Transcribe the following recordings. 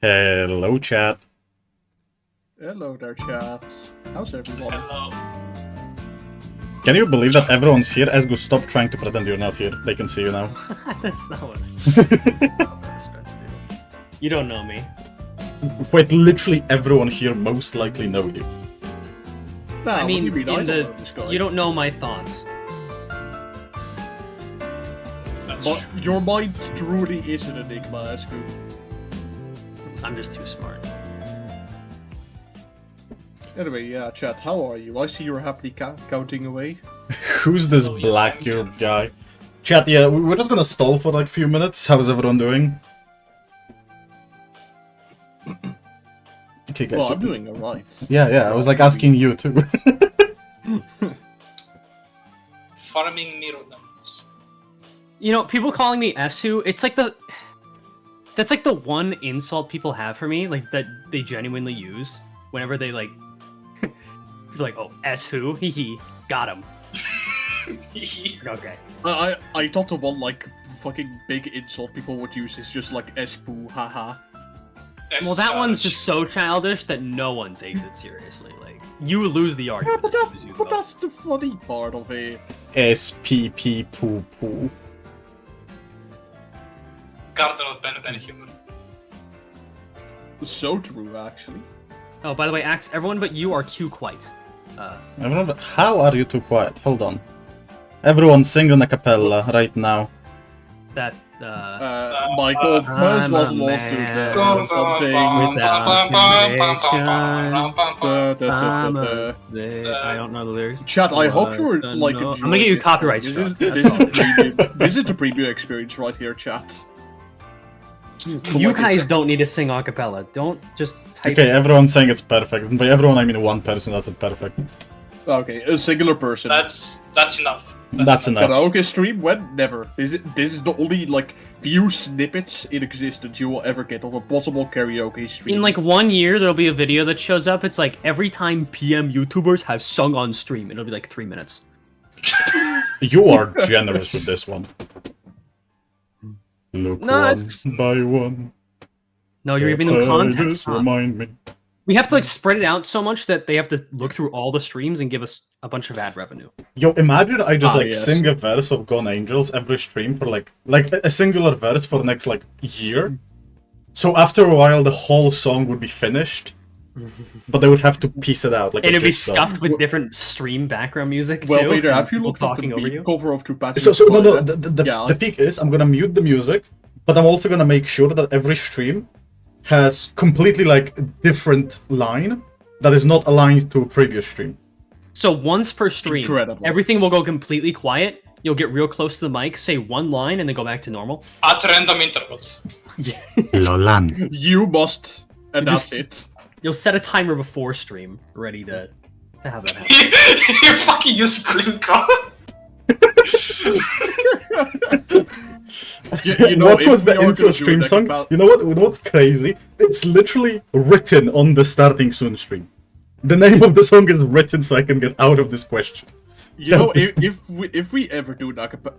Hello, chat. Hello there, chat. How's everybody? Hello. Can you believe that everyone's here? ESGOO, stop trying to pretend you're not here. They can see you now. That's not what I was trying to do. You don't know me. Wait, literally everyone here most likely know you. No, I mean, what do you mean? I don't know this guy. you don't know my thoughts. That's But true. your mind truly is an enigma, ESGOO. I'm just too smart. Anyway, yeah, chat, how are you? I see you're happily counting away. Who's this Oh, yes, black I'm here. eared guy? Chat, yeah, we're just gonna stall for like a few minutes. How's everyone doing? Okay, guys. Well, so- I'm doing alright. Yeah, I was like asking you too. Farming Mirodans. You know, people calling me Esu, it's like that's like the one insult people have for me, like that they genuinely use whenever they like people are like, oh, Esu, hee hee, got him. Okay. I thought the one, like, fucking big insult people would use is just like Espoo, haha. Well, that one's just so childish that no one takes it seriously. Like, you lose the Yeah, argument. but as soon as you vote. that's the funny part of it. SPP poo poo. Cardinal Bennett and humor. So true, actually. Oh, by the way, Axe, everyone but you are too quiet. Everyone, how are you too quiet? Hold on. Everyone sing an a cappella right now. That Michael, might as well love to man. something. I don't know the lyrics. Chat, I hope you're like I'm enjoying gonna get you this. copyright This struck. this is the preview experience right here, chat. You guys don't need to sing a cappella. Don't just type. Okay, everyone's saying it's perfect. And by everyone, I mean one person that's it perfect. Okay, a singular person. That's enough. That's enough. Karaoke stream? When? Never. This is the only, like, few snippets in existence you will ever get of a possible karaoke stream. In like 1 year, there'll be a video that shows up. It's like every time PM YouTubers have sung on stream. It'll be like 3 minutes. You are generous with this one. Look No, one it's- by one. No, you're giving them context. Just Huh? remind me. We have to like spread it out so much that they have to look through all the streams and give us a bunch of ad revenue. Yo, imagine I just like yes. sing a verse of Gone Angels every stream for like a singular verse for the next like year. So after a while, the whole song would be finished, but they would have to piece it out like. And a it'd be jigsaw. stuffed with different stream background music too. Well, Peter, and have you people looked at talking the over beat you? cover of True Patches? So no, Toilet? the Yeah. peak is I'm gonna mute the music, but I'm also gonna make sure that every stream has completely like a different line that is not aligned to a previous stream. So once per stream, Incredible. everything will go completely quiet. You'll get real close to the mic, say one line, and then go back to normal. At random intervals. Lolan. You must, and that's Just- it. You'll set a timer before stream, ready to have that happen. You fucking use Blinko. You know, what if was we the are intro gonna do stream like song? about- You know what's crazy? It's literally written on the starting soon stream. The name of the song is written so I can get out of this question. You know, if we ever do an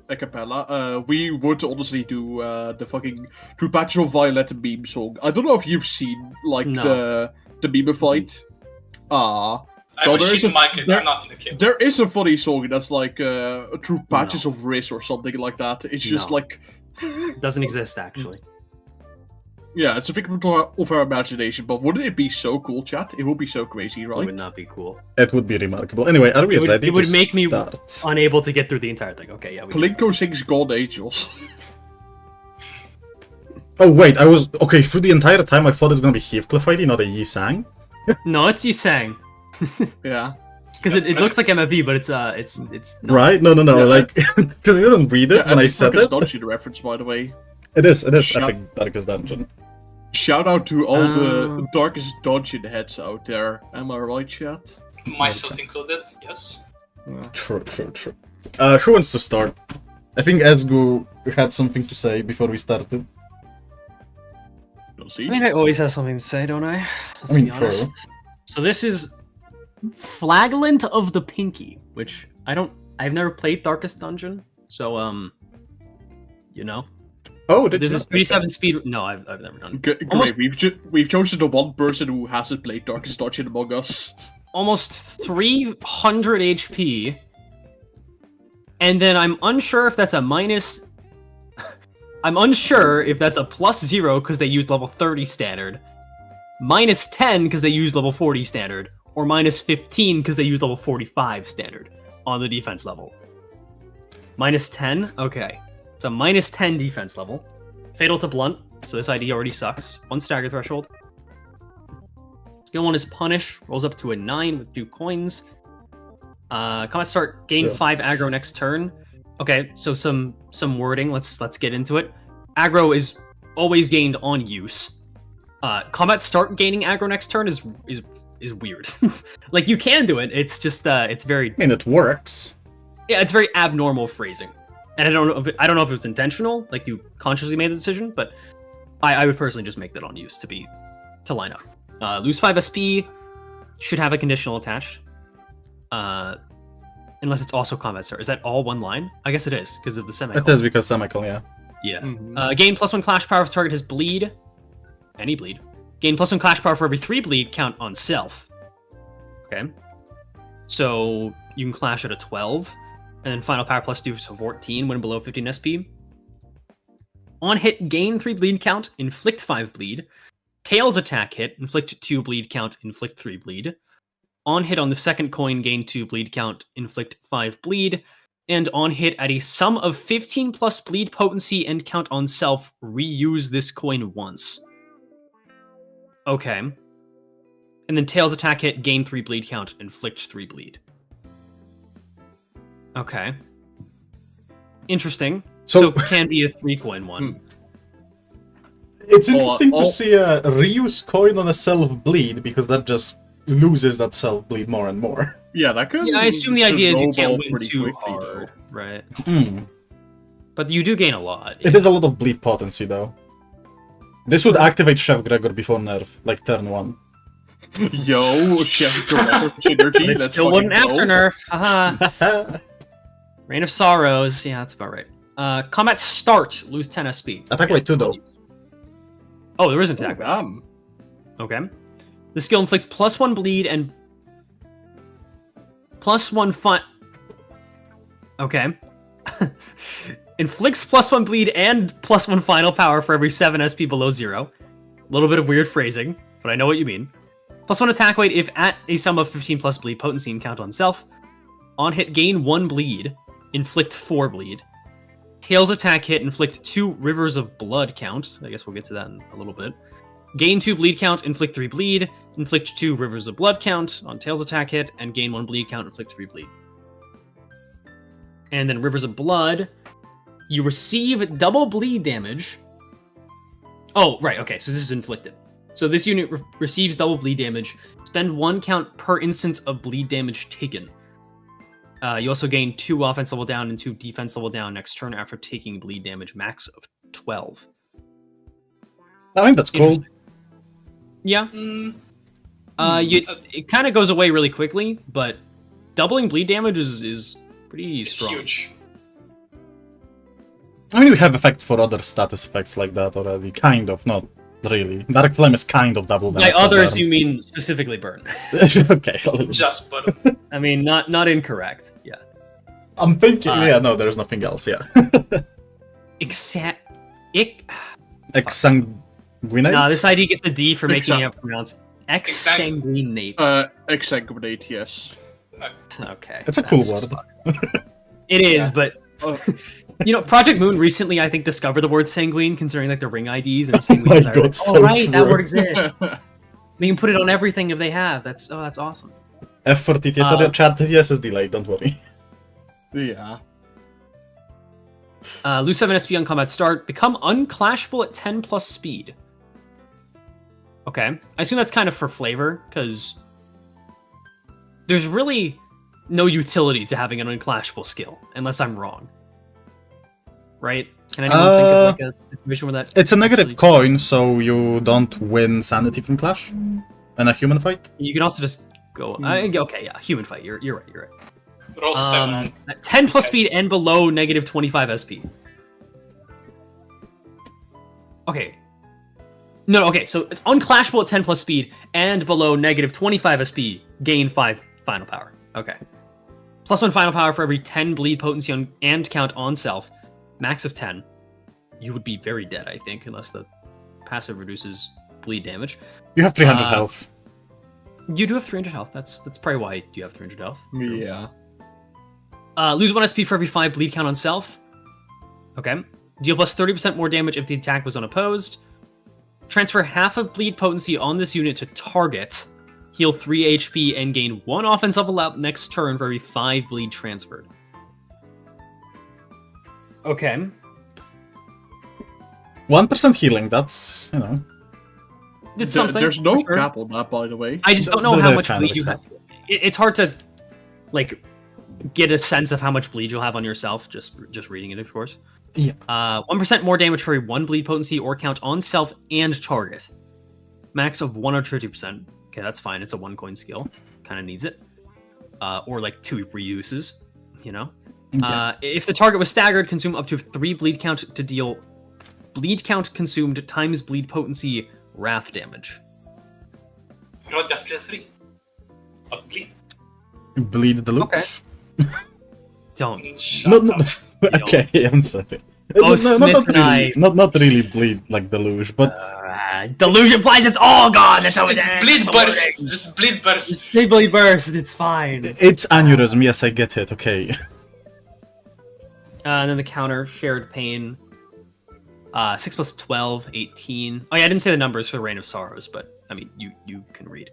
a cappella, we would honestly do the fucking True Patches of Violet meme song. I don't know if you've seen like No. the meme fight. I Well, have a there is shit a- mic, there- they're not in the game. There is a funny song that's like True Patches of Riz or something like that. It's just No. like, Doesn't exist actually. yeah, it's a figment of our imagination. But wouldn't it be so cool, chat? It would be so crazy, It right? would not be cool. It would be remarkable. Anyway, are we It would, ready it would to make me start? unable to get through the entire thing. Okay, yeah. We Plinko sings God Angels. Oh wait, I was okay through the entire time. I thought it was gonna be Heathcliff ID, not a Yi Sang. No, it's Yisang. Yeah. Because it looks like MFV, but it's not. Right? No, Yeah, like because I didn't read it when I said Darkest it. Dungeon reference, by the way. It is Shut- Epic Darkest Dungeon. Shout out to all the Oh. Darkest Dungeon heads out there. Am I right, chat? Myself included, yes. True. Who wants to start? I think ESGOO had something to say before we started. You'll see. I mean, I always have something to say, don't I? Let's I mean, be honest. So this is Flaglant of the Pinky, which I've never played Darkest Dungeon, so you know. Oh, did This you is not? 37 speed. No, I've never done. Great, Almost- we've chosen the one person who hasn't played Darkest Dungeon among us. Almost 300 HP, and then I'm unsure if that's a minus. I'm unsure if that's a +0 because they used level 30 standard, -10 because they used level 40 standard, or -15 because they used level 45 standard on the defense level. -10? Okay. It's a -10 defense level. Fatal to blunt, so this ID already sucks. 1 stagger threshold. Skill 1 is Punish, rolls up to a 9 with 2 coins. Combat start, gain Yeah. 5 aggro next turn. Okay, so some wording, let's get into it. Aggro is always gained on use. Combat start gaining aggro next turn is weird. Like, you can do it, it's just it's very I mean, it works. yeah, it's very abnormal phrasing. And I don't know if it was intentional, like you consciously made the decision, but I would personally just make that on use to line up. Lose 5 SP, should have a conditional attached. Unless it's also combat start. Is that all one line? I guess it is, because of the semicolon. It is because semicolon, yeah. Yeah. Mhm. Gain +1 clash power if target has bleed. Any bleed. Gain +1 clash power for every 3 bleed count on self. Okay. So you can clash at a 12. And then final power +2 to 14 when below 15 SP. On hit, gain 3 bleed count, inflict 5 bleed. Tails attack hit, inflict 2 bleed count, inflict 3 bleed. On hit on the second coin, gain 2 bleed count, inflict 5 bleed. And on hit at a sum of 15 plus bleed potency and count on self, reuse this coin once. Okay. And then Tails attack hit, gain 3 bleed count, inflict 3 bleed. Okay. Interesting. So So- can be a 3-coin one. It's interesting to oh. see a reuse coin on a self-bleed, because that just loses that self-bleed more and more. Yeah, that could. Yeah, I assume the idea is you can't snowball win pretty too quickly, hard. right? Hmm. But you do gain a lot. It is a lot of bleed potency, though. This would activate Chef Gregor before nerf, like turn 1. Yo, Chef Gregor synergy. It Let's still wouldn't fucking after go. nerf. Haha. Reign of Sorrows. Yeah, that's about right. Combat start. Lose 10 SP. Attack weight 2, though. Oh, there is an Oh, attack. damn. Okay. The skill inflicts +1 bleed and +1 fun. Okay. Inflicts +1 bleed and +1 final power for every 7 SP below 0. A little bit of weird phrasing, but I know what you mean. +1 attack weight if at a sum of 15 plus bleed potency and count on self. On hit, gain 1 bleed. Inflict 4 bleed. Tails attack hit, inflict 2 rivers of blood count. I guess we'll get to that in a little bit. Gain 2 bleed count, inflict 3 bleed. Inflict 2 rivers of blood count on Tails attack hit, and gain 1 bleed count, inflict 3 bleed. And then rivers of blood. You receive double bleed damage. Oh, right, okay, so this is inflicted. So this unit receives double bleed damage. Spend 1 count per instance of bleed damage taken. You also gain 2 offense level down and 2 defense level down next turn after taking bleed damage, max of 12. I think that's cool. Yeah. Mm, It kind of goes away really quickly, but doubling bleed damage is pretty it's strong. huge. I mean, we have effects for other status effects like that already. Kind of, not really. Dark Flame is kind of double damage. By others, you mean specifically burn. Okay, a little bit. Just but I mean, not incorrect. Yeah. I'm thinking, Uh, no, there's nothing else, yeah. Exact. Exsanguinate? No, this ID gets a D for making Exact- you have to pronounce exsanguinate. Exsanguinate, yes. Okay. It's a cool that's word. just- It is, Yeah. but Oh. you know, Project Moon recently, I think, discovered the word sanguine, considering like the ring IDs and Oh sanguine. my is God, like, so oh right, that true. word exists. We can put it on everything if they have. That's awesome. F for TTS, chat TTS is delayed, don't worry. Yeah. Lose 7 SP on combat start. Become unclashable at 10 plus speed. Okay. I assume that's kind of for flavor, because there's really no utility to having an unclashable skill, unless I'm wrong. Right? Can anyone think of like a situation where that... It's a negative actually- coin, so you don't win sanity from Clash in a human fight. You can also just go... okay, yeah, human fight. You're right, you're right. roll 7. At 10 plus speed and below negative 25 SP. Okay. No, okay, so it's unclashable at 10 plus speed and below negative 25 SP, gain 5 final power. Okay. +1 final power for every 10 bleed potency on, and count on self. Max of 10. You would be very dead, I think, unless the passive reduces bleed damage. You have 300 health. You do have 300 health. That's probably why you have 300 health. Yeah. Lose 1 SP for every 5 bleed count on self. Okay. Deal plus 30% more damage if the attack was unopposed. Transfer half of bleed potency on this unit to target. Heal 3 HP and gain 1 offense level up next turn for every 5 bleed transferred. Okay. 1% healing, that's, you know. It's something. There's no for sure. cap on that, by the way. I just don't know They're how much kind of bleed you a have. It's hard to, like, get a sense of how much bleed you'll have on yourself, just reading it, of course. Yeah. 1% more damage for every 1 bleed potency or count on self and target. Max of 150%. Okay, that's fine. It's a 1 coin skill. Kind of needs it. Or like 2 reuses, you know? If the target was staggered, consume up to 3 bleed count to deal bleed count consumed times bleed potency wrath damage. You know what? That's still 3. Of bleed. Bleed the loop. Okay. Don't. Shut No, up. okay, I'm sorry. Oh, Smis and I- not really bleed like Deluge, but Delusion implies it's all gone. That's how it It's is. bleed burst. Just bleed burst. Just big bleed burst. It's fine. it's aneurysm. Yes, I get it. Okay. And then the counter, shared pain. 6 plus 12, 18. Oh yeah, I didn't say the numbers for the Reign of Sorrows, but I mean, you can read.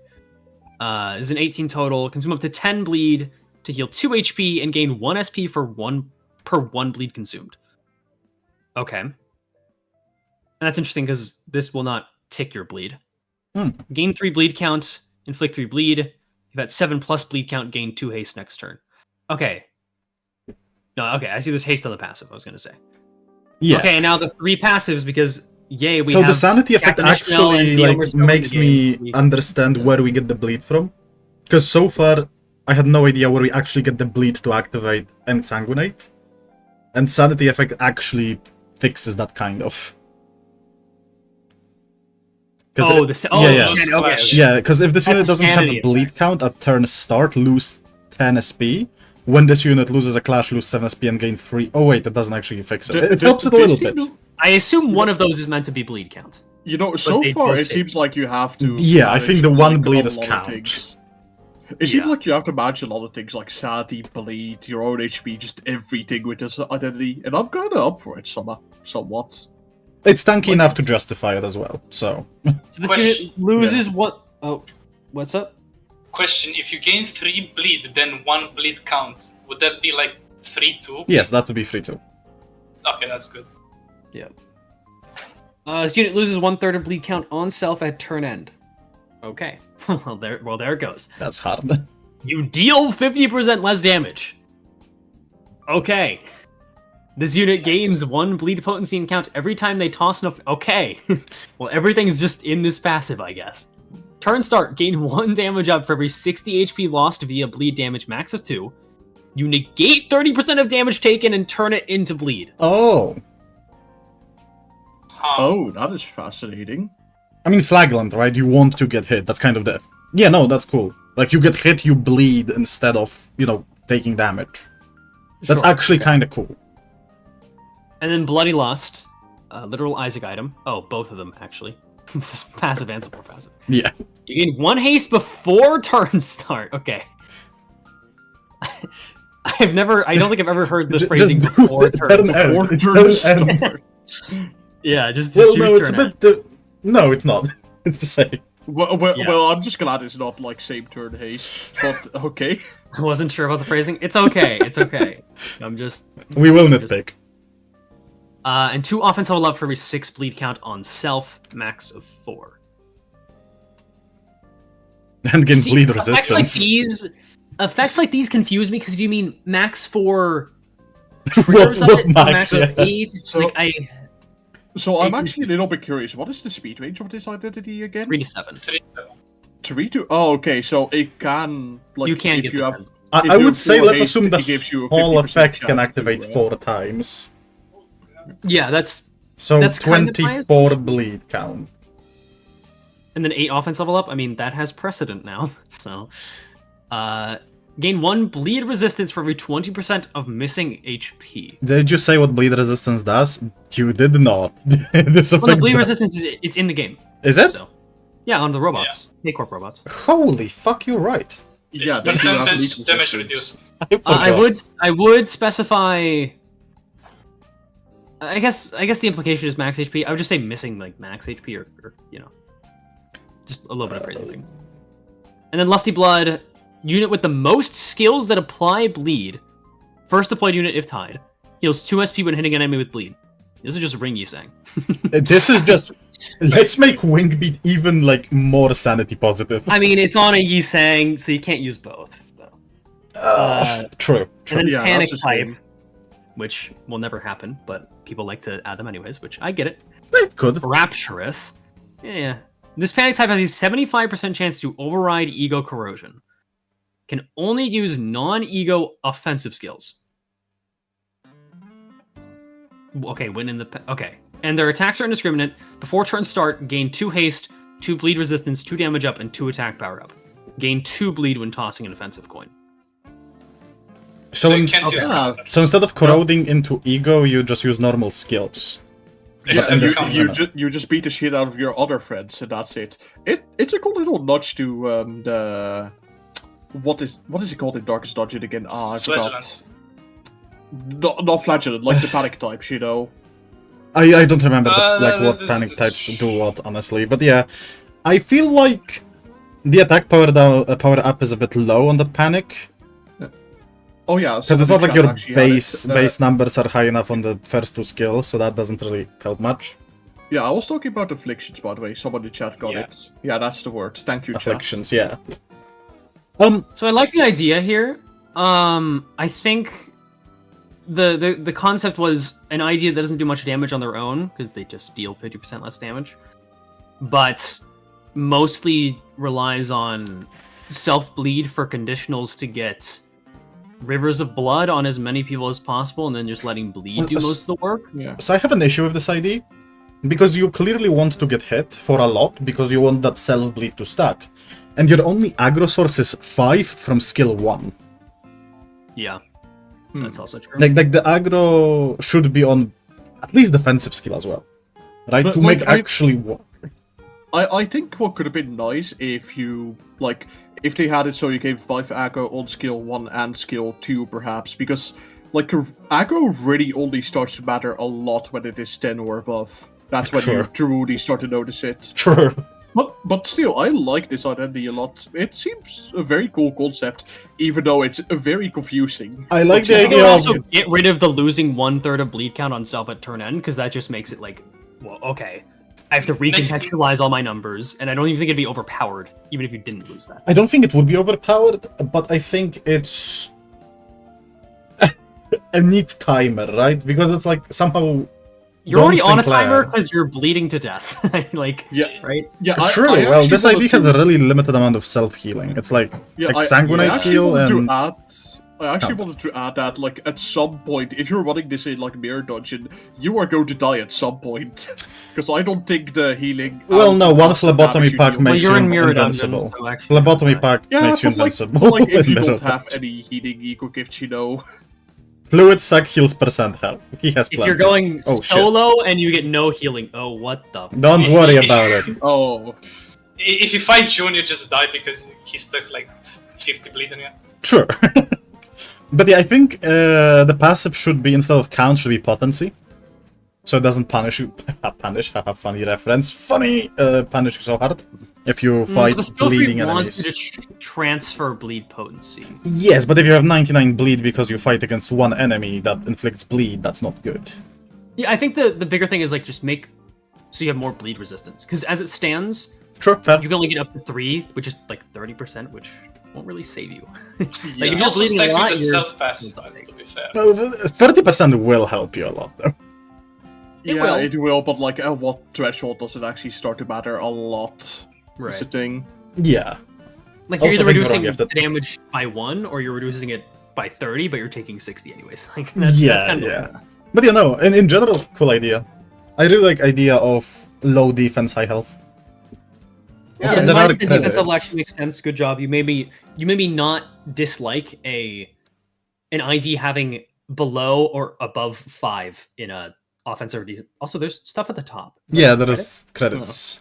Is an 18 total. Consume up to 10 bleed to heal 2 HP and gain 1 SP for 1 per 1 bleed consumed. Okay. And that's interesting because this will not tick your bleed. Gain 3 bleed count, inflict 3 bleed. You've got 7 plus bleed count, gain 2 haste next turn. Okay. No, okay, I see there's haste on the passive, I was gonna say. Yeah. Okay, now the 3 passives, because, yay, we So have... the sanity effect Captain Ishmael and actually the like Elmer's Stone makes in the me game. understand where we get the bleed from. Because so far, I had no idea where we actually get the bleed to activate and sanguinate. And sanity effect actually fixes that kind of. Oh, yeah. okay. Yeah, because if this That's unit a doesn't have sanity a bleed count at turn start, lose 10 SP. When this unit loses a clash, lose 7 SP and gain 3. Oh wait, it doesn't actually fix it. It helps it a little bit. I assume one of those is meant to be bleed count. You know, so they far both it hit. seems like you have to. Yeah, I think the manage, one like, bleed a is lot of count. things. It seems like you have to manage a lot of things like sanity, bleed, your own HP, just everything with this identity, and I'm kind of up for it somewhat. It's tanky enough to justify it as well, so... So this unit loses what... Oh, what's up? Question, if you gain 3 bleed, then 1 bleed count, would that be like 3-2? Yes, that would be free too. Okay, that's good. Yeah. This unit loses 1/3 of bleed count on self at turn end. Okay. well, there it goes. That's hard. You deal 50% less damage. Okay. This unit gains 1 bleed potency and count every time they toss enough. Okay. Well, everything's just in this passive, I guess. Turn start, gain 1 damage up for every 60 HP lost via bleed damage, max of 2. You negate 30% of damage taken and turn it into bleed. Oh. Oh, that is fascinating. I mean, flagellant, right? You want to get hit. That's kind of death. Yeah, no, that's cool. Like, you get hit, you bleed instead of, you know, taking damage. That's Sure, actually okay. kind of cool. And then Bloody Lust, literal Isaac item. Oh, both of them, actually. This passive and support passive. Yeah. You gain 1 haste before turn start. Okay. I don't think I've ever heard this phrasing before turn start. Yeah, just Well, do no, it's a turn bit... No, it's not. It's the same. Well, I'm just glad it's not like same turn haste, but okay. I wasn't sure about the phrasing. It's okay. It's okay. I'm just... We will nitpick. And 2 offense level up for every 6 bleed count on self, max of 4. And gain bleed Effects resistance. Effects like these confuse me, because if you mean max 4 what triggers of it, or max, max of 8, So- So I'm Eight- actually a little bit curious. What is the speed range of this identity again? 3 to 7. 3-7. 3 to... Oh, okay, so it can... Like, You can if get you the have... 10. I if you would have say, full let's haste, assume the it gives you a whole 50% effect can chance to, activate 4 times. Yeah, that's... So That's kind of biased. 24 bleed count. And then 8 offense level up. I mean, that has precedent now. So, gain 1 bleed resistance for every 20% of missing HP. Did you say what bleed resistance does? You did not. This Well, the effect bleed does- resistance it's in the game. Is it? So, yeah, on the robots, K-Corp robots. Holy fuck, you're right. Yeah, It's that's you have percentage lead damage resistance. reduced. I would specify. I guess the implication is max HP. I would just say missing like max HP or you know, just a little bit of phrasing thing. And then Lusty Blood, unit with the most skills that apply bleed. First deployed unit if tied. Heals 2 SP when hitting an enemy with bleed. This is just Ring Yisang. This is just... Let's make Wingbeat even, like, more sanity positive. I mean, it's on a Yisang, so you can't use both. So. True. And then Yeah, Panic that's the Type, same. which will never happen, but people like to add them anyways, which I get it. It could. Rapturous. Yeah. This Panic Type has a 75% chance to override Ego Corrosion. Can only use non-ego offensive skills. Okay, when in the... Okay. And their attacks are indiscriminate. Before turn start, gain 2 haste, 2 bleed resistance, 2 damage up, and 2 attack power up. Gain 2 bleed when tossing an offensive coin. So, you can't do Okay. that. so instead of corroding into ego, you just use normal skills. Yeah, Except in you this can't- game. you just beat the shit out of your other friends, and that's it. It's a cool little nudge to the what is it called in Darkest Dungeon again? Ah, I forgot. Flagellant. Not flagellant, like the panic types, you know. I don't remember what the- panic types do what, honestly. But yeah, I feel like the attack power power up is a bit low on that panic. Oh yeah, Because it's not like your base. base numbers are high enough on the first 2 skills, so that doesn't really help much. Yeah, I was talking about afflictions, by the way. Someone in the chat got Yeah. it. Yeah, that's the word. Thank you, chat. Afflictions, yeah. So I like the idea here. I think the concept was an idea that doesn't do much damage on their own because they just deal 50% less damage, but mostly relies on self bleed for conditionals to get rivers of blood on as many people as possible, and then just letting bleed do most of the work. Yeah. So I have an issue with this idea, because you clearly want to get hit for a lot, because you want that self-bleed to stack. And your only aggro source is 5 from skill 1. Yeah, that's also true. Like the aggro should be on at least defensive skill as well, right? But, to like, make actually work. I think what could have been nice if you, like, if they had it so you gave 5 aggro on skill 1 and skill 2, perhaps, because, like, aggro really only starts to matter a lot when it is 10 or above. That's when you truly start to notice it. True. But still, I like this identity a lot. It seems a very cool concept, even though it's very confusing. I like the You idea can of... also get rid of the losing 1/3 of bleed count on self at turn end, because that just makes it like, well, okay, I have to recontextualize all my numbers, and I don't even think it'd be overpowered, even if you didn't lose that. I don't think it would be overpowered, but I think it's a neat timer, right? Because it's like somehow... You're already on a Sinclair. timer because you're bleeding to death. Like, Yeah. right? Yeah, True, I well, actually this wanted idea has to- a really limited amount of self-healing. It's like Yeah, Sanguinite I actually heal wanted and... to add. I actually wanted to add that, like, at some point, if you're running this in, like, Mirror Dungeon, you are going to die at some point. Because I don't think the healing... Well, no, one damage phlebotomy you pack deal- makes you're you in Mirror Dungeon, invincible. so actually... Phlebotomy pack Yeah, makes you but, like, invincible. but, like, if in you Mirror don't have Dungeon. any healing eco gifts, you know... Fluid sac heals percent health. He has If plenty. you're going Oh, shit. solo and you get no healing, oh, what the... Don't worry about it. Oh. If you fight June, you just die because he's stuck like 50 bleed on you. Sure. But yeah, I think the passive should be, instead of count, should be potency. So it doesn't punish you. Punish, haha, funny reference. Funny! Punish you so hard if you fight the skill bleeding tree wants enemies. you to transfer bleed potency. Yes, but if you have 99 bleed because you fight against one enemy that inflicts bleed, that's not good. Yeah, I think the bigger thing is, like, just make so you have more bleed resistance. Because as it stands, Sure, fair. you can only get up to 3, which is like 30%, which won't really save you. Yeah. Like, if It you're also bleeding a stacks lot, with the you're self-pass, still dying. to be fair. 30% will help you a lot, though. It Yeah, will. it will, but, like, at what threshold does it actually start to matter a lot? Right. Is the thing. Yeah. Like, you're Also either think you're reducing wrong, the you have to- damage by 1, or you're reducing it by 30, but you're taking 60 anyways. Like, that's kind of yeah. But you know, in general, cool idea. I really like idea of low defense, high health. Yeah, Also, the there are defense level credits. actually makes sense. Good job. You maybe not dislike an ID having below or above 5 in a offensive. Also, there's stuff at the top. Is that Yeah, a there credit? is credits.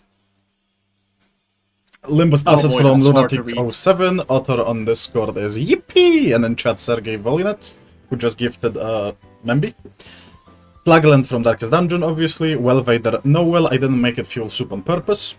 Limbus Oh assets boy, from that's hard to read. Lunatic07. Author on Discord is Yippee! And in chat, Sergey Volinet, who just gifted Membi. Flagland from Darkest Dungeon, obviously. Welvader, Noel. I didn't make it fuel soup on purpose.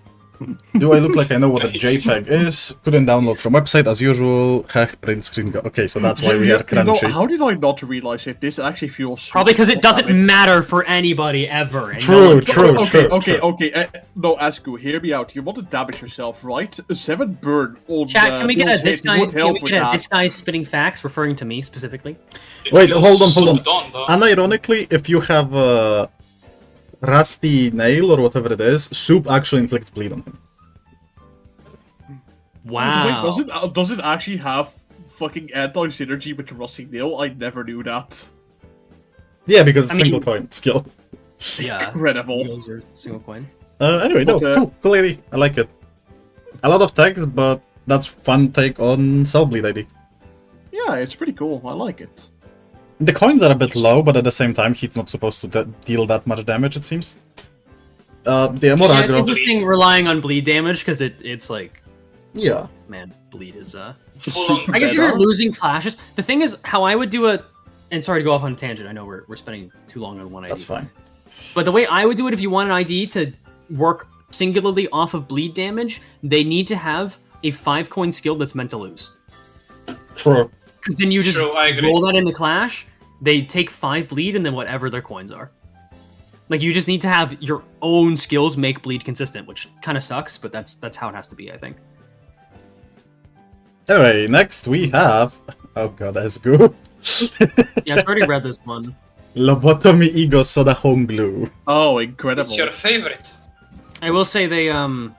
Do I look like I know what a JPEG is? Couldn't download from website as usual. Heh, print screen go. Okay, so that's why we are You know, crunchy. how did I not realize it? This actually feels... Probably because it super doesn't damage. matter for anybody ever. And True, no one true. Okay. No, ESGOO, hear me out. You want to damage yourself, right? 7 burn on Chat, can we get a Bill's this hit guy? would Can help we with get a that. this guy spitting facts, referring to me specifically? It Wait, feels hold on. souped on, though. Unironically, if you have a rusty nail or whatever it is, soup actually inflicts bleed on him. Wow. Wait, does it actually have fucking anti-synergy with the rusty nail? I never knew that. Yeah, because it's I single mean- coin skill. Yeah. Incredible. Those are single coin. Anyway, no, But, cool idea. I like it. A lot of tags, but that's fun take on Cell Bleed ID. Yeah, it's pretty cool. I like it. The coins are a bit low, but at the same time, he's not supposed to deal that much damage, it seems. They are more Yeah, it's aggro. interesting relying on bleed damage because it's like, Yeah. man, bleed is Full on I guess if Better. you're losing clashes, the thing is how I would do it. And sorry to go off on a tangent. I know we're spending too long on one ID. That's fine. But the way I would do it, if you want an ID to work singularly off of bleed damage, they need to have a 5-coin skill that's meant to lose. True. Because then you just True, I agree. roll that in the clash. They take 5 bleed and then whatever their coins are. Like you just need to have your own skills make bleed consistent, which kind of sucks, but that's how it has to be, I think. Anyway, next we have... Oh god, ESGOO. Yeah, I've already read this one. Lobotomy ego soda home glue. Oh, incredible. It's your favorite. I will say they Well,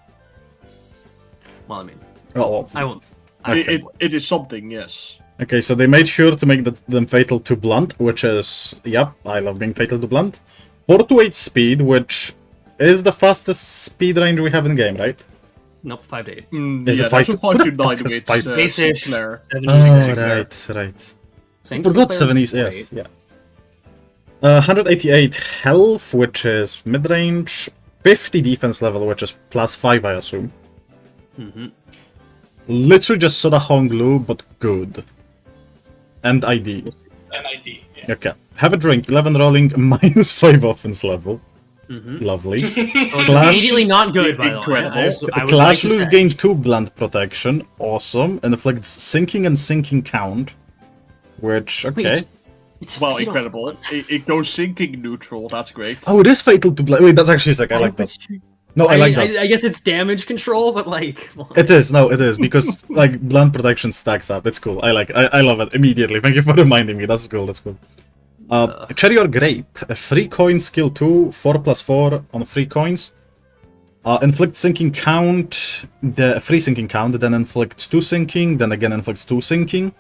I mean, Oh, I won't. It is something, yes. okay, so they made sure to make them fatal to blunt, which is, yep, I love being fatal to blunt. 4 to 8 speed, which is the fastest speed range we have in game, right? Nope, 5 to 8. Is Yeah, it 5 that's to a 5 to what the 9 fuck is with 5 to- Base-ish. Flare. 7 Oh, right. Sync Forgot Sinclair's 70s, great. yes, yeah. 188 health, which is mid-range. 50 defense level, which is plus 5, I assume. Mm-hmm. Literally just soda home glue, but good. And ID. An ID. Yeah. Okay. Have a drink. 11 rolling, minus 5 offense level. Mm-hmm. Lovely. So it's Clash- immediately not good, by the way. Incredible. I would Clash like to lose say. gain 2 blunt protection. Awesome. Inflicts sinking and sinking count. Which, Wait, okay. it's Well, fatal to incredible. blunt. It goes sinking neutral, that's great. Oh, it is fatal to blunt. Wait, that's actually sick. I like that. No, I like that. I guess it's damage control, but like... well, It is, no, it is, because, like, blunt protection stacks up. It's cool. I like it. I love it immediately. Thank you for reminding me. That's cool, that's cool. Cherry or Grape. A free coin skill 2, 4+4 on 3 coins. Inflict sinking count, the free sinking count, then inflicts 2 sinking, then again inflicts 2 sinking.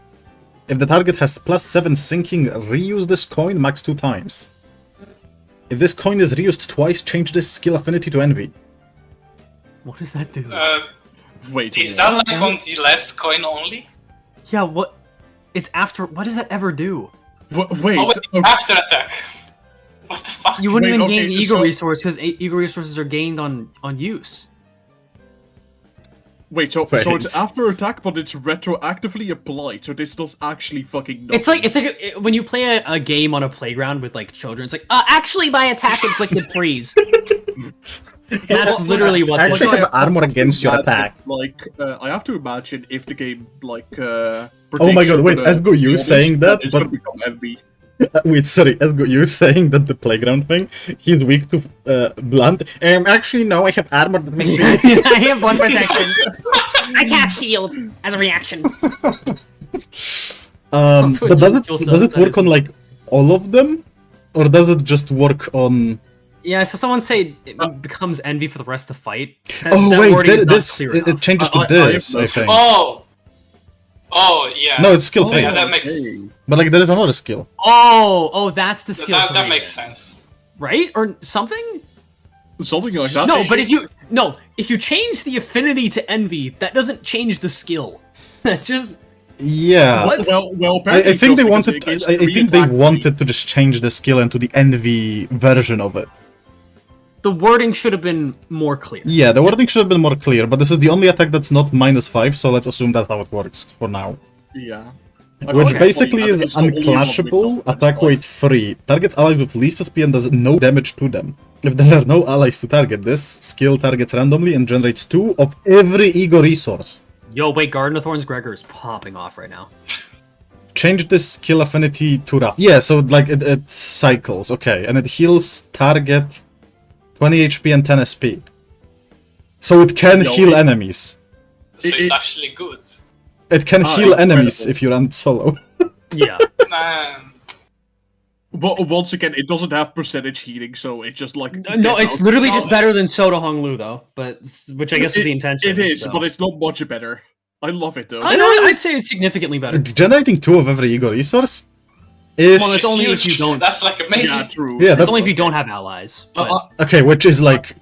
If the target has +7 sinking, reuse this coin max 2 times. If this coin is reused twice, change this skill affinity to envy. What does that do? Wait, Is that like on the last coin only? Yeah, what? It's after... What does that ever do? Wait, Oh, wait, okay. after attack. What the fuck? You wouldn't Wait, even okay, gain ego so- resource, because ego resources are gained on use. Wait, so Wait. it's after attack, but it's retroactively applied, so this does actually fucking nothing. It's like when you play a game on a playground with like children. It's like, actually, my attack inflicted freeze. That's literally what. Actually, This have is. armor against your Imagine, attack. Like, I have to imagine if the game, like, Oh my god, wait, ESGOO, you it's saying that, it's but- gonna become envy. Wait, sorry, ESGOO, you saying that the playground thing, he's weak to blunt? Actually, no, I have armor that makes me... I have one protection. I cast shield as a reaction. Also, but does you'll it that work is- on, like, all of them? Or does it just work on... Yeah, so someone say it becomes envy for the rest of the fight. That, Oh that wait, wording is not this clear it enough. changes to I this, have I think. Oh, yeah. No, it's skill 3. yeah, that makes But, like, there is another skill. Oh, that's the skill. that three makes then. sense. Right or something? Something like that. No, but if you change the affinity to envy, that doesn't change the skill. That just Yeah. What? Well, I apparently think they just wanted. because I it gets think they re-attacked wanted to just change the skill into the envy version of it. the wording should have been more clear. Yeah, the wording should have been more clear, but this is the only attack that's not -5, so let's assume that's how it works for now. Yeah. Which basically is unclashable, attack weight 3. Targets allies with least SP and does no damage to them. If there are no allies to target, this skill targets randomly and generates 2 of every ego resource. Yo, wait, Garden of Thorns Gregor is popping off right now. Change this skill affinity to rough. Yeah, so like it cycles, okay, and it heals target 20 HP and 10 SP. So it can Yo, heal enemies. So it's actually good. It can Ah, heal enemies incredible. if you run solo. Yeah. But once again, it doesn't have percentage healing, so it just like No, gets it's out. literally just better than Soda Hong Lu though, but which I guess is the intention. It is, so. but it's not much better. I love it though. I know. I'd say it's significantly better. Generating 2 of every ego resource is... Well, it's only if you don't. That's like amazing. Yeah, true. Yeah, It's that's... only if you don't have allies. but- Okay, which is like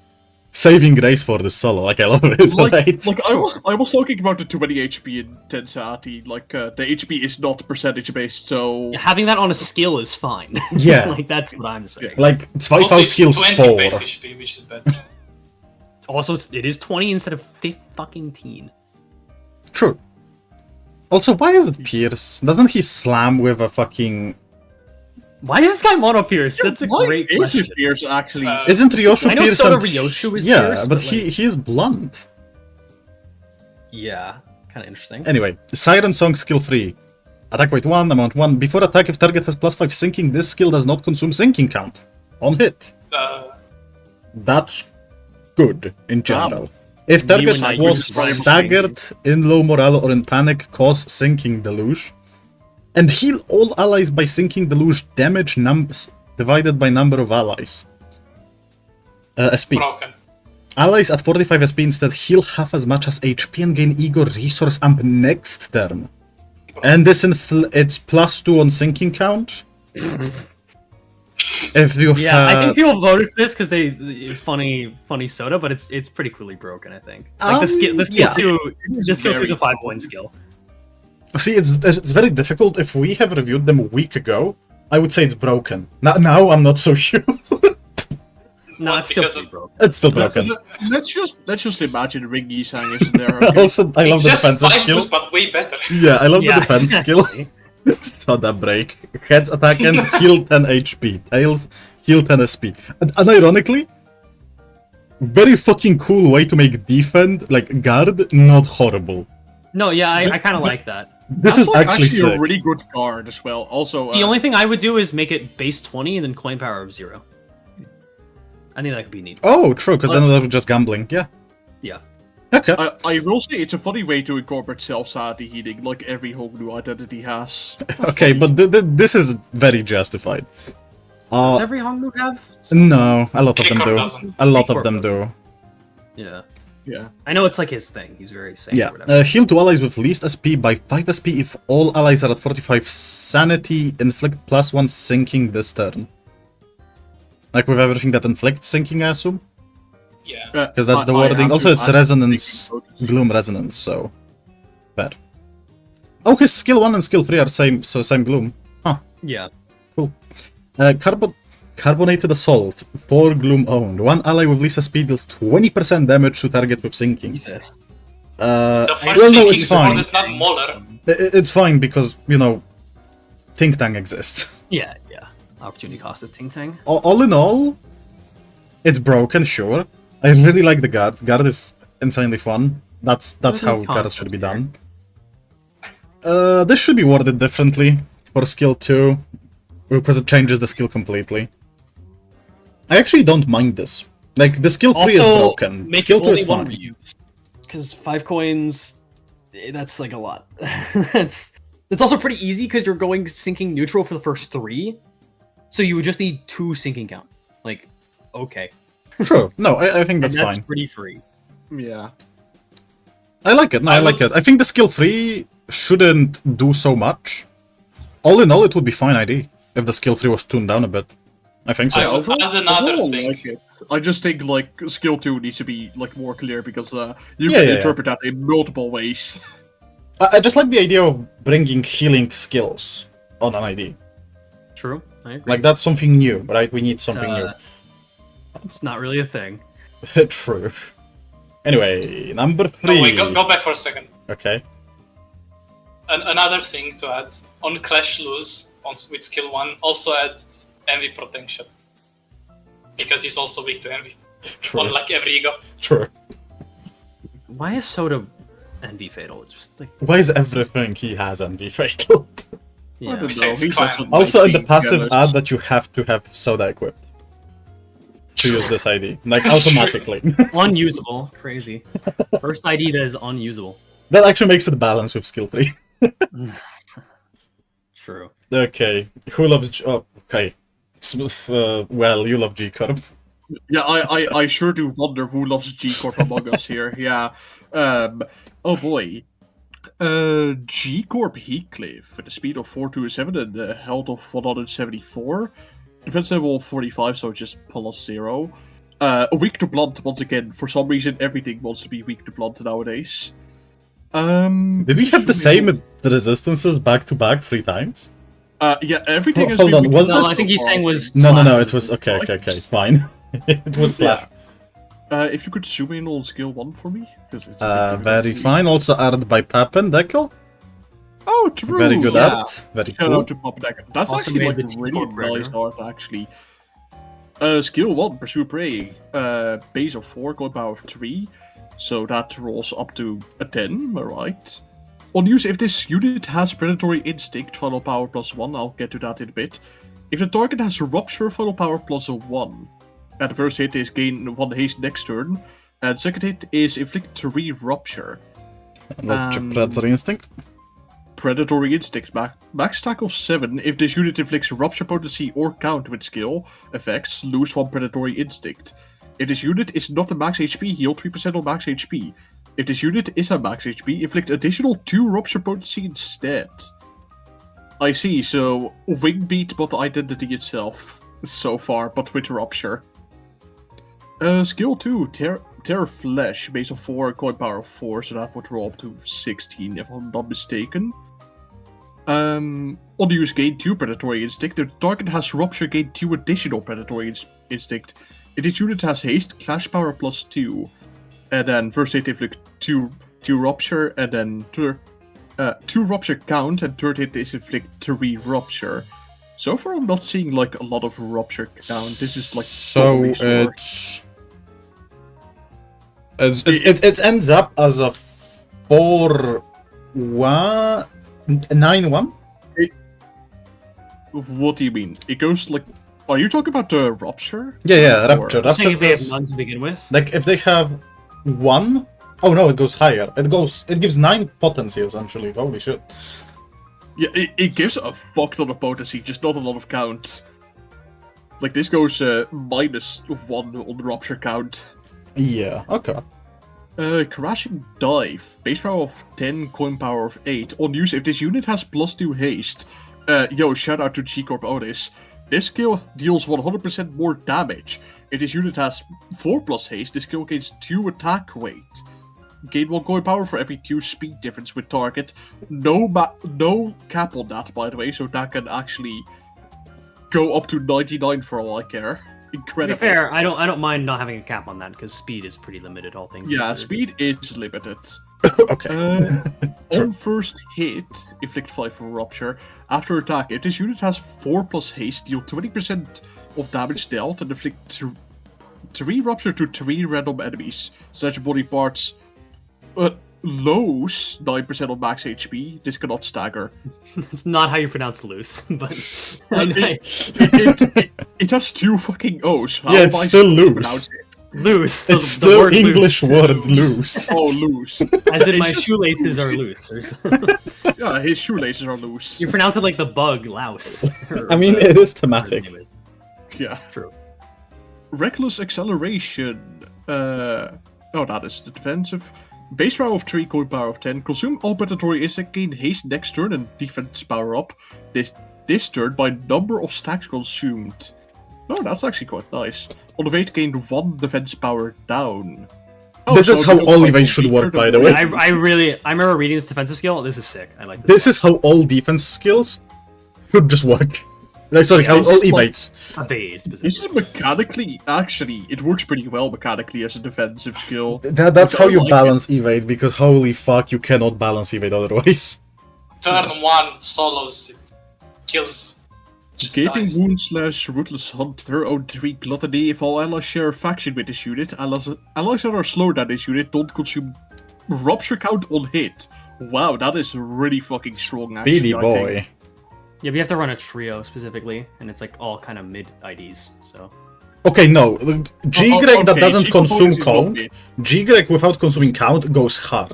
saving grace for this solo. Like, I love it, Like, right? like I was talking about the 20 HP intensity. Like the HP is not percentage based, so Having that on a skill is fine. Yeah. Like that's what I'm saying. Like, it's 5 Also, house it's skills 20 4. base HP, which is bad. Also, it is 20 instead of 15. True. Also, why is it Pierce? Doesn't he slam with a fucking... Why is this guy mono pierce? That's a why great is question. it Pierce actually? Isn't Ryoshu I know Pierce Soda and... Ryoshu is Yeah, Pierce, but but, he is blunt. Yeah, kind of interesting. Anyway, Siren Song skill 3. Attack weight 1, amount 1. Before attack, if target has +5 sinking, this skill does not consume sinking count. On hit. That's good, in general. If target when I was use Prime staggered, in low morale, or in panic, cause sinking deluge. And heal all allies by sinking the luge damage numbers divided by number of allies. SP. Broken. Allies at 45 SP instead heal half as much as HP and gain ego resource amp next turn. And this it's +2 on sinking count. If you Yeah, I think people voted for this because funny soda, but it's pretty clearly broken. I think like the skill yeah. 2, the skill 2 is a 5-point skill. See, it's very difficult. If we have reviewed them a week ago, I would say it's broken. Now I'm not so sure. No, it's still Because pretty of- broken. It's still broken. Let's just imagine Ringy Sang is there. Okay? Also, I love It's the just defensive Spice skill. Boost, but way better. Yeah, I love Yeah, the defense skill. Soda break. Heads attack and heal 10 HP. Tails heal 10 SP. And ironically, very fucking cool way to make defend, like guard, not horrible. No, yeah, I kind of like that. This That's is like actually a sick. really good card as well. Also, The only thing I would do is make it base 20 and then coin power of 0. I think that could be neat. Oh, true, because then that was just gambling. Yeah. Yeah. Okay. I will say it's a funny way to incorporate self-sanity healing, like every Hognu identity has. That's Okay, funny. but this is very justified. Does every Hongnu have? No, a lot of them Kicker do. doesn't. A lot of Kicker them do. Yeah. Yeah. I know it's like his thing. He's very sane Yeah. or whatever. Heal to allies with least SP by 5 SP if all allies are at 45 sanity, inflict +1 sinking this turn. Like with everything that inflicts sinking, I assume? Yeah. Because that's the I wording. have Also, to- it's I have to resonance, take notice. gloom resonance, so fair. Oh, his skill 1 and skill 3 are same, so same gloom. Huh. Yeah. Carbonated assault, 4 gloom owned. One ally with least SP deals 20% damage to target with sinking. Jesus. The first well, no, sinking it's support fine. is not Moller. It's fine because, you know, Think Tank exists. Yeah, yeah. Opportunity cost of Ting Tang. All in all, it's broken, sure. I really like the guard. Guard is insanely fun. That's how guards should be done. This should be worded differently for skill 2, because it changes the skill completely. I actually don't mind this. Like, the skill 3 is broken. Make Skill it 2 is only one fine. reuse. Because 5 coins, that's like a lot. It's also pretty easy because you're going sinking neutral for the first 3. So you would just need 2 sinking count. Like, okay. True. No, I think that's and that's fine. pretty free. Yeah. I like it. No, I like it. I think the skill 3 shouldn't do so much. All in all, it would be fine ID if the skill 3 was tuned down a bit. I think so. I would add another overall, thing. like it. I just think like skill 2 needs to be like more clear because you Yeah, can yeah, interpret that in multiple ways. I just like the idea of bringing healing skills on an ID. True. I agree. Like, that's something new, right? We need something new. It's not really a thing. True. Anyway, number 3. No, wait, go back for a second. Okay. Another thing to add on Clash Lose with skill 1, also add Envy Protection. Because he's also weak to Envy. True. Unlike every ego. True. Why is Soda Envy Fatal? It's just like... Why is everything he has envy fatal? I Yeah. don't It's know. He's fine. also Also, in the 19 passive jealous. add that you have to have Soda equipped to use this ID. Like, automatically. Unusable. Crazy. First ID that is unusable. That actually makes it balance with skill 3. True. Okay. Who loves... Oh, okay. Well, you love G-Corp. Yeah, I sure do wonder who loves G Corp among us here. Yeah. Oh boy. G Corp Heathcliff with a speed of 427 and a health of 174. Defense level 45, so just +0. Weak to blunt once again. For some reason, everything wants to be weak to blunt nowadays. Did we have the same resistances back to back 3 times? Yeah, everything has Hold been on, weak was to No, blunt I think he's so saying far. was... No, slash it was... resistance. Okay, fine. It was slash. If you could zoom in on skill 1 for me, because it's a bit Very difficult. fine. Also added by Papen Deckel. Oh, true. Very good yeah. art. Very Shout cool. out to Papa Decker. That's Also actually made like the really T-Corp nice regular. art, actually. Skill 1, Pursue Prey. Base of 4, going power of 3. So that rolls up to a 10, alright. On use, if this unit has Predatory Instinct, final power +1, I'll get to that in a bit. If the target has Rupture, final power +1. And the first hit is gain 1 haste next turn. And second hit is inflict 3 Rupture. Predatory Instinct. Predatory Instinct, max stack of 7. If this unit inflicts Rupture potency or count with skill effects, lose 1 Predatory Instinct. If this unit is not a max HP, heal 3% on max HP. If this unit is a max HP, inflict additional 2 Rupture potency instead. I see, so wing beat but identity itself so far, but with Rupture. Skill 2, Tear Flesh, base of 4, coin power of 4, so that would roll up to 16 if I'm not mistaken. On the use, gain 2 Predatory Instinct. The target has Rupture, gain 2 additional Predatory Instinct. If this unit has Haste, Clash Power plus 2. And then first hit inflict 2 Rupture, and then 2 Rupture count, and third hit is inflict 3 Rupture. So far I'm not seeing like a lot of Rupture count. This is like so it ends up as a 9-1. What do you mean? It goes like... Are you talking about the Rupture? Yeah, Or- Rupture. You're saying Rupture if they have does, none to begin with? like if they have 1. Oh no, it goes higher. It gives 9 potency essentially. Holy shit. Yeah, it gives a fuck ton of potency, just not a lot of count. Like this goes minus 1 on the Rupture count. Yeah. Okay. Crashing Dive, base power of 10, coin power of 8. On use, if this unit has plus 2 haste, shout out to G-Corp Otis. This skill deals 100% more damage. If this unit has 4 plus haste, this skill gains 2 attack weight. Gain 1 coin power for every 2 speed difference with target. No cap on that, by the way, so that can actually go up to 99 for all I care. To Incredible. be fair, I don't mind not having a cap on that because speed is pretty limited. All things. Yeah, considered. speed is limited. Okay. On first hit, inflict 5 for Rupture. After attack, if this unit has 4 plus haste, deal 20% of damage dealt and inflict 3 Rupture to 3 random enemies. Such body parts lose 9% on max HP. This cannot stagger. It's not how you pronounce loose, but It has 2 fucking O's. How Yeah, am it's I still supposed to loose. pronounce it? loose. It's the still word English loose. word loose. Oh, loose. As in It's my just shoelaces loose. are loose. Or something. Yeah, his shoelaces are loose. You pronounce it like the bug louse. I mean, it is thematic. Yeah. True. Reckless Acceleration. That is the defensive. Base power of 3, coin power of 10. Consume all predatory insect, gain haste next turn and defense power up. This turn by number of stacks consumed. Oh, that's actually quite nice. On the way to gain 1 defense power down. Oh, This so is how because all by events should weaker work, the by the more- way. I remember reading this defensive skill. This is sick. I like This is how all defense skills should just work. Like, sorry, how This all is like- evades. evade This specifically. is mechanically, actually, it works pretty well mechanically as a defensive skill. That's Which how I you like balance evade, because holy fuck, you cannot balance evade otherwise. Turn 1 solos, it kills. Just Gaping dies. Wound / Ruthless Hunter own 3 Gluttony. If all allies share a faction with this unit, allies that are slower than this unit don't consume Rupture count on hit. Wow, that is really fucking strong, actually. Speedy I think. boy. Yeah, but you have to run a trio specifically, and it's like all kind of mid IDs. So Okay, no. G-Greg that Okay, doesn't G-Components consume is not count. mid. G-Greg without consuming count goes hard.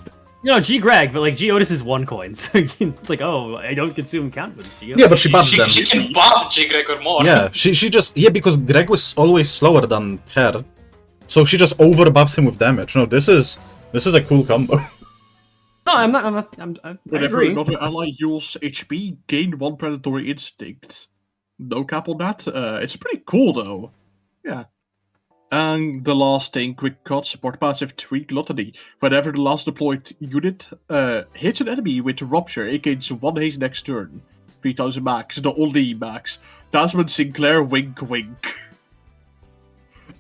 G Greg, but like G Otis is 1 coin, so it's like, oh, I don't consume count with G Otis. Yeah, but she buffs them. She can buff G-Gregor more. Yeah, she just... Yeah, because Greg was always slower than her. So she just over-buffs him with damage. No, this is a cool combo. No, I Whenever agree. another ally heals HP, gain 1 Predatory Instinct. No cap on that. It's pretty cool, though. Yeah. And the last thing, quick cut, support passive 3 Gluttony. Whenever the last deployed unit hits an enemy with Rupture, it gains 1 haste next turn. 3000 max, the only max. Tasman Sinclair, wink wink.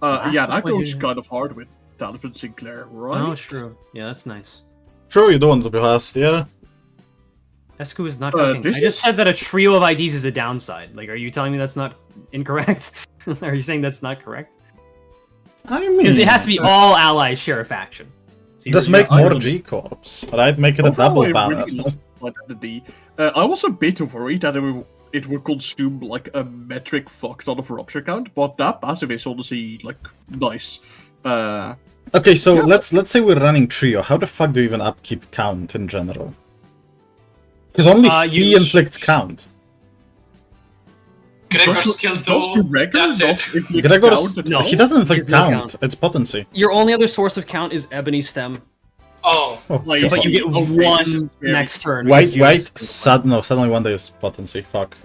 Yeah, that goes kind of hard with Tasman Sinclair, right? Oh, true. Yeah, that's nice. True, you don't want to be fast, yeah? ESGOO is not cooking. this I just is- said that a trio of IDs is a downside. Like, are you telling me that's not incorrect? Are you saying that's not correct? I mean... Because it has to be all allies share a faction. So Just you're- make I more don't- G-Corps, right? Make it a Overall, double I banner. really liked Identity. I was a bit worried that it would consume like a metric fuck ton of Rupture count, but that passive is honestly like nice. Okay, so Yeah. let's say we're running trio. How the fuck do you even upkeep count in general? Because only You- he inflicts count. Gregor skill Does 2, Gregor that's not it. inflict Gregor's count at No. all? he doesn't inflict There's no count. count. It's potency. Your only other source of count is Ebony Stem, Oh, Oh, Like, God. but you get Okay, this is one very- next turn. Wait, because wait. you- Suddenly one day is potency. Fuck.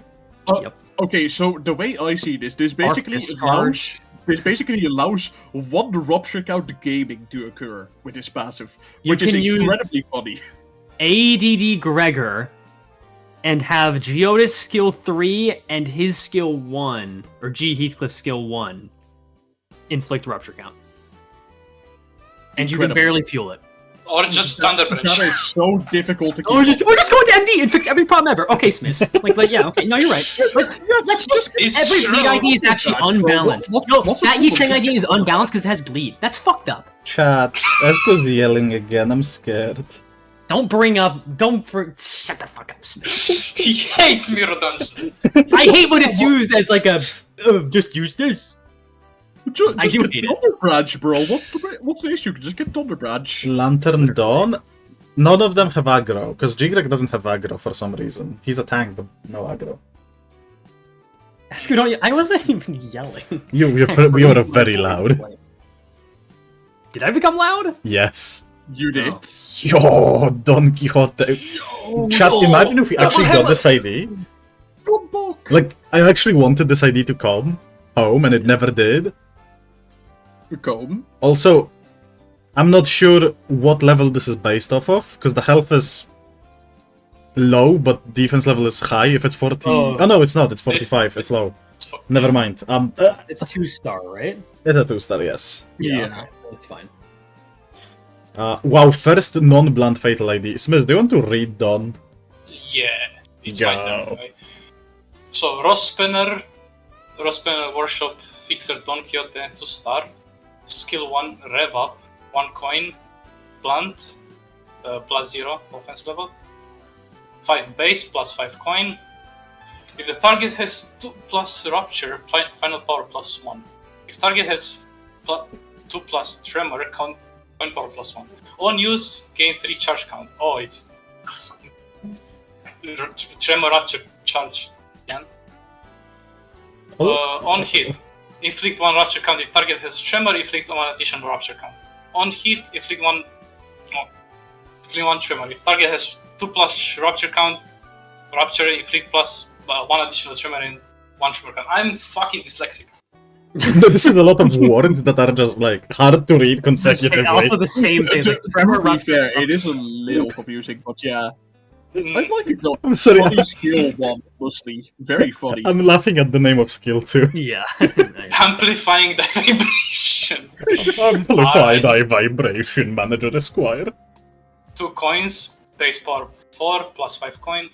Okay, so the way I see this basically discharge. allows one rupture count gaming to occur with this passive, You which is can use- incredibly funny. ADD Gregor and have Geodis skill 3 and his skill 1, or G Heathcliff skill 1, inflict rupture count. And you can Incredible. barely fuel it. or just Thunder That Bridge. is so difficult to keep. We're just going to MD and fix every problem ever. Okay, Smis. Yeah, okay, no, you're right. Let's just It's every true. bleed ID is actually Bro, unbalanced. what's No, the that Yi problem? Cheng ID is unbalanced because it has bleed. That's fucked up. Chat. ESGOO's yelling again. I'm scared. Don't shut the fuck up, Smis. He hates Mirror Dungeon. I hate when it's used as like a, just use this. Just I do get hate it. Thunder Branch, bro. What's the issue? Just get Thunder Branch. Lantern Dawn. None of them have aggro, because Jigrek doesn't have aggro for some reason. He's a tank, but no aggro. I wasn't even yelling. You were very loud. Did I become loud? Yes. You did. Yo, Don Quixote. Chat, imagine if we actually got this ID. Good book. Like, I actually wanted this ID to come home, and it never did. Come. Also, I'm not sure what level this is based off of, because the health is low, but defense level is high. If it's 40... Oh. Oh, no, it's not. It's 45. It's low. Never mind. It's 2-star, right? It's a 2-star, yes. Yeah. That's fine. Wow, first non-blunt fatal ID. Smis, do you want to read Dawn? Yeah, it's Go. my turn, right? So, Ross Spinner Workshop, Fixer Don Quixote, 2-star. Skill 1, Rev Up, 1 coin, Blunt, +0 offense level. 5 base, +5 coin. If the target has 2+ Rupture, final power +1. If target has 2+ Tremor, coin power +1. On use, gain 3 charge count. Oh, it's Tremor Rupture charge again. On hit, inflict 1 Rupture count. If target has Tremor, inflict 1 additional Rupture count. On hit, inflict 1 Tremor. If target has 2+ Rupture count, Rupture, inflict +1 additional Tremor and 1 Tremor count. I'm fucking dyslexic. This is a lot of words that are just, like, hard to read consecutively. Also the same thing. Like, Tremor To be Rupture. fair, it is a little confusing, but yeah. I like it though. I'm sorry. Funny skill one, mostly. Very funny. I'm laughing at the name of skill too. Yeah. Amplifying the vibration. Amplify thy vibration, Manager Esquire. 2 coins, base power 4, +5 coin.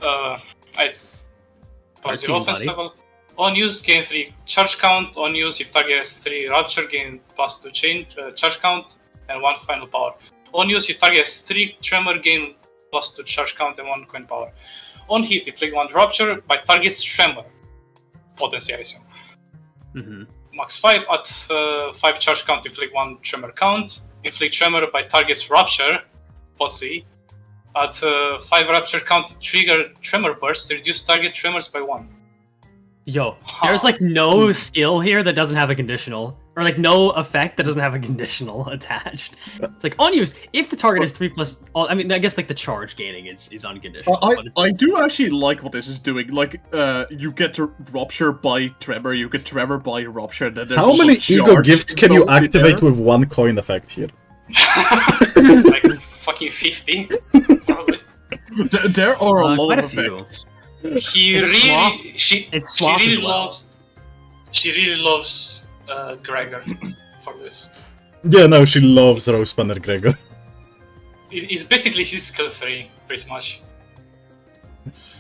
I +0 offense buddy. level. On use, gain 3 charge count. On use, if target has 3 Rupture, gain +2 charge count and 1 final power. On use, if target has 3 Tremor, gain +2 charge count and 1 coin power. On hit, inflict 1 Rupture by target's Tremor. Potency, I assume. Mm-hmm. Max 5 at 5 charge count, inflict 1 Tremor count. Inflict Tremor by target's Rupture. Potency. At 5 Rupture count, trigger Tremor burst, reduce target Tremors by 1. Yo, there's like no skill here that doesn't have a conditional, or like no effect that doesn't have a conditional attached. It's like on use if the target is 3+. I mean, I guess like the charge gaining is unconditional. but it's, I do actually like what this is doing. Like, you get to Rupture by Tremor, you get Tremor by Rupture. Then there's How also many charge ego gifts can you involved in activate there. with 1 coin effect here? Like fucking 50, probably. There are a lot quite of a few. effects. He It's really, swap. she It's swap really as well. loves, she really loves Gregor for this. Yeah, no, she loves Rose Spanner Gregor. It's basically his skill 3, pretty much.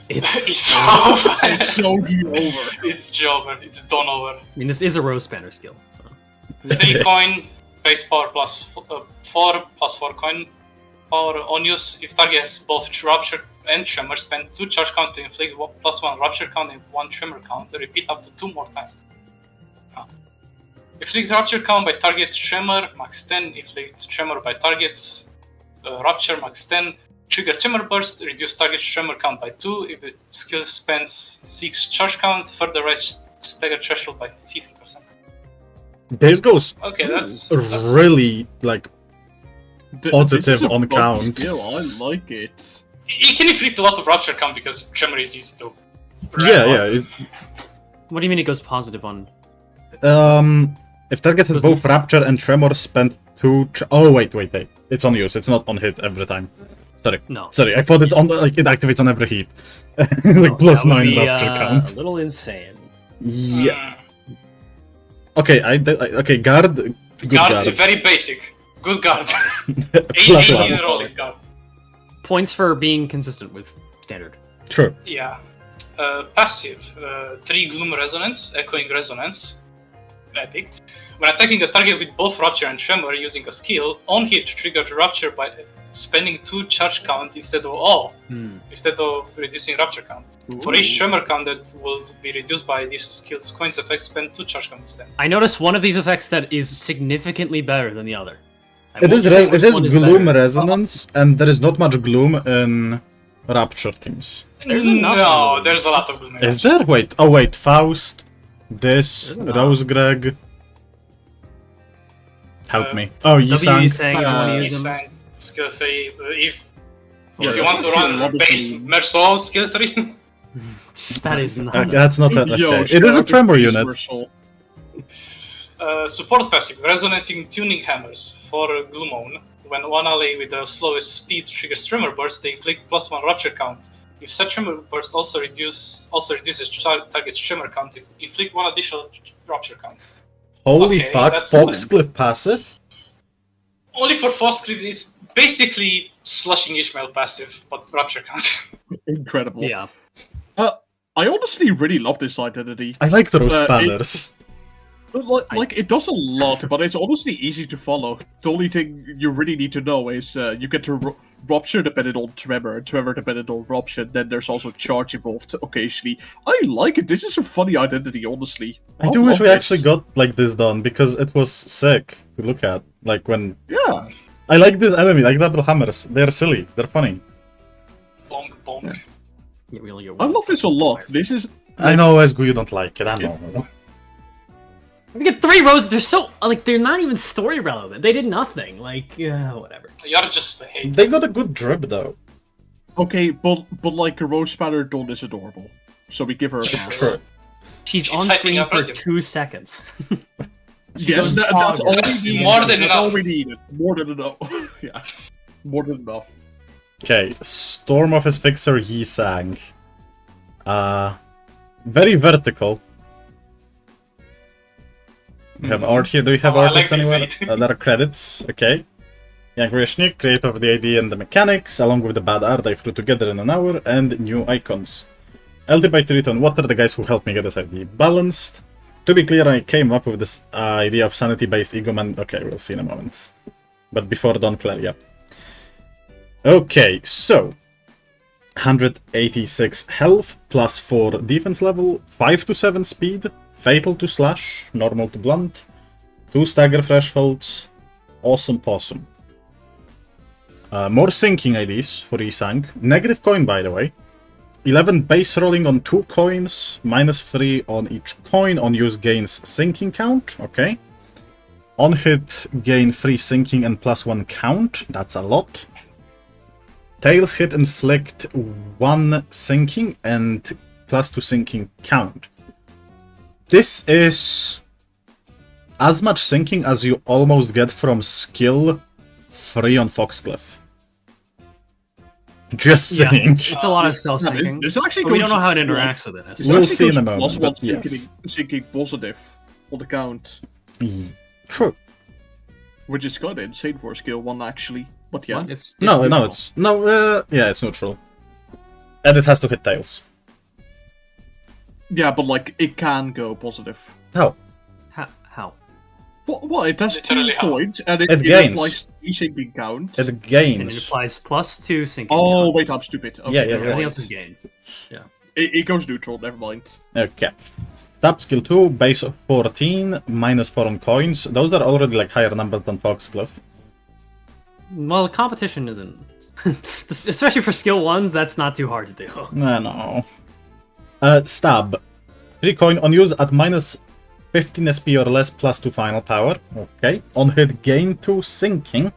it's It's so It's so over. It's Jover, it's done over. I mean, this is a rose spanner skill. So 3 coin, base power +4, +4 coin power on use. If target has both Rupture and Tremor, spend 2 charge count to inflict +1 Rupture count and 1 Tremor count. Repeat up to 2 more times. Inflict Rupture count by target's Tremor, max 10. Inflict Tremor by target's Rupture, max 10. trigger Tremor Burst, reduce target Tremor count by 2. If the skill spends 6 charge count, further raise stagger threshold by 50%. This goes Okay, that's really like positive This is a on fun count. skill, I like it. You can inflict a lot of Rupture count because Tremor is easy to. Yeah. What do you mean it goes positive on? If target has both Rapture and Tremor, spend 2. Oh wait. It's on use. It's not on hit every time. No. Sorry. I thought it's on like it activates on every hit. Like No, plus that would 9 be, Rapture count. A little insane. Yeah. Okay. Okay. Guard. Good guard. Very basic. Good guard. Plus 18 1. rolling guard. Points for being consistent with standard. True. Yeah. Passive. 3 Gloom Resonance, Echoing Resonance. Epic. When attacking a target with both Rupture and Tremor using a skill, on hit trigger Rupture by spending 2 charge count instead of reducing Rupture count. For each Tremor count that will be reduced by this skill's coins effect, spend 2 charge count instead. I noticed one of these effects that is significantly better than the other. It is Gloom Resonance, and there is not much Gloom in Rapture teams. There's enough. No, there's a lot of Gloom. Is there? Wait. Oh wait. Faust. This. There's enough. Rose Greg. Help me. Oh, W Yisang. saying you want to use them. Sang, skill 3. If Yeah, you want to that's actually a lot run of base Gloom. Merceau, skill 3. That is not. That's not that. Yo, Okay. It shout is a out to Tremor Poise unit. Merceau. Support passive, Resonancing Tuning Hammers for Gloomone. When one ally with the slowest speed triggers Tremor Burst, they inflict +1 Rupture count. If such Tremor Burst also reduces target's Tremor count, inflict 1 additional Rupture count. Holy Okay, fuck. that's Foxcliff passive? Only for Foxcliff, it's basically Slushing Ishmael passive, but Rupture count. Incredible. Yeah. I honestly really love this identity. I like those it- spanners. Like it does a lot, but it's honestly easy to follow. The only thing you really need to know is you get to Rupture dependent on Tremor, and Tremor dependent on Rupture. Then there's also Charge involved occasionally. I like it. This is a funny identity, honestly. I do wish we actually got like this done because it was sick to look at. Like when Yeah. I like this enemy, like double hammers. They're silly. They're funny. Bonk, bonk. I love this a lot. This is I know, ESGOO, you don't like it. I know. We get 3 rows. They're so like they're not even story relevant. They did nothing. Like whatever. You're just a hate. They got a good drip though. okay, but like a Rose Spanner Dawn is adorable, so we give her a pass. True. She's She's on hyping screen up for radio. 2 seconds. Yes, goes that's all we That's needed. more than That's enough. all we needed. More than enough. Yeah, more than enough. Okay, Storm of his fixer Yisang. Very vertical. We have art here. Do you have Oh, I artists like the anywhere? evade. There are credits. Okay. Jan Grishnik, creator of the idea and the mechanics, along with the bad art I threw together in an hour, and new icons. LD by Turito and Water, the guys who helped me get this idea balanced. To be clear, I came up with this idea of sanity-based ego man. Okay, we'll see in a moment. But before Don Claire, yeah. Okay, so 186 health, plus 4 defense level, 5 to 7 speed, fatal to slash, normal to blunt, 2 stagger thresholds, awesome possum. More sinking IDs for Yisang. Negative coin, by the way. 11 base rolling on 2 coins, -3 on each coin. On use gains sinking count, okay. On hit gain 3 sinking and +1 count, that's a lot. Tails hit inflict 1 sinking and +2 sinking count. This is as much sinking as you almost get from skill 3 on Foxcliff. Just Yeah, saying. it's a lot of self-sinking. This actually But we goes don't know how it like- interacts with it. this We'll actually see in goes a moment, plus but one yes. sinking positive on the count, True. which is kind of insane for a skill 1 actually. But yeah, What? It's No, neutral. yeah, it's neutral. And it has to hit tails. yeah, but like it can go positive. How? How? What? It has 2 Literally how? points, and it gains. applies 3 sinking count. It And it gains. applies +2 sinking. Oh wait, I'm stupid. Okay, Yeah, never yeah. Everything mind. else is gain. It goes neutral. Never mind. Okay. Stab skill 2, base of 14, -4 on coins. Those are already like higher numbers than Foxcliff. Well, competition isn't, especially for skill 1s. That's not too hard to do. No. Stab. 3 coin on use at minus 15 SP or less, plus 2 final power. Okay. On hit, gain 2 sinking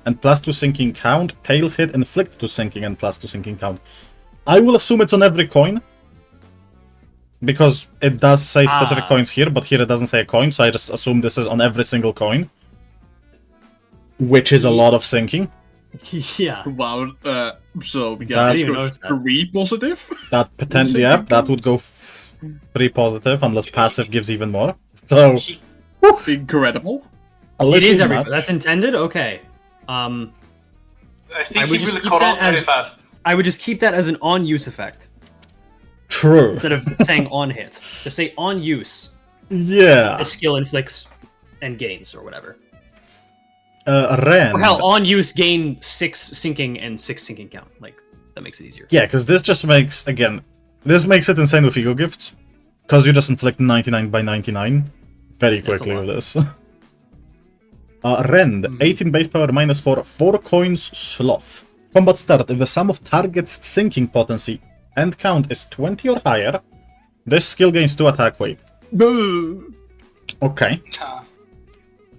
and plus 2 sinking count. Tails hit, inflict 2 sinking and plus 2 sinking count. I will assume it's on every coin, because it does say specific coins here, but here it doesn't say a coin, so I just assume this is on every single coin. Which is a lot of sinking. Yeah. Wow. So That- yeah, I it didn't goes notice 3 positive. That potentially, yeah, that would go 3 positive, unless passive gives even more. So, Incredible. a It little is much. everywhere. That's intended. Okay. I I think would he just will keep corrupt that very as- fast. I would just keep that as an on-use effect True. instead of saying on hit. Just say on use. Yeah. A skill inflicts and gains or whatever. Ren. Or hell, on use gain 6 sinking and 6 sinking count. Like that makes it easier. Yeah, because this just makes, again, this makes it insane with ego gifts. Because you just inflict 99 by 99 very That's a quickly lot. with this. Rend, 18 base power minus 4, 4 coins sloth. Combat start. If the sum of target's sinking potency and count is 20 or higher, this skill gains 2 attack weight. Okay. Ah,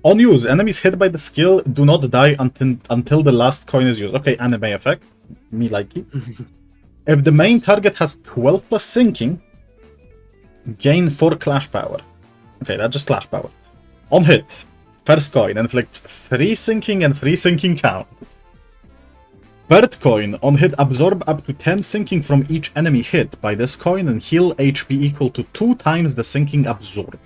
On use, enemies hit by the skill do not die until the last coin is used. Okay, anime effect. Me like it. If the main target has 12 plus sinking, gain 4 clash power. Okay, that's just clash power. On hit, first coin inflicts 3 sinking and 3 sinking count. Third coin, on hit, absorb up to 10 sinking from each enemy hit by this coin and heal HP equal to 2 times the sinking absorbed.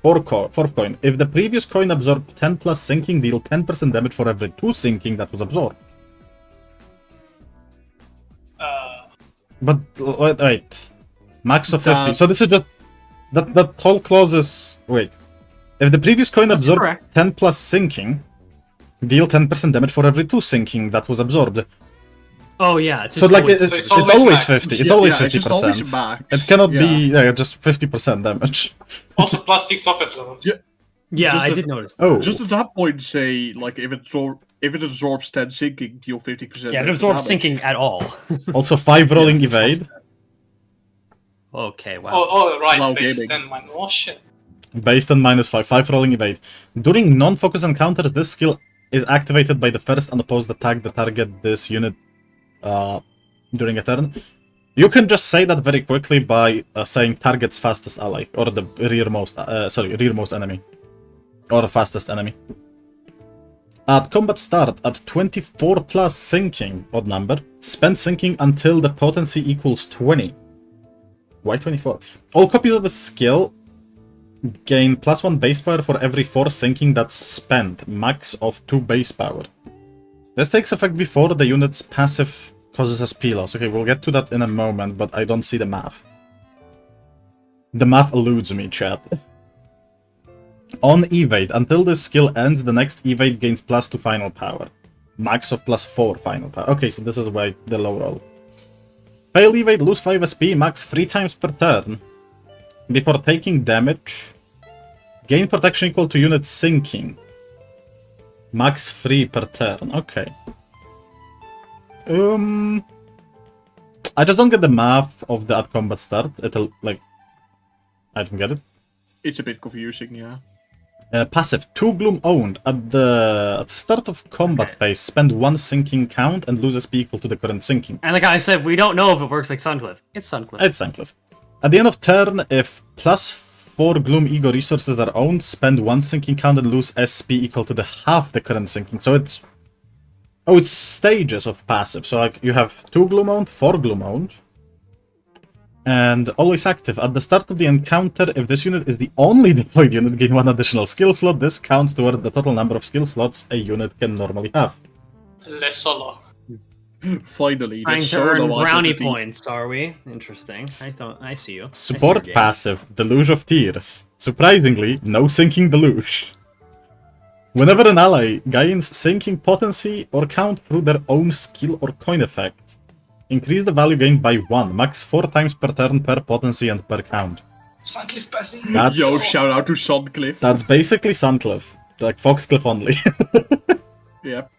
Fourth coin, if the previous coin absorbed 10 plus sinking, deal 10% damage for every 2 sinking that was absorbed. But wait. Max of 50. So this is just that whole clause is wait. If the previous coin That's absorbed correct. 10 plus sinking, deal 10% damage for every 2 sinking that was absorbed. Oh yeah. It's So just like always- it's always always max. 50. It's Yeah, always yeah, it's just 50%. always max. It cannot Yeah. be just 50% damage. also plus 6 office level. yeah, just I a- did notice. That. Oh, Just at that point, say like if it absorbs 10 sinking, deal 50%. Yeah, it extra absorbs damage. sinking at all. also 5 rolling Yes, evade Okay, wow. Oh right, Wow, base gaming. 10 man. Oh shit. based on -5. 5 rolling evade. During non-focus encounters, this skill is activated by the first unopposed attack the target this unit during a turn. You can just say that very quickly by saying target's fastest ally or the rearmost enemy or fastest enemy. At combat start, at 24 plus sinking, odd number, spend sinking until the potency equals 20. Why 24? All copies of the skill gain +1 base power for every 4 sinking that's spent, max of 2 base power. This takes effect before the unit's passive causes SP loss. Okay, we'll get to that in a moment, but I don't see the math. The math eludes me, chat. On evade, until this skill ends, the next evade gains +2 final power. Max of +4 final power. Okay, so this is why the low roll. Fail evade, lose 5 SP, max 3 times per turn. Before taking damage, gain protection equal to unit sinking. Max 3 per turn. Okay. I just don't get the math of the at combat start. It'll like, I don't get it. It's a bit confusing, yeah. Passive 2 gloom owned at the start of combat phase. Spend 1 sinking count and lose SP equal to the current sinking. And like I said, we don't know if it works like Suncliff. It's Suncliff. It's Sancliff. At the end of turn, if +4 Gloom Ego resources are owned, spend 1 sinking count and lose SP equal to the half the current sinking. So it's... Oh, it's stages of passive. So like you have 2 Gloom owned, 4 Gloom owned. And always active. At the start of the encounter, if this unit is the only deployed unit, gain 1 additional skill slot. This counts toward the total number of skill slots a unit can normally have. Less solo. Finally, Trying that's to so earn no brownie identity. points, are we? Interesting. I see you. I see your Support game. passive, Deluge of Tears. Surprisingly, no sinking Deluge. Whenever an ally gains sinking potency or count through their own skill or coin effect, increase the value gained by 1, max 4 times per turn per potency and per count. Suncliff passing. That's, Yo, shout out to Suncliff. that's basically Suncliff, like Foxcliff only. Yep.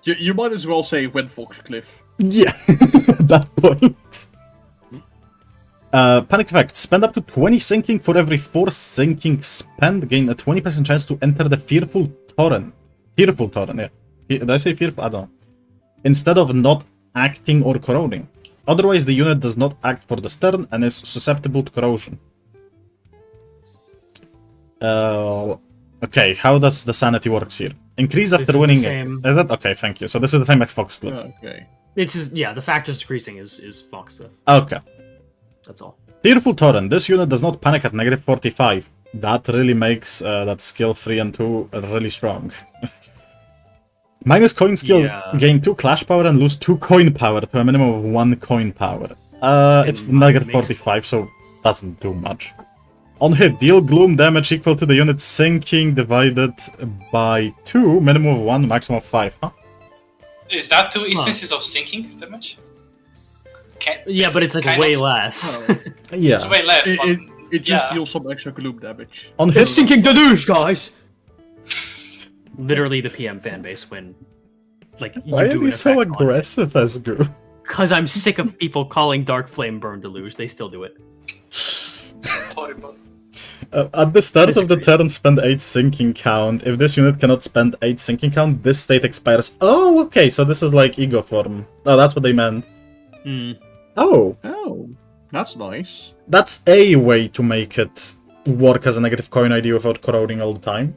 You might as well say when Foxcliff. Yeah, at that point. Panic effect. Spend up to 20 sinking for every 4 sinking spent. Gain a 20% chance to enter the Fearful Torrent. Fearful Torrent, yeah. Did I say fearful? I don't know. Instead of not acting or corroding. Otherwise, the unit does not act for this turn and is susceptible to corrosion. Okay, how does the sanity works here? Increase This after is winning. the same. Is that okay? Thank you. So this is the same as Foxcliff. Okay. It's just, yeah, the factors decreasing is Fox stuff. Okay. That's all. Fearful Torrent. This unit does not panic at negative 45. That really makes that skill 3 and 2 really strong. Minus coin skills Yeah. gain 2 clash power and lose 2 coin power to a minimum of 1 coin power. It's And negative makes- 45, so doesn't do much. On hit, deal gloom damage equal to the unit sinking divided by 2, minimum of 1, maximum of 5. Huh? Is that 2 instances of sinking damage? Yeah, but it's like kind way of- less. Yeah. It's way less. It, but it, it just yeah. deals some extra gloom damage. On hit, Sinking deluge, guys! Literally the PM fan base when, like, you why do are e you so an effect on it. aggressive, ESGOO? Cause I'm sick of people calling Dark Flame Burn Deluge. They still do it. horrible. At the start of the Disagree. turn, spend 8 sinking count. If this unit cannot spend 8 sinking count, this state expires. Oh, okay, so this is like ego form. Oh, that's what they meant. Hmm. Oh, Oh, that's nice. that's a way to make it work as a negative coin ID without corroding all the time.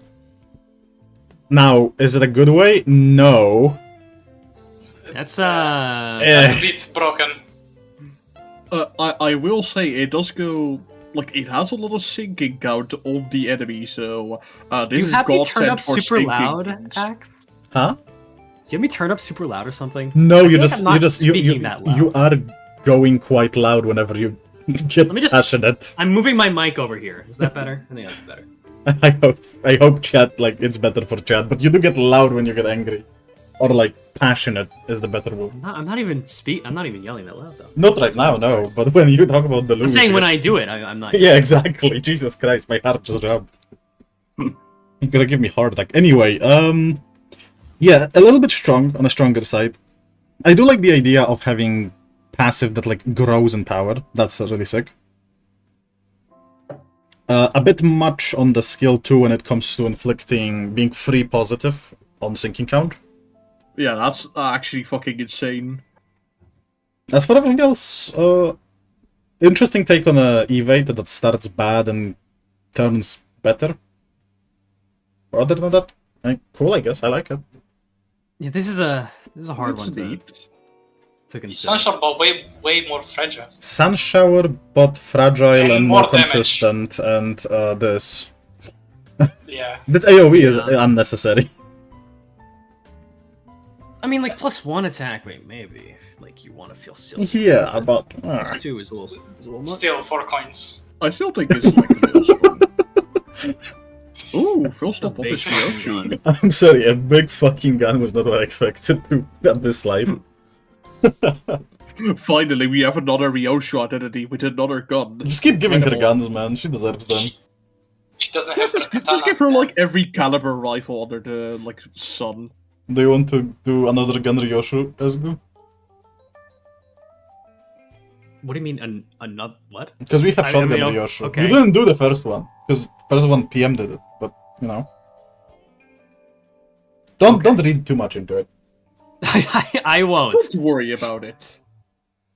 Now, is it a good way? No. That's That's a bit broken. I will say it does go like it has a lot of sinking count on the enemy, so Do this you is have me godsend turned up for super sinking. loud, Axe? Huh? Do you have me turned up super loud or something? No, I you feel like just I'm not you just you speaking that loud. you are going quite loud whenever you get Let me just- passionate. I'm moving my mic over here. Is that better? I think that's better. I hope chat like it's better for chat, but you do get loud when you get angry. Or like passionate is the better word. I'm not even I'm not even yelling that loud though. Not right now, no, but when you talk about the I'm lose. saying when I do it, I'm not. Yeah, exactly. Jesus Christ, my heart just jumped. You're gonna give me heart attack. Anyway, yeah, a little bit strong on the stronger side. I do like the idea of having passive that like grows in power. That's really sick. A bit much on the skill too when it comes to inflicting being free positive on sinking count. Yeah, that's actually fucking insane. As for everything else, interesting take on a evade that starts bad and turns better. Other than that, cool, I guess. I like it. Yeah, this is a hard That's one to neat. consider. Sunshine, but way more fragile. Sun shower, but fragile And and more more damage. consistent, and this. Yeah. This AoE is Yeah. unnecessary. I mean, like +1 attack rate, maybe. Like you want to feel silly. Yeah, but. +2 is a little much. Still 4 coins. I still think it's like a little strong. Ooh, full stop off his Yoshi. I'm sorry, a big fucking gun was not what I expected to at this slide. Finally, we have another Ryoshu identity with another gun. Just keep giving her Incredible. guns, man. She deserves them. She doesn't Yeah, have just, the just give her like every caliber rifle under the like sun. Do you want to do another gun Ryoshu, ESGOO? What do you mean another what? Because we have I shotgun mean, Ryoshu. okay. You didn't do the first one, because first one PM did it, but you know. Don't read too much into it. I won't. Don't worry about it.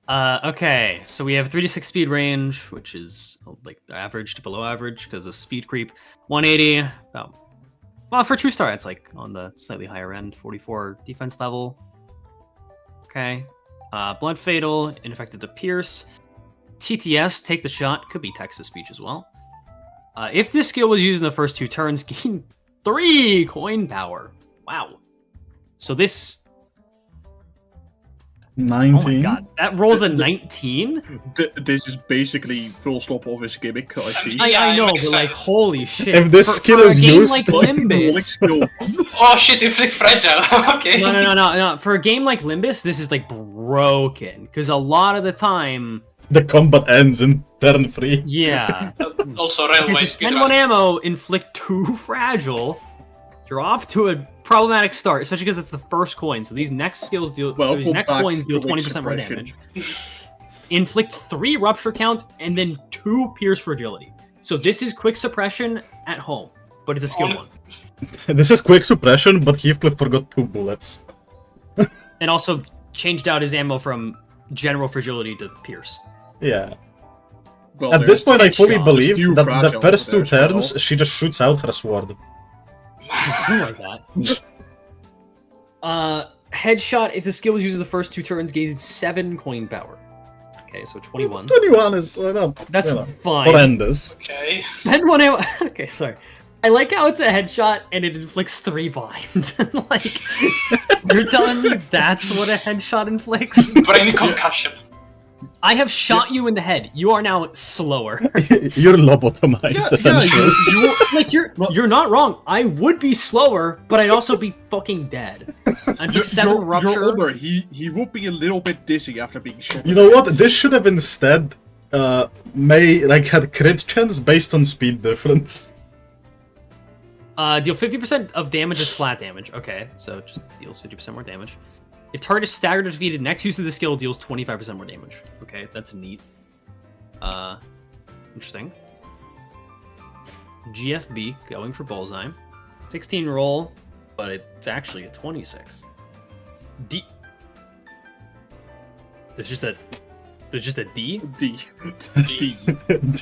Okay, so we have 3d6 speed range, which is like average to below average because of speed creep. 180. Oh, well, for true star, it's like on the slightly higher end. 44 defense level. Okay. Blood fatal, ineffective to pierce. TTS, take the shot, could be text to speech as well. If this skill was used in the first 2 turns, gain 3 coin power. Wow. So this. 19. Oh my god, that rolls a 19. This is basically full stop of his gimmick, I see. Yeah, I know, it but makes like, sense. holy shit! If this skill a is game used, like like, Limbus, Oh shit, it's like fragile. Okay. no. For a game like Limbus, this is like broken because a lot of the time, The combat ends in turn 3. yeah, Also, because railway you spend 1 speedrun. ammo, inflict 2 fragile, you're off to a problematic start, especially because it's the first coin. So these next skills deal. These next coins deal 20% more damage. Inflict 3 rupture count and then 2 pierce fragility. So this is quick suppression at home, but it's a skill 1. This is quick suppression, but Heathcliff forgot 2 bullets. And also changed out his ammo from general fragility to pierce. Yeah. Well, At this point, I fully There's believe few that the fragile first 2 there as well. turns, she just shoots out her sword. Something like that. Headshot, if the skill was used in the first 2 turns, gains 7 coin power. Okay, so 21. 21 is That's fine. horrendous. Okay. Then one ammo. Okay, sorry. I like how it's a headshot and it inflicts 3 bind. Like, you're telling me that's what a headshot inflicts? Brain concussion. I have shot you in the head. You are now slower. You're lobotomized, essentially. Like you're not wrong. I would be slower, but I'd also be fucking dead. I'd be 7 rupture. You're older. He would be a little bit dizzy after being shot. You know what? This should have instead had crit chance based on speed difference. Deal 50% of damage as flat damage. Okay, so just deals 50% more damage. If target is staggered or defeated, next use of the skill deals 25% more damage. Okay, that's neat. Interesting. GFB, going for bullseye. 16 roll, but it's actually a 26. D. There's just a D? D. D.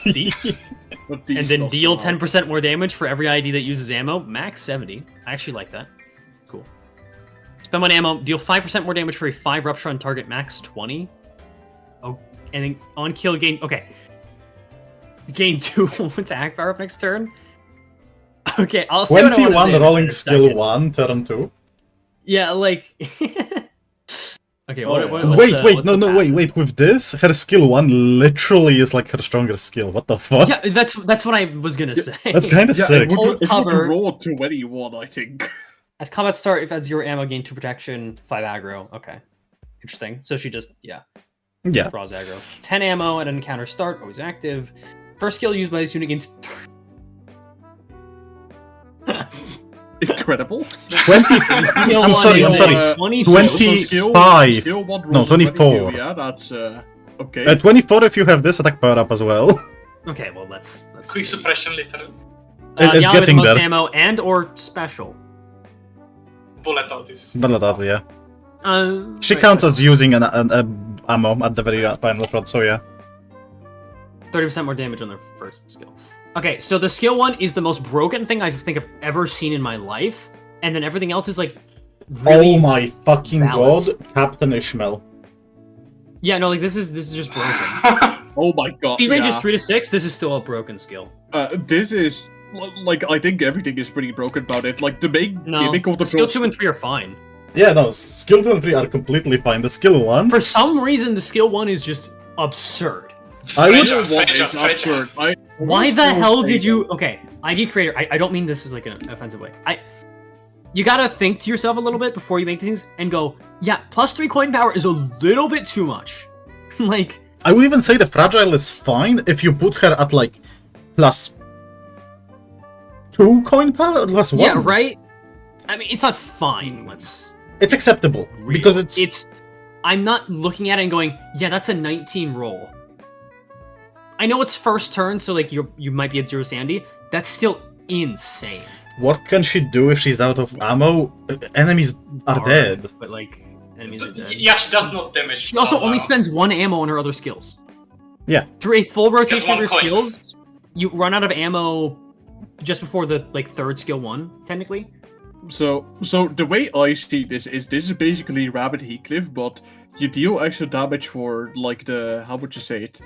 D. And then deal 10% more damage for every ID that uses ammo. Max 70. I actually like that. Cool. Spend 1 ammo. Deal 5% more damage for a 5 rupture on target. Max 20. Oh, and then on kill gain. Okay. Gain 2 attack power up next turn. Okay, I'll say 21 rolling skill 1, turn 2. Yeah, like. Okay, what's wait. With this, her skill 1 literally is like her strongest skill. What the fuck? Yeah, that's what I was gonna say. That's kind of sick. It would Cover. roll 21, I think. At combat start, if at 0 ammo, gain 2 protection, 5 aggro. Okay. Interesting. So she just, Yeah. draws aggro. 10 ammo at an encounter start, always active. First skill used by this unit gains... Incredible. 20. I'm sorry. 25. Skill 1 No, rolls 24. 22, yeah, that's okay. At 24, if you have this attack power up as well. Okay, well, that's Quick suppression, literally. It's the getting most there. ammo and or special. Bullet out this. Yeah. She counts as using an ammo at the very final shot, so yeah. 30% more damage on their first skill. Okay, so the skill 1 is the most broken thing I think I've ever seen in my life, and then everything else is like really Oh my fucking balanced. god, Captain Ishmael. Yeah, no, like this is just broken. Oh my god. Speed range is yeah. 3 to 6. This is still a broken skill. This is like I think everything is pretty broken about it. Like the main No, gimmick of the skill first 2 and 3 are fine. Yeah, no, skill 2 and 3 are completely fine. The skill 1, For some reason, the skill 1 is just absurd. I would... Skill 1 Fragile, is fragile. absurd. Why the hell did you... Okay, ID creator, I don't mean this as like an offensive way. You gotta think to yourself a little bit before you make things and go, yeah, plus 3 coin power is a little bit too much. Like... I would even say the fragile is fine if you put her at like plus 2 coin power, plus 1. Yeah, right? I mean, it's not fine. It's acceptable because it's I'm not looking at it and going, yeah, that's a 19 roll. I know it's first turn, so like you might be at 0 sandy. That's still insane. what can she do if she's out of ammo? Enemies are Alright, dead. but like enemies are dead. Yeah, she does not damage. She also only now. spends 1 ammo on her other skills. Yeah. Through a full rotation of one her coin. skills, you run out of ammo just before the like 3rd skill 1, technically. So the way I see this is basically Rabbit Heathcliff, but you deal extra damage for like the, how would you say it?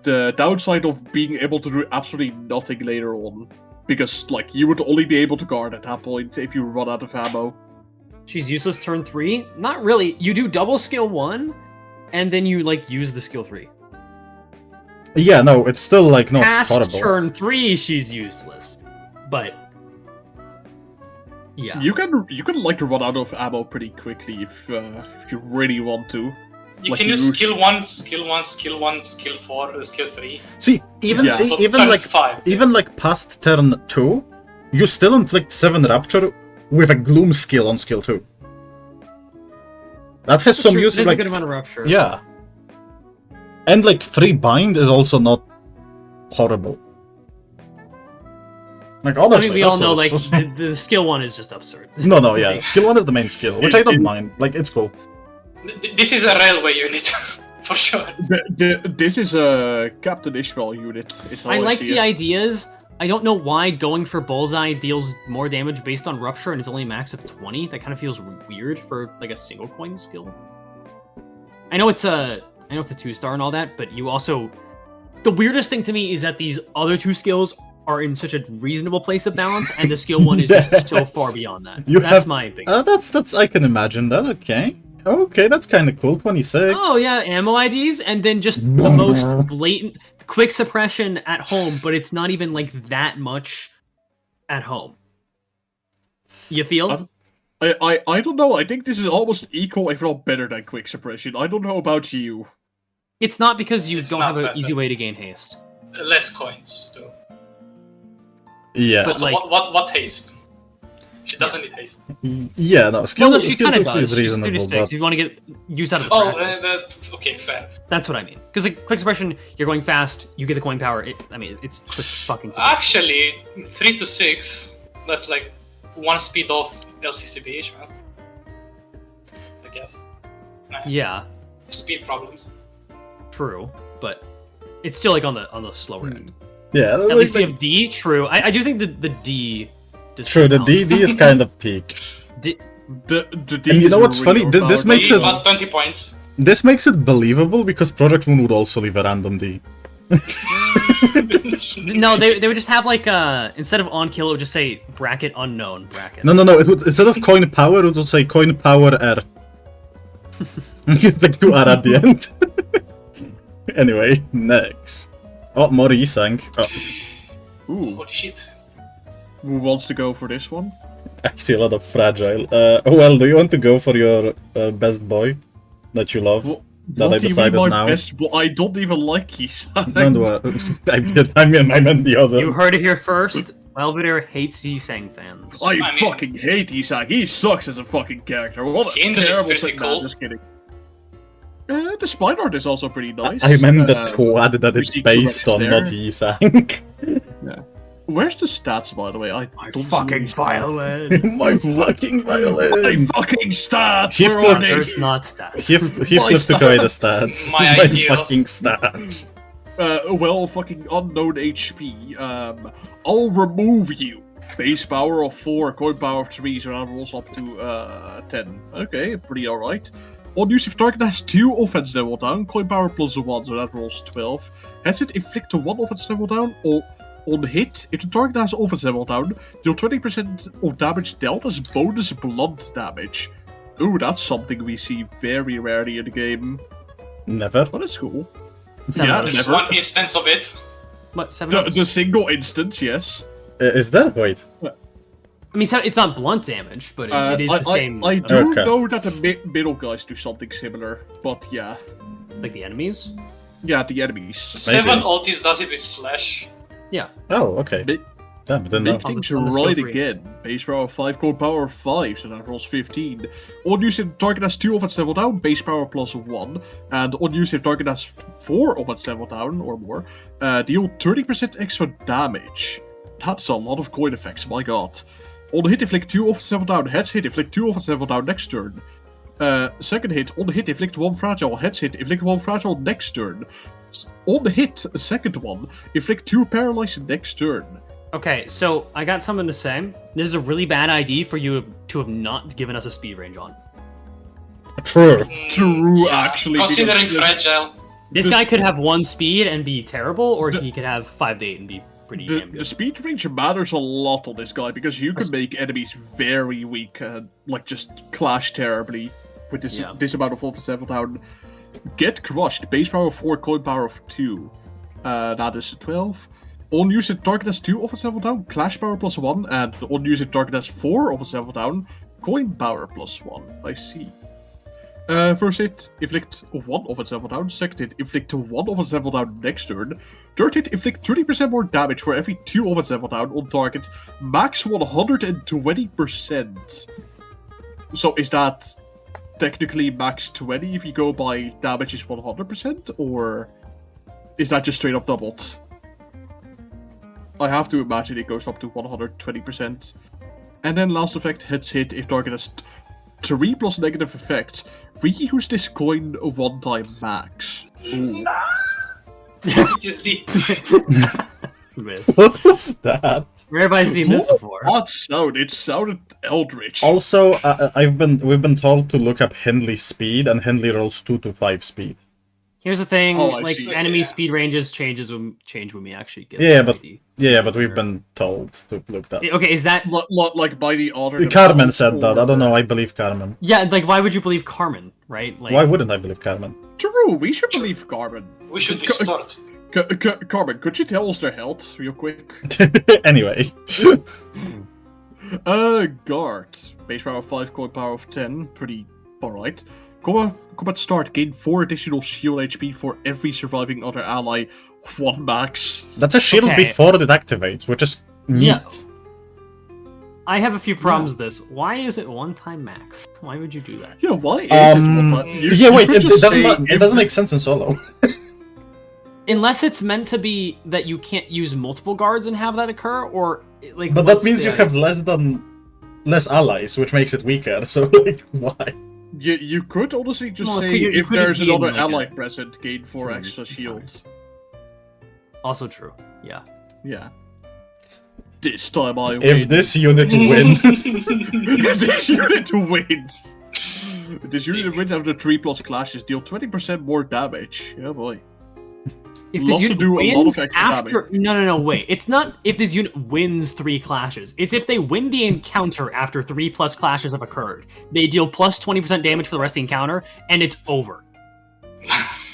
The downside of being able to do absolutely nothing later on. Because like you would only be able to guard at that point if you run out of ammo. She's useless turn 3. Not really. You do double skill 1, and then you like use the skill 3. Yeah, no, it's still like not Past horrible. turn 3, she's useless. But yeah, You can like run out of ammo pretty quickly if you really want to. You Like can you use use- skill 1, skill 1, skill 1, skill 4, skill 3. See, even Yeah. So even turn like 5. even like past turn 2, you still inflict 7 rupture with a Gloom skill on skill 2. That has some True, use. there's Like, a good amount of rupture. yeah. And like 3 bind is also not horrible. Like I honestly, mean, we all know like that's- the skill 1 is just absurd. no, yeah. Skill 1 is the main skill, which I don't mind. Like it's cool. This is a railway unit, for sure. This is a Captain Ishmael unit. Is how I like see the it. ideas. I don't know why going for Bullseye deals more damage based on Rupture and it's only a max of 20. That kind of feels weird for like a single coin skill. I know it's a 2-star and all that, but you also... The weirdest thing to me is that these other 2 skills are in such a reasonable place of balance, and the skill 1 is just so far beyond that. That's my big... That's I can imagine that. Okay, that's kind of cool. 26. Oh yeah, ammo IDs, and then just the most blatant quick suppression at home, but it's not even like that much at home. You feel? I don't know. I think this is almost equal, if not better than quick suppression. I don't know about you. It's not because you It's don't not have an better. easy way to gain haste. Less coins, too. Yeah. But, Also, like- what haste? She doesn't need haste. Yeah, no. Skill, Well, no, she skill kind of 2 does. is She's reasonable, 36. but If you want to get use out of the Oh, fragile. okay, fair. That's what I mean. Because like quick suppression, you're going fast, you get the coin power. It's quick fucking suppression. Actually, 3 to 6, that's like 1 speed off LCCBH, man. I guess. Nah, Yeah, Speed problems. true, but it's still like on the slower end. yeah. At least we have D. True, I do think the D. does True, the balance. D is kind of peak. D. The D And you is know what's really funny? This overpowered. makes D it- plus 20 points. This makes it believable because Project Moon would also leave a random D. No, they would just have like instead of on kill, it would just say bracket unknown bracket. No. It would, instead of coin power, it would say coin power R. The 2 R at the end. Anyway, next. Oh, more E-Sang. Oh, Ooh, Holy shit. who wants to go for this one? actually a lot of fragile. Well, do you want to go for your best boy that you love? What- That what I do you mean decided by now. best bo- I don't even like Isang. Don't worry. I meant the other. You heard it here first. Welvader hates Yusang fans. I mean- fucking hate Isang. He sucks as a fucking character. What a Kindle is terrible pretty sick cool. man. Just kidding. The spine art is also pretty nice. I meant the Um, twad that we it's see based Kurox on, there. not Yi-Sang. Where's the stats, by the way? I don't see Fucking any stats. violin. My fucking My violin! fucking stats! He Where are flipped- they? There's not stats. He My flipped away the stats. stats. My ideal. fucking stats. Well, fucking unknown HP. I'll remove you. Base power of 4, coin power of 3, so that rolls up to 10. Okay, pretty alright. On use if target has 2 offense level down, coin power plus 1, so that rolls 12. Has it inflict a 1 offense level down, or on hit, if the target has offense level down, deal 20% of damage dealt as bonus blunt damage. Ooh, that's something we see very rarely in the game. Never. But it's cool. Seven Yeah, others. There's never. one instance of it. What, 7 The others? single instance, yes. Is that? Wait. I mean, it's not blunt damage, but it is the same. I do Okay. know that the middle guys do something similar, but yeah. Like the enemies? Yeah, the enemies. 7 ultis does it with slash. Yeah. Oh, okay. Make- Damn, I didn't know. Make things on the skill right tree. again. Base power of 5, code power of 5, so that rolls 15. On use if target has 2 offense level down, base power plus 1. And on use if target has 4 offense level down or more, deal 30% extra damage. That's a lot of coin effects, my god. On hit, inflict 2 offense level down, heads hit, inflict 2 offense level down next turn. Second hit, on hit, inflict 1 fragile, heads hit, inflict 1 fragile next turn. On the hit, second one, inflict 2 paralyze next turn. Okay, so I got something to say. This is a really bad ID for you to have not given us a speed range on. True. True, actually, Considering because- fragile. This This- guy could have 1 speed and be terrible, or The- he could have 5 to 8 and be pretty damn The good. speed range matters a lot on this guy because you can make enemies very weak, like just clash terribly with this Yeah. this amount of offense level down. Get crushed. Base power of 4, coin power of 2. That is 12. On use if target has 2 offense level down, clash power plus 1, and on use if target has 4 offense level down, coin power plus 1. I see. First hit, inflict 1 offense level down. Second hit, inflict 1 offense level down next turn. Third hit, inflict 30% more damage for every 2 offense level down on target. Max 120%. So is that technically max 20 if you go by damage is 100%? Or is that just straight up doubled? I have to imagine it goes up to 120%. And then last effect, heads hit if target has 3 plus negative effects. Reuse this coin 1 time max. Ooh. PTSD. Smis. What was that? Where have I seen this before? What sound? It sounded eldritch. Also, we've been told to look up Hindley's speed, and Hindley rolls 2 to 5 speed. Here's the thing, Oh, I like see. enemy Yeah. speed ranges change when we actually get Yeah, the but ID. yeah, but we've been told to look that. Okay, is that Like by the author. Carmen themselves, said that. I don't or- know. I believe Carmen. yeah? Like, why would you believe Carmen, right? Like, Why wouldn't I believe Carmen? True, we should believe Carmen. We should distort. Carmen, could you tell us their health real quick? Anyway, Guard. Base power of 5, coin power of 10. Pretty alright. Combat start. Gain 4 additional shield HP for every surviving other ally. 1 max. that's a shield Okay. before it activates, which is neat. Yeah. I have a few problems with this. Why is it 1 time max? Why would you do that? Yeah, why is it one time? Yeah, wait. could It just doesn't. say It doesn't make sense in solo. Unless it's meant to be that you can't use multiple guards and have that occur, or like. But that what's means the you have less allies, which makes it weaker. So like, why? You could honestly just Well, say you if could just there's be in, another like, ally a- present, gain 4 extra Okay. shields. Also true. Yeah. Yeah. This time I win. If this unit wins, If this unit wins. This unit wins after 3 plus clashes, deal 20% more damage. Yeah, boy. If We'll this also unit do a lot wins of extra after no, wait. It's not if this unit wins 3 clashes. It's if they win the encounter after 3 plus clashes have occurred. They deal plus 20% damage for the rest of the encounter, and it's over.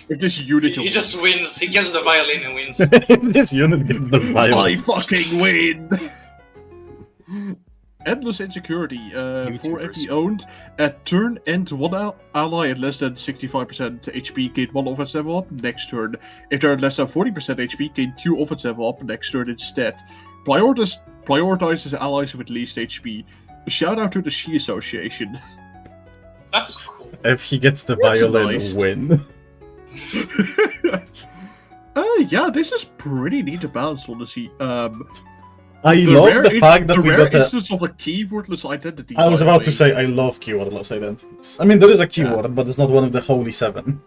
If this unit He just wins. He gets the violin and wins. if this unit gets the I violence. fucking win! Endless insecurity. For every owned, at turn end 1 ally at less than 65% HP gain 1 offense level up next turn. If they're at less than 40% HP, gain 2 offense level up next turn instead. Prioritizes allies with least HP. Shout out to the She Association. That's cool. If he gets the That's violin, nice. win. Yeah, this is pretty neat to balance, honestly. I The love rare the fact that the we rare got a. instance of a keywordless identity. I was by the about to way. say I love keywordless identities. I mean, there is a keyword, but it's not one of the holy 7.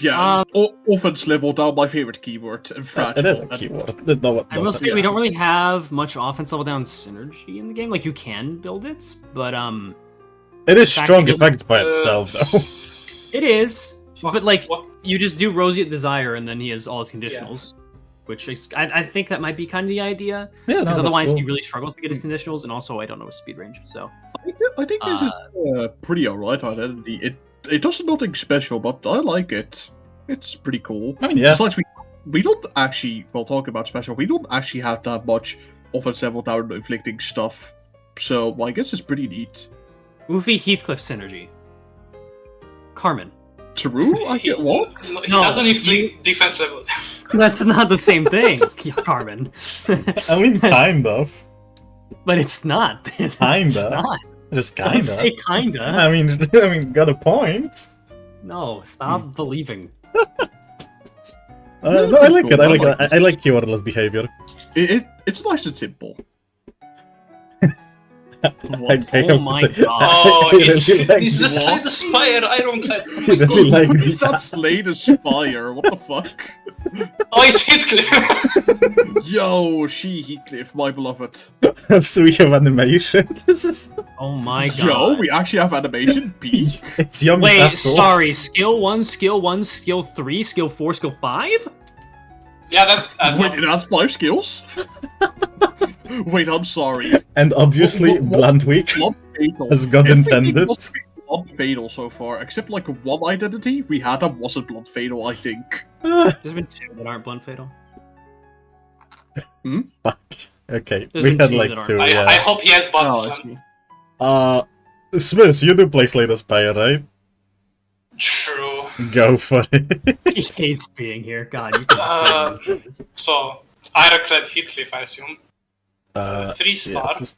Yeah, offense level down my favorite keyword. And It is a fragile. keyword. No, I will say we don't really have much offense level down synergy in the game. Like you can build it, but it is fact strong it effect by Uh, itself, though. it is. Fuck, But like what? you just do Roseate Desire, and then he has all his conditionals. Which I think that might be kind of the idea, Yeah, no, because that's otherwise cool. he really struggles to get his conditionals, and also I don't know his speed range. So I think this is pretty alright identity. It does nothing special, but I like it. It's pretty cool. I mean, yeah. Besides, we don't actually, well, talk about special, we don't actually have that much offense level down inflicting stuff. So, well, I guess it's pretty neat. Goofy Heathcliff synergy. Carmen. True? I get what? No, he No, doesn't inflict defense level. That's not the same thing, Carmen. I mean, kind of. But it's not. It's Kinda. not. Just Don't kinda. say kinda. I mean, got a point. No, stop believing. No, I like it. I like it. I like keywordless behavior. It's nice and simple. I What? have Oh to my say, God. Oh, I it's really like the this. Slay the Spire Ironclad. Oh my I really god. like What is this. that Slay the Spire? What the fuck? Oh, it's Heathcliff. Yo, Heathcliff, my beloved. So we have animation. This is. Oh my god. Yo, we actually have animation B. It's young Wait, Tassel. sorry. Skill 1, skill 1, skill 3, skill 4, skill 5? Yeah, that's Wait, it has 5 skills? Wait, I'm sorry. And obviously, What- Blunt Weak. Blunt Fatal. As God Everything intended. was Blunt Fatal so far, except like one identity we had that wasn't Blunt Fatal, I think. There's been 2 that aren't blunt fatal. Fuck. Okay, There's we been had 2 like that aren't. 2, I yeah. hope he has Oh, I bots. see. Smis, you do play Slay the Spire, right? Go for it. He hates being here. God, you can just So, Ironclad Heathcliff, I assume. 3-star. Yes.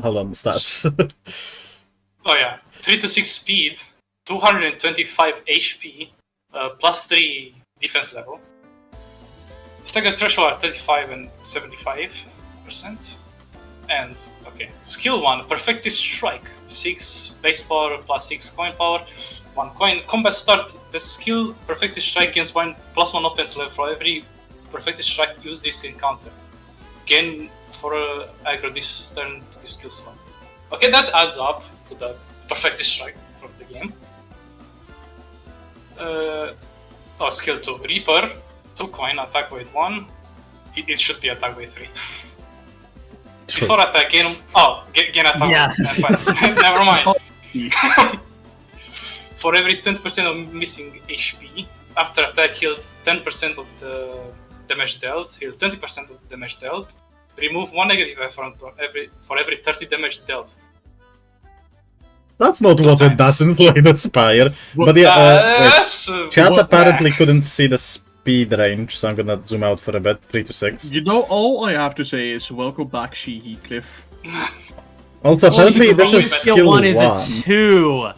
Hold on, stats. Oh yeah, 3 to 6 speed, 225 HP, plus 3 defense level. Stagger threshold are 35 and 75%. And, okay, skill 1, Perfected Strike, 6 base power plus 6 coin power, 1 coin. Combat start, the skill Perfected Strike gains +1 offense level for every Perfected Strike used this encounter. Gain for aggro this turn to this skill slot. Okay, that adds up to the Perfected Strike from the game. Skill 2, Reaper, 2 coin, attack weight 1. It should be attack weight 3. Before attack, gain attack. Yeah. Never mind. For every 20% of missing HP, after attack, heal 10% of the damage dealt, heal 20% of the damage dealt, remove 1 negative effort for every 30 damage dealt. That's not what it does in Slay Spire. But yeah, chat apparently couldn't see the speed range, so I'm gonna zoom out for a bit. 3 to 6. You know, all I have to say is welcome back, Heathcliff. Also, apparently this is skill 1. Is a 2.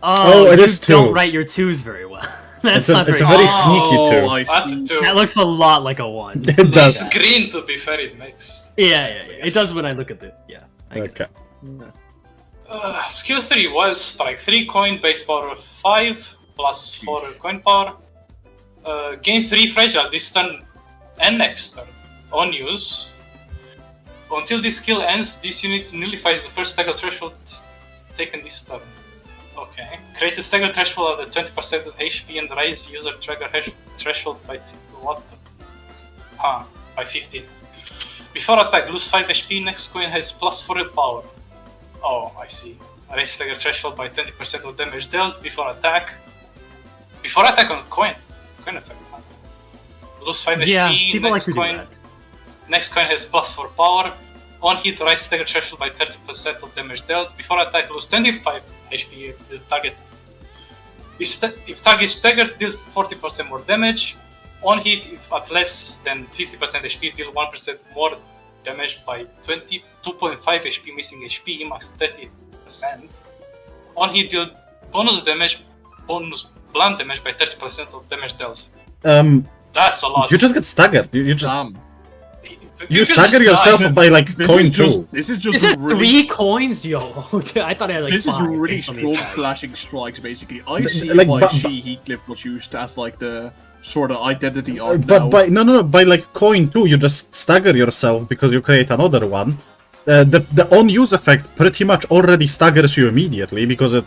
It is 2. Don't write your 2s very well. That's not it's very a very sneaky 2. That's a 2. That looks a lot like a 1. It does. It's green, to be fair, it makes. Yeah. It does when I look at it. Yeah. Okay. Skill 3, Wild Strike, 3 coin, base power of 5, plus 4 coin power. Gain 3 fragile this turn and next turn. On use. Until this skill ends, this unit nullifies the first stagger threshold taken this turn. Okay. Create a stagger threshold at 20% of HP and raise user trigger threshold by what? By 15. Before attack, lose 5 HP, next coin has +4 power. Oh, I see. Raise stagger threshold by 20% of damage dealt before attack. Before attack on coin. Coin effect, huh? Lose 5 Yeah, HP, people next like to do coin. that. Next coin has +4 power. On hit, raise stagger threshold by 30% of damage dealt. Before attack, lose 25 HP if the target. If target staggered, deal 40% more damage. On hit, if at less than 50% HP, deal 1% more damage by 22.5 HP, missing HP, max 30%. On hit, deal bonus blunt damage by 30% of damage dealt. That's a lot. You just get staggered. You just you can stagger just yourself die. by like coin 2. This is This is 3 coins, yo. I thought I had like This is 5 really based on the strong attack. flashing strikes, basically. I see like, why but- Heathcliff was used as like the sort of identity art now. But by like coin 2, you just stagger yourself because you create another one. The on-use effect pretty much already staggers you immediately because it,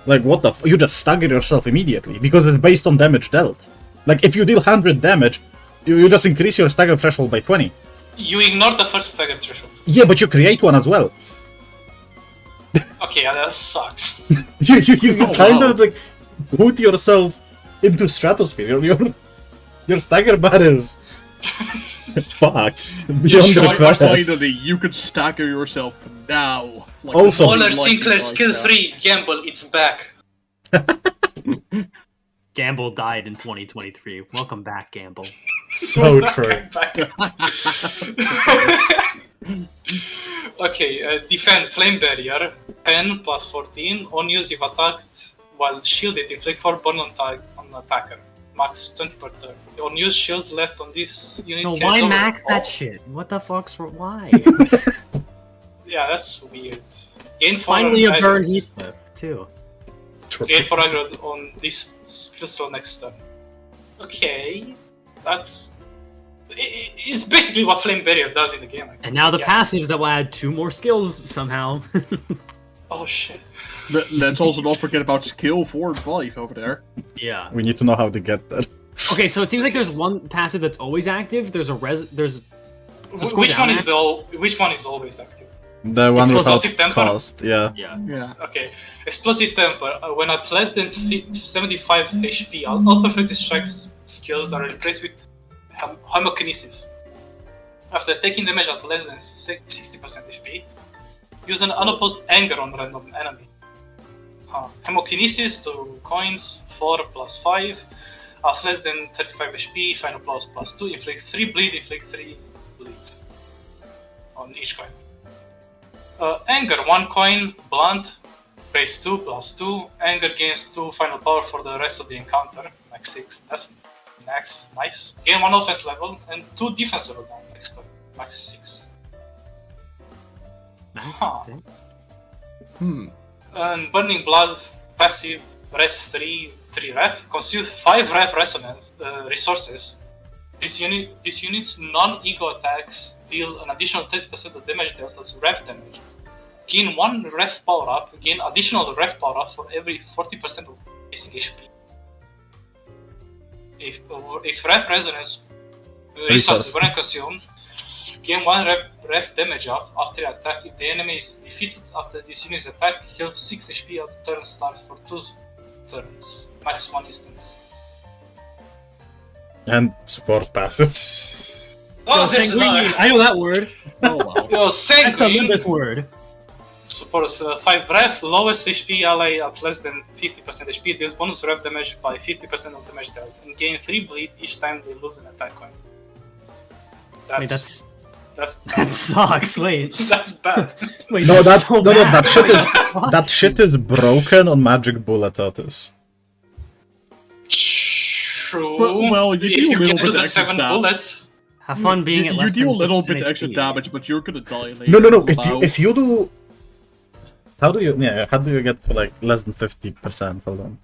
like, what the you just stagger yourself immediately because it's based on damage dealt. Like, if you deal 100 damage, you just increase your stagger threshold by 20. You ignore the first stagger threshold. Yeah, but you create one as well. Okay, yeah, that sucks. You Oh, kind wow. of like put yourself into stratosphere. Your stagger bar is fuck beyond sure repair. Finally, you could stagger yourself now. Like Also- something Waller like Sinclair, this, skill like that. 3, gamble, it's back. Gamble died in 2023. Welcome back, Gamble. So true. Back. Okay, defend flame barrier, 10 plus 14. On use if attacked while shielded, inflict 4 burn on attacker. Max 20 per turn. On use shield left on this unit. No, carries why over max that all- shit? What the fuck's why? Yeah, that's weird. Gain 4 Finally a burn aggro- Heathcliff, too. Gain 4 aggro on this skill slot next turn. Okay, that's. It's basically what Flame Barrier does in the game. And now the Yes. passives that will add 2 more skills somehow. Oh shit. Let's also not forget about skill 4 and 5 over there. Yeah. We need to know how to get that. Okay, so it seems like there's one passive that's always active. There's Just go Which down one is there. which one is always active? The one without Explosive temper? cost, yeah. Yeah. Yeah. Okay. Explosive Temper. When at less than 75 HP, all perfect strikes skills are replaced with Homokinesis. After taking damage at less than 60% HP, use an unopposed anger on random enemy. Hemokinesis, 2 coins, 4 plus 5. At less than 35 HP, final plus plus 2, inflict 3 bleed, inflict 3 bleed on each coin. Anger, 1 coin, blunt, base 2 plus 2. Anger gains 2 final power for the rest of the encounter, max 6. That's max, nice. Gain 1 offense level and 2 defense level down next turn, max 6. And Burning Blood, passive, rest 3 ref, consume 5 ref resonance resources. This unit's non-ego attacks deal an additional 30% of damage dealt as ref damage. Gain 1 ref power up, gain additional ref power up for every 40% of basic HP. If ref resonance resources weren't consumed, gain 1 ref damage up after attack. If the enemy is defeated after this unit's attack, heal 6 HP at turn start for 2 turns, max 1 instance. And support passive. Oh, there's Sanguine! another. I know that word. Oh wow. Yo, That's the Sanguine Limbus word. supports 5 ref, lowest HP ally at less than 50% HP, deals bonus ref damage by 50% of damage dealt, and gain 3 bleed each time they lose an attack coin. Wait, that's that sucks. Wait. that's bad. Wait, No, that's so no, bad. that shit is broken on Magic Bullet, Otis. True. Well, you if do a you little get to bit the extra 7 damage. bullets. Have fun being You at less do than a little 50% bit extra HP. damage, but you're gonna die later. No. Wow. If you do, how do you get to like less than 50%? Hold on.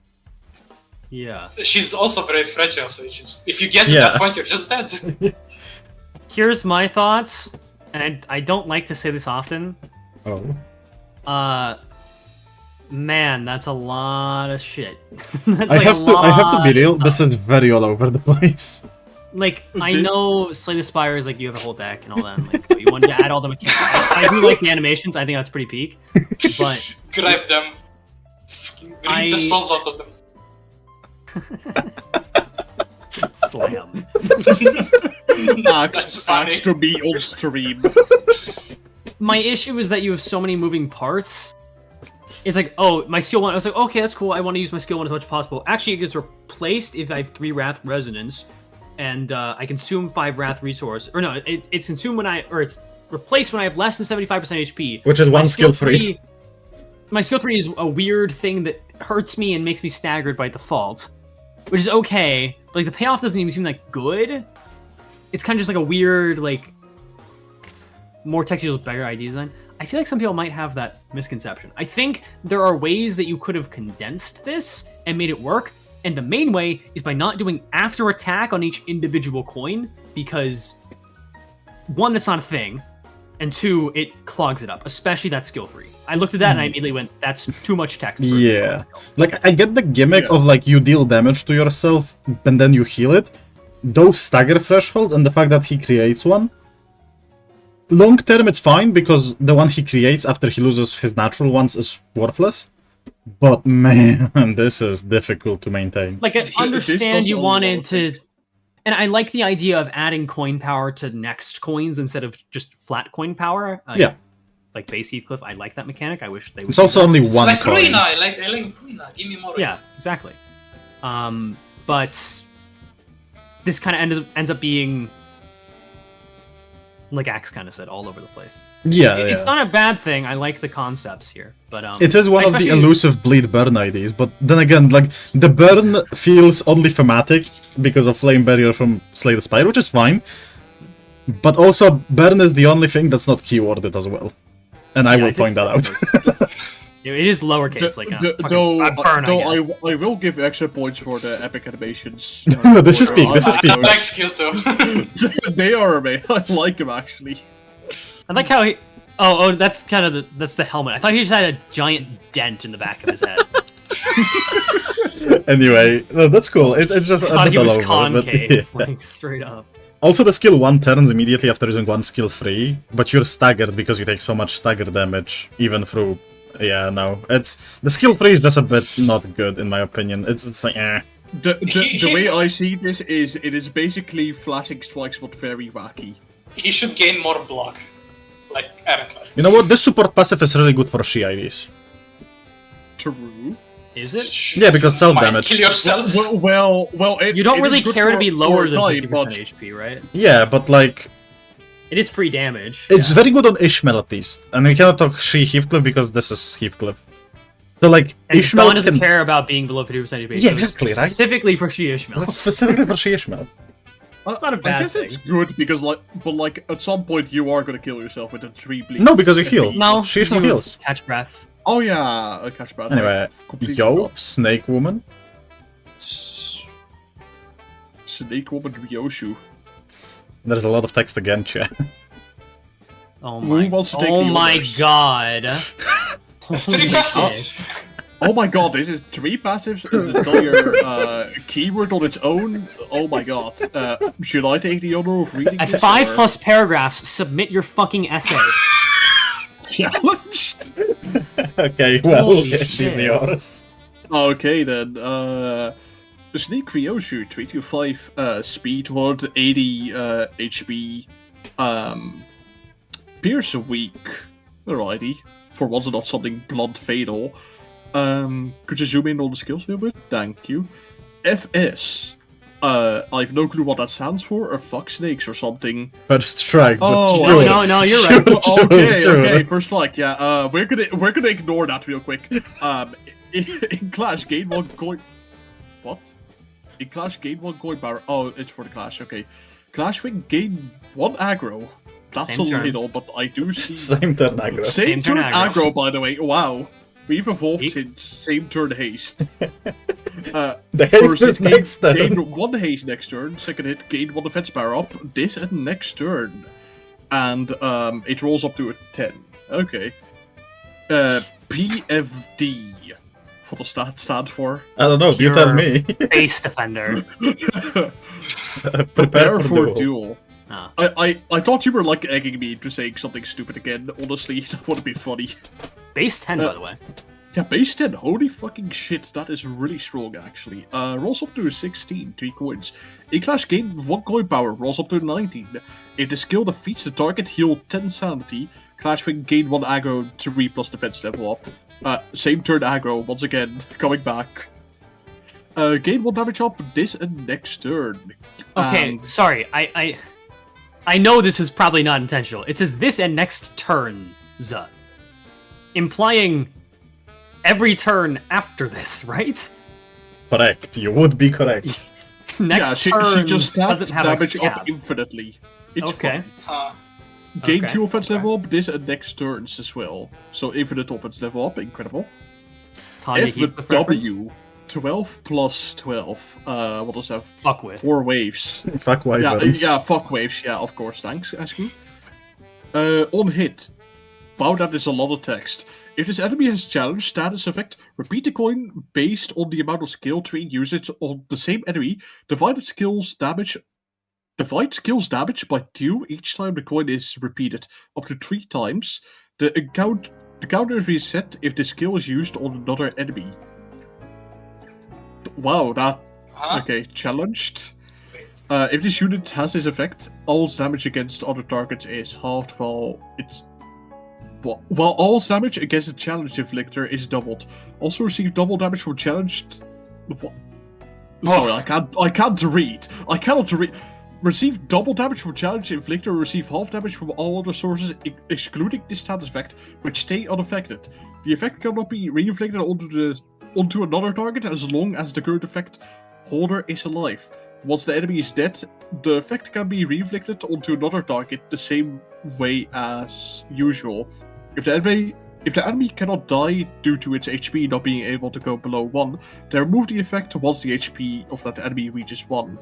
Yeah. She's also very fragile, so if you get to Yeah. that point, you're just dead. Here's my thoughts, and I don't like to say this often. Oh. Man, that's a lot of shit. That's I like have a to lot be real. of This stuff. is very all over the place. Like, I Did- know Slay the Spire is like you have a whole deck and all that. And, like, you want to add all the mechanics. I do like the animations. I think that's pretty peak. But Grab them. Read the souls out of them. slam. That's funny. Axe to me on stream. My issue is that you have so many moving parts. It's like, oh, my skill 1. I was like, okay, that's cool. I want to use my skill 1 as much as possible. Actually, it gets replaced if I have 3 Wrath Resonance, and I consume 5 Wrath Resource. Or no, it's consumed when it's replaced when I have less than 75% HP. Which is My one skill free. My skill 3 is a weird thing that hurts me and makes me staggered by default, which is okay. But like the payoff doesn't even seem like good. It's kind of just like a weird, like, more textual, better ID design. I feel like some people might have that misconception. I think there are ways that you could have condensed this and made it work, and the main way is by not doing after attack on each individual coin, because 1, that's not a thing, and 2, it clogs it up, especially that skill 3. I looked at that and I immediately went, that's too much text. For Yeah. Like, I get the gimmick of, like, you deal damage to yourself, and then you heal it. Those stagger threshold, and the fact that he creates one. Long term, it's fine, because the one he creates after he loses his natural ones is worthless. But, man, this is difficult to maintain. Like, I This understand does you a wanted lot to... of And I like the idea of adding coin power to next coins instead of just flat coin power. Yeah. Like base Heathcliff, I like that mechanic. I wish they would It's do also that. only It's one like coin. Ruina. I like Ruina. Give me more. Yeah, exactly. But this kind of ends up being, like Axe kind of said, all over the place. Yeah, It's not a bad thing. I like the concepts here, but It is one of the especially- elusive bleed burn IDs, but then again, like, the burn feels only thematic because of Flame Barrier from Slay the Spire, which is fine. But also, burn is the only thing that's not keyworded as well. And I Yeah, will did- point that out. It is lowercase, like Though a burn, I guess. I will give extra points for the epic animations. No, this is peak, this is peak. I like skill 2. They are amazing. I like them actually. I like how he. Oh, that's kind of that's the helmet. I thought he just had a giant dent in the back of his head. Anyway, no, that's cool. It's just I a thought bit he all was over. concave, But, yeah. like straight up. Also, the skill 1 turns immediately after using one skill free, but you're staggered because you take so much stagger damage, even through... Yeah, no. It's... The skill 3 is just a bit not good, in my opinion. It's like, eh. The way I see this is it is basically flashing strikes, but very wacky. He should gain more block. Like Aaron Clark. You know what? This support passive is really good for Shi IDs. true. Is it? Yeah, because Might self-damage. Kill yourself. Well, You don't it really is good care to for- be for lower than time, 50% but- HP, right? Yeah, but like, It is free damage. it's very good on Ishmael at least. And we cannot talk Heathcliff because this is Heathcliff. So like, And Ishmael Dawn doesn't can... care about being below 50% HP. Yeah, so it's exactly, right? Specifically for She Ishmael. That's specifically for Ishmael. It's not a bad I guess thing. it's good because like at some point you are gonna kill yourself with a 3 bleeds. No, because you heal. No, She Ishmael you heals. Catch breath. Oh yeah, I catch bad. Anyway, yo, Snake Woman. Snake Woman Ryoshu. There's a lot of text again, chat. Oh Who my, wants to take oh the my honors? god. 3 Holy passes. shit. Oh my god, this is 3 passives, an entire keyword on its own. Oh my god. Should I take the honor of reading At this? 5+ paragraphs, submit your fucking essay. Challenged? Okay, well, Holy she's shit. yours. Okay then, Snake Ryoshu, 325 speed, 180 HP, Pierce a weak. Alrighty. For once not something blunt fatal. Could you zoom in on the skills a little bit? Thank you. FS. I have no clue what that stands for, or fuck snakes or something. First strike, but Oh, sure. no, you're right. Okay, first like, yeah, we're gonna ignore that real quick. In Clash, gain 1 coin. What? In Clash, gain 1 coin power. Oh, it's for the Clash, okay. Clash win, gain 1 aggro. That's Same a turn. little, but I do see. Same turn aggro. Same turn turn aggro. aggro, by the way. Wow. We've evolved Yeet. since same turn haste. The haste is hit, next turn. gain 1 haste next turn. Second hit, gain 1 defense power up. This and next turn. And it rolls up to a 10. Okay. PFD. What does that stand for? I don't know, you Pure tell me. Base defender. Prepare for duel. duel. Ah. I thought you were like egging me into saying something stupid again. Honestly, that would be funny. Base 10, by the way. Yeah, base 10. Holy fucking shit. That is really strong, actually. Rolls up to 16, 3 coins. In Clash, gain 1 coin power. Rolls up to 19. If the skill defeats the target, heal 10 sanity. Clash win, gain 1 aggro, 3 plus defense level up. Same turn aggro, once again, coming back. Gain 1 damage up this and next turn. Okay, And- sorry. I know this was probably not intentional. It says this and next turn, implying every turn after this, right? Correct, you would be correct. Next yeah, turn she just doesn't have damage a up cap. infinitely. It's Okay. fine. Gain Okay, 2 offense okay. level up this and next turns as well. So infinite offense level up, incredible. Tanya Heath, the reference? FW, 12 plus 12. What does that? Fuck with. 4 waves. Fuck white Yeah, buttons. yeah, fuck waves. Yeah, of course. Thanks, ESGOO. On hit. Wow, that is a lot of text. If this enemy has challenge status effect, repeat the coin based on the amount of skill tree usage on the same enemy. Divide skills damage by 2 each time the coin is repeated, up to 3 times. The counter is reset if the skill is used on another enemy. Wow, that okay, challenged. If this unit has this effect, all damage against other targets is halved while all damage against a challenged inflictor is doubled. Also receive double damage from challenged. What? Sorry, I can't read. I cannot read. Receive double damage from challenged inflictor. Receive half damage from all other sources, excluding this status effect, which stay unaffected. The effect cannot be re-inflicted onto another target as long as the current effect holder is alive. Once the enemy is dead, the effect can be re-inflicted onto another target the same way as usual. If the enemy cannot die due to its HP not being able to go below 1, they remove the effect once the HP of that enemy reaches 1.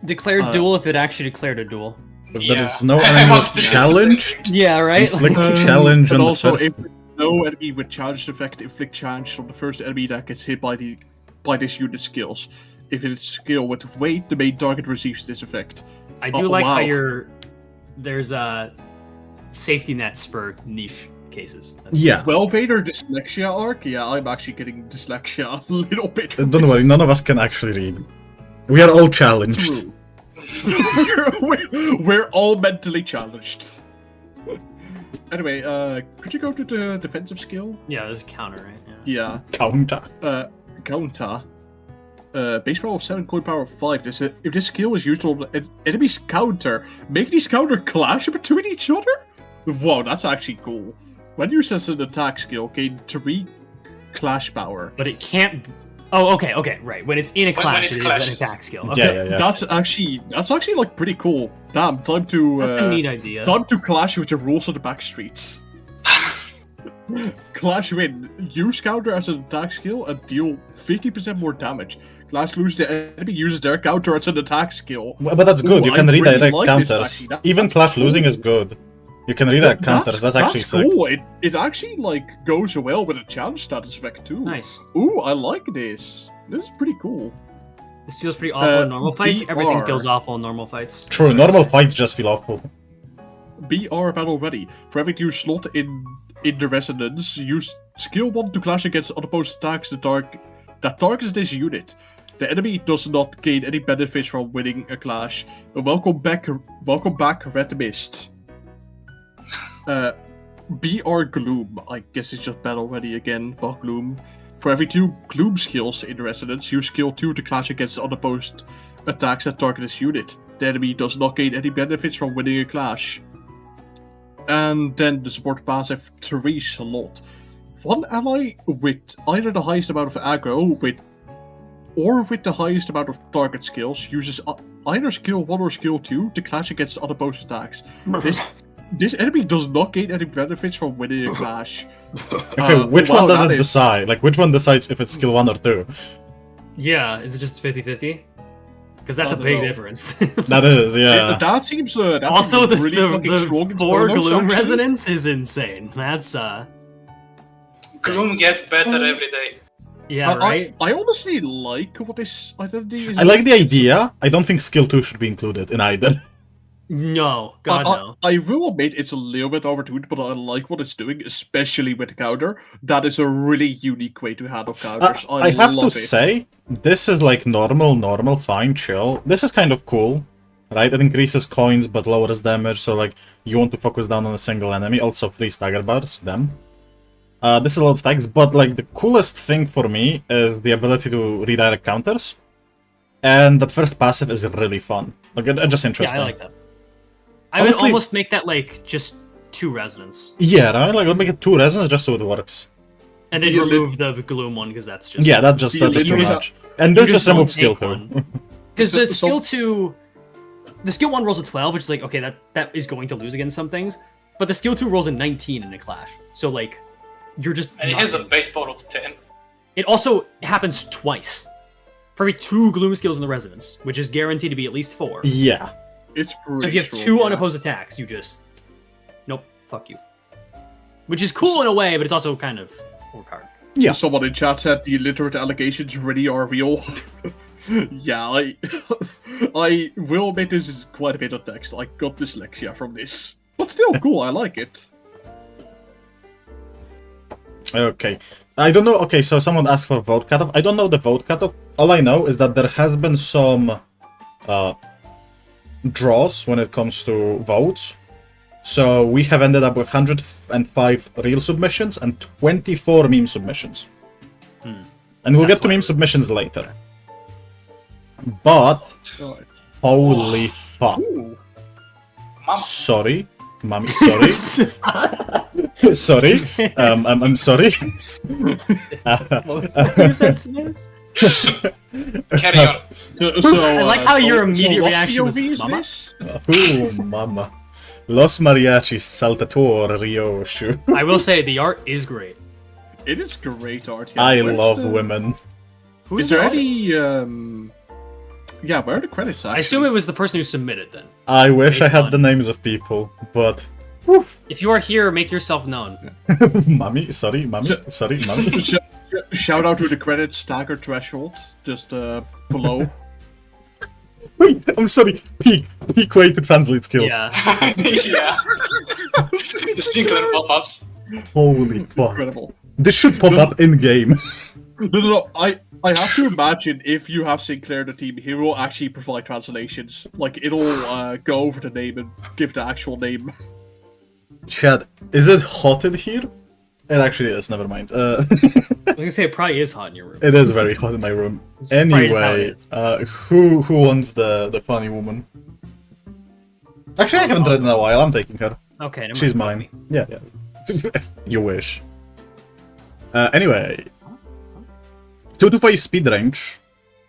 Declared duel if it actually declared a duel. If Yeah. there is no I enemy wanted with to challenged, Yeah, right? inflict challenge And on the also, first... if no enemy with challenged effect inflict challenge on the first enemy that gets hit by this unit's skills. If it's skill with weight, the main target receives this effect. I do Oh, like how wow. there's safety nets for niche cases. Yeah. Welvader dyslexia arc? Yeah, I'm actually getting dyslexia a little bit. from Don't this. worry, none of us can actually read. We are all challenged. True. we're all mentally challenged. Anyway, could you go to the defensive skill? Yeah, there's a counter, right? Yeah. Counter. Counter. Base power of 7, coin power of 5. If this skill is used on an enemy's counter, make these counter clash between each other? Wow, that's actually cool. When used as an attack skill, gain 3 clash power. But it can't. Oh, okay, right. When it's in a clash, it it is clashes. an attack skill. Yeah, Okay. yeah, yeah. That's actually like pretty cool. Damn, time to That's a neat idea. time to clash with the rules of the back streets. Clash win. Use counter as an attack skill and deal 50% more damage. Clash lose, the enemy uses their counter as an attack skill. Well, but that's good. Ooh, You can I really redirect like this, counters. actually. Even That's clash cool. losing is good. You can redirect counters. That's actually sick. cool. It actually like goes well with a challenge status effect too. Nice. Ooh, I like this. This is pretty cool. This feels pretty awful in normal fights. Everything BR. feels awful in normal fights. True. Normal fights just feel awful. BR battle ready. For every new slot in the resonance, use skill 1 to clash against unopposed attacks that targets this unit. The enemy does not gain any benefits from winning a clash. Welcome back, Red Mist. BR Gloom. I guess it's just battle ready again. But Gloom. For every 2 Gloom skills in the resonance, use skill 2 to clash against unopposed attacks that target this unit. The enemy does not gain any benefits from winning a clash. And then the support passive 3 slot. One ally with either the highest amount of aggro or with the highest amount of target skills uses either skill 1 or skill 2 to clash against unopposed attacks. This enemy does not gain any benefits from winning a clash. Okay, which wow, one does that it is- decide? Like, which one decides if it's skill 1 or 2? Yeah, is it just 50-50? Because that's I a don't big know. difference. That is, yeah. That seems Also, seems really fucking strong the in 4 Kronos, gloom actually. resonance is insane. That's Gloom gets better every day. yeah, right. I honestly like what this identity is. I like the idea. I don't think skill 2 should be included in either. No, God no. I will admit it's a little bit overtuned, but I like what it's doing, especially with the counter. That is a really unique way to handle counters. I have love to it. say, this is like normal, fine, chill. This is kind of cool, right? It increases coins but lowers damage, so like you want to focus down on a single enemy. Also free stagger bars, them. This is a lot of stacks, but like the coolest thing for me is the ability to redirect counters. And that first passive is really fun. Like, it's just Yeah, interesting. I like that. I would Honestly- almost make that like just 2 resonance, Yeah, right? Like, I'll make it 2 resonance just so it works. and then Do you remove the gloom one because that's just Yeah, that's Do you too literally- much. And this you just don't removes skill take 2. one. Because So- the so- skill 2, the skill 1 rolls a 12, which is like okay, that is going to lose against some things, but the skill 2 rolls a 19 in a clash, so like you're just. And it not has a getting- base power of 10. It also happens twice. For every 2 gloom skills in the resonance, which is guaranteed to be at least 4. Yeah. It's pretty So if you have strong, 2 yeah. unopposed attacks, you just nope, fuck you. Which is cool in a way, but it's also kind of work hard. Yeah. Someone in chat said the illiterate allegations really are real. Yeah, I will admit this is quite a bit of text. I got dyslexia from this. But still cool, I like it. Okay. I don't know. Okay, so someone asked for vote cutoff. I don't know the vote cutoff. All I know is that there has been some draws when it comes to votes. So we have ended up with 105 real submissions and 24 meme submissions. And we'll That's get to why- meme submissions later. But Alright. holy fuck. Ooh. Mama. Sorry. Mommy, sorry. Sorry. I'm sorry. You said Smis? Carry on. So, I like how your so immediate what reaction was, POV is "Mama?" this? Oh, mama. Los mariachis saltator Ryoshu. I will say the art is great. It is great art. Yeah. I Where's love the- women. Who Is there the any yeah, where are the credits actually? I assume it was the person who submitted then. I wish I Based had on- the names of people, but... If you are here, make yourself known. Mommy, sorry, mommy, So- sorry, mommy. Shout out to the credits stagger threshold, just below. Wait, I'm sorry. Peak way to translate skills. Yeah. Yeah. The Sinclair pop-ups. Holy fuck. Incredible. This should pop up in-game. No, I have to imagine if you have Sinclair in the team, he will actually provide translations. Like, it'll go over the name and give the actual name. Chad, is it hot in here? It actually is, never mind. I was gonna say it probably is hot in your room. It is very hot in my room. It's probably just how it Anyway, is. who wants the funny woman? Actually, I haven't read in a while. I'm taking her. Okay, never She's mind. mine. Yeah, yeah. You wish. Anyway. 2-5 speed range.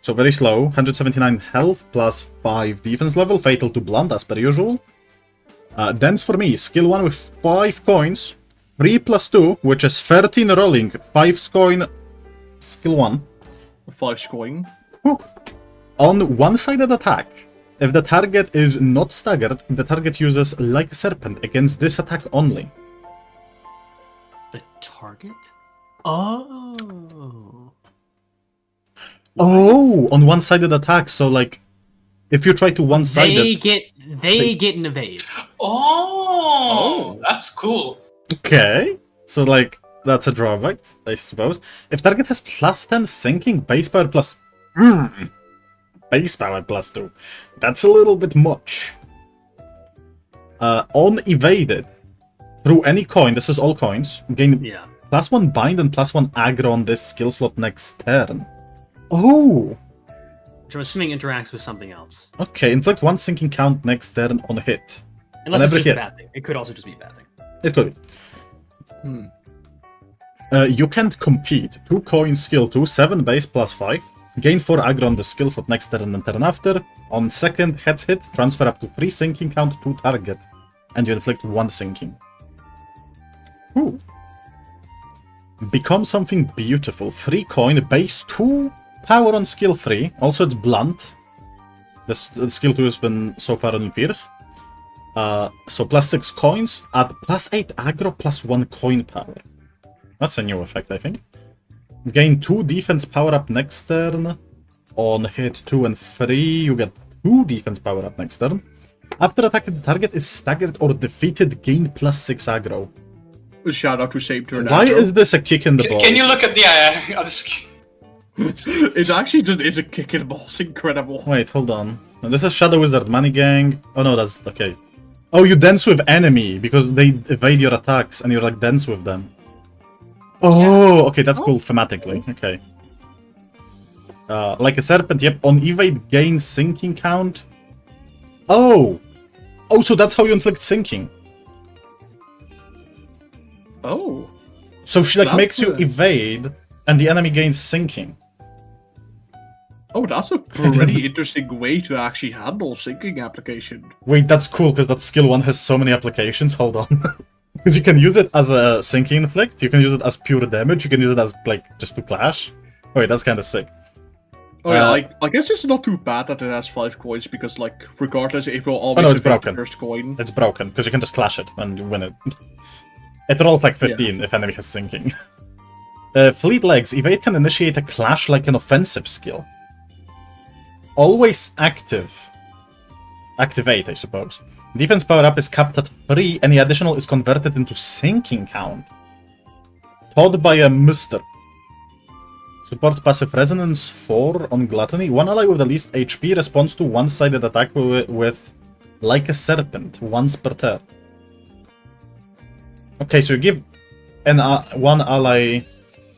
So very slow. 179 health plus 5 defense level. Fatal to blunt as per usual. Dance for me. Skill 1 with 5 coins. 3 plus 2, which is 13 rolling. 5 coin. Skill 1. 5 coin. Whew. On one-sided attack, if the target is not staggered, the target uses like a serpent against this attack only. The target? Oh. Oh, on one-sided attack. So like, if you try to one-sided, They get an evade. Oh, that's cool. okay. So like, that's a drawback, I suppose. If target has plus 10 sinking, base power plus, base power plus 2. That's a little bit much. On evaded, through any coin, this is all coins, gain Yeah. plus 1 bind and plus 1 aggro on this skill slot next turn. Oh! Which I'm assuming interacts with something else. Okay, inflict 1 sinking count next turn on hit. Unless On it's every just a hit. bad thing. It could also just be a bad thing. It could be. You can't compete. 2 coins, skill 2, 7 base plus 5. Gain 4 aggro on the skill slot next turn and turn after. On second heads hit, transfer up to 3 sinking count to target. And you inflict 1 sinking. Ooh. Become something beautiful. 3 coin, base 2 power on skill 3. Also it's blunt. The skill 2 has been so far only Pierce. So plus 6 coins, add plus 8 aggro, plus 1 coin power. That's a new effect, I think. Gain 2 defense power up next turn. On hit 2 and 3, you get 2 defense power up next turn. After attacking, the target is staggered or defeated, gain plus 6 aggro. Shout out to same turn. Why aggro. is this a kick in the balls? Can you look at the It actually just is a kick in the balls. Incredible. Wait, hold on. No, this is Shadow Wizard Money Gang. Oh no, that's okay. Oh, you dance with enemy because they evade your attacks and you like dance with them. Oh, okay, that's cool thematically. Okay. Like a serpent, yep. On evade, gain sinking count. Oh! Oh, so that's how you inflict sinking. Oh. So she like That's makes you good. evade and the enemy gains sinking. Oh, that's a pretty interesting way to actually handle sinking application. Wait, that's cool because that skill 1 has so many applications. Hold on. Because you can use it as a sinking inflict, you can use it as pure damage, you can use it as like just to clash. Wait, that's kind of sick. Oh yeah, Uh, I guess it's not too bad that it has 5 coins because like regardless it will always no, it's evade the broken. first coin. It's broken because you can just clash it and you win it. It rolls like 15 if enemy has sinking. Fleet Legs. Evade can initiate a clash like an offensive skill. Always active. Activate, I suppose. Defense power up is capped at 3. Any additional is converted into sinking count. Taught by a Mister. Support passive resonance 4 on gluttony. One ally with the least HP responds to one-sided attack with like a serpent once per turn. Okay, so you give one ally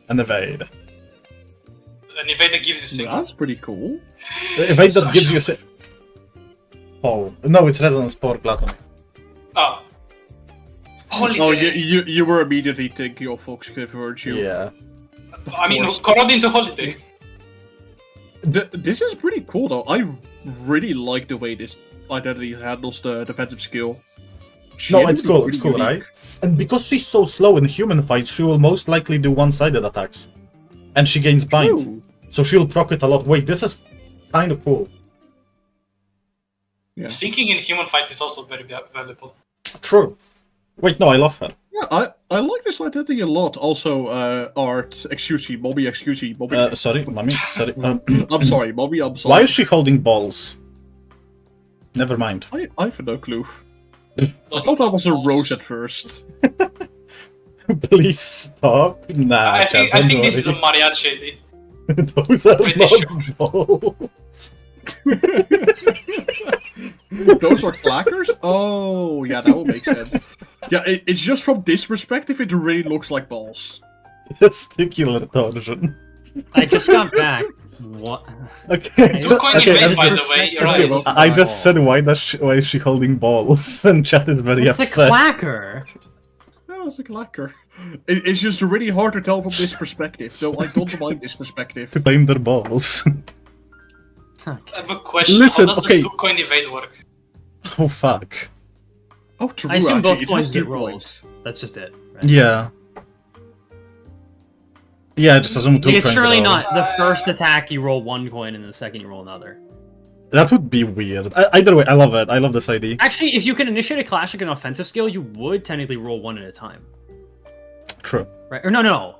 an evade. An evader gives you single. That's pretty cool. Evade that gives you Oh, no, it's resonance 4 gluttony. Oh. Holiday. Oh, you were immediately thinking of Fox Cliff, weren't you? Yeah. I mean, course. according to Holiday. This is pretty cool though. I really like the way this identity handles the defensive skill. No, it's cool, it's Pretty cool, right? unique. And because she's so slow in human fights, she will most likely do one-sided attacks. And she gains bind. True. So she'll proc it a lot. Wait, this is kind of cool. Yeah. Sinking in human fights is also very valuable. True. Wait, no, I love her. Yeah, I like this identity a lot. Also, Art, excuse me, Bobby, Bobby. Sorry, mommy, sorry. I'm sorry, Bobby, I'm sorry. Why is she holding balls? Never mind. I have no clue. I thought that was a rose at first. Please stop. Nah, I Chad, think don't this is a worry. mariachi. Those are Pretty not sure. balls. Those are clackers? Oh, yeah, that would make sense. Yeah, it's just from this perspective, it really looks like balls. Testicular torsion. I just got back. What? Okay. Two coin okay, evade, by and- the way, you're Okay, right. well, I just said why is she holding balls? And chat is very It's a upset. clacker. No, it's a clacker. It's just really hard to tell from this perspective, though I don't mind this perspective. To claim their balls. I have a question. Listen, How does okay. the 2 coin evade work? Oh fuck. Oh, true, I assume actually, both it coins has 2 get rolled. coins. That's just it. Right? Yeah. Yeah, just assume two Like, it's coins surely at all. not the first attack you roll 1 coin and the second you roll another. That would be weird. Either way, I love it. I love this idea. Actually, if you can initiate a clash like an offensive skill, you would technically roll 1 at a time. True. Right? Or no.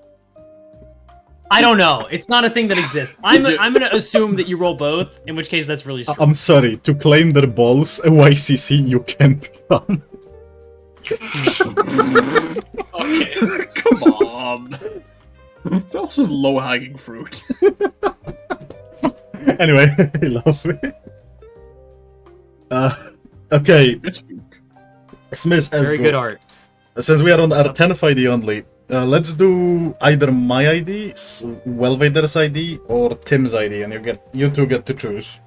I don't know. It's not a thing that exists. I'm gonna assume that you roll both, in which case that's really strong. I'm sorry. To claim their balls, a YCC, you can't come. Okay. Come on. That was just low-hanging fruit. Anyway, I love it. Okay, It's weak. Smith as Very good art. Since we are on our 10th ID only, let's do either my ID, Welvader's ID, or Tim's ID, and you two get to choose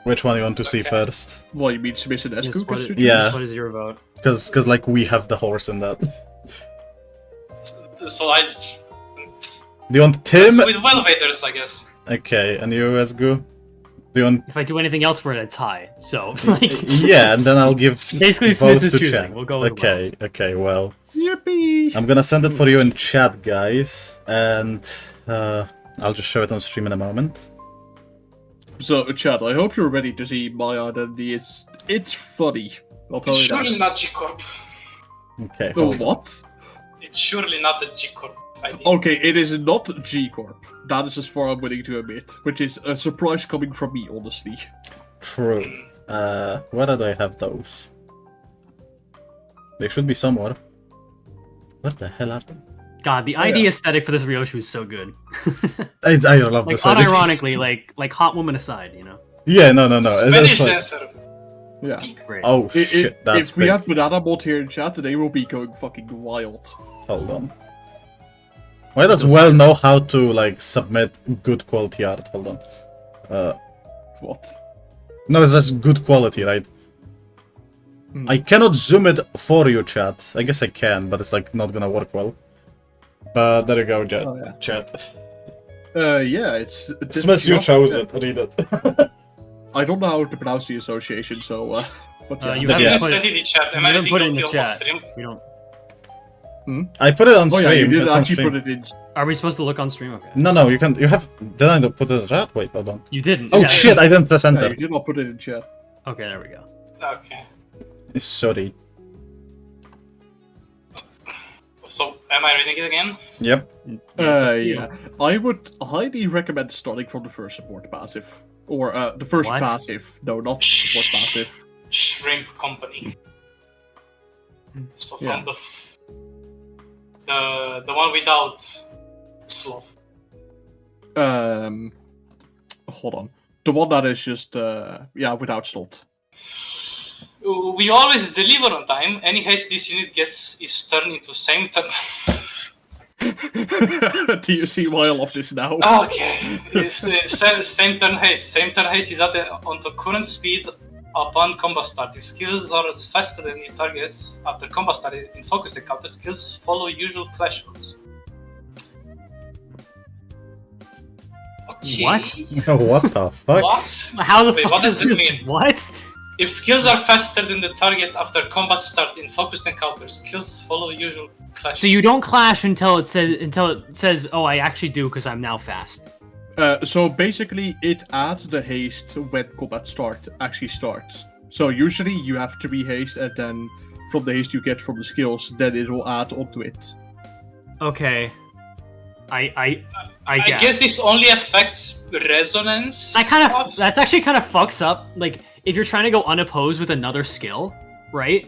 which one you want to see first. What, you mean Smis and Yes, ESGOO? Yeah. What is your vote? Because like we have the horse in that. So I... Do you want Tim? With Welvaders, I guess. Okay, and you ESGOO? Do you want? If I do anything else, we're at a tie. So, like, Yeah, and then I'll give basically both Smith is to choosing. chat. We'll go with Okay, Wells. okay, well. Yippee! I'm gonna send it for you in chat, guys, and I'll just show it on stream in a moment. So, Chad, I hope you're ready to see my identity. It's funny. I'll tell It's you surely that. not G-Corp. Okay, Oh, hold on. what? It's surely not a G-Corp idea. Okay, it is not G-Corp. That is as far I'm willing to admit, which is a surprise coming from me, honestly. True. Where do I have those? They should be somewhere. Where the hell are they? God, the ID aesthetic for this Ryoshu is so good. I love Like, this idea. unironically, like hot woman aside, you know. Yeah, no. Spanish It's like, dancer. Yeah. Great. oh shit, that's If we big. have Banana Bot here in chat, they will be going fucking wild. Hold on. Why does Well know how to like submit good quality art? Hold on. What? No, it's just good quality, right? I cannot zoom it for you, chat. I guess I can, but it's like not gonna work well. But there you go, chat. Oh, yeah. Chat. Yeah, it's... Smith, you chose it. Read it. I don't know how to pronounce the association, so, but yeah. You Yeah. I'm haven't gonna put send it, it in chat. Am you I haven't reading put it in guilty the off chat. stream? We don't. I put it on Oh stream. yeah, you did it's on actually stream. put it in. Are we supposed to look on stream? Okay. No, you can. You have. Did I not put it in chat? Wait, hold on. You didn't. Oh Yeah, shit! I didn't press Yeah, enter. you did not put it in chat. Okay, there we go. Okay. Sorry. So, am I reading it again? Yep. Yeah. I would highly recommend starting from the first support passive. Or, the first What? passive. No, not support passive. Shrimp Company. So from Yeah. the one without sloth. Hold on. The one that is just, yeah, without slot. We always deliver on time. Any haste this unit gets is turned into same turn. Do you see why I love this now? Okay, it's same turn haste. Same turn haste is onto current speed upon combat start. If skills are faster than your targets after combat start in focus encounter, skills follow usual clash rules. Okay. What? What the fuck? What? How the Wait, fuck what does does it this? mean? What? If skills are faster than the target after combat start in focused encounters, skills follow usual clash. So you don't clash until it says, "Oh, I actually do because I'm now fast." So basically, it adds the haste when combat actually starts. So usually you have 3 haste, and then from the haste you get from the skills, then it will add onto it. Okay. I I guess this only affects resonance. that's actually kind of fucks up. Like, if you're trying to go unopposed with another skill, right?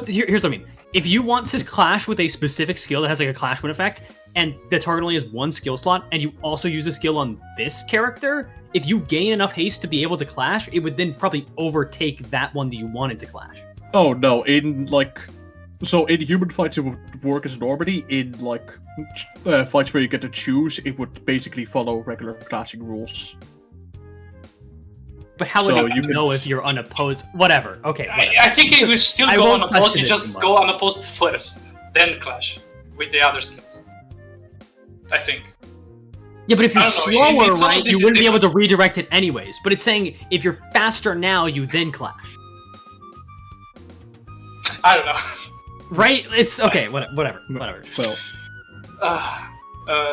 Here's what I mean. If you want to clash with a specific skill that has like a clash win effect, and the target only has 1 skill slot, and you also use a skill on this character, if you gain enough haste to be able to clash, it would then probably overtake that one that you wanted to clash. Oh no, in human fights it would work as normally. In fights where you get to choose, it would basically follow regular clashing rules. But how So would you you know if you're unopposed? Whatever. Okay. Whatever. I think it will still I go won't unopposed. question You it just too go much. unopposed first, then clash with the other skills. I think. Yeah, but if you're I don't know, slower, it's right, obviously you wouldn't be able different. to redirect it anyways. But it's saying if you're faster now, you then clash. I don't know. Right? It's okay. Whatever. Well,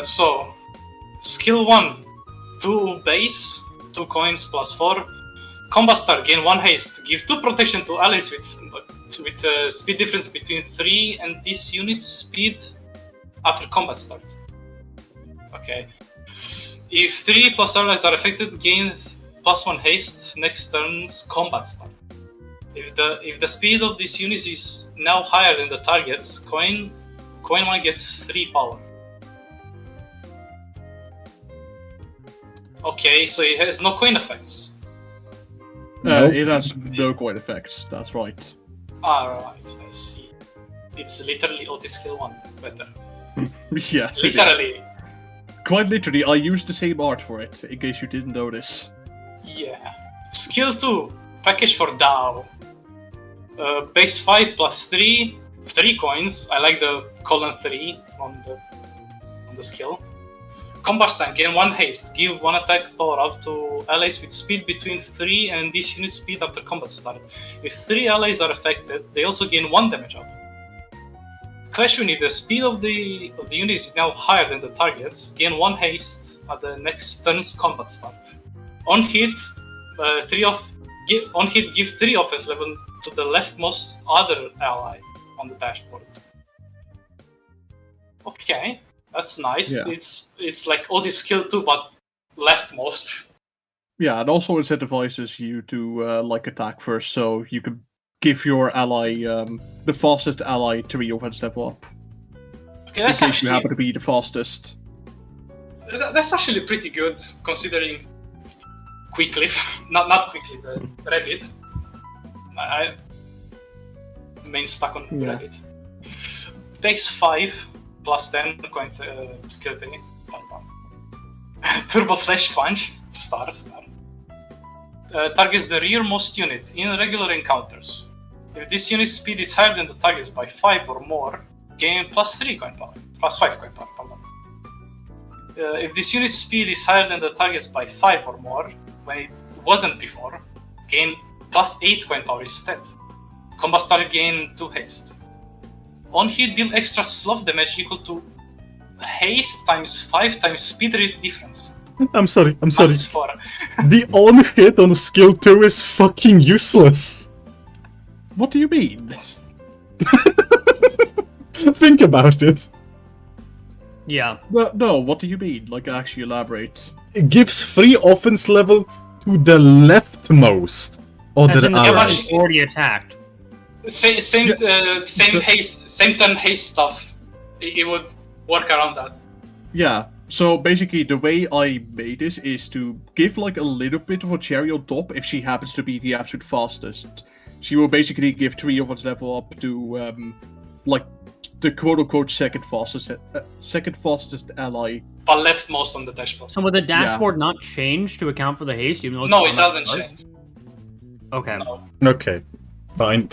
So, skill 1, 2 base, 2 coins plus 4. Combat start, gain 1 haste. Give 2 protection to allies with speed difference between 3 and this unit's speed after combat start. Okay. If 3 plus allies are affected, gain plus 1 haste next turn's combat start. If the speed of this unit is now higher than the target's, coin 1 gets 3 power. Okay, so it has no coin effects. Nope. it has no coin effects. That's right. Alright, I see. It's literally OT skill 1 better. Yes, it is. Literally. Quite literally, I used the same art for it, in case you didn't notice. Yeah. Skill 2, package for Dao. Base 5 plus 3, 3 coins. I like the colon 3 on the skill. Combat stand, gain 1 haste. Give 1 attack power up to allies with speed between 3 and this unit speed after combat start. If 3 allies are affected, they also gain 1 damage up. Clash unit, the speed of the unit is now higher than the target's. Gain 1 haste at the next turn's combat start. On hit, give 3 offense level to the leftmost other ally on the dashboard. Okay, that's nice. Yeah. It's like OD skill 2, but leftmost. Yeah, and also incentivizes you to attack first, so you can give your ally the fastest ally 3 offense level up. Okay, In that's case actually you happen to be the fastest. that's actually pretty good considering quickly, not quickly, the rabbit. I main stuck on Yeah. rabbit. Takes 5 plus 10 coin skill 3. Turbo flash punch, star. Targets the rearmost unit in regular encounters. If this unit's speed is higher than the target's by 5 or more, gain plus 3 coin power. Plus 5 coin power, pardon. If this unit's speed is higher than the target's by 5 or more, when it wasn't before, gain plus 8 coin power instead. Combat start, gain 2 haste. On hit, deal extra sloth damage equal to haste times 5 times speed rate difference. I'm sorry. Max 4. The on hit on skill 2 is fucking useless. What do you mean? Think about it. Yeah. No, what do you mean? Actually elaborate. It gives free offense level to the leftmost As other in the Yeah, ally. but person already attacked. Same So- haste, same turn haste stuff. It would work around that. Yeah, so basically the way I made this is to give a little bit of a cherry on top if she happens to be the absolute fastest. She will basically give 3 offense level up to the quote-unquote second fastest ally. But leftmost on the dashboard. So would the dashboard not change to account for the haste? Even though it's No, on it that doesn't chart? change. Okay. No. Okay, fine.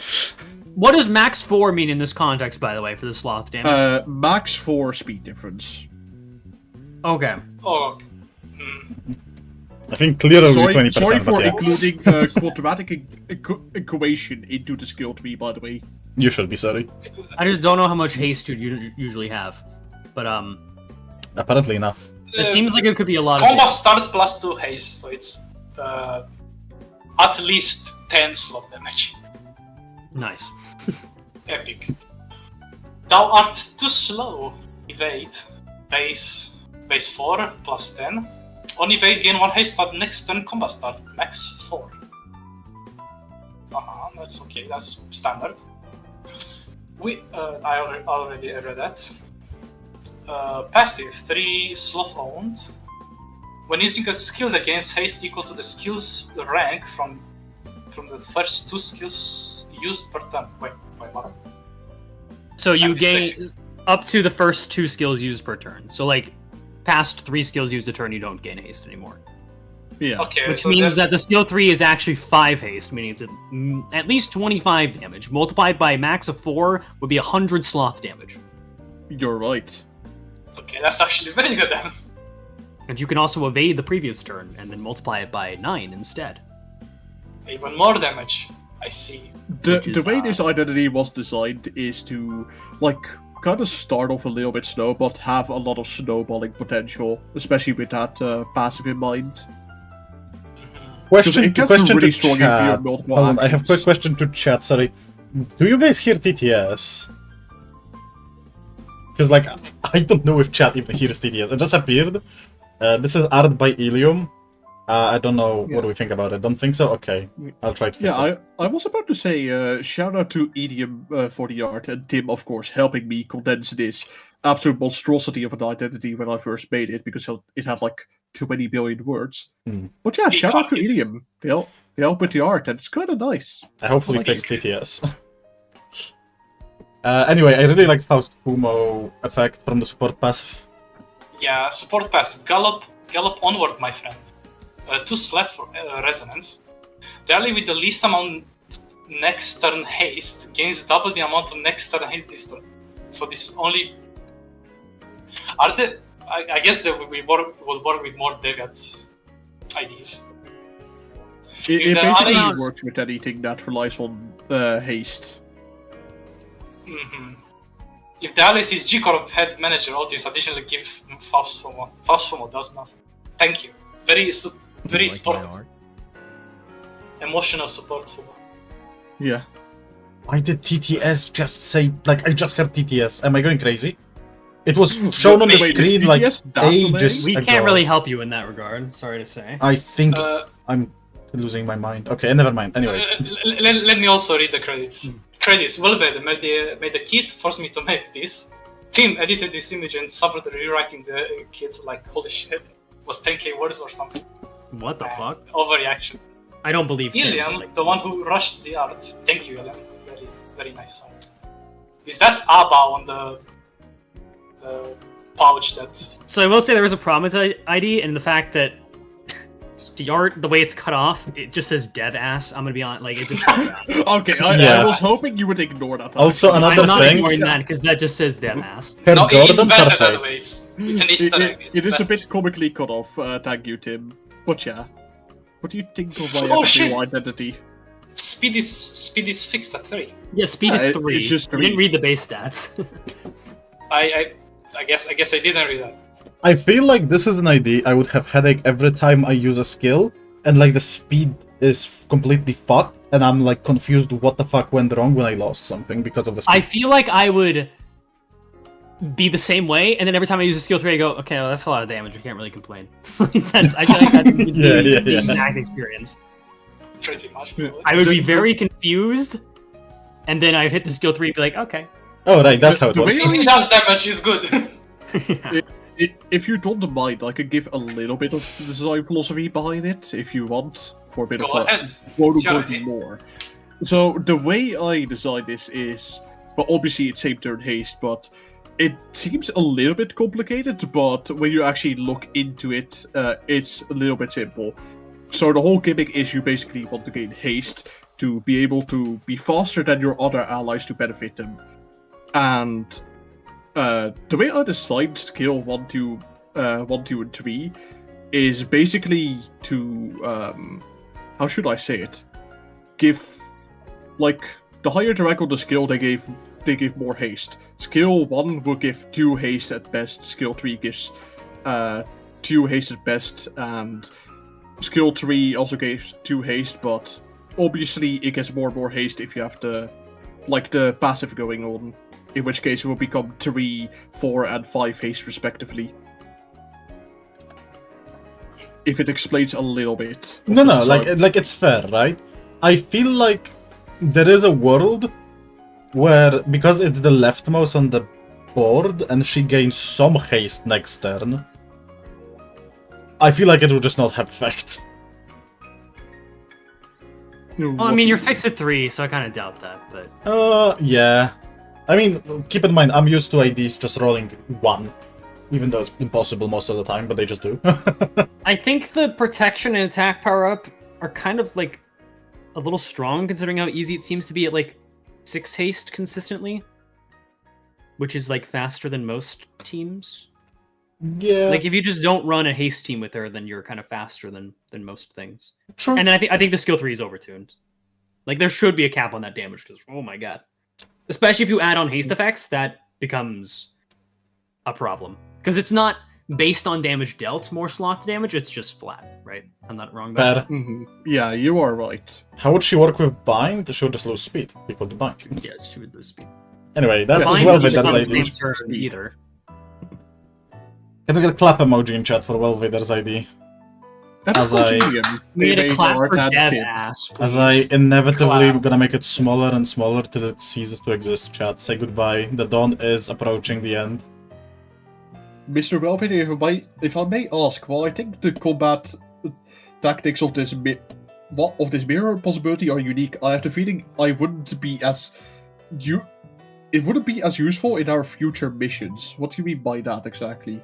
What does max 4 mean in this context, by the way, for the sloth damage? Max 4 speed difference. Okay. Oh, I think clearly Sorry, 20%, sorry for but yeah, including quadratic equation into the skill tree, by the way. you should be sorry. I just don't know how much haste you usually have. But, Apparently enough. it seems like it could be a lot combat of start plus 2 haste, so it's at least 10 slot damage. Nice. Epic. Thou art too slow. Evade. Base 4 plus 10. On evade, gain 1 haste at next turn combat start. Max 4. That's okay, that's standard. I already read that. Passive, 3 sloth owned. When using a skill that gains haste equal to the skill's rank from from the first 2 skills used per turn. Wait, what? So you I'm gain dyslexic. up to the first 2 skills used per turn. So like past 3 skills used a turn, you don't gain haste anymore. Yeah. Okay, Which so means that the that's- skill 3 is actually 5 haste, meaning it's at least 25 damage. Multiplied by a max of 4 would be 100 sloth damage. You're right. Okay, that's actually very good then. And you can also evade the previous turn and then multiply it by 9 instead. Even more damage. I see. Which The is, way this identity was designed is to, like, kind of start off a little bit slow, but have a lot of snowballing potential, especially with that passive in mind. Question, it gets question really to strong if you have chat. multiple Hold on, I have a actions. quick question to chat, sorry. Do you guys hear TTS? Because, like, I don't know if chat even hears TTS. It just appeared. This is art by Ilium. I don't know what do we think about it. Don't think so? Okay, I'll try to fix it. Yeah, I was about to say, shout out to Idiom for the art, and Tim, of course, helping me condense this absolute monstrosity of an identity when I first made it, because it had like 20 billion words. But yeah, shout out to Idiom. They help with the art, and it's kind of nice. I hopefully Like- fix TTS. Anyway, I really like Faust Fumo effect from the support passive. Yeah, support passive. Gallop onward, my friend. 2 slap for resonance. The ally with the least amount next turn haste gains double the amount of next turn haste this turn. So this is only. Are there? I guess that we will work with more Degat IDs. It the basically others- works with anything that relies on haste. Mm-hmm. If the ally sees G-Corp head manager Otis, additionally give Faust Fumo. Faust Fumo does nothing. Thank you. Very support. Emotional support Fumo. Yeah. Why did TTS just say, like, I just heard TTS? Am I going crazy? It was shown on the Wait, is screen like TTS that ages We ago. can't really help you in that regard, sorry to say. I think Uh, I'm losing my mind. Okay, never mind. Anyway. Let me also read the credits. Credits. Welvader made the kit, forced me to make this. Tim edited this image and suffered rewriting the kit like holy shit. Was 10k words or something. What the fuck? Overreaction. I don't believe Tim, Iliam, but, like, the one who rushed the art. Thank you, Iliam. Very, very nice art. Is that ABBA on the pouch that... So I will say there was a problem with the ID and the fact that the art, the way it's cut off, it just says dev ass. I'm gonna be honest, like it just. Okay, Yeah. I was hoping you would ignore that. Also, actually. another I'm not thing- ignoring that because that just says dev ass. Her No, it's Jordans better are that fake. way. It's an Easter egg. It is a better. bit comically cut off, thank you, Tim. But yeah. What do you think of my Oh, actual shit. identity? Speed is fixed at 3. Yeah, speed Yeah, is it's 3. just You didn't 3. read the base stats. I guess I didn't read that. I feel like this is an ID I would have headache every time I use a skill, and like the speed is completely fucked, and I'm like confused what the fuck went wrong when I lost something because of the speed. I feel like I would be the same way, and then every time I use a skill 3, I go, okay, well, that's a lot of damage. We can't really complain. I feel like that's the Yeah. exact experience. Pretty much. Yeah. probably. I would be The- very confused, and then I'd hit the skill 3 and be like, okay. Oh right, that's how it The way works. If it does damage, is good. If you don't mind, I could give a little bit of design philosophy behind it, if you want, for a bit Go of ahead. quote It's your unquote idea. more. So the way I designed this is, well, obviously it's same turn haste, but it seems a little bit complicated. But when you actually look into it, it's a little bit simple. So the whole gimmick is you basically want to gain haste to be able to be faster than your other allies to benefit them. And the way I designed skill 1, 2, and 3 is basically to how should I say it? Give, like, the higher the rank on the skill, they give more haste. Skill 1 will give 2 haste at best. Skill 3 gives 2 haste at best, and skill 3 also gives 2 haste. But obviously, it gets more and more haste if you have the passive going on. In which case, it will become 3, 4, and 5 haste respectively. If it explains a little bit. of No, the no, design. like it's fair, right? I feel like there is a world where, because it's the leftmost on the board and she gains some haste next turn, I feel like it will just not have effect. Well, I mean, you're fixed at 3, so I kind of doubt that, but... Yeah. I mean, keep in mind, I'm used to IDs just rolling 1. Even though it's impossible most of the time, but they just do. I think the protection and attack power-up are kind of, like, a little strong, considering how easy it seems to be at, like, 6 haste consistently. Which is, like, faster than most teams. Yeah. Like, if you just don't run a haste team with her, then you're kind of faster than most things. True. And then I think the skill 3 is overtuned. Like, there should be a cap on that damage, because, oh my god. Especially if you add on haste effects, that becomes a problem. Because it's not based on damage dealt, more slot damage, it's just flat, right? I'm not wrong about that. Mm-hmm. Yeah, you are right. How would she work with bind? She would just lose speed. Equal to bind. Yeah, she would lose speed. Anyway, that Yeah, is Bind well is with just that not the ID. same turn Speed. either. Can we get a clap emoji in chat for Welvader's ID? As I- We need a Maybe clap for Lord had dead tip. ass, As please. I inevitably am Clap. gonna make it smaller and smaller till it ceases to exist, chat. Say goodbye. The dawn is approaching the end. Mr. Welvader, if I may ask, well, I think the combat tactics of this mirror possibility are unique. I have the feeling it wouldn't be as useful in our future missions. What do you mean by that exactly?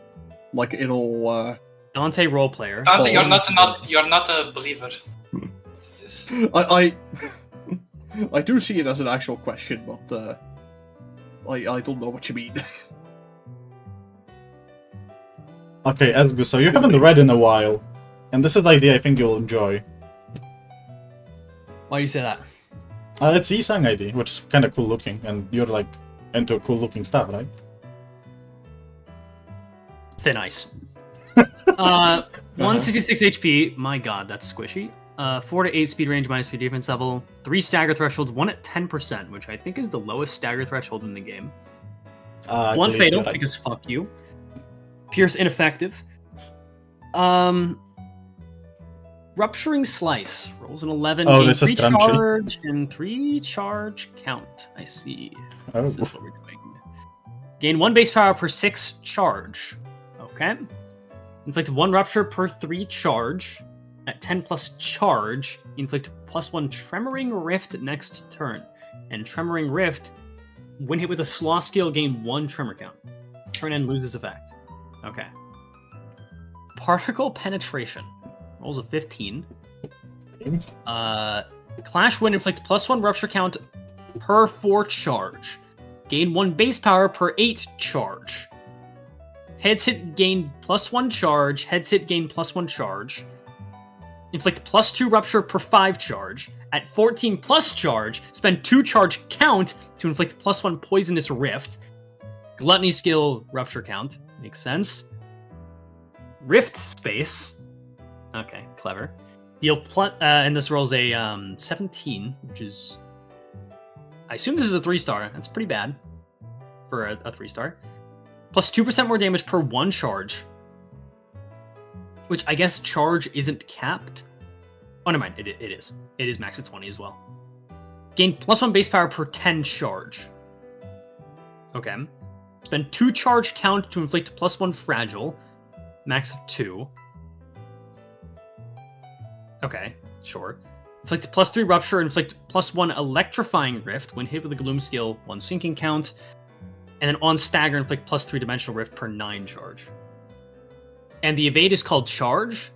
Like it'll Dante roleplayer. Dante, you're Oh. you're not a believer. I do see it as an actual question, but I don't know what you mean. Okay, ESGOO, so you haven't read in a while. And this is the idea I think you'll enjoy. Why do you say that? It's Isang ID, which is kinda cool looking, and you're like into cool looking stuff, right? Thin ice. 166 HP. My god, that's squishy. 4 to 8 speed range, -3 defense level. 3 stagger thresholds, 1 at 10%, which I think is the lowest stagger threshold in the game. I 1 believe fatal, you're right. because fuck you. Pierce ineffective. Rupturing Slice. Rolls an 11. Oh, gain this is 3 crunchy. charge and 3 charge count. I see. Oh. This is what we're doing. Gain 1 base power per 6 charge. Okay. Inflict 1 rupture per 3 charge. At 10 plus charge, inflict +1 Tremoring Rift next turn. And Tremoring Rift, when hit with a Slaw skill, gain 1 tremor count. Turn end loses effect. Okay. Particle Penetration. Rolls a 15. Clash Wind, inflict +1 rupture count per 4 charge. Gain 1 base power per 8 charge. Heads hit, gain +1 charge. Heads hit, gain +1 charge. Inflict +2 rupture per 5 charge. At 14 plus charge, spend 2 charge count to inflict +1 poisonous rift. Gluttony skill rupture count. Makes sense. Rift space. Okay, clever. Deal and this rolls a 17, which is... I assume this is a 3-star. That's pretty bad for a 3-star. Plus 2% more damage per 1 charge. Which I guess charge isn't capped. Oh, never mind. It is. It is max at 20 as well. Gain +1 base power per 10 charge. Okay. Spend 2 charge count to inflict +1 fragile. Max of 2. Okay, sure. Inflict +3 rupture, inflict +1 electrifying rift. When hit with a gloom skill, 1 sinking count. And then on stagger, inflict +3 dimensional rift per 9 charge. And the evade is called charge,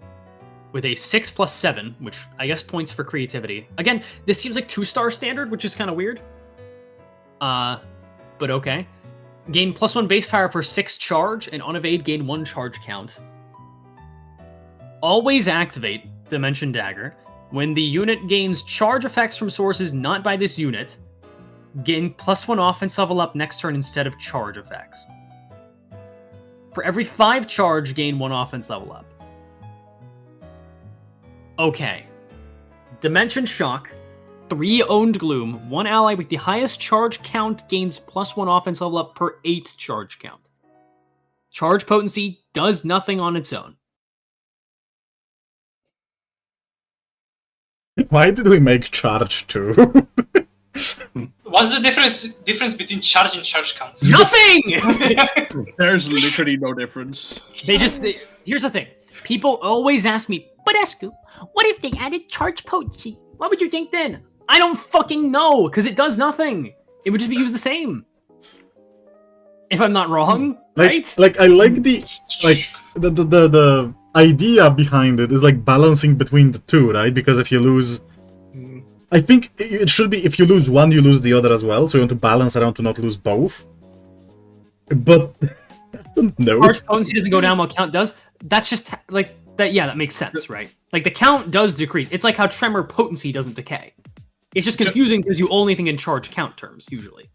with a 6 + 7, which I guess points for creativity. Again, this seems like 2-star standard, which is kind of weird. But okay. Gain +1 base power per 6 charge, and on evade, gain 1 charge count. Always activate Dimension Dagger. When the unit gains charge effects from sources not by this unit, gain +1 offense level up next turn instead of charge effects. For every 5 charge, gain 1 offense level up. Okay. Dimension Shock. 3 owned gloom. 1 ally with the highest charge count gains +1 offense level up per 8 charge count. Charge potency does nothing on its own. Why did we make charge 2? What's the difference between charge and charge count? Nothing! There's literally no difference. Here's the thing. People always ask me, But ESGOO, what if they added charge potency? What would you think then? I don't fucking know, because it does nothing. It would just be used the same. If I'm not wrong, right? Like I like the the idea behind it is like balancing between the two, right? Because if you lose, I think it should be if you lose one, you lose the other as well. So you want to balance around to not lose both. But I don't know. Charge potency doesn't go down while count does. That's just like that. Yeah, that makes sense, right? Like the count does decrease. It's like how tremor potency doesn't decay. It's just confusing because you only think in charge count terms usually.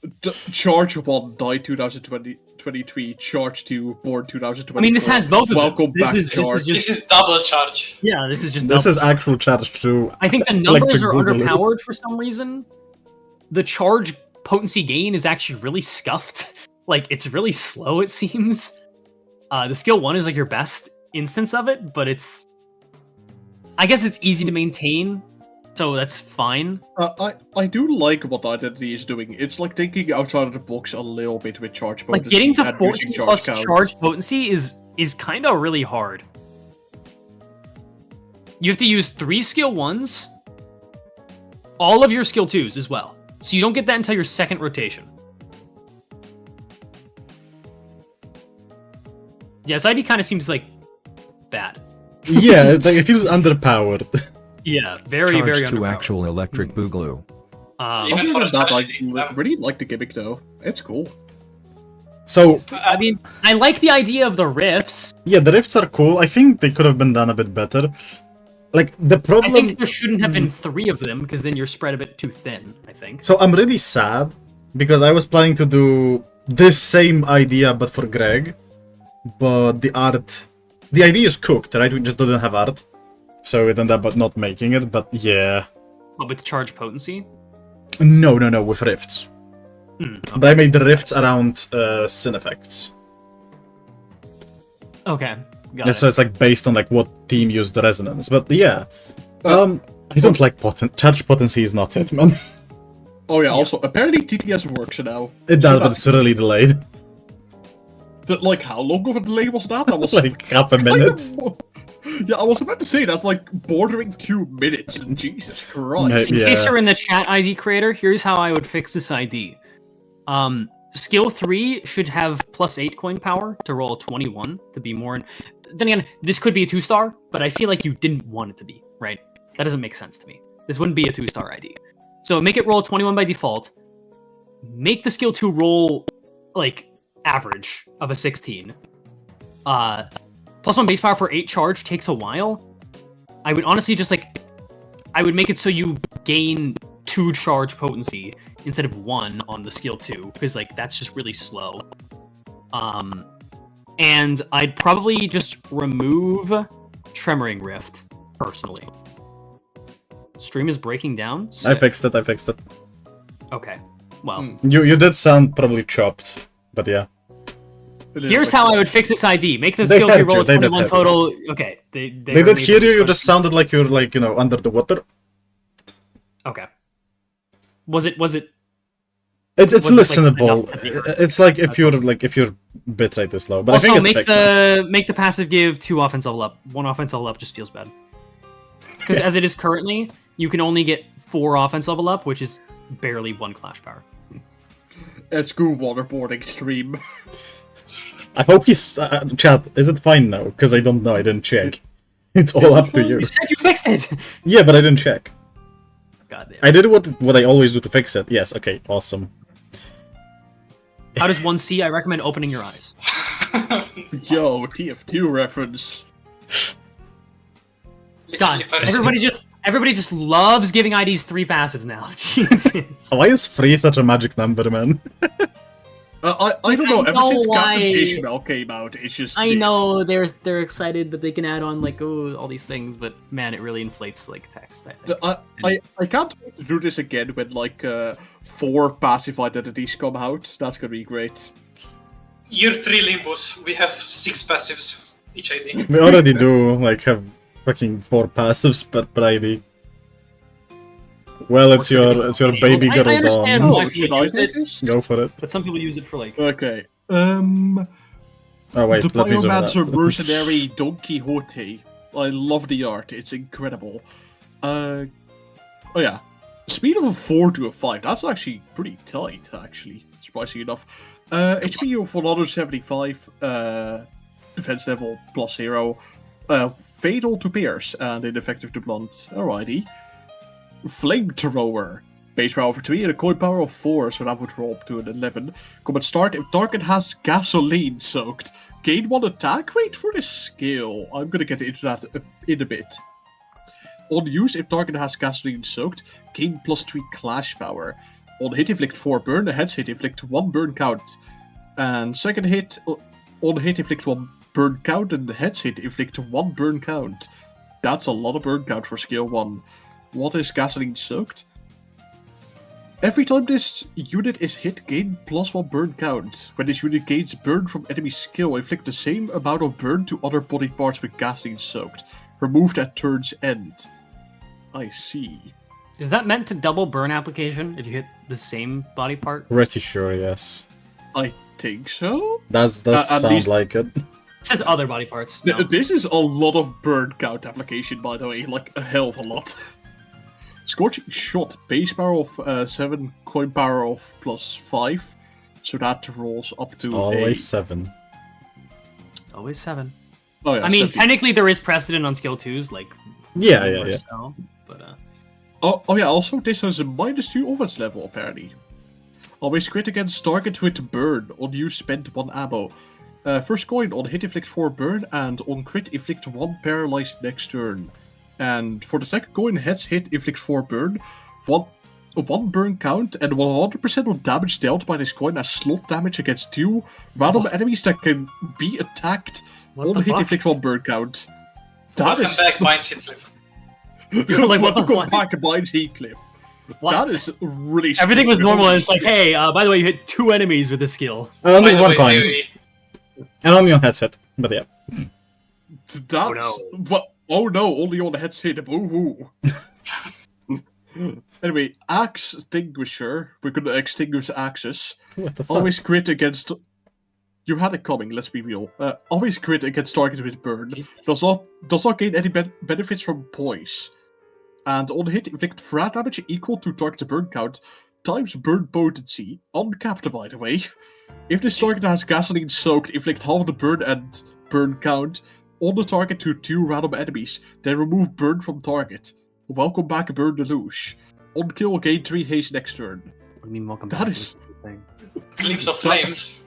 Charge 1 died 2023. Charge 2 born 2020. I mean, this has both of them. Welcome back, Charge. This is double charge. Yeah, this is just. This double. is actual charge too. I think the numbers are underpowered for some reason. The charge potency gain is actually really scuffed. Like, it's really slow, it seems. The skill 1 is like your best instance of it, but it's... I guess it's easy to maintain, so that's fine. I do like what Identity is doing. It's like thinking outside of the box a little bit with charge potency. Like, getting to and 40 using plus count. charge potency is kind of really hard. You have to use 3 skill 1s, all of your skill 2s as well. So you don't get that until your second rotation. Yeah, this ID kind of seems like bad. Yeah, it feels underpowered. Yeah, very, very Charge to underpowered. actual electric boogaloo. Even Other for than a that, charge I really like the gimmick though. It's cool. So I mean, I like the idea of the rifts. yeah, the rifts are cool. I think they could have been done a bit better. Like the I problem. think there shouldn't have been 3 of them because then you're spread a bit too thin, I think. So I'm really sad because I was planning to do this same idea but for Greg, but the idea is cooked, right? We just didn't have art, so it ended up not making it. But yeah, But with charge potency? no, with rifts. Okay. But I made the rifts around sin effects. Okay, got Yeah, it. so it's like based on like what team used the resonance. But yeah, I don't like charge potency is not it, man. Oh yeah, also, apparently TTS works now. It does, but it's really delayed. Like, how long of a delay was that? That was Like half a minute. Yeah, I was about to say, that's like bordering 2 minutes. Jesus Christ. In Yeah. case you're in the chat ID creator, here's how I would fix this ID. Skill 3 should have +8 coin power to roll a 21 to be more... Then again, this could be a 2-star, but I feel like you didn't want it to be, right? That doesn't make sense to me. This wouldn't be a 2-star ID. So make it roll a 21 by default. Make the skill 2 roll, like, average of a 16. +1 base power for 8 charge takes a while. I would honestly just, like... I would make it so you gain 2 charge potency instead of 1 on the skill 2, because like that's just really slow. And I'd probably just remove Tremoring Rift, personally. Stream is breaking down? I fixed it. Okay, well. You did sound probably chopped, but yeah. Here's how I would fix this ID. Make the They skill 3 heard roll you, a they did 21 hear you. total. Okay, they They did hear you. You just sounded like you're like under the water. Okay. Was it? It's Was it, like, listenable. enough to It's like if you're bitrate is low, but also, I think it's make fixed. now. make the passive give 2 offense level up. 1 offense level up just feels bad. Because as it is currently, you can only get 4 offense level up, which is barely 1 clash power. ESGOO waterboarding stream. I hope he's chat. Is it fine now? Because I don't know. I didn't check. It's all up to you. You said you fixed it. Yeah, but I didn't check. God damn. I did what I always do to fix it. Yes. Okay. Awesome. How does one see? I recommend opening your eyes. Yo, TF2 reference. God, everybody just loves giving IDs 3 passives now. Jesus. Why is 3 such a magic number, man? I don't know, I ever know since why- Captain HML came out, it's just I this. know they're excited that they can add on like all these things, but man, it really inflates like text. I think. I can't wait to do this again when like 4 passive identities come out. That's gonna be great. Year 3 Limbus, we have 6 passives each ID. We already do like have fucking 4 passives per ID. Well, it's your baby I girl understand Dawn. why Oh, should people I use take it, this? Go for it. but some people use it for like. Oh wait, The let me zoom Biomancer out. mercenary Don Quixote. I love the art. It's incredible. Oh yeah. Speed of a 4 to a 5. That's actually pretty tight, actually. Surprisingly enough. HP of 175. Defense level +0. Fatal to pierce and ineffective to blunt. Alrighty. Flamethrower. Base power of 3 and a coin power of 4, so that would roll up to an 11. Combat start. If target has gasoline soaked, gain 1 attack rate for this skill. I'm gonna get into that in a bit. On use, if target has gasoline soaked, gain +3 clash power. On hit, inflict 4 burn. The heads hit, inflict 1 burn count. And second hit, on hit, inflict 1 burn count, and the heads hit, inflict 1 burn count. That's a lot of burn count for skill 1. What is gasoline soaked? Every time this unit is hit, gain +1 burn count. When this unit gains burn from enemy skill, inflict the same amount of burn to other body parts with gasoline soaked. Removed at turn's end. I see. Is that meant to double burn application if you hit the same body part? Pretty sure, yes. I think so. That sounds like it. It says other body parts. No. This is a lot of burn count application, by the way, like a hell of a lot. Scorching Shot, base power of 7, coin power of +5, so that rolls up to Always 7. Always 7. Oh yeah. I mean, 7. technically there is precedent on skill 2s, like... Yeah. So, but, Oh yeah, also this has a -2 offense level, apparently. Always crit against target with burn, on use spend 1 ammo. First coin, on hit inflict 4 burn, and on crit inflict 1 paralyzed next turn. And for the second coin, heads hit inflict 4 burn, 1 burn count, and 100% of damage dealt by this coin as slot damage against 2 random enemies that can be attacked. What On the hit fuck? inflict 1 burn count. Welcome back, Binds Heathcliff. Like, what the Welcome fuck? back, Binds Heathcliff. What? That is really Everything was stupid. normal, and it's like, hey, by the way, you hit 2 enemies with this skill. Only By the one way, coin. And only on headset. But yeah. That's Oh, no. what? Oh no! Only on the head's hit. Boo hoo. Anyway, Axe Extinguisher. We're gonna extinguish axes. What the fuck? Always crit against. You had it coming. Let's be real. Always crit against targets with burn. Jesus. Does not gain any benefits from Poise. And on hit, inflict flat damage equal to target's burn count times burn potency, uncapped by the way. If this target has gasoline soaked, inflict half the burn and burn count on the target to 2 random enemies, then remove burn from target. Welcome back, Burn Deluge. On kill, gain 3 haste next turn. What do you mean, welcome That back? is- Thing? Gleams of flames.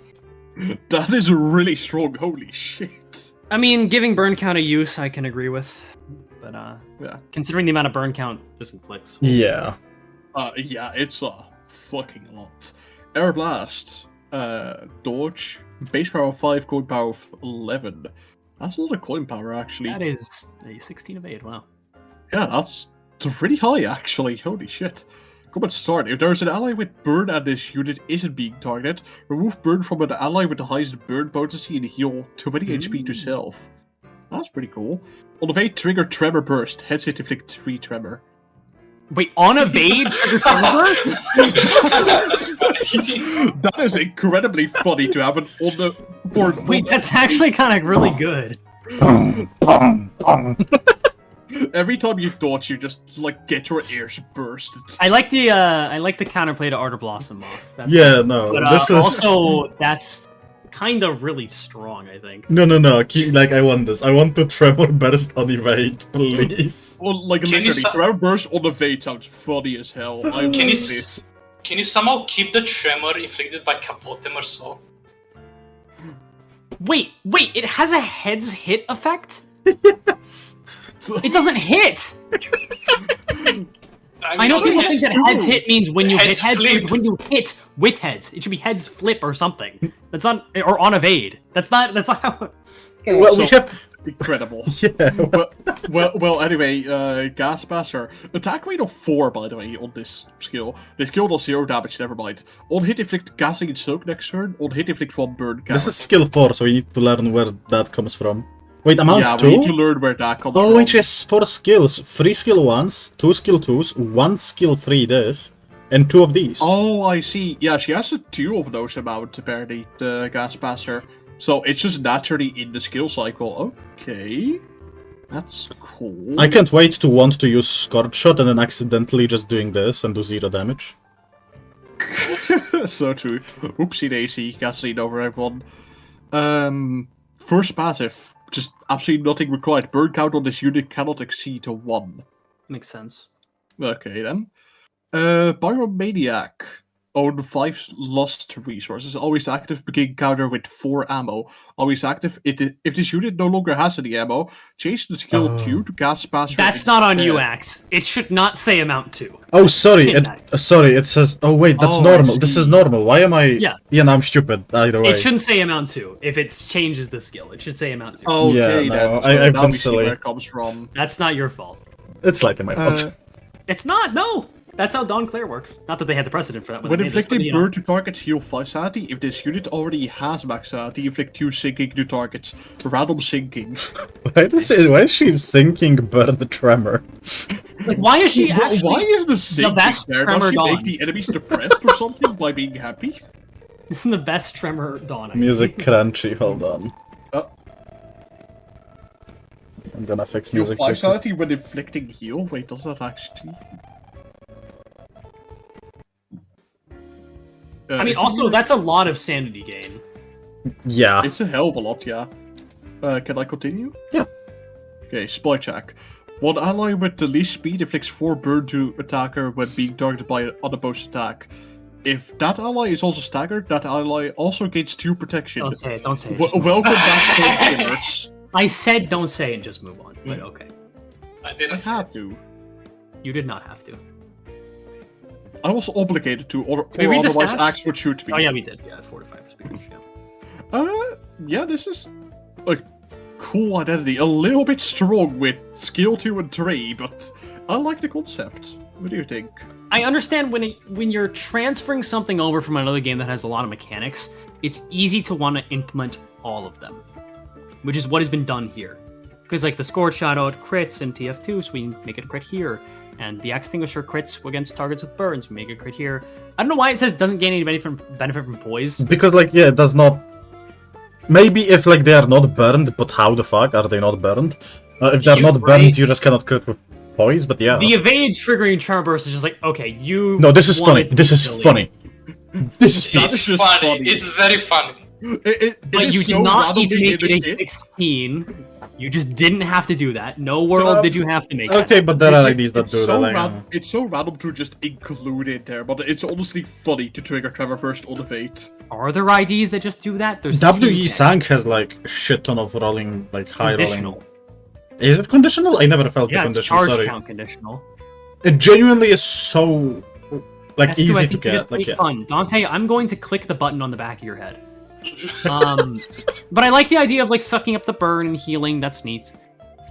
That is really strong, holy shit. I mean, giving burn count a use, I can agree with. But, Yeah. considering the amount of burn count this inflicts. Yeah. Yeah, it's a fucking lot. Air Blast. Dodge. Base power of 5, coin power of 11. That's a lot of coin power, actually. That is a 16 of 8, wow. Yeah, that's pretty high, actually. Holy shit. Combat start. If there's an ally with burn and this unit isn't being targeted, remove burn from an ally with the highest burn potency and heal 20 HP to self. That's pretty cool. On evade, trigger Tremor Burst. Heads hit inflict 3 Tremor. Wait, on evade, trigger tremor? That's funny. That is incredibly funny to have an on the... For Wait, that's actually kind of really good. every time you dodge, you just, like, get your ears bursted. I like the counterplay to Art of Blossom off. That's Yeah, no. But This is... also, that's kind of really strong, I think. No. Like, I want this. I want to Tremor Burst on evade, please. Well, like, Can you literally, sa- Tremor Burst on evade sounds funny as hell. I love Can you this. Can you somehow keep the tremor inflicted by Capotem or so? Wait, it has a heads hit effect? Yes. It doesn't hit! I know people think that heads hit means when you hit Heads heads, flip. it's when you hit with heads. It should be heads flip or something. That's not, or on evade. That's not how... Well, we So- have... Incredible. Yeah. Well, anyway, Gas Passer. Attack rate of 4, by the way, on this skill. This skill does 0 damage, never mind. On hit, inflict gassing and soak next turn. On hit, inflict 1 burn count. This is skill 4, so we need to learn where that comes from. Wait, amount yeah, 2? we need to learn where that comes Oh, from. wait, yes, 4 skills. 3 skill 1s, 2 skill 2s, 1 skill 3 this, and 2 of these. Oh, I see. Yeah, she has 2 of those amount, apparently, the Gas Passer. So it's just naturally in the skill cycle. Okay. That's cool. I can't wait to want to use Scorch Shot and then accidentally just doing this and do 0 damage. So true. Oopsie daisy, gasoline over everyone. First passive, just absolutely nothing required. Burn count on this unit cannot exceed 1. Makes sense. Okay then. Pyromaniac. Own 5 lost resources. Always active, begin counter with 4 ammo. Always active. If this unit no longer has any ammo, change the skill 2 to gas passer. That's not on you, Axe. It should not say amount 2. Oh, sorry. It says... Oh, wait, that's normal. This is normal. Why am I... Yeah. Yeah, no, I'm stupid. Either way. It shouldn't say amount 2 if it changes the skill. It should say amount 2. Okay, Yeah, then. no, So I've now been we see silly. where it comes from. That's not your fault. It's slightly my fault. It's not, no! That's how Dawn Claire works. Not that they had the precedent for that. When inflicting burn to targets, heal 5 sanity. If this unit already has max sanity, inflict 2 sinking to targets. Random sinking. Why is she sinking burn the tremor? Like, why is she actually... Why is the sinking best there? Does Tremor she Dawn? make the enemies depressed or something by being happy? This is the best Tremor Dawn. Music crunchy, hold on. Oh. I'm gonna fix Heal music 5 quickly. sanity when inflicting heal? Wait, does that actually... I mean, also, that's a lot of sanity gain. Yeah. It's a hell of a lot, yeah. Can I continue? Yeah. Okay, spy check. One ally with the least speed inflicts 4 burn to attacker when being targeted by an unopposed attack. If that ally is also staggered, that ally also gains 2 protection. Don't say it, don't say it. just move Welcome on. back to painkillers. I said don't say it and just move on, but okay. I I didn't say had to. You did not have to. I was obligated to, or we read the otherwise stats? Axe would shoot me. Oh yeah, we did. Yeah, 4 to 5 speakers, yeah. Yeah, this is a cool identity. A little bit strong with skill 2 and 3, but I like the concept. What do you think? I understand when you're transferring something over from another game that has a lot of mechanics, it's easy to want to implement all of them, which is what has been done here. Because like the Scourge Shadow crits and TF2, so we make it a crit here, and the Extinguisher crits against targets with burns, we make a crit here. I don't know why it says doesn't gain any benefit from Poise. Because, like, yeah, it does not... Maybe if, like, they are not burned, but how the fuck are they not burned? If they're not burned, right. you just cannot crit with Poise, but yeah. The evade triggering Charm Burst is just like, okay, you. No, this is funny. wanted This is to funny. This is That's It's just funny. funny. It's very funny. But is you so did not need to randomly make it a indicated. 16. You just didn't have to do that. No world did you have to make Okay, that. but there are IDs that It's do so that. ran- It's so random to just include it there, but it's honestly funny to trigger Tremor Burst on the fate. Are there IDs that just do that? There's WE 2 Sank has, like, shit ton of rolling, like, high conditional. rolling. Is it conditional? I never felt Yeah, the it's conditional, charge sorry. count conditional. It genuinely is so, like, That's I easy to think you get. just Like, make yeah. fun. Dante, I'm going to click the button on the back of your head. But I like the idea of like sucking up the burn and healing. That's neat.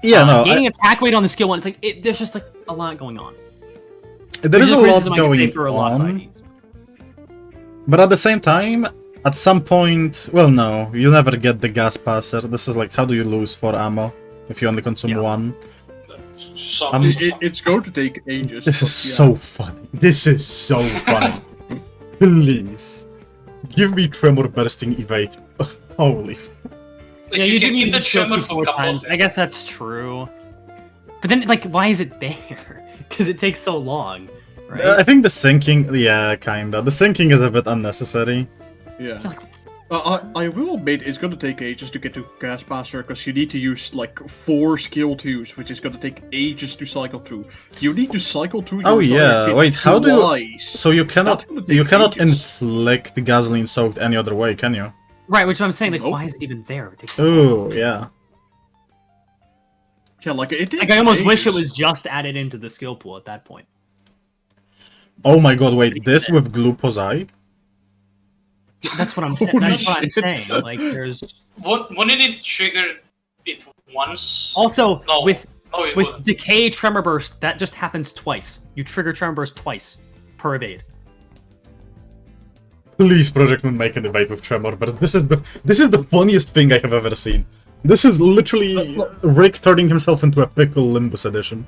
Yeah, no, Gaining attack weight on the skill one. It's like there's just like a lot going on. there is a Which lot I can say going for a lot of on. IDs. But at the same time, at some point, well, no, you never get the gas passer. This is like, how do you lose 4 ammo if you only consume Yeah. 1? So, It's going to take ages. This is but yeah. so funny. This is so funny. Please, give me tremor bursting evade. Holy. Yeah, you can do keep need the to skill tremor 2 for 4 a couple times. of I guess that's true. But then, like, why is it there? Because it takes so long, right? I think the sinking, yeah, kinda. The sinking is a bit unnecessary. Yeah. I will admit it's gonna take ages to get to Gas Master because you need to use like 4 skill 2s, which is gonna take ages to cycle through. You need to cycle through. Oh your entire yeah, kit wait, how do you... twice. So you cannot, That's gonna take ages. inflict the gasoline soaked any other way, can you? Right, which I'm saying, like, Nope. why is it even there? It takes so long. Oh, yeah. Yeah, like it takes Like, I almost wish it ages. was just added into the skill pool at that point. Oh my god, wait, this with Glupozai? That's what I'm saying. That's what I'm saying. Like, there's wouldn't it trigger it once? also No. with Oh, it with wouldn't. decay tremor burst. That just happens twice. You trigger tremor burst twice per evade. Please, Project Moon, make an evade with Tremor Burst. This is the funniest thing I have ever seen. This is literally Rick turning himself into a pickle Limbus edition.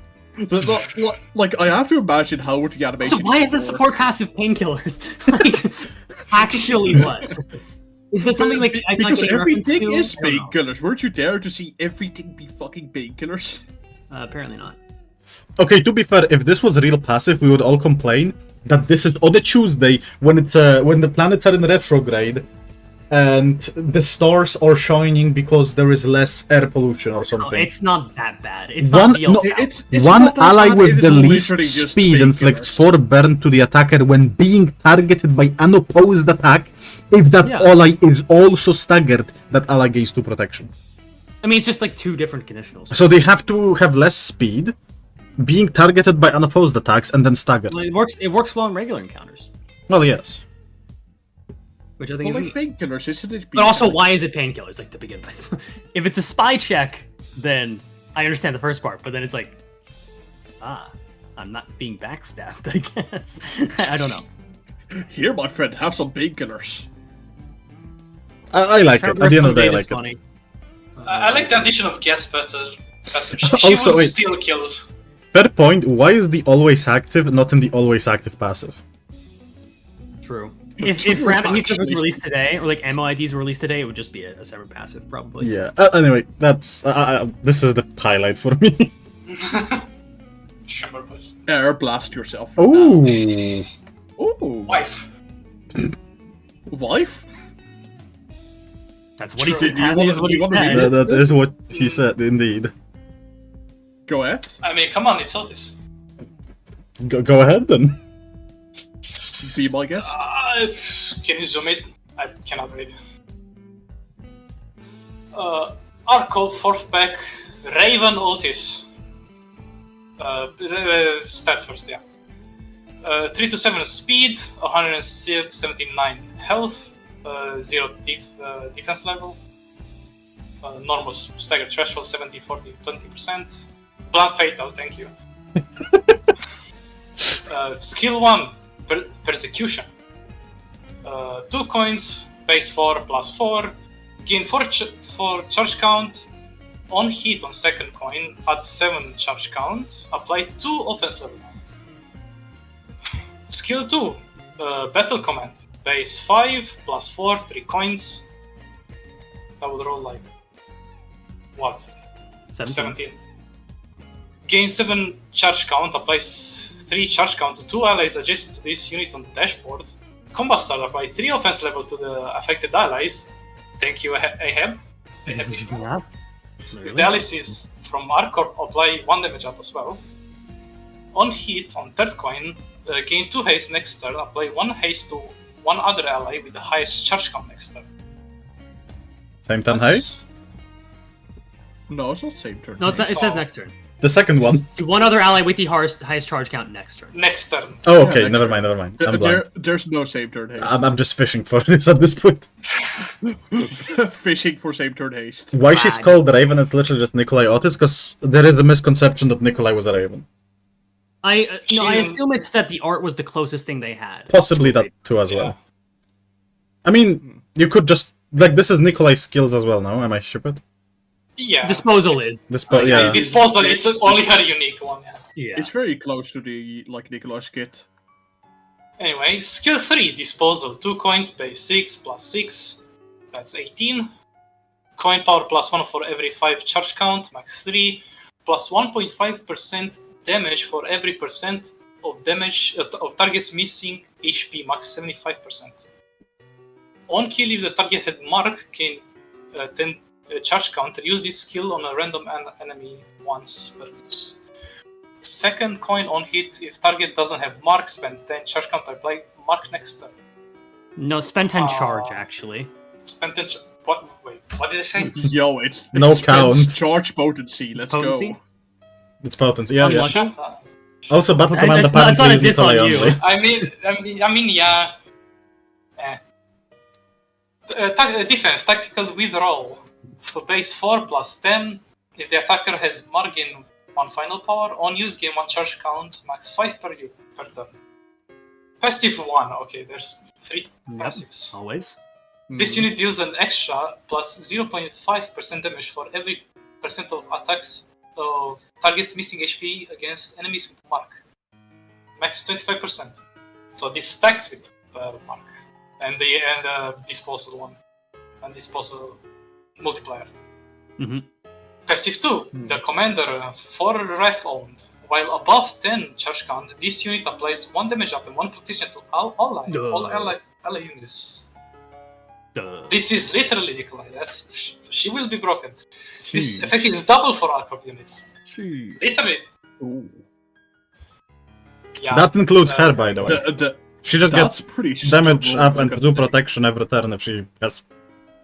Like I have to imagine how would the animation. So why is this work. support passive painkillers? Like, actually, what? Is this something like because like a reference everything to? is I don't know. painkillers. Weren't you there to see everything be fucking painkillers? Apparently not. Okay, to be fair, if this was real passive, we would all complain that this is on a Tuesday when it's when the planets are in retrograde and the stars are shining because there is less air pollution or No, something. it's not that bad. It's One- not the no, It's One not that ally bad, with it is the least literally just speed inflicts painkillers. 4 burn to the attacker when being targeted by an opposed attack. If that Yeah. ally is also staggered, that ally gains 2 protection. I mean, it's just like 2 different conditionals. So they have to have less speed, being targeted by unopposed attacks, and then staggered. Well, it works well in regular encounters, Well, yes. which I think Well, is like neat. painkillers, isn't it? But also, why is it painkillers? Like to begin with, if it's a spy check, then I understand the first part. But then it's like, I'm not being backstabbed. I guess I don't know. Here, my friend, have some painkillers. I like it. At the end of the day, I like it. funny. I like the addition of gas better. She Also, would wait. steal kills. Fair point. Why is the always active not in the always active passive? True. If True, Rapid Nuclear was actually. released today, or like MOIDs were released today, it would just be a separate passive, probably. Yeah. Anyway, that's this is the highlight for me. Tremor burst. Air blast yourself. Oh. Oh, Wife. wife? That's what he True. said. Do you That wanna- is what do he you wanna read said. it? That is what he said, indeed. Go ahead. I mean, come on, it's all this. Go ahead then. Be my guest. Can you zoom it? I cannot read. Arco, 4th pack, Raven Otis. Stats first, yeah. 3 to 7 speed, 179 health, 0 defense level. Normal stagger threshold 70, 40, 20%. Blunt fatal, thank you. Skill 1, persecution. 2 coins, base 4 plus 4. Gain 4 charge count. On hit on second coin, add 7 charge count. Apply 2 offense level. Skill 2, battle command. Base 5 plus 4, 3 coins. That would roll like what? 17. Gain 7 charge count, applies 3 charge count to 2 allies adjacent to this unit on the dashboard. Combat start, apply 3 offense level to the affected allies. Thank you, Ahab. Yeah. The allies is from Arcor, apply 1 damage up as well. On hit, on third coin, gain 2 haste next turn, apply 1 haste to one other ally with the highest charge count next turn. Same turn haste. No, it's not same turn. No, it's not, it says next turn. The second one. To one other ally with the highest charge count next turn. Next turn. Oh, okay. Yeah, Never next mind. I'm blind. There's no same turn haste. I'm just fishing for this at this point. Fishing for same turn haste. Why she's Flag. called Raven? It's literally just Nikolai Otis, because there is the misconception that Nikolai was a Raven. I She's- assume it's that the art was the closest thing they had. Possibly that too as well. I mean, you could just like this is Nikolai's skills as well. Now, am I stupid? Yeah. Disposal is. Yeah. Disposal is only her unique one, yeah. Yeah. It's very close to the Nikolai's kit. Anyway, skill 3, disposal. 2 coins, base 6 plus 6. That's 18. Coin power plus 1 for every 5 charge count, max 3. Plus 1.5% damage for every percent of damage of targets missing HP, max 75%. On kill, if the target had mark, gain 10 charge counter. Use this skill on a random enemy once per use. Second coin on hit, if target doesn't have mark, spend 10 charge counter, apply mark next turn. No, spend 10 charge, actually. Spend 10 what? Wait, what did I say? Yo, it's No spends count. Charge potency. Let's potency? go. It's potency. Yeah, yeah. Unlucky. Shut up. Also, battle command That's not apparently a is diss on Nikolai you. only. I mean, yeah. Defense, tactical withdrawal. For base 4 plus 10, if the attacker has mark, gain 1 final power. On use, gain 1 charge count, max 5 per turn. Passive 1, okay, there's 3 passives. Always. This unit deals an extra plus 0.5% damage for every percent of attacks of targets missing HP against enemies with mark. Max 25%. So this stacks with mark. And the disposal one. and dispose multiplier. Mm-hmm. Passive 2, the commander 4 ref owned. While above 10 charge count, this unit applies 1 damage up and 1 protection to all ally units. This is literally Nikolai. She will be broken. This effect is double for Arcorp units. Literally. Ooh. Yeah. That includes her, by the way. She just gets pretty damage stupid, up and look at 2 it. protection every turn if she has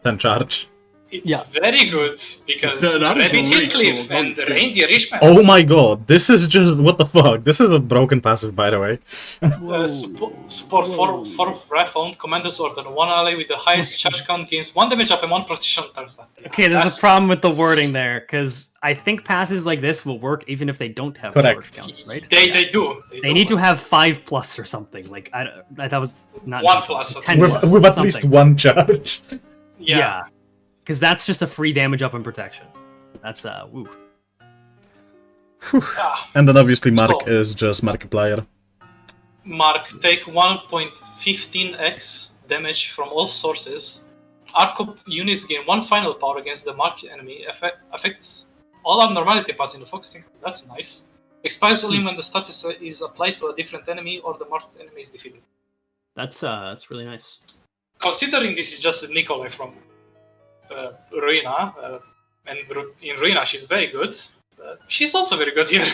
10 charge. It's very good because That is Rabbit really Heathcliff cool, and don't you? Reindeer Richmond. Oh my god, this is just... what the fuck? This is a broken passive, by the way. Support 4 ref owned commanders order. 1 ally with the highest charge count gains 1 damage up and 1 protection turns that. Okay, there's a problem with the wording there, because I think passives like this will work even if they don't have Correct. charge counts, right? They do. They need to have 5+ or something. Like I thought was not 1+, or 10 With, plus, with at something. least 1 charge. Yeah. Because that's just a free damage up and protection. That's woo. Ah. And then obviously Mark So- is just Markiplier. Mark, take 1.15x damage from all sources. Arcop units gain 1 final power against the marked enemy. Affects all abnormality passing the focusing. That's nice. Expires only when the status is applied to a different enemy or the marked enemy is defeated. That's really nice. Considering this is just Nikolai from Ruina, and in Ruina she's very good. She's also very good here.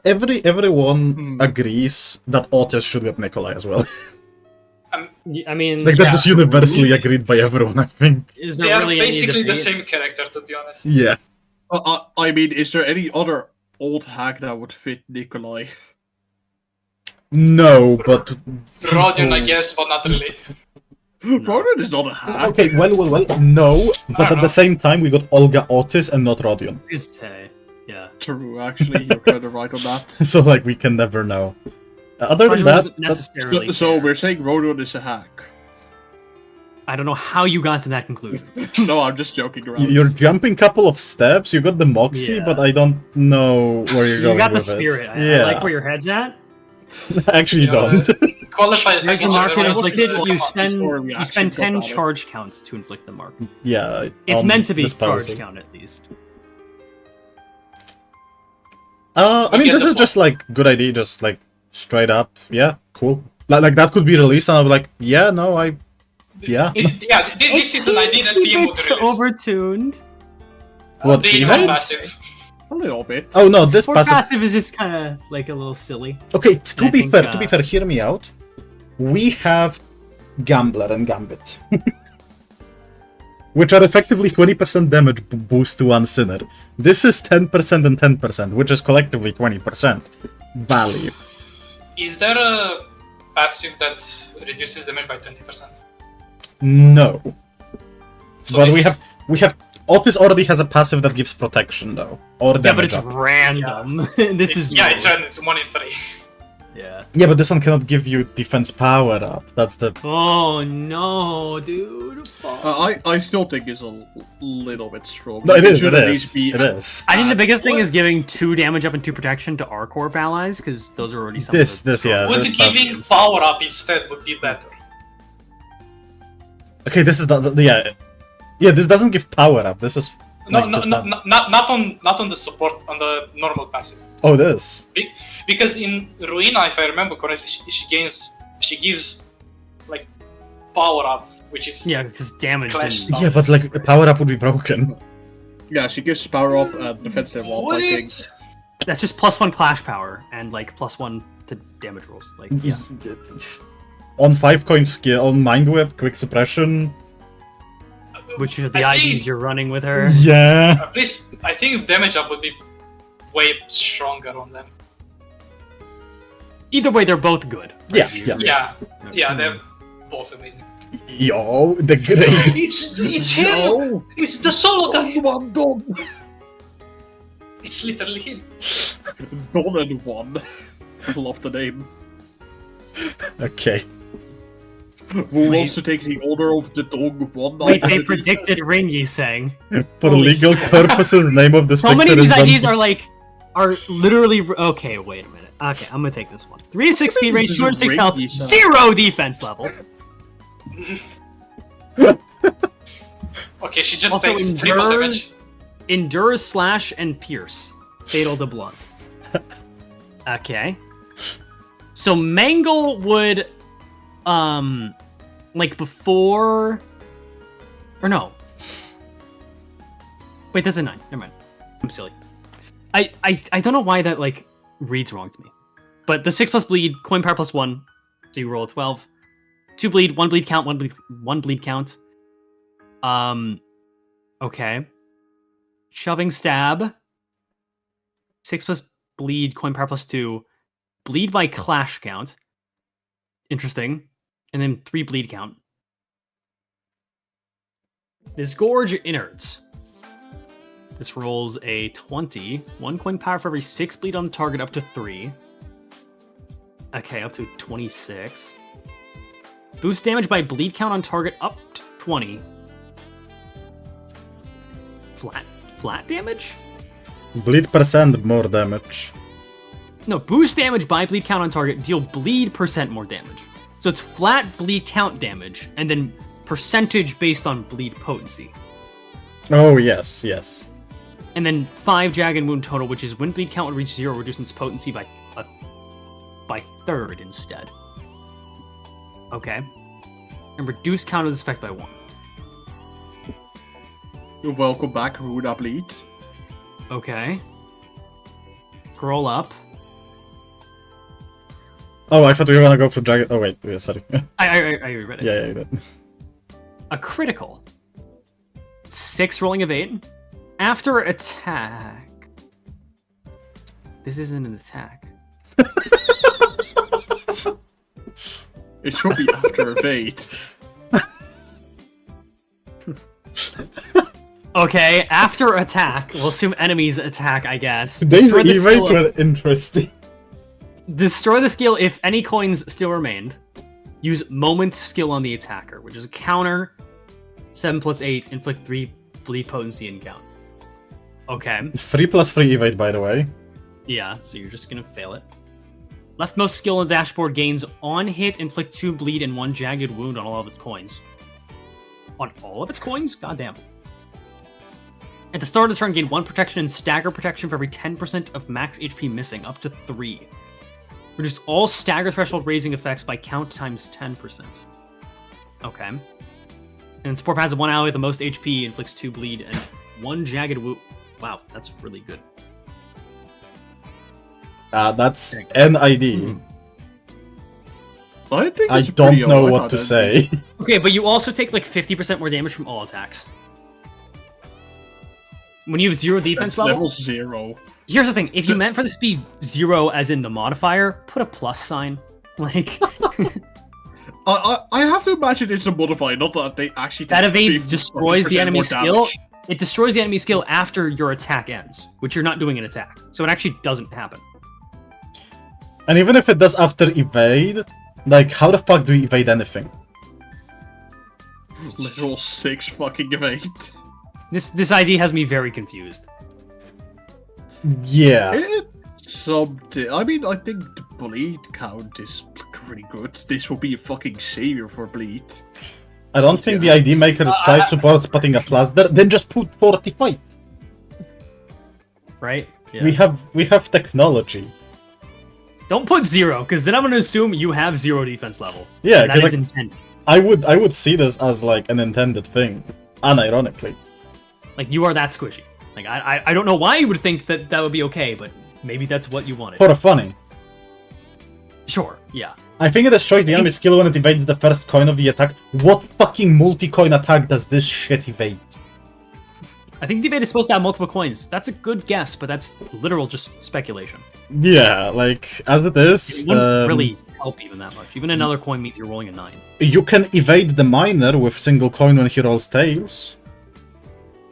Everyone agrees that Otis should get Nikolai as well. I mean, Like that's just universally agreed by everyone, I think. is They there are really any basically the debate? same character, to be honest. Yeah. I mean, is there any other old hack that would fit Nikolai? No, but... Rodion, I guess, but not really. Rodion is not a hack. Okay, well, no, but don't at know. the same time we got Olga Otis and not Rodion. Just say, yeah. True, actually, you're kind of right on that. So, like, we can never know. Other than Rodion that, doesn't necessarily. So we're saying Rodion is a hack. I don't know how you got to that conclusion. No, I'm just joking around. you're jumping couple of steps, you got the Moxie, Yeah. but I don't know where you're You going got the with spirit. it. I like where your head's at. Actually, you Yeah, don't. Qualified Here's the package, market everyone inflicted. else You is- Before we spend actually 10 got that. charge counts to inflict the mark. Yeah. It's meant to be disposal. charge count at least. I We mean, get this the is just like good idea, just like straight up. Yeah, cool. Like that could be released, and I'll be like, yeah, no, yeah. This is an idea that PM would It's release. overtuned. What, The evade? passive. A little bit. Oh no, this For passive. passive is just kind of like a little silly. Okay, to I be think, fair, hear me out. We have Gambler and Gambit, which are effectively 20% damage boost to one Sinner. This is 10% and 10%, which is collectively 20% value. Is there a passive that reduces damage by 20%? No, So but this we have Otis already has a passive that gives protection though, or Yeah, but damage it's up. random. This is it's 1 in 3. Yeah. Yeah, but this one cannot give you defense power up. That's the... Oh no, dude. Fuck. I still think it's a little bit strong. No, it is, should it at is, least be it is. I think the biggest thing what? is giving 2 damage up and 2 protection to our corp allies, because those are already some This, of the yeah. Would this giving passive. power up instead would be better. Okay, this is yeah, this doesn't give power up. This is No, like, no, just no, that. not on the support, on the normal passive. Oh, this. Because in Ruina, if I remember correctly, she gives like power up, which is Yeah, because damage Clash didn't. stuff. Yeah, but like power up would be broken. Yeah, she gives power up and defense level up, Would I think. it? That's just +1 clash power and like +1 to damage rolls. Like, yeah. On 5-coin skill, on Mind Whip, Quick Suppression. Which are the I IDs think- you're running with her. Yeah. At least I think damage up would be way stronger on them. Either way, they're both good. Yeah, You- yeah. Yeah, they're both amazing. Yo, the great. It's him. No! It's the solo guy. One dog! It's literally him. Gone and one. I love the name. Okay. Who wants to take the order of the dog one? Wait, they identity? predicted Ring, Yi sang. For Holy legal shit. purposes, the name of this So many fixer of is these done. IDs are literally. Okay, wait a minute. Okay, I'm gonna take this one. 3 to 6 speed range, This is 206 Ring health, Yi sang. 0 defense level. Okay, she just Also takes triple damage. Endures, slash, and pierce. Fatal to blunt. Okay. So Mangle would, like before, or no. Wait, that's a 9. Never mind. I'm silly. I don't know why that like reads wrong to me. But the 6+ bleed, coin power +1, so you roll a 12. 2 bleed, 1 bleed count, 1 bleed count. Okay. Shoving stab. 6+ bleed, coin power +2. Bleed by clash count. Interesting. And then 3 bleed count. Disgorge innards. This rolls a 20. 1 coin power for every 6 bleed on the target up to 3. Okay, up to 26. Boost damage by bleed count on target up to 20. Flat damage? Bleed percent more damage. No, boost damage by bleed count on target, deal bleed % more damage. So it's flat bleed count damage, and then percentage based on bleed potency. Oh, yes, yes. And then 5 jagged wound total, which is when bleed count would reach 0, reducing its potency by third instead. Okay. And reduce count of this effect by 1. Welcome back, Runa Bleed. Okay. Scroll up. Oh, I thought we were gonna go for jagged. Oh wait, sorry. I read it. Yeah, you did. A critical. 6 rolling of 8. After attack. This isn't an attack. It should be after evade. Okay, after attack. We'll assume enemies attack, I guess. Today's Destroy the evates skill were interesting. Destroy the skill if any coins still remained. Use moment skill on the attacker, which is a counter. 7 + 8, inflict 3 bleed potency and count. Okay. 3+3 evade, by the way. Yeah, so you're just gonna fail it. Leftmost skill on the dashboard gains on hit, inflict 2 bleed and 1 jagged wound on all of its coins. On all of its coins? Goddamn. At the start of the turn, gain 1 protection and stagger protection for every 10% of max HP missing, up to 3. Reduce all stagger threshold raising effects by count times 10%. Okay. And support passive 1 ally with the most HP, inflicts 2 bleed and 1 jagged wound. Wow, that's really good. That's an ID. I think I it's don't pretty know alright what on to that. say. Okay, but you also take like 50% more damage from all attacks. When you have 0 defense That's level. level 0. Here's the thing: if you meant for this to be 0 as in the modifier, put a plus sign. Like I have to imagine it's a modifier, not that they actually that take evade 50% destroys the enemy more skill. damage. It destroys the enemy skill after your attack ends, which you're not doing an attack, so it actually doesn't happen. And even if it does after evade, like, how the fuck do we evade anything? Literal 6 fucking evade. This ID has me very confused. Yeah. It's something. I mean, I think the bleed count is pretty good. This will be a fucking savior for bleed. I don't think the ID maker side supports putting a plus there. Then just put 45. Right? Yeah. We have technology. Don't put 0, because then I'm going to assume you have 0 defense level. Yeah, And that is like, intended. I would see this as like an intended thing, unironically. Like, you are that squishy. Like, I don't know why you would think that that would be okay, but maybe that's what you wanted. For funny. Sure, yeah. I think it destroys the enemy skill when it evades the first coin of the attack. What fucking multi-coin attack does this shit evade? I think the evade is supposed to have multiple coins. That's a good guess, but that's literal just speculation. Yeah, like, as it is... It wouldn't really help even that much. Even another coin means you're rolling a 9. You can evade the miner with single coin when he rolls tails.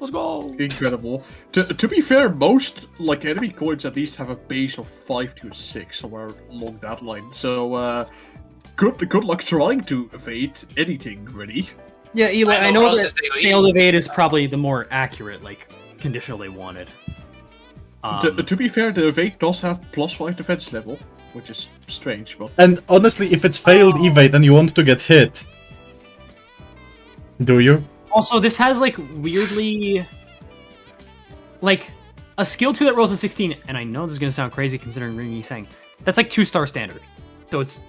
Let's go! Incredible. To be fair, most like enemy coins at least have a base of 5 to 6 somewhere along that line. So good luck trying to evade anything, really. Yeah, Eli, I know that process AoE. failed evade is probably the more accurate, like, conditional they wanted. To be fair, the evade does have +5 defense level, which is strange, but And honestly, if it's failed evade and you want to get hit... Do you? Also, this has like weirdly, like a skill 2 that rolls a 16, and I know this is gonna sound crazy considering me saying that's like 2-star standard, so it's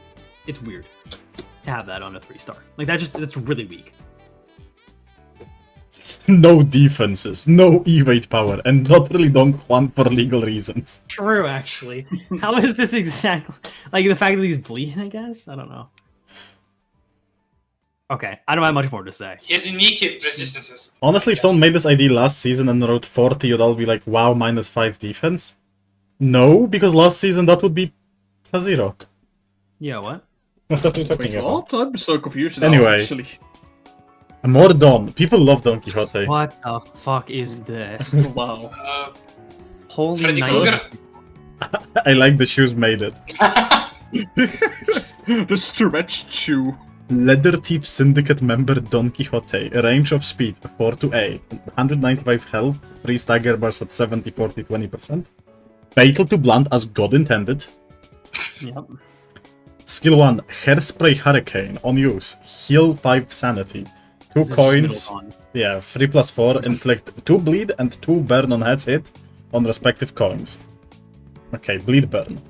weird to have that on a 3-star. Like that's really weak. No defenses, no evade power, and not really Don Juan for legal reasons. True, actually. How is this exactly like the fact that he's bleeding? I guess I don't know. Okay, I don't have much more to say. He has unique resistances. Honestly, if someone made this ID last season and wrote 40, you'd all be like, wow, -5 defense. No, because last season that would be +0. Yeah, what? What are you talking Wait, about? what? I'm so confused now, Anyway. actually. More Don. People love Don Quixote. What the fuck is this? Wow. Holy Freddy night! Krueger. I like the shoes made it. The stretch chew. Leather Thief Syndicate member Don Quixote. A range of speed 4 to 8. 195 health. 3 stagger bars at 70, 40, 20%. Fatal to blunt as God intended. Yep. Skill 1. Hairspray Hurricane. On use. Heal 5 sanity. 2 This is just coins. middle dawn. Yeah, 3+4. Inflict 2 bleed and 2 burn on heads hit on respective coins. Okay, bleed burn.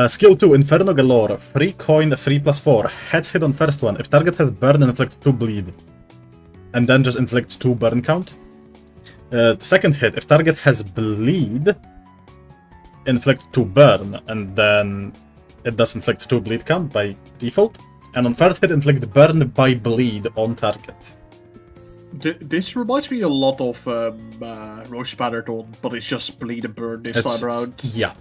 Skill 2, Inferno Galore, 3 coin, 3+4, heads hit on first one. If target has burn, inflict 2 bleed. And then just inflicts 2 burn count. The second hit, if target has bleed, inflict 2 burn, and then it does inflict 2 bleed count by default. And on third hit, inflict burn by bleed on target. This reminds me a lot of Roche Banner, but it's just bleed and burn this time around. Yeah,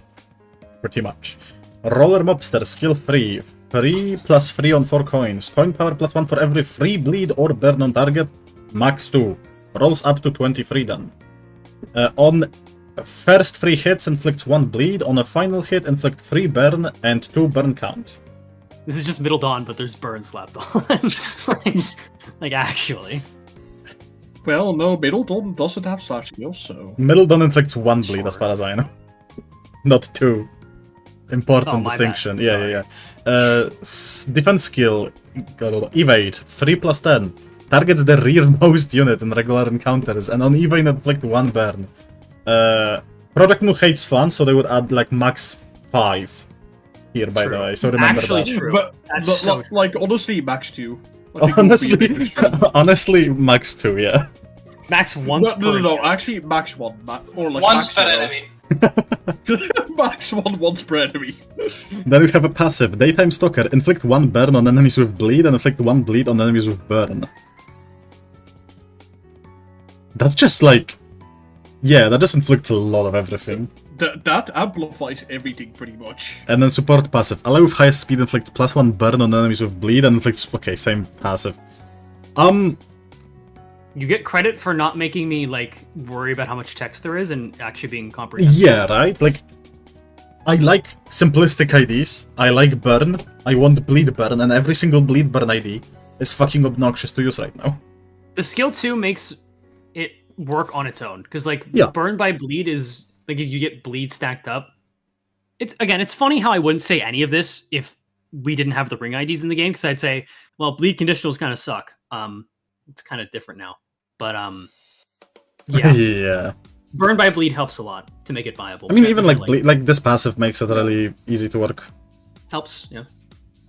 pretty much. Roller Mobster, skill 3. 3+3 on 4 coins. Coin power +1 for every free bleed or burn on target. Max 2. Rolls up to 23 then. On first 3 hits, inflicts 1 bleed. On a final hit, inflict 3 burn and 2 burn count. This is just middle dawn, but there's burn slapped on. like actually. Well, no, Middleton doesn't have slash skills, so... Middleton inflicts 1 bleed, Sure. as far as I know. Not 2. Important Oh, my distinction. bad. Yeah. Defense skill, evade, 3+10. Targets the rearmost unit in regular encounters, and on evade inflict 1 burn. Project Mu hates fun, so they would add like max 5 here, by the True. way. So remember Actually that. true. But, That's so true. like, honestly, max 2. I think it would be a bit extreme. Honestly, max 2, yeah. Max once No, per actually, max 1. Or like Once max per 0. enemy. Max 1 once per enemy. Then we have a passive, Daytime Stalker, inflict 1 burn on enemies with bleed, and inflict 1 bleed on enemies with burn. That's just like... Yeah, that just inflicts a lot of everything. That amplifies everything pretty much. And then support passive. Ally with highest speed inflicts +1 burn on enemies with bleed and inflicts... Okay, same passive. You get credit for not making me like worry about how much text there is and actually being comprehensive. Yeah, right? Like, I like simplistic IDs. I like burn. I want bleed burn, and every single bleed burn ID is fucking obnoxious to use right now. The skill 2 makes it work on its own because like Yeah. burn by bleed is like if you get bleed stacked up. It's funny how I wouldn't say any of this if we didn't have the ring IDs in the game because I'd say, well, bleed conditionals kind of suck. It's kind of different now, but yeah, Yeah. burn by bleed helps a lot to make it viable. I mean, even like bleed, like this passive makes it really easy to work. helps. Yeah,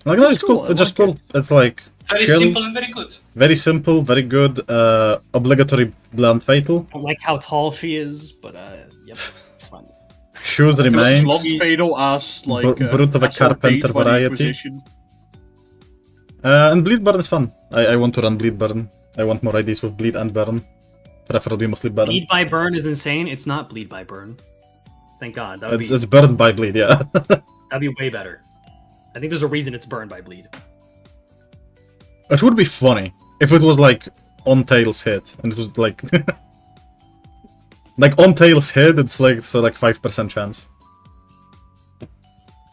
Like, no, it's cool. cool, I It's just like cool. It's like Very chill, simple and very good. very simple, very good. Obligatory blunt fatal. I don't like how tall she is, but yep, it's fine. Shoes remain. Not fatal as like Brute of a as ordained Carpenter by the variety. Inquisition. And bleed burn is fun. I want to run bleed burn. I want more IDs with bleed and burn. Preferably mostly burn. Bleed by burn is insane. It's not bleed by burn. Thank God. That would It's burned by bleed, yeah. that'd be way better. I think there's a reason it's burned by bleed. It would be funny if it was like on tails hit and it was like like on tails hit inflict, so like 5% chance.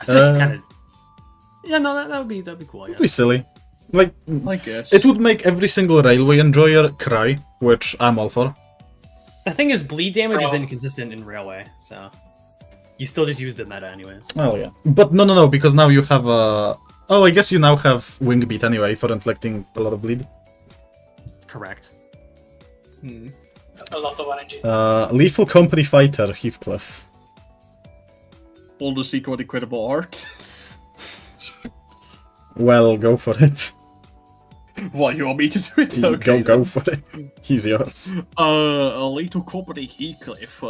I feel like kind of. Yeah, no, that'd be cool. I It'd be guess. silly. Like I guess. it would make every single railway enjoyer cry, which I'm all for. The thing is, bleed damage is Bro. inconsistent in railway, so you still just use the meta anyways. Oh yeah. But no, because now you have a... Oh, I guess you now have wing beat anyway for inflicting a lot of bleed. correct. A lot of energy. Lethal Company Fighter, Heathcliff. Honestly, quite incredible art. Well, go for it. What, you want me to do it? Okay, Go for it. He's yours. A Lethal Company Heathcliff.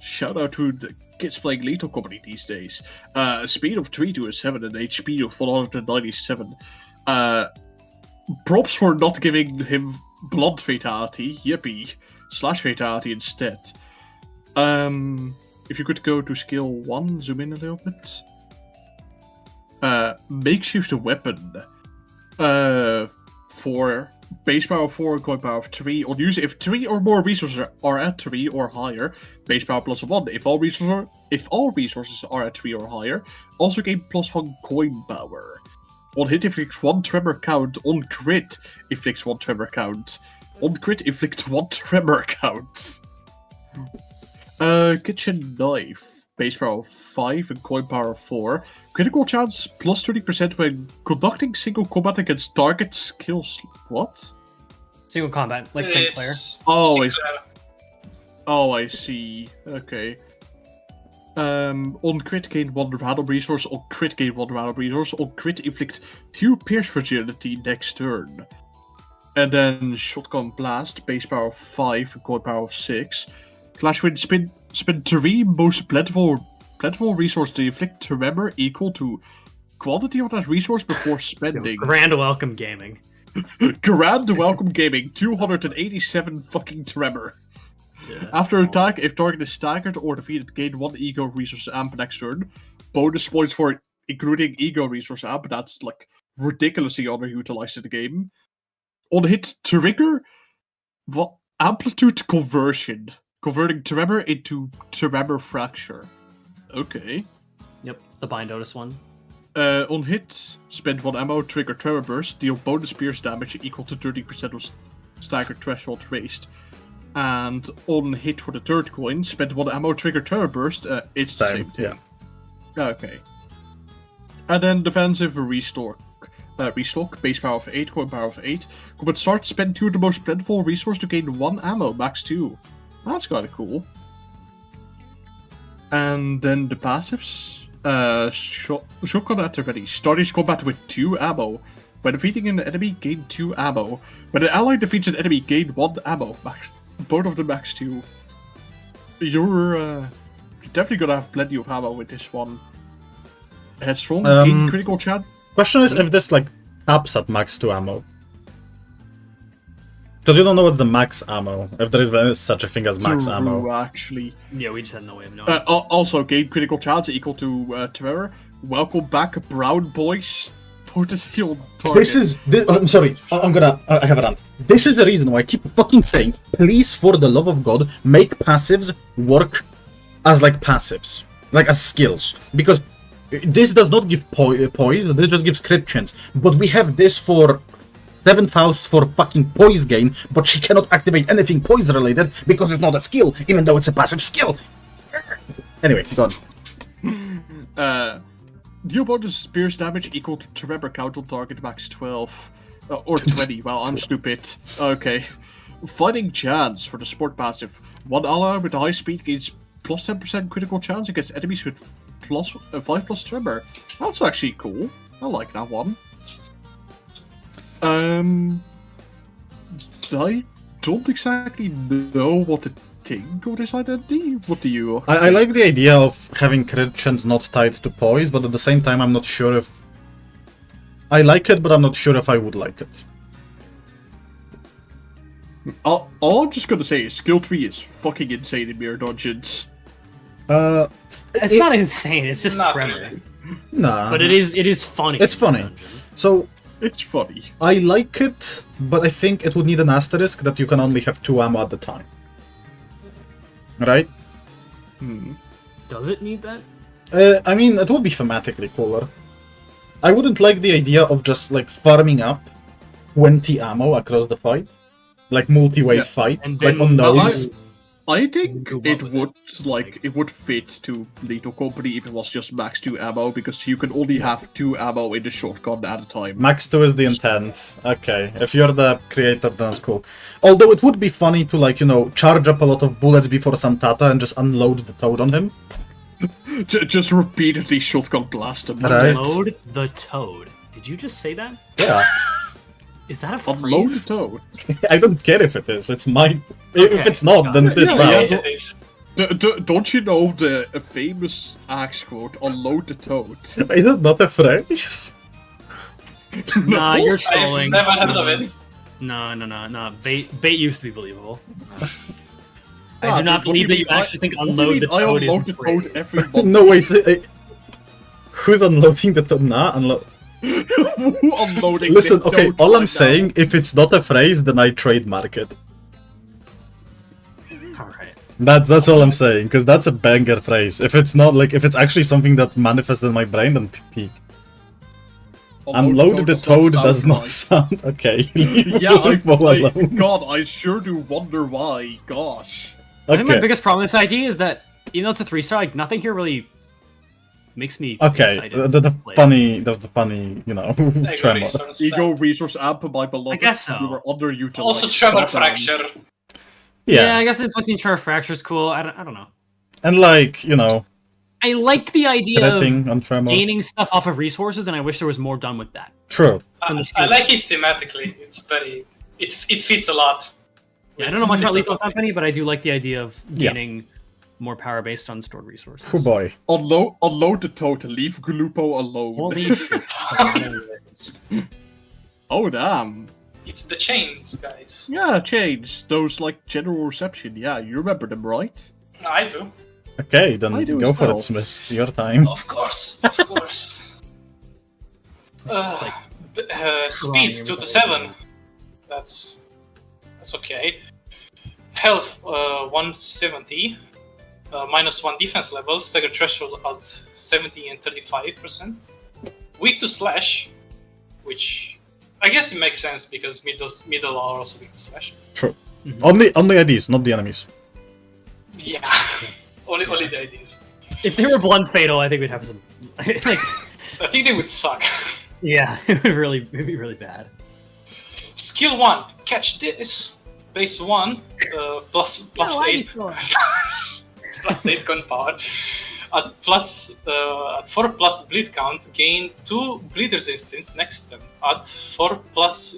Shout out to the kids playing Lethal Company these days. Speed of 327 and HP of 197. Props for not giving him Blunt Fatality. Yippee. Slash Fatality instead. If you could go to skill 1, zoom in a little bit. Makeshift weapon. For base power 4 and coin power 3. On use if 3 or more resources are at 3 or higher, base power +1. If all resources are at 3 or higher, also gain +1 coin power. On hit, inflicts 1 tremor count. On crit, inflicts 1 tremor count. On crit, inflicts 1 tremor count. Kitchen knife. Base power 5 and coin power 4. Critical chance +30% when conducting single combat against target skills. What? Single combat, like St. Clair. I see. Okay. On crit, gain 1 random resource. On crit, gain 1 random resource. On crit, inflict 2 pierce fragility next turn. And then shotgun blast. Base power 5 and coin power 6. Clash wind spin. Spend 3 most plentiful resource to inflict tremor equal to quantity of that resource before spending. Grand welcome gaming. Grand welcome gaming. 287 fucking tremor. Yeah. After attack, if target is staggered or defeated, gain 1 ego resource amp next turn. Bonus points for including ego resource amp. That's like ridiculously underutilized in the game. On hit, trigger. What? Amplitude conversion. Converting tremor into tremor fracture. Okay. Yep, it's the Bind Otis one. On hit, spend 1 ammo, trigger tremor burst, deal bonus pierce damage equal to 30% of stagger threshold raised. And on hit for the third coin, spend 1 ammo, trigger tremor burst. It's the same thing. Yeah. Okay. And then defensive restock. Restock, base power of 8, coin power of 8. Combat start, spend 2 of the most plentiful resource to gain 1 ammo, max 2. That's kind of cool. And then the passives. Shotgun at the ready. Start each combat with 2 ammo. When defeating an enemy, gain 2 ammo. When an ally defeats an enemy, gain 1 ammo. Max, both of them max 2. You're definitely gonna have plenty of ammo with this one. Headstrong, gain critical chance. Question is if this like taps at max 2 ammo. Because you don't know what's the max ammo, if there is such a thing as max ammo. Actually. Yeah, we just had no way of knowing. Also, gain critical chance equal to Tremor. Welcome back, Brown Boys. Potential target. I'm sorry, I have a rant. This is the reason why I keep fucking saying, please, for the love of God, make passives work as like passives. Like as skills. Because this does not give poise, this just gives crit chance. But we have this for 7th house for fucking poise gain, but she cannot activate anything poise related because it's not a skill, even though it's a passive skill. Anyway, go on. Deal bonus pierce damage equal to tremor count on target max 12. Or 20, well, I'm stupid. Okay. Fighting chance for the support passive. 1 ally with high speed gains plus 10% critical chance against enemies with 5+ tremor. That's actually cool. I like that one. I don't exactly know what to think of this identity. What do you? I like the idea of having crit chance not tied to poise, but at the same time I'm not sure if... I like it, but I'm not sure if I would like it. All I'm just gonna say is skill 3 is fucking insane in Mirror Dungeons. It's not insane, it's just tremor. Really. Nah. But it is funny. It's funny. So... It's funny. I like it, but I think it would need an asterisk that you can only have 2 ammo at the time. Right? Does it need that? I mean, it would be thematically cooler. I wouldn't like the idea of just, like, farming up 20 ammo across the fight. Like, multi-wave fight. And Like, then on those. I think Do what it with would it? it would fit to Lethal Company if it was just max 2 ammo, because you can only have 2 ammo in the shotgun at a time. Max 2 is the intent. Okay, if you're the creator, then that's cool. Although it would be funny to, like, you know, charge up a lot of bullets before Santata and just unload the toad on him. Just repeatedly shotgun blast him. Right. Unload the toad. Did you just say that? Yeah. Is that a phrase? Unload the toad. I don't care if it is. It's my... Okay, If it's not, then it is Yeah, now. yeah. It is. Don't you know the famous Axe quote, unload the toad? Is it not a phrase? Nah, you're I've trolling. never heard of it. No. Bait used to be believable. I Ah, do not dude, what do believe that you mean? actually think What do you unload mean the I toad is unload a the toad phrase? every month? No, wait. Who's unloading the toad? Nah, Who unloading Listen, the okay, toad all right I'm now? saying, if it's not a phrase, then I trademark it. Alright. That's all I'm saying, because that's a banger phrase. If it's not, like, if it's actually something that manifests in my brain, then peak. Unload the toad does not right. sound... Okay, leave Yeah, Lethal alone. God, I sure do wonder why. Gosh. I think my Okay, biggest problem with this idea is that even though it's a 3-star, like nothing here really makes me okay, excited. the to play. funny, you know, Ego tremor. resource. Ego resource amp, my beloved. guess so. You were underutilized. Also, Tremor Goddamn. Fracture. Yeah, I guess inflicting Tremor Fracture is cool. I don't know. And like, you know, I like the idea of hitting on tremor. gaining stuff off of resources, and I wish there was more done with that. True. I like it thematically. It's very. It fits a lot. Yeah, I don't know much about Lethal Lethal Company, but I do like the idea of Yeah. gaining more power based on stored resources. Oh boy. Unload the toad, leave Glupo alone. Holy shit. Oh, damn. It's the chains, guys. Yeah, change. Those, like, general reception. Yeah, you remember them, right? I do. Okay, then I do go as for it, well. Smis. Your time. Of course. Of course. It's just like Speed 2 to 7. That's okay. Health 170. -1 defense level. Stagger threshold at 70 and 35%. Weak to slash, which I guess it makes sense because middle are also weak to slash. True. Only IDs, not the enemies. Yeah. only the IDs. if they were blunt fatal, I think we'd have some. Like, I think they would suck. yeah, it would be really bad. Skill 1. Catch this. Base 1. Plus 8. Plus 8 gunpowder. At 4 plus bleed count, gain 2 bleed resistance next turn. At 4 plus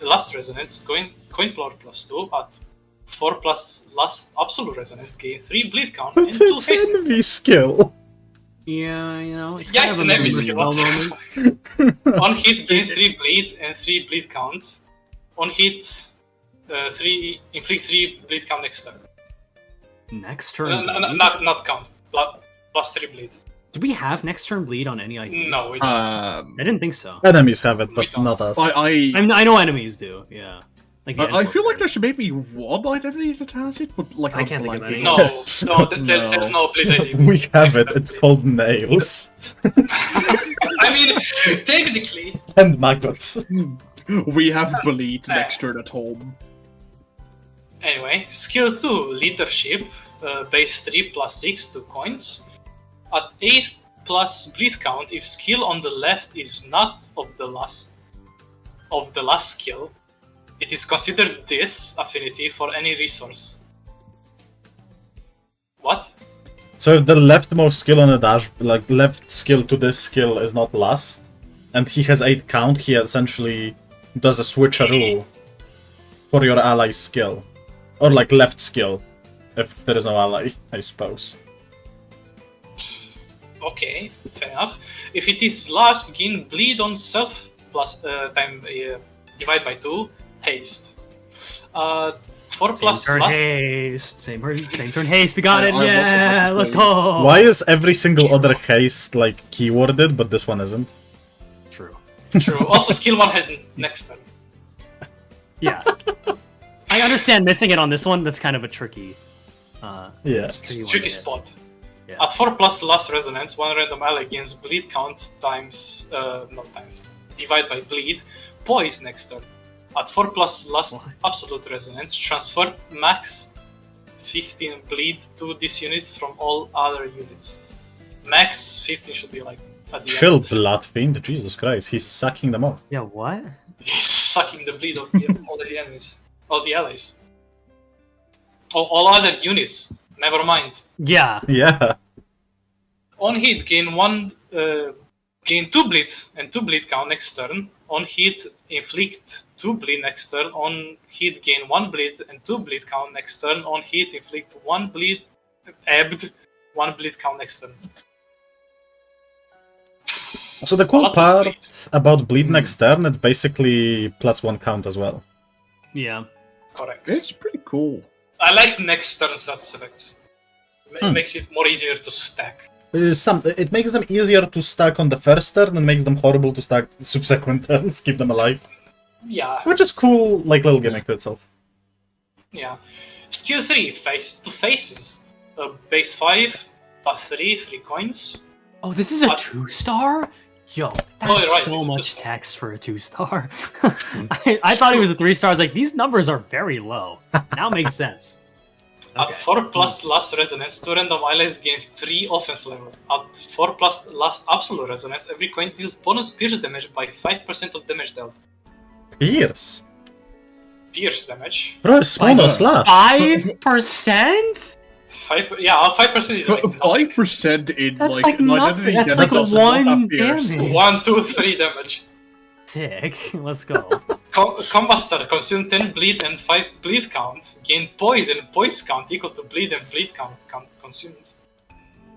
last resonance, coin power plus 2. At 4 plus last absolute resonance, gain 3 bleed count and But 2 it's haste. envy skill. Yeah, you know, it's Yeah, kind it's of an a enemy memorable skill. moment. On hit, gain 3 bleed and 3 bleed count. On hit, 3 inflict 3 bleed count next turn. Next turn. bleed? Not count. Plus 3 bleed. Do we have next turn bleed on any IDs? No, we don't. I didn't think so. Enemies have it, We but don't. not us. I know enemies do. Yeah. Like the I feel Escort like there's maybe one identity that has it, but like I I'm can't think of blanking. any. No, Yes. no, No. there's no bleed ID. We have it, Next it's turn bleed. called nails. I mean, technically, And maggots. We have bleed next turn at home. anyway, skill 2, leadership, base 3 plus 6, 2 coins. At 8 plus bleed count, if skill on the left is not of the last skill, it is considered this affinity for any resource. What? So if the leftmost skill on a dash, like left skill to this skill is not last, and he has 8 count, he essentially does a switcheroo for your ally's skill. Or like left skill, if there is no ally, I suppose. Okay, fair enough. If it is last, gain bleed on self plus divide by 2, haste. 4 plus turn last. haste. Same turn haste. We got I it. was about Yeah, to let's say. go. Why is every single other haste like keyworded, but this one isn't? True. True. Also, skill 1 has next turn. Yeah. I understand missing it on this one. That's kind of a tricky. Yeah. Tricky spot. Yeah. At 4 plus last resonance, one random ally gains bleed count times, divide by bleed, poise next turn. At 4 plus last What? absolute resonance, transferred max 15 bleed to this unit from all other units. Max 15 should be like at the Chill, end. Blood Fiend. Jesus Christ, he's sucking them off. Yeah, what? He's sucking the bleed of all the enemies, all the allies, all other units. Never mind. Yeah. Yeah. On hit, gain 2 bleed and 2 bleed count next turn. On hit, inflict 2 bleed next turn. On hit, gain 1 bleed and 2 bleed count next turn. On hit, inflict 1 bleed, ebbed, 1 bleed count next turn. So the cool Lots of part bleed. about bleed next turn, it's basically +1 count as well. Yeah. Correct. It's pretty cool. I like next turn status effects. It makes it more easier to stack. It makes them easier to stack on the first turn and makes them horrible to stack subsequent turns, keep them alive. Yeah, Which is cool, like little gimmick to itself. yeah. Skill 3, face to faces. Base 5, +3, 3 coins. Oh, this is a What? 2-star? Yo, that's Oh, you're right, so it's a much 2-star. text for a 2-star. I thought it was a 3-star. I was like, these numbers are very low. Now it makes sense. At 4+ last resonance, 2 random allies gain 3 offense level. At 4+ last absolute resonance, every coin deals bonus pierce damage by 5% of damage dealt. Pierce. Pierce damage. Bro, it's mono slash. 5%? 5% is like 5% in That's like like nothing. That's like also not 1 that fierce. damage. 1, 2, 3 damage. Sick. Let's go. Combustor, consume 10 bleed and 5 bleed count. Gain poise and poise count equal to bleed and bleed count consumed.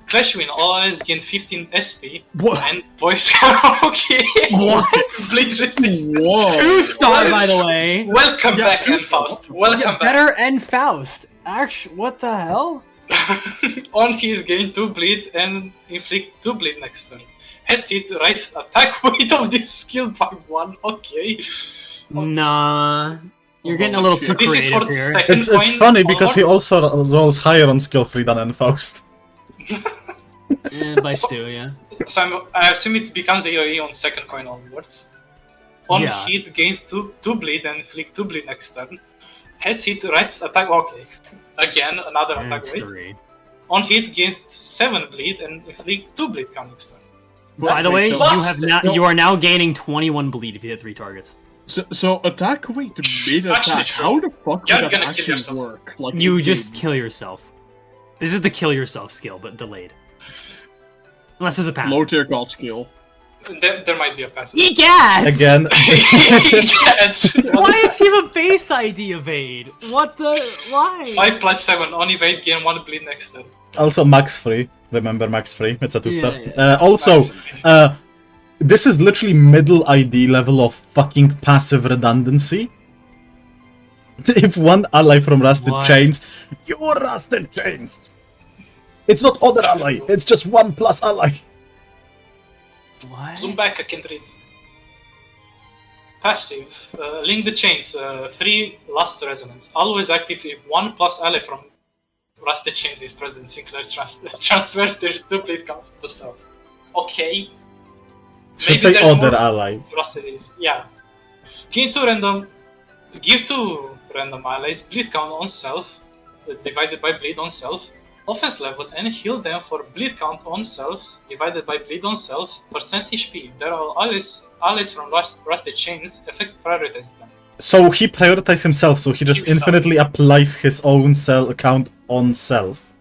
Clash win, all allies gain 15 SP What? and poise count. Okay. What? Bleed resistance. Whoa. 2-star, by the way. Welcome Yeah, back, 2-star. Faust. Welcome back. Better and Faust. Actually, what the hell? On hit, gain 2 bleed and inflict 2 bleed next turn. Heads hit, rise attack weight of this skill by 1. Okay. Nah. You're getting a little too This is for creative the here. second It's coin funny because he onwards. also rolls higher on skill 3 than Faust. By 2, yeah. So I assume it becomes AoE on second coin onwards. On Yeah. hit, gains 2 bleed and inflict 2 bleed next turn. Heads hit, rise attack. Okay. Again, another And attack it's weight. 3. On hit, gains 7 bleed and inflict 2 bleed count next turn. By the way, so- you are now gaining 21 bleed if you hit 3 targets. So attack weight to mid Actually attack. true. How the fuck You're would that gonna kill actually yourself. work? Like You in just game? kill yourself. This is the kill yourself skill, but delayed. Unless there's a pass. Low tier god skill. There might be a passive. Egad! Again, Yes. Why does he have a base ID evade? What the? Why? 5 + 7 on evade, gain 1 bleed next turn. also max free. Remember max free, it's a 2-star. Yeah, Also, Nice. this is literally middle ID level of fucking passive redundancy. If one ally from Rusted What? Chains, you're Rusted Chains! It's not other ally, it's just 1+ ally. What? Zoom back, I can't read. Passive. Link the chains. 3 last resonance. Always active if 1+ ally from Rusted Chains is present. Sinclair transfer their 2 bleed count to self. Okay. Should say there's other more ally. Rusted is. Yeah. Gain 2 random. Give 2 random allies bleed count on self. Divided by bleed on self. Offense level and heal them for bleed count on self divided by bleed on self percent HP. There are allies from Rusted Chains. Effect prioritizes them. So he prioritizes himself, so he just Himself. infinitely applies his own cell account on self.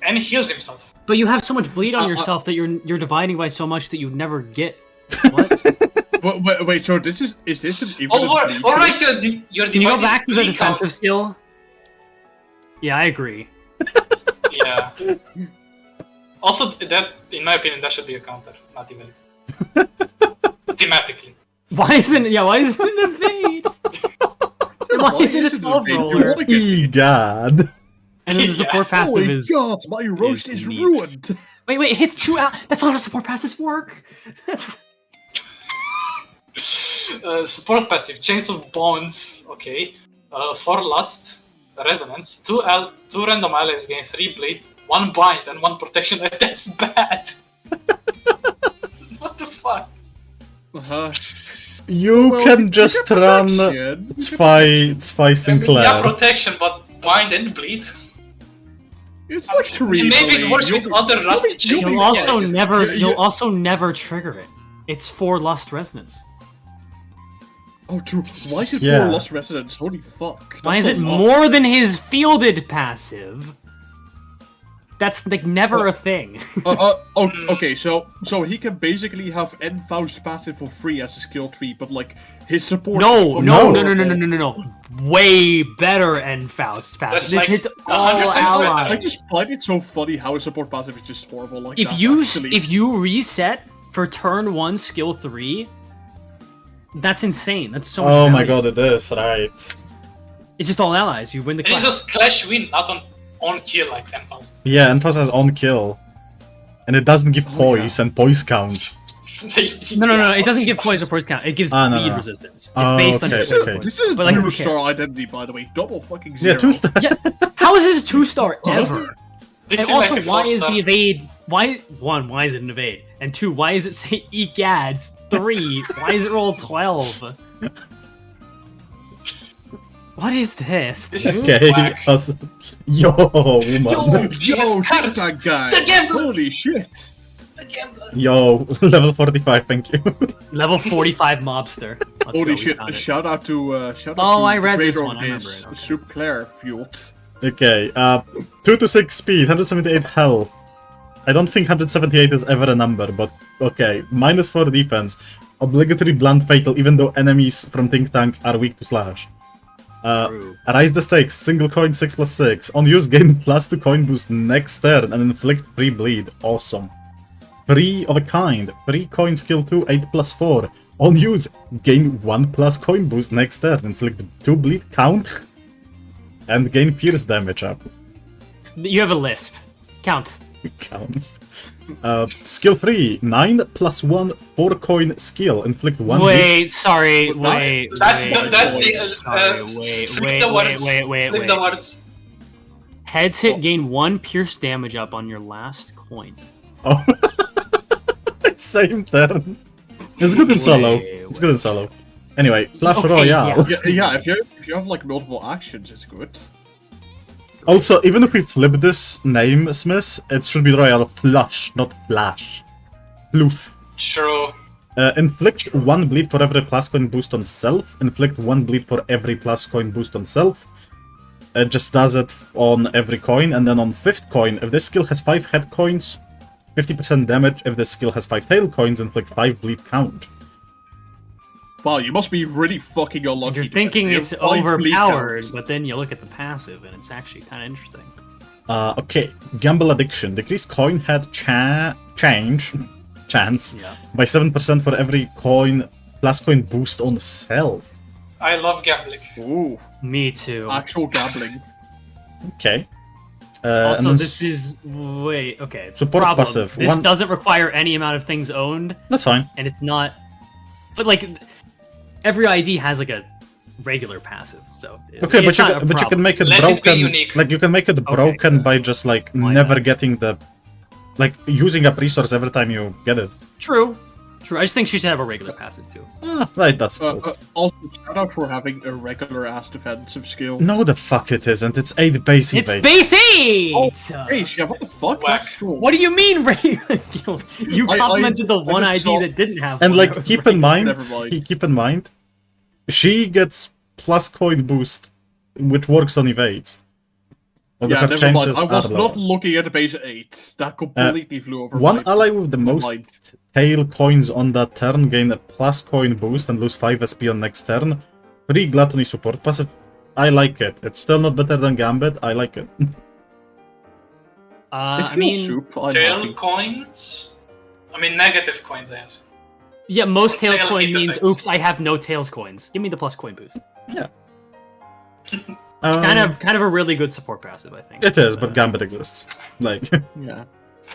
And heals himself. But you have so much bleed on yourself that you're dividing by so much that you never get. What? Wait, so this is this an infinite bleed? Alright, you're Can you go dividing back to the bleed count. defensive skill? Yeah, I agree. Yeah. Also, that, in my opinion, that should be a counter, not even. Thematically. Why isn't it evade? Why isn't it a 12 evade? You roller? wanna get me. God. And then the support passive Oh is. my god, my roast is neat. ruined! Wait, it hits 2 out. That's not how support passives work. That's. Support passive, Chains of Bones, okay. 4 lust, resonance, 2 random allies gain 3 bleed, 1 bind, and 1 protection. That's bad! What the fuck? You Well, can you just get run protection. It's Spy Yeah, Sinclair. protection, but bind and bleed. It's like 3. Maybe it works with other Rust chains. You'll also yes. never. Yeah, You'll yeah. also never trigger it. It's 4 Lust Resonance. Oh, true. Why is it Yeah. 4 Lost Residents? Holy fuck. Why is That's it a lot. more than his fielded passive? That's like never a thing. Okay, so he can basically have Enfaust passive for free as a skill tree, but like his support. No, is no, fucking no, no, no, horrible. no, no, no. Way better and Faust passive. That's This like hits 100 all times better. allies. I just find it so funny how his support passive is just horrible. Like If that, you actually. if you reset for turn 1 skill 3, that's insane. That's so much Oh my value. god, it is, right. It's just all allies. You win the And you clash. just clash win, not on kill like 10,000. Yeah, Enphos has on kill. And it doesn't give poise and poise count. No, no, no. It doesn't give poise or poise count. It gives Ah, no, bleed no. resistance. It's Oh, based on okay, your this is, okay. this is But, like, who blue cares? star identity, by the way. Double fucking zero. Yeah, 2-star. Yeah. How is this a 2-star ever? This And is also, like a why is 4-star. the evade? Why is it an evade? And 2, why is it say egads? 3, why is it roll 12? What is this? This is Okay, whack. awesome. Yo, woman. Yo, Jesus look at Christ. that guy. The gambler. Holy shit. The gambler. Yo, level 45, thank you. Level 45 mobster. Let's go, Holy we shit. found it. Shout out to shout out Oh, to I the read this creator one, of I remember this, it, okay. Soup Claire Fueled. Okay, 2 to 6 speed, 178 health. I don't think 178 is ever a number, but okay. -4 defense. Obligatory blunt fatal, even though enemies from Think Tank are weak to slash. True. Rise the stakes, single coin 6+6. On use, gain +2 coin boost next turn and inflict free bleed. Awesome. Free of a kind. Free coin skill 2, 8+4. On use, gain 1+ coin boost next turn. Inflict 2 bleed count. And gain pierce damage up. You have a lisp. Count. Count. Skill 3, 9+1, 4 coin skill. Inflict 1 bleed. Wait, sorry, wait. That's wait, the that's wait, the sorry, flip the words. Flip the wait. words. Heads hit, gain 1 pierce damage up on your last coin. Oh. Same turn. It's good in solo. Wait, It's good in solo. Anyway, Flash Okay, Royale. Yeah, if you have like multiple actions, it's good. Also, even if we flip this name, Smis, it should be Royal Flush, not Flash. Flush. True. Inflict 1 bleed for every plus coin boost on self. Inflict 1 bleed for every plus coin boost on self. It just does it on every coin, and then on 5th coin, if this skill has 5 head coins, 50% damage. If this skill has 5 tail coins, inflict 5 bleed count. Wow, you must be really fucking unlucky. You're to thinking get it's 5 bleed overpowered, counts. but then you look at the passive, and it's actually kind of interesting. Okay, Gamble Addiction. Decrease coin head chance Yeah. by 7% for every coin plus coin boost on self. I love gambling. Ooh, Me too. actual gambling. Okay. Also, and then this is okay. Support problem. passive. This One- doesn't require any amount of things owned, That's fine. and it's not. But like, every ID has like a regular passive, so Okay, it's not a but you can problem. make it Let it be broken. unique. Like you can make it broken by just like Why never not? getting the, like using up resource every time you get it. True. I just think she should have a regular passive too. Ah, right, that's cool. Also, shout out for having a regular ass defensive skill. No, the fuck it isn't. It's 8 base It's evade. base 8! Oh, hey, Chef, what the fuck? Whack. That's cool. What do you mean, Ray? You I complimented the one just ID saw- that didn't have And one. like That was keep Ray. in mind, Never mind. keep in mind, she gets plus coin boost, which works on evade. Although Yeah, her never mind. chances I was are not lower. looking at the base 8. That completely flew over One my ally with the most mind. tail coins on that turn gain a plus coin boost and lose 5 SP on next turn. Free Gluttony support passive. I like it. It's still not better than Gambit. I like it. It I feels mean, soup. I'm Tail happy. coins? I mean, negative coins, I guess. yeah, most Tail tails coin hit means, effects. oops, I have no tails coins. Give me the plus coin boost. Um, Kind of a really good support passive, I think. It is, but Gambit exists. Like, Yeah.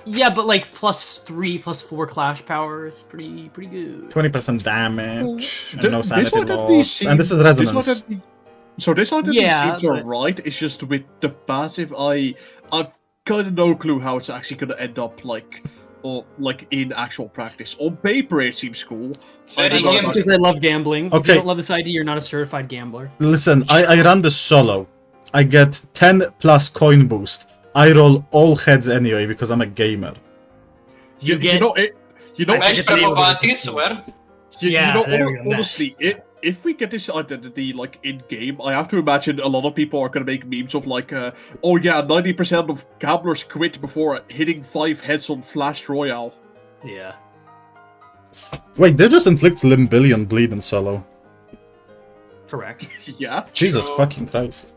Yeah, but like +3, +4 clash power is pretty good. 20% damage, and Th- no this sanity identity loss, and this is resonance. identity- so this identity Yeah, seems but- alright. It's just with the passive, I've kind of no clue how it's actually gonna end up like, or like in actual practice. On paper, it seems cool. I Very don't know gambling. Because I love gambling. If Okay. you don't love this ID, you're not a certified gambler. Listen, I run this solo. I get 10 plus coin boost. I roll all heads anyway because I'm a gamer. You get- know it. You know, Match get the name of probabilities it. where? Yeah, you know, there we go, honestly, if we get this identity like in game, I have to imagine a lot of people are gonna make memes of like, oh yeah, 90% of gamblers quit before hitting 5 heads on Flash Royale. Yeah. Wait, they just inflict limb billion bleed in solo. Correct. Yeah. Jesus True. fucking Christ.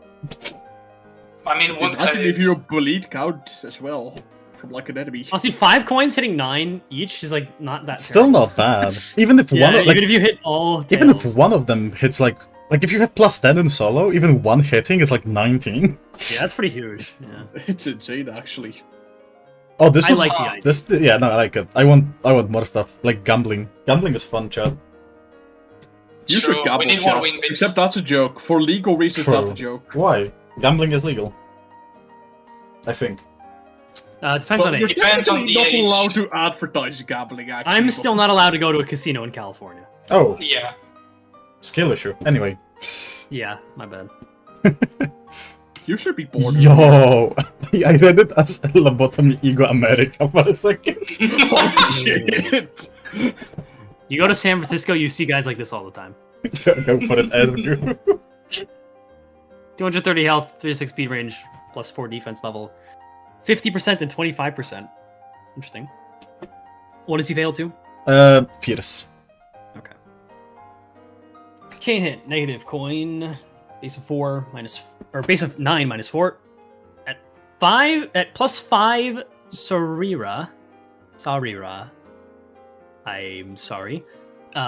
I mean, one Imagine if your bleed count as well from like an enemy. Honestly, 5 coins hitting 9 each is like not that. Still terrible. not bad. Even if Yeah, one of, like, even if you hit all. even if tails. one of them hits like if you have plus 10 in solo, even one hitting is like 19. Yeah, that's pretty huge. Yeah. It's insane, actually. Oh, this I one, like the idea. this, yeah, no, I like it. I want more stuff like gambling. Gambling is fun, chat. You True, should gamble, we need more chat. win bits. Except that's a joke. For legal reasons, True. that's a joke. Why? Gambling is legal. I think. Depends on But you're age. Depends on technically the not age. allowed to advertise gambling, actually. I'm but- still not allowed to go to a casino in California. Oh, Yeah. skill issue. Anyway. Yeah, my bad. You should be bored. Yo, I read it as Lobotomy Ego America for a second. Oh, shit. You go to San Francisco, you see guys like this all the time. Go for it, ESGOO. 230 health, 36 speed range, plus 4 defense level, 50% and 25%. Interesting. What does he fail to? Fierce. Okay. Can't hit. Negative coin. Base of 4 minus, or base of 9 minus 4. At plus 5 Sarira. I'm sorry.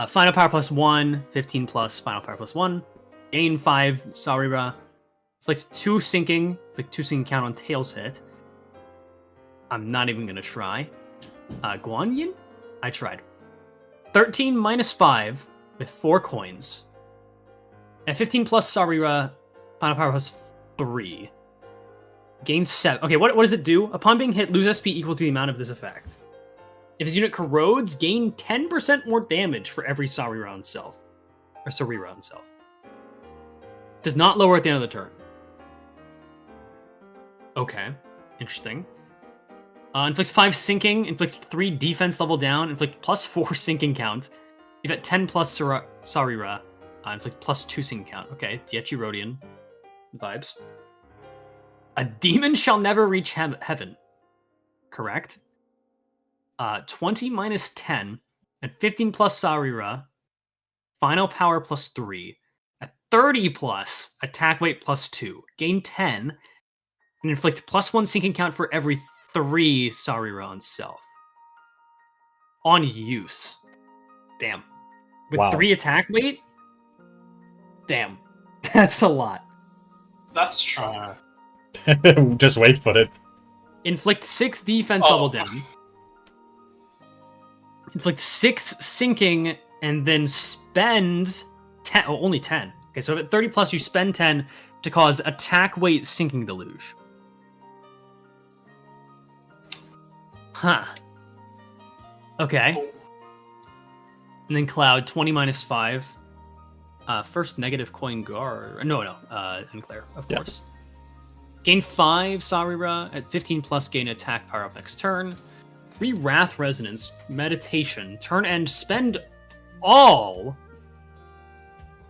Final power plus 1, 15 plus final power plus 1. Gain 5 Sarira. Inflict 2 sinking. Inflict 2 sinking count on tails hit. I'm not even gonna try. Guanyin? I tried. 13 minus 5 with 4 coins. And 15 plus Sarira, final power plus 3. Gain 7. Okay, what does it do? Upon being hit, lose SP equal to the amount of this effect. If his unit corrodes, gain 10% more damage for every Sarira on self. Or Sarira on self. Does not lower at the end of the turn. Okay, interesting. Inflict 5 sinking, inflict 3 defense level down, inflict plus 4 sinking count. If at 10 plus Sarira, inflict plus 2 sinking count. Okay, Diechi Rodian vibes. A demon shall never reach heaven. Correct. 20 minus 10, and 15 plus Sarira. Final power plus 3. At 30 plus, attack weight plus 2. Gain 10, and inflict plus 1 sinking count for every 3 Sarira on self. On use. Damn. With Wow. 3 attack weight? Damn. That's a lot. That's true. Just wait for it. Inflict 6 defense Oh. level down. Inflict 6 sinking, and then spend 10. Oh, only 10. Okay, so at 30 plus, you spend 10 to cause attack weight sinking deluge. Huh. Okay. And then Cloud, 20 minus 5. First negative coin guard. No, Unclair, of Yeah. course. Gain 5 Sarira. At 15 plus, gain attack power up next turn. 3 Wrath Resonance. Meditation. Turn end, spend all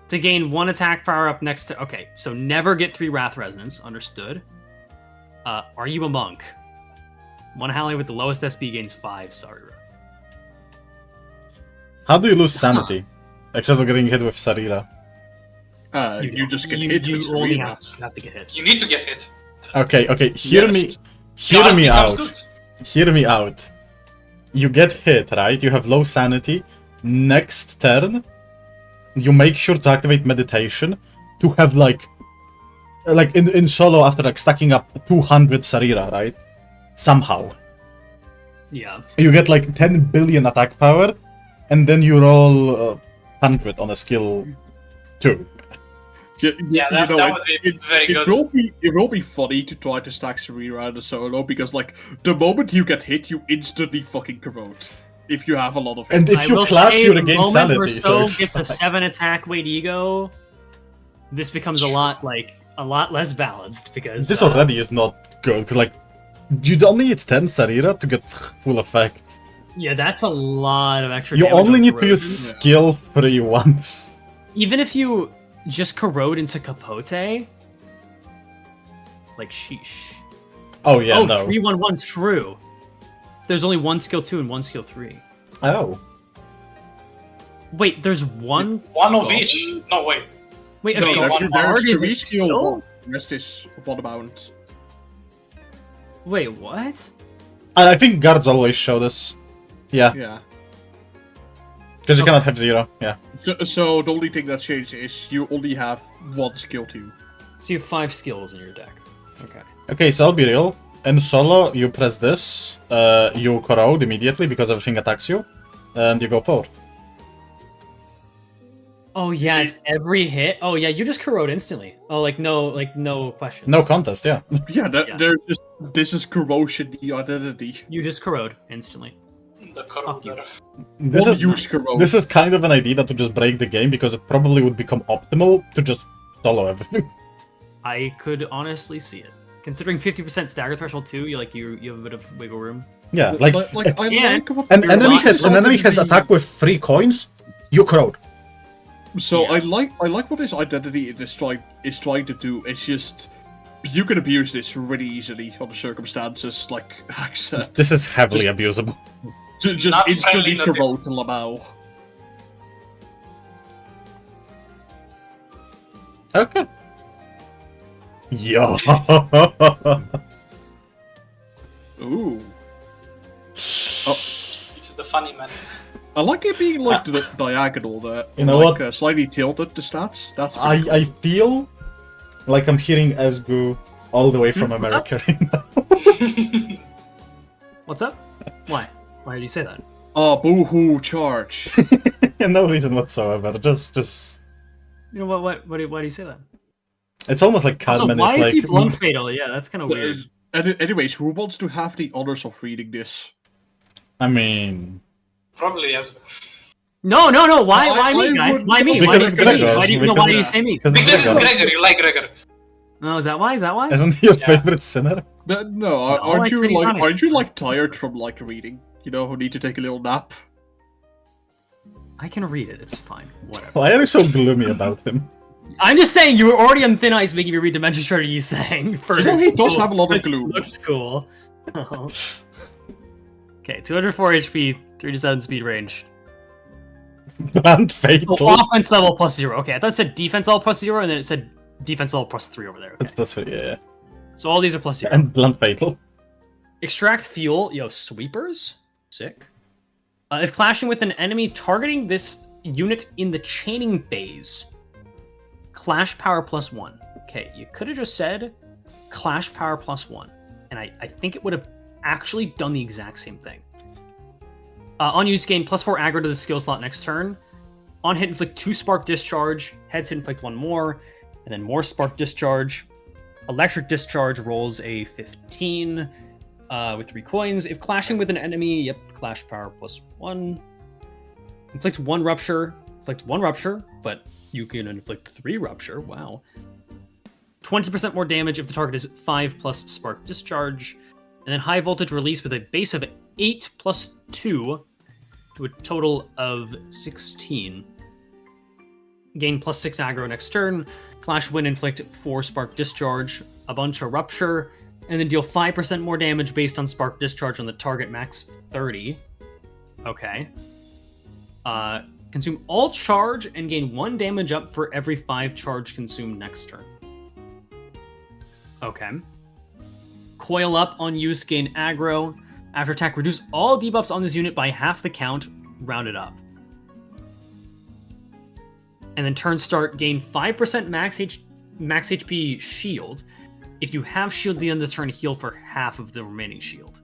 to gain 1 attack power up next to. Okay, so never get 3 Wrath Resonance. Understood. Are you a monk? One ally with the lowest SP gains 5 Sarira. How do you lose sanity? Except for getting hit with Sarira. You just get hit with You only Sarira. have to get hit. You need to get hit. Okay, hear Yes. Hear me becomes out. good. Hear me out. You get hit, right? You have low sanity. Next turn, you make sure to activate meditation to have like in solo after like stacking up 200 Sarira, right? Somehow. Yeah. You get like 10 billion attack power, and then you roll 100 on a skill 2. Yeah, that would be very good. It will be funny to try to stack Sarira in a solo because, like, the moment you get hit, you instantly fucking corrode. If you have a lot of hits. And if I you will clash, say you the regain moment sanity. where So So gets a 7 attack weight ego, this becomes a lot less balanced because this already is not good. 'Cause, like You'd only need 10 Sarira to get full effect. Yeah, that's a lot of extra You damage only on need to corrosion. use skill 3 once. Even if you just corrode into Capote, like sheesh. Oh yeah, oh, no. 3-1-1, true. There's only one skill 2 and one skill 3. Oh. Wait, there's one. One of guard? each. No, wait. Wait, No, a guard there's is a 3 skill skill? 1. The rest is one amount. Wait, what? I think guards always show this. Yeah, Yeah. because you Okay. cannot have 0. Yeah. So the only thing that changed is you only have 1 skill 2. So you have 5 skills in your deck. Okay. Okay, so I'll be real. In solo, you press this, you corrode immediately because everything attacks you, and you go forward. Oh yeah, it's every hit. Oh yeah, you just corrode instantly. Oh, like no questions. No contest, yeah. Yeah, Yeah. They're just, this is corrosion, the identity. You just corrode instantly. The Fuck you. corroder. This Won't is use corrode. this is kind of an idea that would just break the game because it probably would become optimal to just solo everything. I could honestly see it. Considering 50% stagger threshold too, you have a bit of wiggle room. Yeah, like I Yeah. like what an you're enemy like. has an enemy has Identity- attack with 3 coins, you corrode. So Yeah. I like what this identity is trying to do. It's just you can abuse this really easily under circumstances like accent. This is heavily abusable. Just Not instantly friendly, not corrode and Lamau. Okay. Yeah. Ooh. It's the funny man. I like it being like the diagonal there. You know like, what? Slightly tilted the stats. That's pretty I feel like I'm hearing ESGOO all the way from what's up? America right now. What's up? Why? Why did you say that? cool. Boo-hoo charge. No reason whatsoever. Just You know what? Why do you say that? it's almost like Also, Cadman why is is he like blunt fatal? Yeah, that's kind of But, weird. Anyways, who wants to have the honors of reading this? I mean, Probably yes. No. Why I me, guys? would- Why me? Because Why do you it's say me? Gregor, Why do you because why do you it's- say me? because Because it's Gregor. Gregor. You like Gregor. No, is that why? Is that why? Isn't he your Yeah. favorite sinner? No, I aren't you said he's like not. aren't you like tired from like reading? You know, who need to take a little nap? I can read it. It's fine. Whatever. Why are you so gloomy about him? I'm just saying you were already on thin ice making me read Dimension Shredder. You saying for You know, he does have a lot of because he gloom. Looks cool. Okay, 204 HP, 3 to 7 speed range. Bland Oh, fatal. offense level +0. Okay, I thought it said defense level +0, and then it said defense level +3 over there. It's Okay. plus 3, yeah. So all these are +0. And blunt fatal. Extract fuel, sweepers, sick. If clashing with an enemy targeting this unit in the chaining phase, clash power +1. Okay, you could have just said clash power +1, and I think it would have actually done the exact same thing. On use, gain +4 aggro to the skill slot next turn. On hit, inflict 2 spark discharge. Heads hit, inflict 1 more, and then more spark discharge. Electric discharge rolls a 15 with 3 coins. If clashing with an enemy, clash power +1. Inflict 1 rupture. Inflict 1 rupture, but you can inflict 3 rupture. Wow. 20% more damage if the target is 5 plus spark discharge. And then high voltage release with a base of 8 plus 2 to a total of 16. Gain +6 aggro next turn. Clash Wind, inflict 4 spark discharge, a bunch of rupture, and then deal 5% more damage based on spark discharge on the target, max 30. Okay. Consume all charge and gain 1 damage up for every 5 charge consumed next turn. Okay. Coil up on use, gain aggro. After attack, reduce all debuffs on this unit by half the count, rounded up. And then turn start, gain 5% max HP shield. If you have shield at the end of the turn, heal for half of the remaining shield.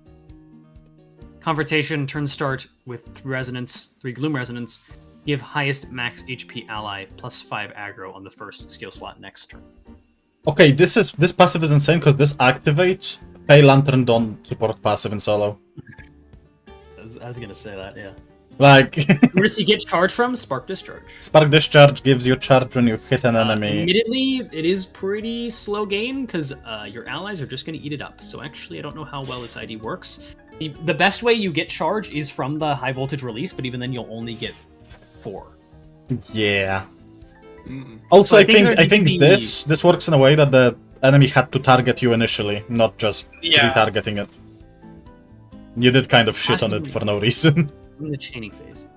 Confrontation, turn start with 3 Gloom Resonance. Give highest max HP ally +5 aggro on the first skill slot next turn. Okay, this passive is insane because this activates. Pay Lantern don't support passive in solo. I was gonna say that, yeah. Like, Where does he get charge from? Spark Discharge. Spark Discharge gives you charge when you hit an enemy. Admittedly, it is pretty slow gain, because your allies are just going to eat it up. So actually, I don't know how well this ID works. The best way you get charge is from the high voltage release, but even then you'll only get 4. Yeah. Mm. Also, So I think there needs to be- this works in a way that the enemy had to target you initially, not just Yeah. retargeting it. You did kind of shit on it for no reason. In the chaining phase.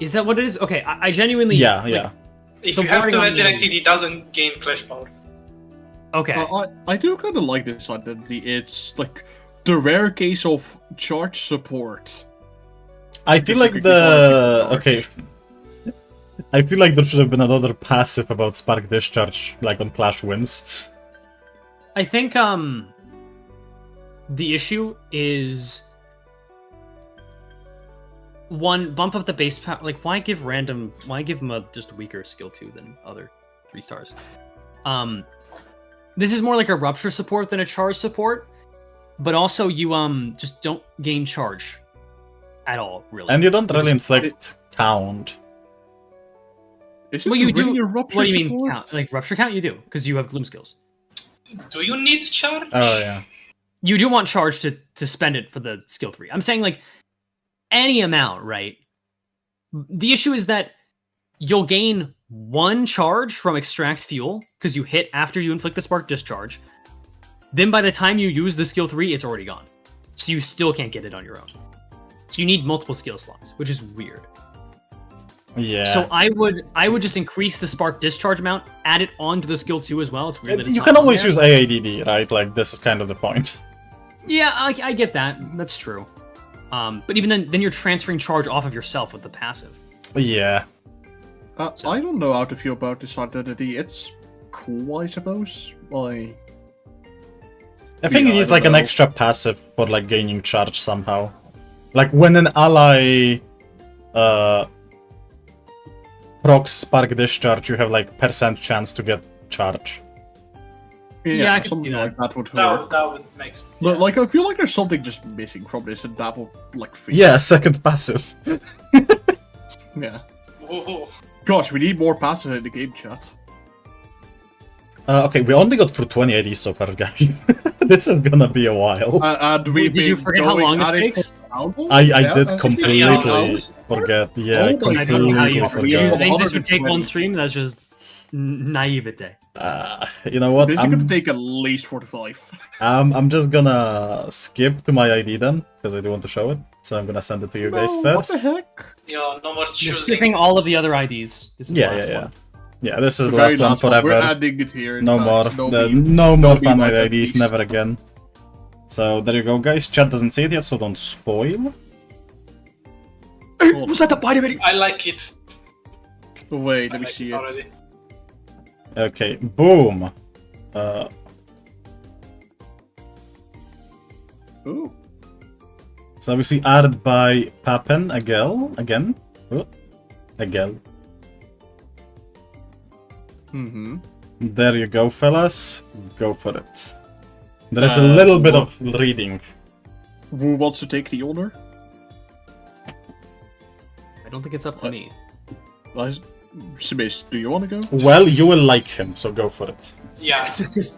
Is that what it is? Okay, I genuinely... Yeah, like, yeah. If The you have warring to on redirect the- it, it doesn't gain clash power. Okay. I do kind of like this identity. It's like the rare case of charge support. I feel like Specifically for I feel like there should have been another passive about Spark Discharge, like on Clash Wins. I think, the issue is... One, bump up the base power. Like, why give him a just weaker skill 2 than other 3 stars? This is more like a rupture support than a charge support, but also you just don't gain charge at all, really. And you don't really inflict count. Is it Well, you really do. a rupture What do you mean support? count? Like rupture count, you do because you have gloom skills. Do you need charge? Oh yeah. You do want charge to spend it for the skill 3. I'm saying like any amount, right? The issue is that you'll gain 1 charge from extract fuel because you hit after you inflict the spark discharge. Then by the time you use the skill 3, it's already gone. So you still can't get it on your own. So you need multiple skill slots, which is weird. Yeah. So I would just increase the spark discharge amount, add it onto the skill 2 as well. It's weird that it's You not can on always there. use AADD, right? Like, this is kind of the point. Yeah, I get that. That's true. But even then you're transferring charge off of yourself with the passive. Yeah. I don't know how to feel about this identity. It's cool, I suppose. Like, I think Yeah, it I needs don't like an know. extra passive for like gaining charge somehow. Like when an ally procs Spark Discharge, you have like % chance to get charge. Yeah, I can something see that. like that would That, work. that would make sense. But like, I feel like there's something just missing from this, and that will like fix. Yeah, second passive. Yeah. Ooh. Gosh, we need more passive in the game chat. Okay, we only got through 20 IDs so far, guys. This is gonna be a while. And we've Did you been forget how going long this at it takes? for how long? I Yeah, did that's completely hours. forget. Yeah, Oh my I don't know how completely you forget. think this would take 120. one stream. That's just naivete. You know what? This is going to take at least 45. I'm just gonna skip to my ID then, because I do want to show it. So I'm gonna send it to you guys No, first. What the heck? Yeah, no more You're choosing. skipping all of the other IDs. This is the Yeah, last yeah. one. Yeah, this is The the very last one last one. We're forever. adding it here. in No fact. more. No meme. No more meme Fanmade at IDs, least. never again. So there you go, guys. Chat doesn't see it yet, so don't spoil. Was that the bite of it? I like it. Wait, I let me like see it it. already. Okay, boom. Ooh. So obviously added by Papen again. Oh, again. Mm-hmm. There you go, fellas. Go for it. There is a little bit of reading. Who wants to take the honor? I don't think it's up to me. Smis, do you want to go? Well, you will like him, so go for it. Yeah.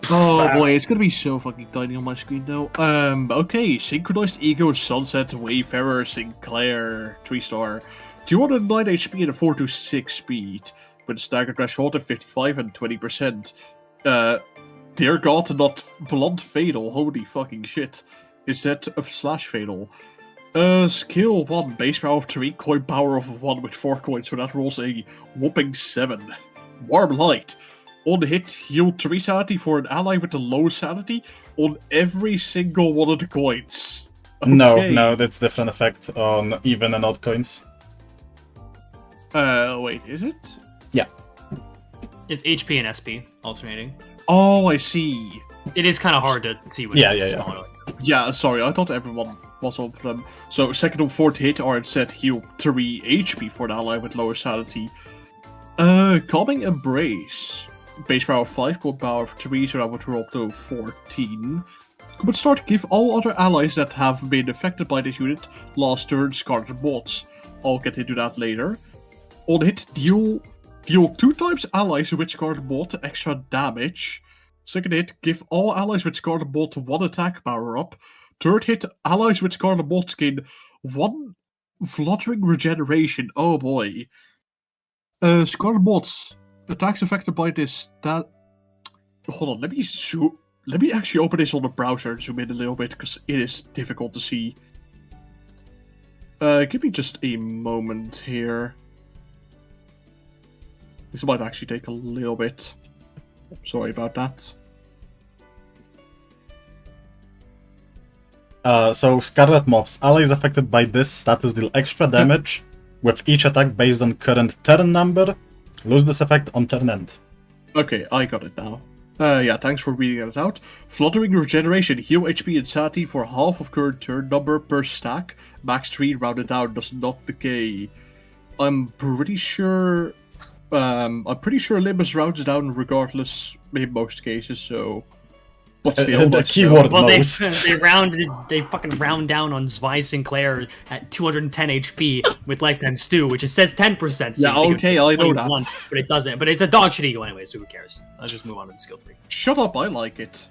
Oh boy, it's gonna be so fucking tiny on my screen though. Okay, Synchronized Ego, Sunset, Wayfarer, Sinclair, 3-star, 209 HP and a 426 speed, with a stagger threshold of 55 and 20%. Dear God, not blunt fatal, holy fucking shit. Instead of slash fatal. Skill 1, base power of 3, coin power of 1 with 4 coins, so that rolls a whopping 7. Warm Light. On hit, heal 3 sanity for an ally with a low sanity on every single one of the coins. Okay. No, that's different effect on even and odd coins. Wait, is it? Yeah. It's HP and SP alternating. Oh, I see. It is kind of hard to see what Yeah, it's yeah. smaller. Yeah, sorry, I thought everyone was on them. So, second and fourth hit are instead heal 3 HP for an ally with lower sanity. Calming Embrace. Base power of 5, coin power of 3, so that would roll to 14. Combat start, give all other allies that have been affected by this unit last turn Scarlet Mods. I'll get into that later. On hit, deal 2 times allies with Scarlet Mod extra damage. Second hit, give all allies with Scarlet Mod 1 attack power up. Third hit, allies with Scarlet Mod gain 1 fluttering regeneration. Oh boy. Scarlet Mods attacks affected by this. Hold on, let me actually open this on the browser and zoom in a little bit because it is difficult to see. Give me just a moment here. This might actually take a little bit. Sorry about that. So Scarlet Moths. Allies affected by this status deal extra damage with each attack based on current turn number. Lose this effect on turn end. Okay, I got it now. Yeah, thanks for reading it out. Fluttering regeneration. Heal HP and sanity for half of current turn number per stack. Max 3 rounded down does not decay. I'm pretty sure Limbus rounds down regardless in most cases, so... But still, the keyword Well, most. they fucking round down on Smis Sinclair at 210 HP with Lifetime Stew, which it says 10%. So Yeah, you think okay, it's I know that. 21, but it doesn't. But it's a dog shit ego anyway, so who cares? Let's just move on to the skill 3. Shut up, I like it.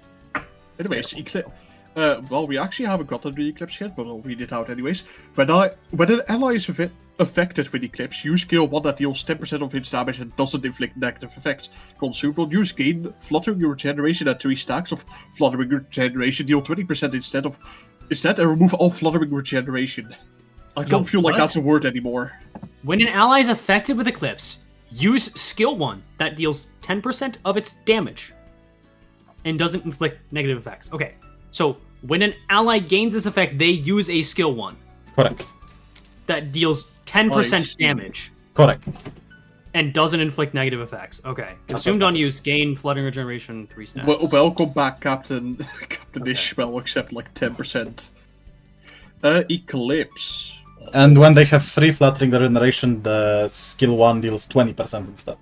Anyways, Eclipse. Well, we actually haven't gotten the Eclipse yet, but I'll read it out anyways. When an ally is affected with Eclipse, use skill 1 that deals 10% of its damage and doesn't inflict negative effects. Consumable use gain fluttering regeneration at 3 stacks of fluttering regeneration, deal 20% instead and remove all fluttering regeneration. I don't feel like what? that's a word anymore. When an ally is affected with Eclipse, use skill 1 that deals 10% of its damage and doesn't inflict negative effects. Okay, so when an ally gains this effect, they use a skill 1 Correct. that deals 10% damage Correct. and doesn't inflict negative effects. Okay, consumed on use, gain fluttering regeneration 3 stacks. Welcome back, Captain Ishmael, except like 10%. Eclipse. And when they have 3 fluttering regeneration, the skill 1 deals 20% instead.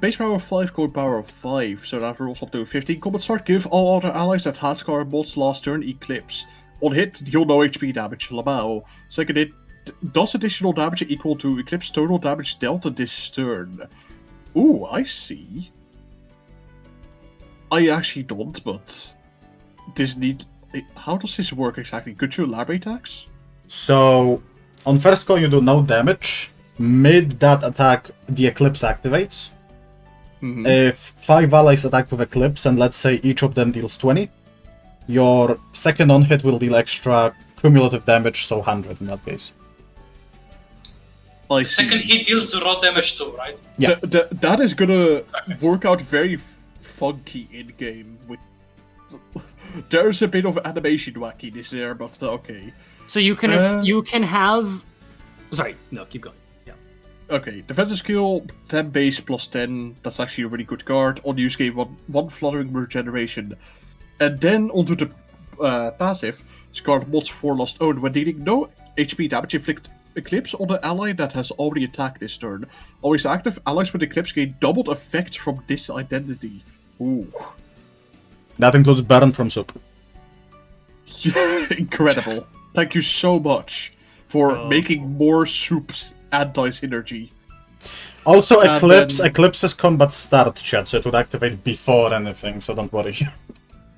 Base power of 5, code power of 5, so that rolls up to 15. Combat start, give all other allies that has Scarlet Mods last turn Eclipse. On hit, deal no HP damage, Labao. Second hit, does additional damage equal to Eclipse total damage dealt this turn. Ooh, I see. I actually don't, but how does this work exactly? Could you elaborate, Axe? So, on first go you do no damage. Mid that attack, the Eclipse activates. Mm-hmm. If 5 allies attack with Eclipse, and let's say each of them deals 20, your second on hit will deal extra cumulative damage, so 100 in that case. I see. Second hit deals raw damage too, right? Yeah. That is gonna work out very funky in game. There's a bit of animation wackiness there, but okay. So you can have. Sorry, no, keep going. Yeah. Okay, defensive skill 10 base plus 10. That's actually a really good card. On use gain one fluttering regeneration, and then onto the passive, Scarlet Mods 4 lost own. When dealing no HP damage, inflict Eclipse on the ally that has already attacked this turn. Always active, allies with Eclipse gain doubled effects from this identity. Ooh. That includes Burn from Soup. Incredible. Thank you so much for making more Soup's anti-synergy. Also, And Eclipse's combat start, chat, so it would activate before anything, so don't worry.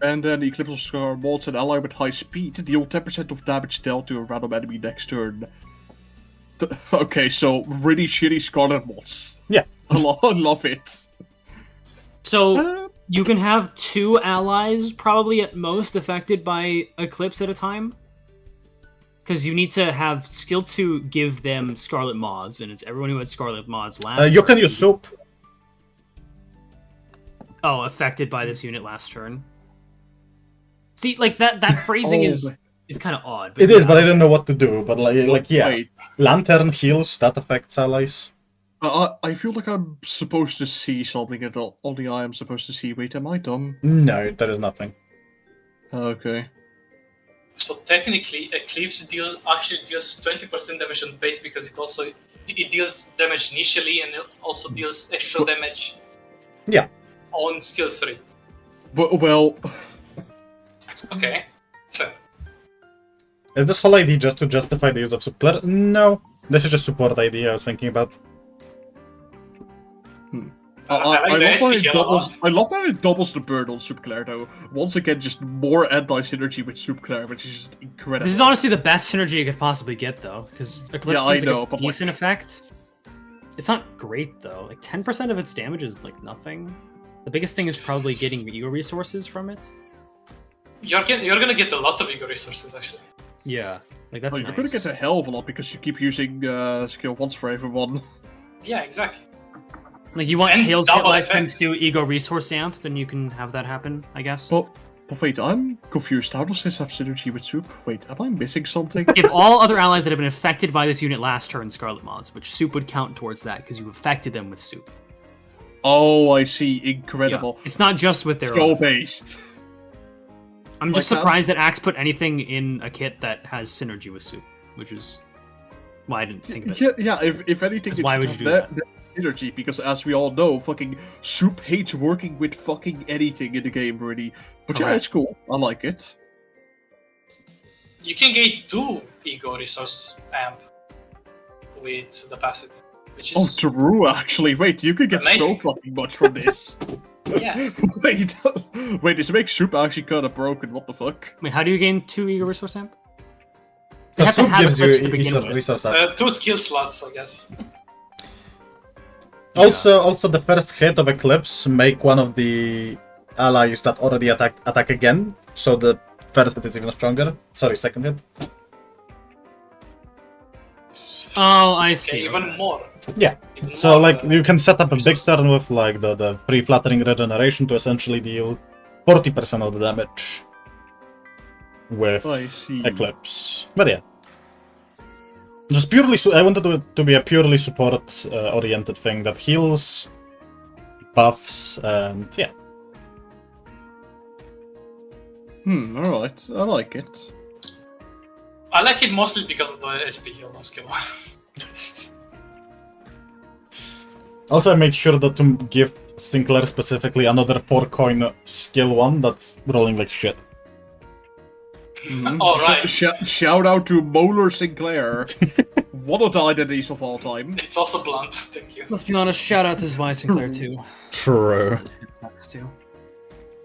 And then Eclipse will score mods an ally with high speed to deal 10% of damage dealt to a random enemy next turn. Okay, so really shitty Scarlet mods. Yeah. I love it. So you can have 2 allies probably at most affected by Eclipse at a time. Because you need to have skill 2 give them Scarlet Mods, and it's everyone who had Scarlet Mods last You turn. can use Soup. Oh, affected by this unit last turn. See, like that phrasing is kind of odd. It is, but I don't know what to do. But yeah, Wait, Lantern heals, that affects allies. I feel like I'm supposed to see something that only I am supposed to see. Wait, am I dumb? No, there is nothing. Okay. So technically, Eclipse actually deals 20% damage on base because it deals damage initially and it also deals extra damage. Yeah. On skill 3. Well, Okay, fair. Is this whole idea just to justify the use of subclair? No. This is just support idea I was thinking about. I like the SPK a lot. I love that it doubles the burn on Subclair though. Once again, just more anti-synergy with Subclair, which is just incredible. This is honestly the best synergy you could possibly get, though, because Eclipse Yeah, I seems know, like a but, like- decent effect. It's not great though. Like 10% of its damage is like nothing. The biggest thing is probably getting ego resources from it. You're gonna get a lot of ego resources actually. Yeah, like that's Oh, nice. you're gonna get a hell of a lot because you keep using skill once for everyone. Yeah, exactly. Like you want And Tails to get double life effects. points to ego resource amp, then you can have that happen, I guess. But wait, I'm confused. How does this have synergy with Soup? Wait, am I missing something? If all other allies that have been affected by this unit last turn Scarlet Mods, which Soup would count towards that because you affected them with Soup. Oh, I see. Yeah. Incredible. It's not just with their own. Skill based. I'm just Like that? surprised that Axe put anything in a kit that has synergy with Soup, which is why I didn't think of it. Yeah. If anything, Because it why should would have you do that synergy because, as we all know, fucking Soup hates working with fucking anything in the game, really. But yeah, Correct. it's cool. I like it. You can get 2 ego resource amp with the passive, which is Oh, true. Actually, wait, you could get so Amazing. fucking much from this. yeah. wait, this makes Soup actually kind of broken. What the fuck? Wait, how do you gain 2 ego resource amp? You Because have to soup have gives you Eclipse to begin with. resource up. 2 skill slots, I guess. Also, the first hit of Eclipse make one of the allies that already attack again, so the first hit is even stronger. Sorry, second hit. Oh, I Okay, see. even more. Yeah. Even So more, like you can set up a big resources. turn with like the free flattering regeneration to essentially deal 40% of the damage with I see. Eclipse. But yeah. Just purely, I wanted it to be a purely support oriented thing that heals, buffs, and yeah. Alright. I like it. I like it mostly because of the SPK on skill 1. Also, I made sure that to give Sinclair specifically another 4-coin skill 1 that's rolling like shit. Alright. Shout out to Molar Sinclair. One of the identities of all time. It's also blunt, thank you. Let's be honest, shout out to Smis Sinclair too. True. It's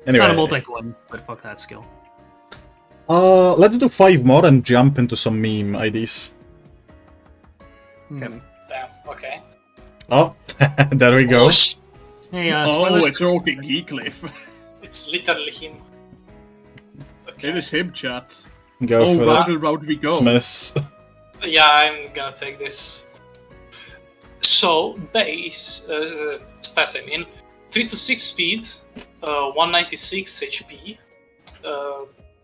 Anyway, not a multi-coin, but fuck that skill. let's do 5 more and jump into some meme IDs. Damn, okay. Oh, there we go. Oh, Hey, Oh, spoilers. it's Rocking Heathcliff. it's literally him. Okay. It is him, chat. Go Oh, for round it. and round we go. Smith. Yeah, I'm gonna take this. So, base stats, I mean 3 to 6 speed, 196 HP,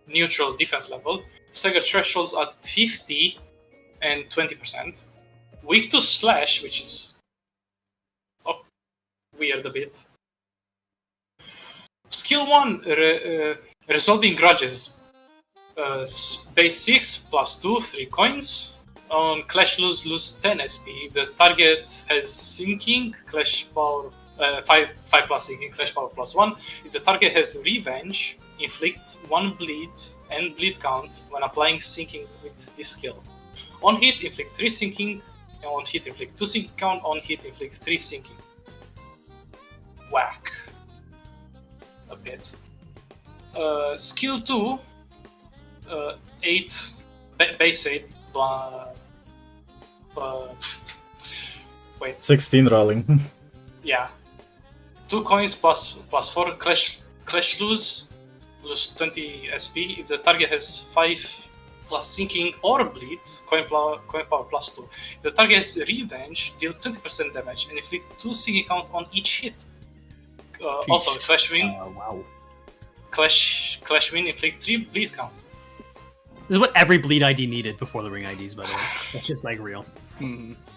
neutral defense level, stagger thresholds at 50 and 20%, weak to slash, which is weird a bit. Skill 1, resolving grudges. Base 6 plus 2, 3 coins. On Clash lose 10 SP. If the target has sinking, Clash power 5 plus sinking, Clash power plus 1. If the target has revenge, inflict 1 bleed and bleed count when applying sinking with this skill. On hit, inflict 3 sinking. On hit, inflict 2 sinking count. On hit, inflict 3 sinking. Whack. A bit. Skill 2, 8, base 8, wait, 16 rolling. yeah. 2 coins plus 4, clash lose 20 SP. If the target has 5 plus sinking or bleed, coin power plus 2. If the target has revenge, deal 20% damage and inflict 2 sinking count on each hit. Also, Clash Win. Wow. Clash Win inflict 3 bleed count. This is what every bleed ID needed before the ring IDs, by the way. That's just like real.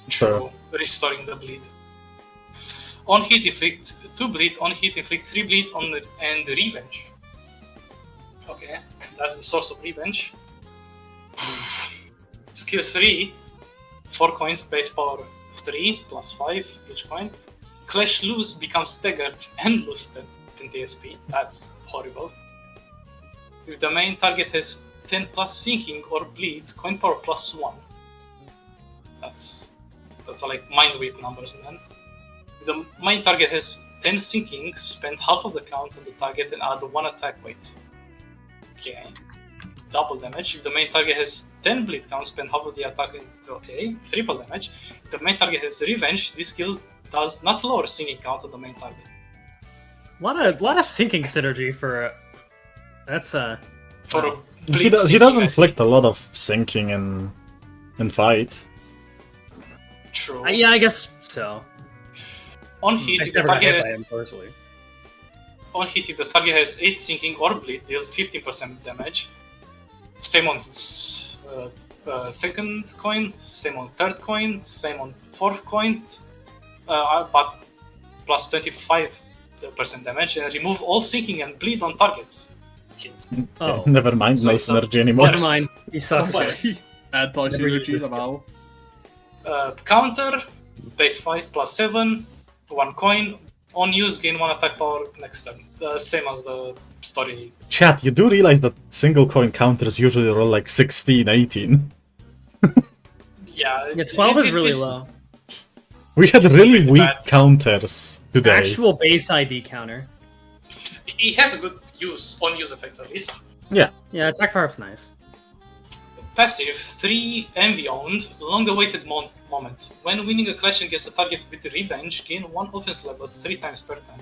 Sure. Restoring the bleed. On hit inflict 2 bleed, on hit inflict 3 bleed and revenge. Okay, that's the source of revenge. Skill 3, 4 coins, base power 3 plus 5 each coin. Clash lose becomes staggered and lose 10 TSP. That's horrible. If the main target has 10 plus sinking or bleed, coin power plus 1. That's like mind weight numbers. And then if the main target has 10 sinking, spend half of the count on the target and add 1 attack weight. Okay. Double damage. If the main target has 10 bleed count, spend half of the attack. Okay. Triple damage. If the main target has revenge, this skill does not lower sinking count on the main target. Lot of sinking synergy for. That's For a He bleed does sinking, inflict a lot of sinking in fight. True. yeah, I guess so. On hit, I if the never got hit by target him personally. on hit, if the target has 8 sinking or bleed, deal 15% damage. Same on second coin, same on third coin, same on fourth coin, but plus 25% damage, and remove all sinking and bleed on targets. Hit. Oh, Never mind, So no it's a- synergy anymore. never mind. You suck. First. Anti-synergy this somehow. Counter, base 5 plus 7, 1 coin. On use, gain 1 attack power next turn. Same as the story. Chat, you do realize that single coin counters usually roll like 16, 18? Yeah, Yeah, 12 is it- really this- low. We had It's really pretty weak bad. counters today. Actual base ID counter. It has a good on-use effect at least. Yeah. Yeah, attack power's nice. Passive, 3 and beyond, long-awaited moment. When winning a clash against a target with revenge, gain 1 offense level 3 times per turn.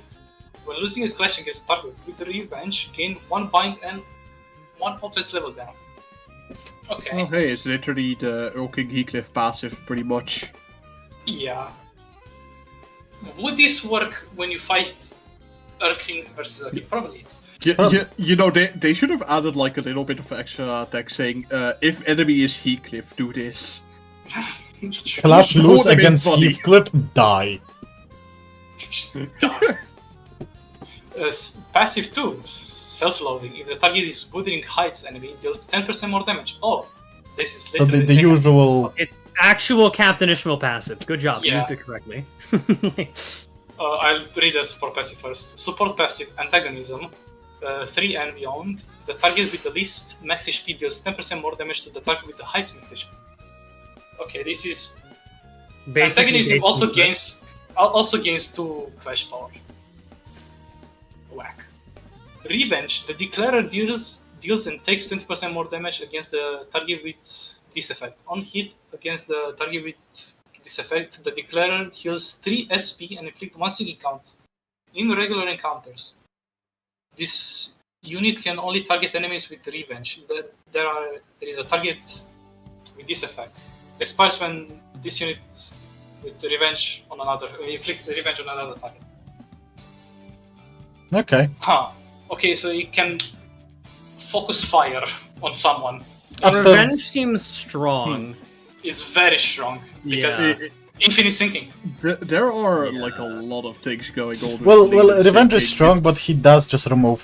When losing a clash against a target with revenge, gain 1 bind and 1 offense level down. Okay, Oh, hey, it's literally the Earl King Heathcliff passive, pretty much. yeah. Would this work when you fight Earthling versus a Probably is. You know, they should have added like a little bit of extra text saying, if enemy is Heathcliff, do this. Clash That lose would've been against funny. Heathcliff, die. Passive 2, self-loading. If the target is Wuthering Heights enemy, deal 10% more damage. Oh, this is So literally the usual... It's actual Captain Ishmael passive. Good job. You Yeah. used it correctly. I'll read the support passive first. Support passive, Antagonism, 3 and beyond. The target with the least max HP deals 10% more damage to the target with the highest max HP. Okay, this is... Antagonism also gains 2 clash power. Whack. Revenge, the Declarer deals and takes 20% more damage against the target with this effect. On hit against the target with this effect, the Declarer heals 3 SP and inflict 1 sinking count in regular encounters. This unit can only target enemies with revenge. There is a target with this effect. Expires when this unit with revenge on another inflicts revenge on another target. Okay. Huh. Okay, so you can focus fire on someone. After- Revenge seems strong. It's very strong because Yeah. infinite sinking. There are Yeah. like a lot of things going on. with Well, Limbus Revenge is syncing. strong, It's- but he does just remove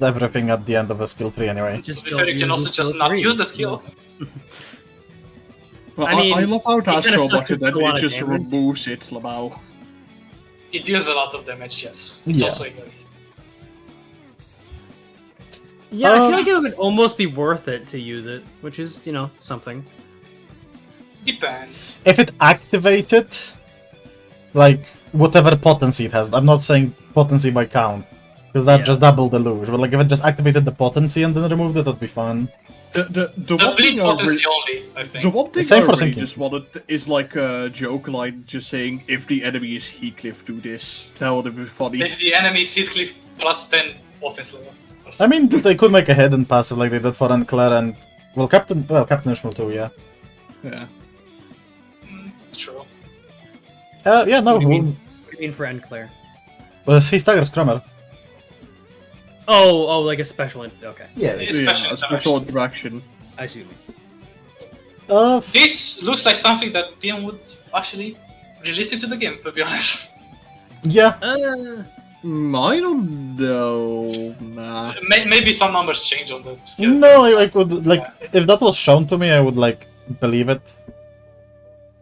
everything at the end of a skill tree anyway. Just To be fair, you can don't also use just skill not three. use the skill. Well, I mean, I love how that's kinda so sucks much, and it's then a lot it of just damage. removes it somehow. It deals a lot of damage, yes. It's Yeah. also AoE. Yeah, I feel like it would almost be worth it to use it, which is, something. Depends. If it activated, like, whatever potency it has, I'm not saying potency by count, because that Yeah. just doubled the luge, but like if it just activated the potency and then removed it, that'd be fun. The The one bleed thing I potency only, I think. the one thing Same I for really sinking. just wanted is like a joke line just saying, if the enemy is Heathcliff, do this. That would have been funny. If the enemy is Heathcliff plus 10 offense level. or I something. mean, they could make a hidden passive like they did for Unclair and... Captain Ishmael too, yeah. Yeah. True. Yeah, no, What do you mean? What do you mean for End Claire? he staggers Tremor. Oh, like a special. Okay, Yeah. Especially A special interaction. I see. What you mean. This looks like something that PM would actually release into the game, to be honest. Yeah. I don't know. Nah. Maybe some numbers change on the skill. No, I could, like, if that was shown to me, I would, like, believe it.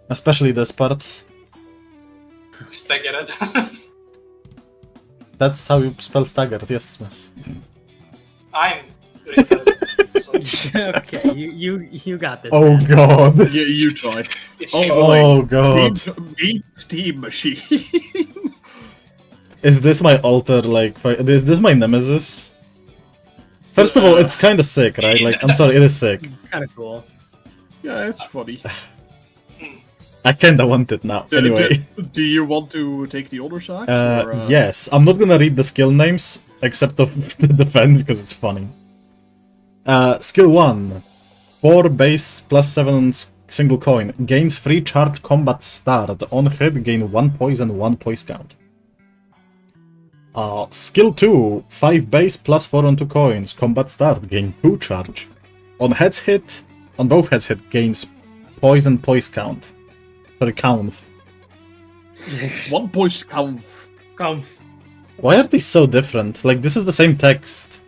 Especially this part. Staggered. That's how you spell staggered, yes, Smis. I'm printed. So Okay, you got this. Oh man. god. Yeah, you try. it's Oh, you. boy. Oh god. Meet Steam Machine. Is this my alter, like, is this my nemesis? First of all, it's kinda sick, right? Like, I'm sorry, it is sick. Kind of cool. Yeah, it's funny. I kinda want it now. Anyway. Do you want to take the honor sacks? or, Yes. I'm not gonna read the skill names, except of the defend, because it's funny. Skill 1. 4 base plus 7 on single coin. Gains free charge combat start. On hit, gain 1 poise and 1 poise count. Skill 2. 5 base plus 4 on 2 coins. Combat start. Gain 2 charge. On heads hit, on both heads hit, gains poise and poise count. Sorry, count. 1 point count. Come. Why are these so different? Like, this is the same text.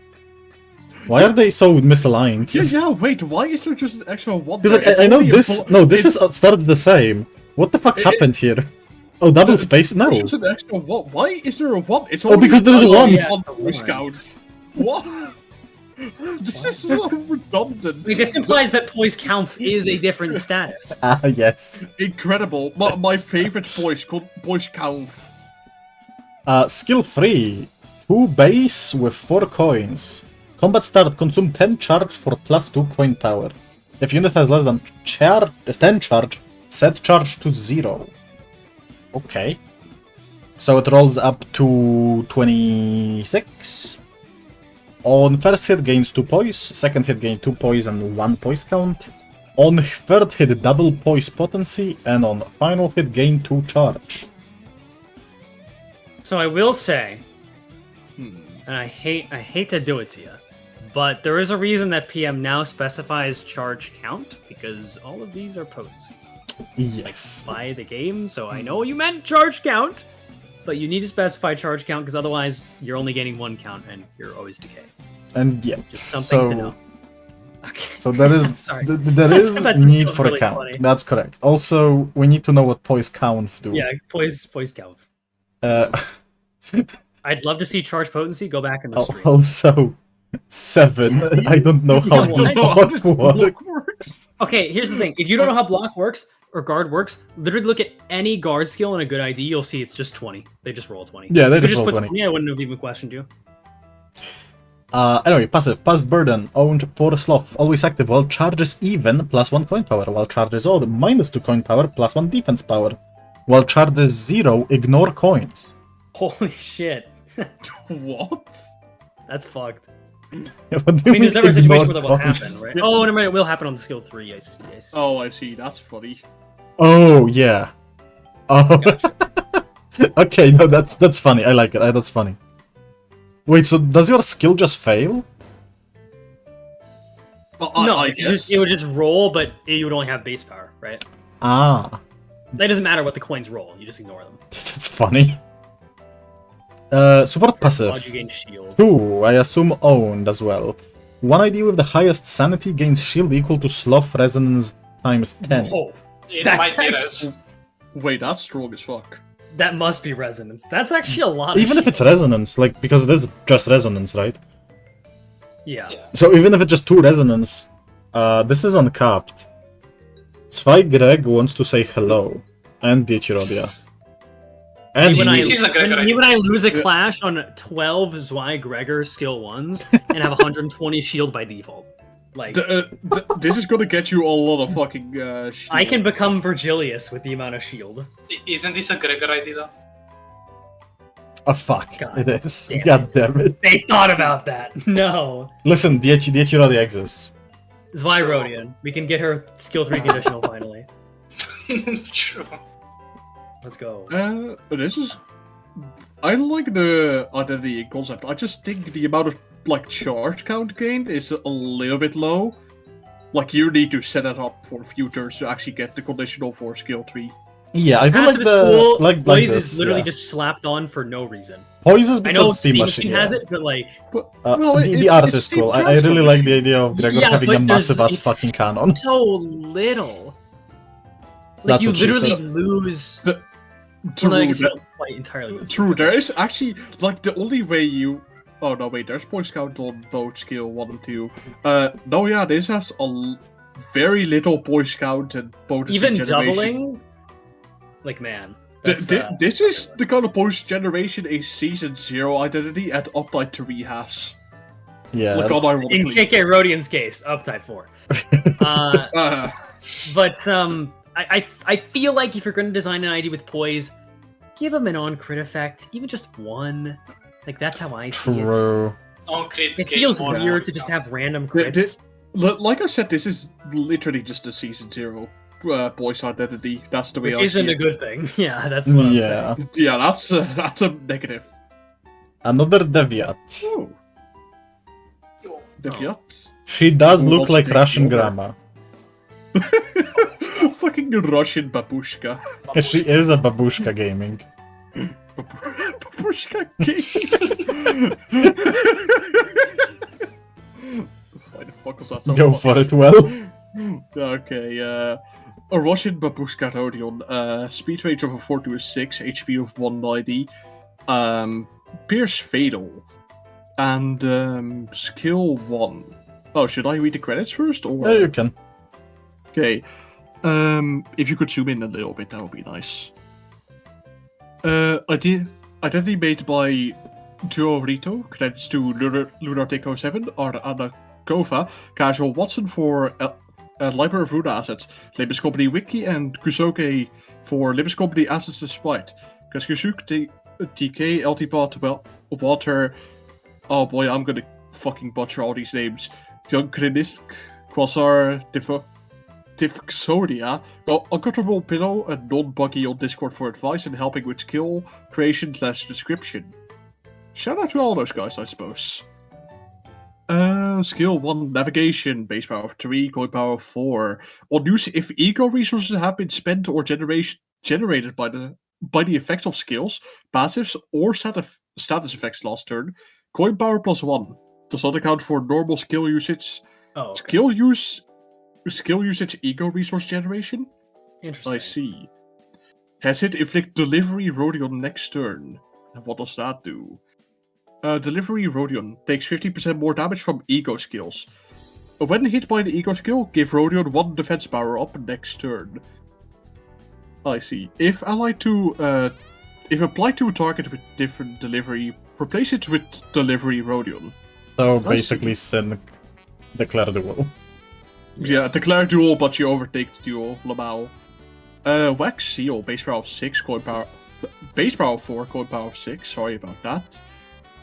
Why are they so misaligned? Yeah, wait, why is there just an extra 1? Because like, I know this. No, this is started the same. What the fuck happened here? Oh, double space? No. There's just an extra 1. Why is there a 1? It's Oh, because there's a only 1. Yeah, one the voice one. count. What? This is so redundant. Wait, this implies that Poise Count is a different status. Ah, yes. Incredible. My favorite voice count. Skill 3. 2 base with 4 coins. Combat start, consume 10 charge for plus 2 coin power. If unit has less than 10 charge, set charge to 0. Okay. So it rolls up to 26. On first hit gains 2 poise, second hit gains 2 poise and 1 poise count. On third hit double poise potency, and on final hit gain 2 charge. So I will say, and I hate to do it to you, but there is a reason that PM now specifies charge count, because all of these are potency Yes. by the game. So I know you meant charge count, but you need to specify charge count, because otherwise you're only getting 1 count and you're always decay. And yeah. Just something to know. Okay. So there is Sorry. there is That need feels for really a count. funny. That's correct. Also, we need to know what poise count do. Yeah, Poise count. Uh, I'd love to see charge potency go back in the stream. also, 7. I don't know how I the don't know how this block block works. works. Okay, here's the thing. If you don't know how block works or guard works, literally look at any guard skill and a good ID, you'll see it's just 20. They just roll 20. Yeah, they If you just roll put 20. I wouldn't have even questioned you. Anyway, passive. Past burden. Owned for sloth. Always active while charge is even, plus 1 coin power. While charge is odd, minus 2 coin power, plus 1 defense power. While charge is 0, ignore coins. Holy shit. What? That's fucked. What do I mean, there's never a situation ignore where that will coins? happen, right? Oh, never mind. It will happen on the skill 3. I see. Oh, I see. That's funny. Oh, yeah. Oh. Gotcha. Okay, no, that's funny. I like it. That's funny. Wait, so does your skill just fail? Well, No, I it would just roll, but you would only have base power, right? Ah, That doesn't matter what the coins roll. You just ignore them. that's funny. Support passive. While you gain shield. 2, I assume owned as well. One ID with the highest sanity gains shield equal to sloth resonance times 10. Whoa. It That's might be actually- res. Wait, that's strong as fuck. That must be resonance. That's actually a lot. Even if it's resonance, like, because it is just resonance, right? Yeah. Yeah. So even if it's just 2 resonance, this is uncapped. Zwei Greg wants to say hello. And Dichirodia. And When I, This is a Gregor idea. when I lose a clash on 12 Zwei Gregor skill 1s and have 120 shield by default. Like, This is gonna get you a lot of fucking shit. I can become Virgilius with the amount of shield. Isn't this a Gregor idea though? oh fuck, God it is. damn it. God damn it. They thought about that. No. Listen, Dichirodia exists. Zwyrodian. We can get her skill 3 conditional finally. True. Let's go. This is. I like the identity concept. I just think the amount of like charge count gained is a little bit low. Like you need to set it up for futures to actually get the conditional for skill 3. Yeah, I do like Passive is the cool. like Poise this. is literally Yeah. just slapped on for no reason. Poise is I know because Steam Steam Machine Machine has yeah. it, but like, But The art is cool. I really like the idea of Gregor Yeah, having but a massive ass it's fucking cannon. so little. Like That's you what she literally said. lose. The- Well, no, I True, guess you that- don't quite entirely lose. True, there is actually like the only way you Oh no, wait. There's poise count on both skill 1 and 2. No, yeah, this has very little poise count and potency Even generation. doubling? Like, man. That's, This is the kind of poise generation a Season 0 identity at Uptide 3 has. Yeah. Like, in unironically. KK Rodian's case, Uptide 4. But I feel like if you're going to design an ID with Poise, give him an on-crit effect, even just one. Like, that's how I see it. True. On crit It gain feels more weird poise to just count. have random crits. Like I said, this is literally just a Season 0 poise identity. That's the way Which I isn't see a it. good thing. Yeah, that's what I'm Yeah. saying. Yeah, that's a negative. Another Deviat. Oh, Yo, Deviat. She does Who look wants like to take Russian over? grandma. Fucking Russian babushka. She is a babushka gaming. Babushka king. Why the fuck was that so Go funny? for it, well. Okay, a Russian babushka Rodion. Speed range of a 4 to a 6, HP of 190. Pierce Fatal. And skill 1. Oh, should I read the credits first? Or... Yeah, you can. Okay. If you could zoom in a little bit, that would be nice. Identity made by Duo Rito, credits to Lunatic 07, Anna Kova, Casual Watson for Library of Rune Assets, Limbus Company Wiki, and Kusoke for Limbus Company Assets Despite. Kaskusuk, TK, LTPod, Water. Oh boy, I'm gonna fucking butcher all these names. Young Krinisk, Quasar, Tifxodia, Uncomfortable Pillow, and non-buggy on Discord for advice and helping with skill creation / description. Shout out to all those guys, I suppose. Skill 1, Navigation, base power of 3, coin power of 4. On use if ego resources have been spent or generated by the effects of skills, passives, or status effects last turn, coin power +1. Does not account for normal skill usage. Oh, okay. Skill usage ego resource generation? Interesting. I see. Has it inflict delivery Rodion next turn? And what does that do? Delivery Rodion takes 50% more damage from ego skills. When hit by the ego skill, give Rodion 1 defense power up next turn. I see. If applied to a target with different delivery, replace it with delivery Rodion. So I basically, Sin declare duel. Yeah, declare duel, but you overtake the duel, Lamau. Axeiiyl, base power of 6, coin power... Base power of 4, coin power of 6, sorry about that.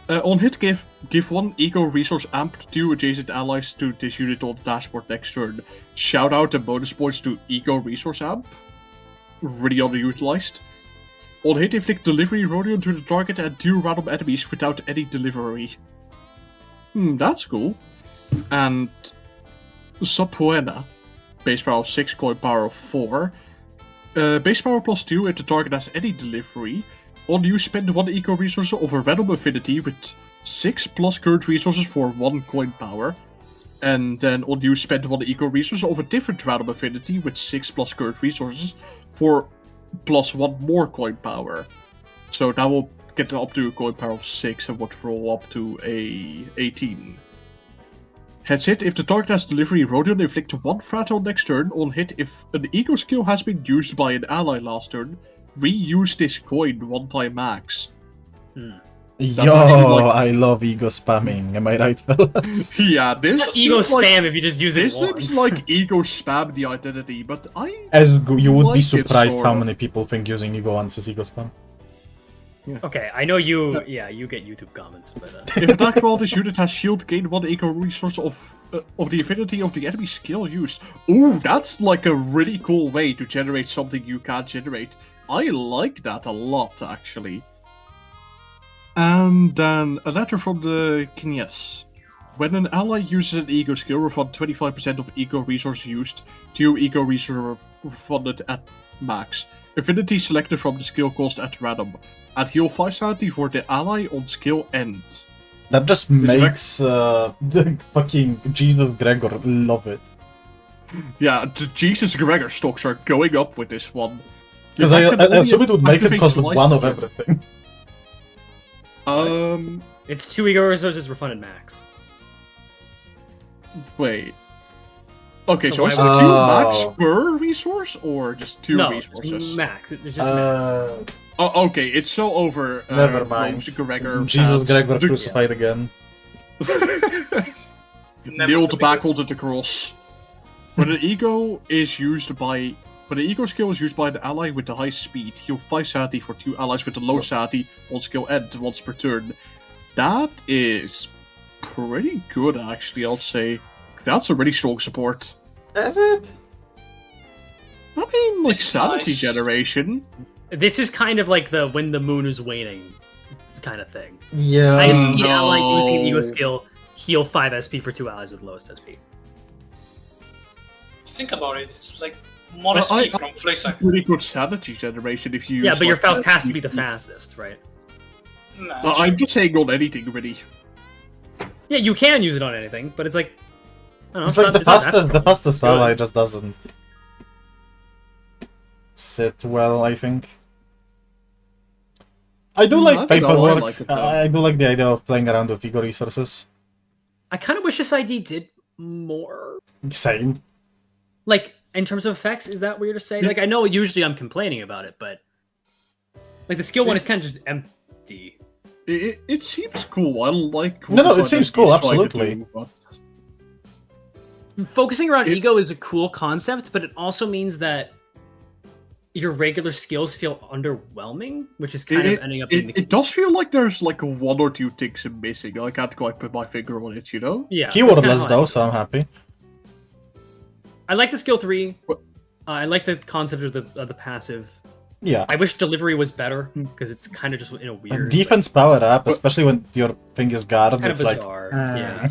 On hit, give 1 ego resource amp to 2 adjacent allies to this unit on the dashboard next turn. Shout out and bonus points to ego resource amp. Really underutilized. On hit, inflict delivery Rodion to the target and 2 random enemies without any delivery. That's cool. And... Subpuena, base power of 6, coin power of 4. Base power +2 if the target has any delivery. On use, spend 1 eco resource of a random affinity with 6 plus current resources for 1 coin power. And then on use, spend 1 eco resource of a different random affinity with 6 plus current resources for +1 more coin power. So that will get up to a coin power of 6 and would roll up to a 18. Heads hit, if the target has delivery Rodion, inflict 1 threat on next turn. On hit, if an ego skill has been used by an ally last turn, reuse this coin 1 time max. Yo, actually like- I love ego spamming. Am I right, fellas? Yeah, this Ego seems like, spam if you just use it This once. seems like ego spam the identity, but I... You would like be it, surprised sort how of. many people think using ego once is ego spam. Okay, I know you. Yeah, you get YouTube comments, but If attack roll, this unit has shield, gain 1 ego resource of the affinity of the enemy skill used. Ooh, that's like a really cool way to generate something you can't generate. I like that a lot, actually. And then a letter from the Kines. When an ally uses an ego skill, refund 25% of ego resource used, 2 ego resource refunded at max. Affinity selected from the skill cost at random. Add heal 5 sanity for the ally on skill end. That just makes the fucking Jesus Gregor love it. Yeah, the Jesus Gregor stocks are going up with this one. Because I assume it would make it cost 1 of everything. It's 2 ego resources refunded max. Wait. Okay, So so why is it would- 2 max Oh. per resource or just 2 No, resources? max. It's just max. Oh, okay, it's so over. Never mind. Rose Gregor Jesus fans. Gregor crucified again. Nailed to be back onto the cross. When an ego is used by when an ego skill is used by the ally with the high speed, heal 5 sanity for 2 allies with the low sanity, one skill end once per turn. That is pretty good actually, I'd say. That's a really strong support. Is it? I mean, like It's sanity nice. generation. This is kind of like the when the moon is waning kind of thing. Yeah. I assume the ally no. using an ego skill heal 5 SP for 2 allies with lowest SP. Think about it. It's like more I- SP from Flaysack. Pretty good sanity generation if you Yeah, use, but your like, Faust has to be the fastest, right? Nah, I'm just saying on anything really. Yeah, you can use it on anything, but it's like I don't know, It's like the not that fastest. The fastest good. ally just doesn't sit well. I think. I do I like don't know, I paperwork. like it, though. I do like the idea of playing around with ego resources. I kind of wish this ID did more. Same. Like in terms of effects, is that weird to say? Like I know usually I'm complaining about it, but like the skill one is kind of just empty. It seems cool. I like. what No, this it seems identity cool, is trying to absolutely. do, but- Focusing around ego is a cool concept, but it also means that your regular skills feel underwhelming, which is kind of ending up being the case. It does feel like there's like 1 or 2 things missing. I can't quite put my finger on it, you know? Yeah, that's kinda Keywordless how I though, feel. so I'm happy. I like the skill 3. What? I like the concept of the passive. Yeah. I wish delivery was better because it's kind of just in a And weird, defense power up, especially when your thing is guarded. kind of It's like bizarre. ah. Yeah.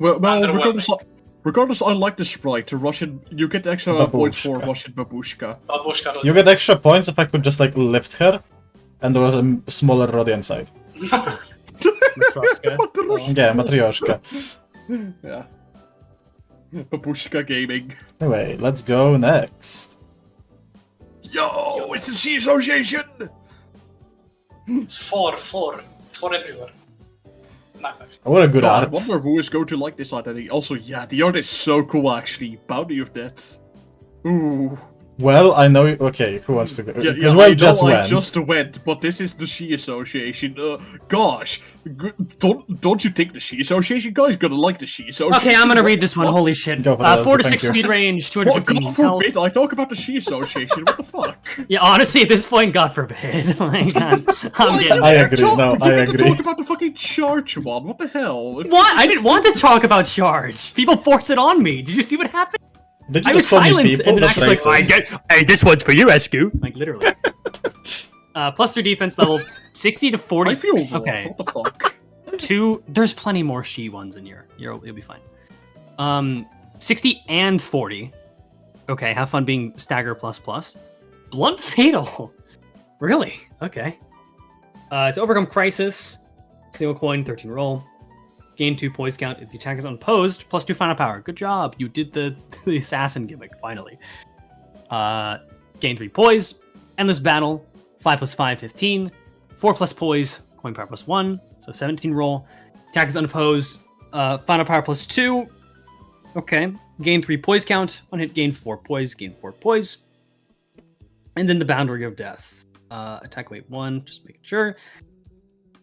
Well, Underwhelming. regardless, I like the sprite. The Russian, you get extra points for Babushka. Russian babushka. Babushka. you get extra points if I could just like lift her, and there was a smaller Roddy inside. Matroska. What the Russian? Yeah, Matryoshka. Yeah. Babushka gaming. Anyway, let's go next. Yo, it's a C association. It's four everywhere. Nah, What a good God, I art. wonder who is going to like this identity. Also, yeah, the art is so cool actually. Bounty of Death. Ooh. Well, I know. Okay, who wants to go? Yeah, Because I we know just I went. just went, but this is the She Association. Gosh, don't you think the She Association guys gonna like the She Association? Okay, I'm gonna read this one. What? Holy shit. Go for it, 4 to thank 6 you. speed range, What? 215 God health. forbid! I talk about the She Association. What the fuck? Yeah, honestly, at this point, God forbid. Like, I'm getting I there. agree. No, you I get to agree. talk about the fucking charge one. What the hell? What? I didn't want to talk about charge. People force it on me. Did you see what happened? Did you I was just call me silent, people? and then That's actually like, racist. hey, this one's for you, ESGOO. Like, literally. Plus 3 defense level, 60 to 40. I feel robbed. Okay. What the fuck? 2. There's plenty more she ones in here. You'll be fine. 60 and 40. Okay, have fun being stagger plus plus. Blunt fatal. Really? Okay. To overcome crisis, single coin, 13 roll. Gain 2 poise count if the attack is unopposed. Plus 2 final power. Good job. You did the assassin gimmick finally. Gain 3 poise. Endless battle. 5 plus 5, 15. 4 plus poise. Coin power plus 1. So 17 roll. Attack is unopposed. Final power plus 2. Okay. Gain 3 poise count. One hit, gain 4 poise. Gain 4 poise. And then the Boundary of Death. Attack weight 1. Just making sure.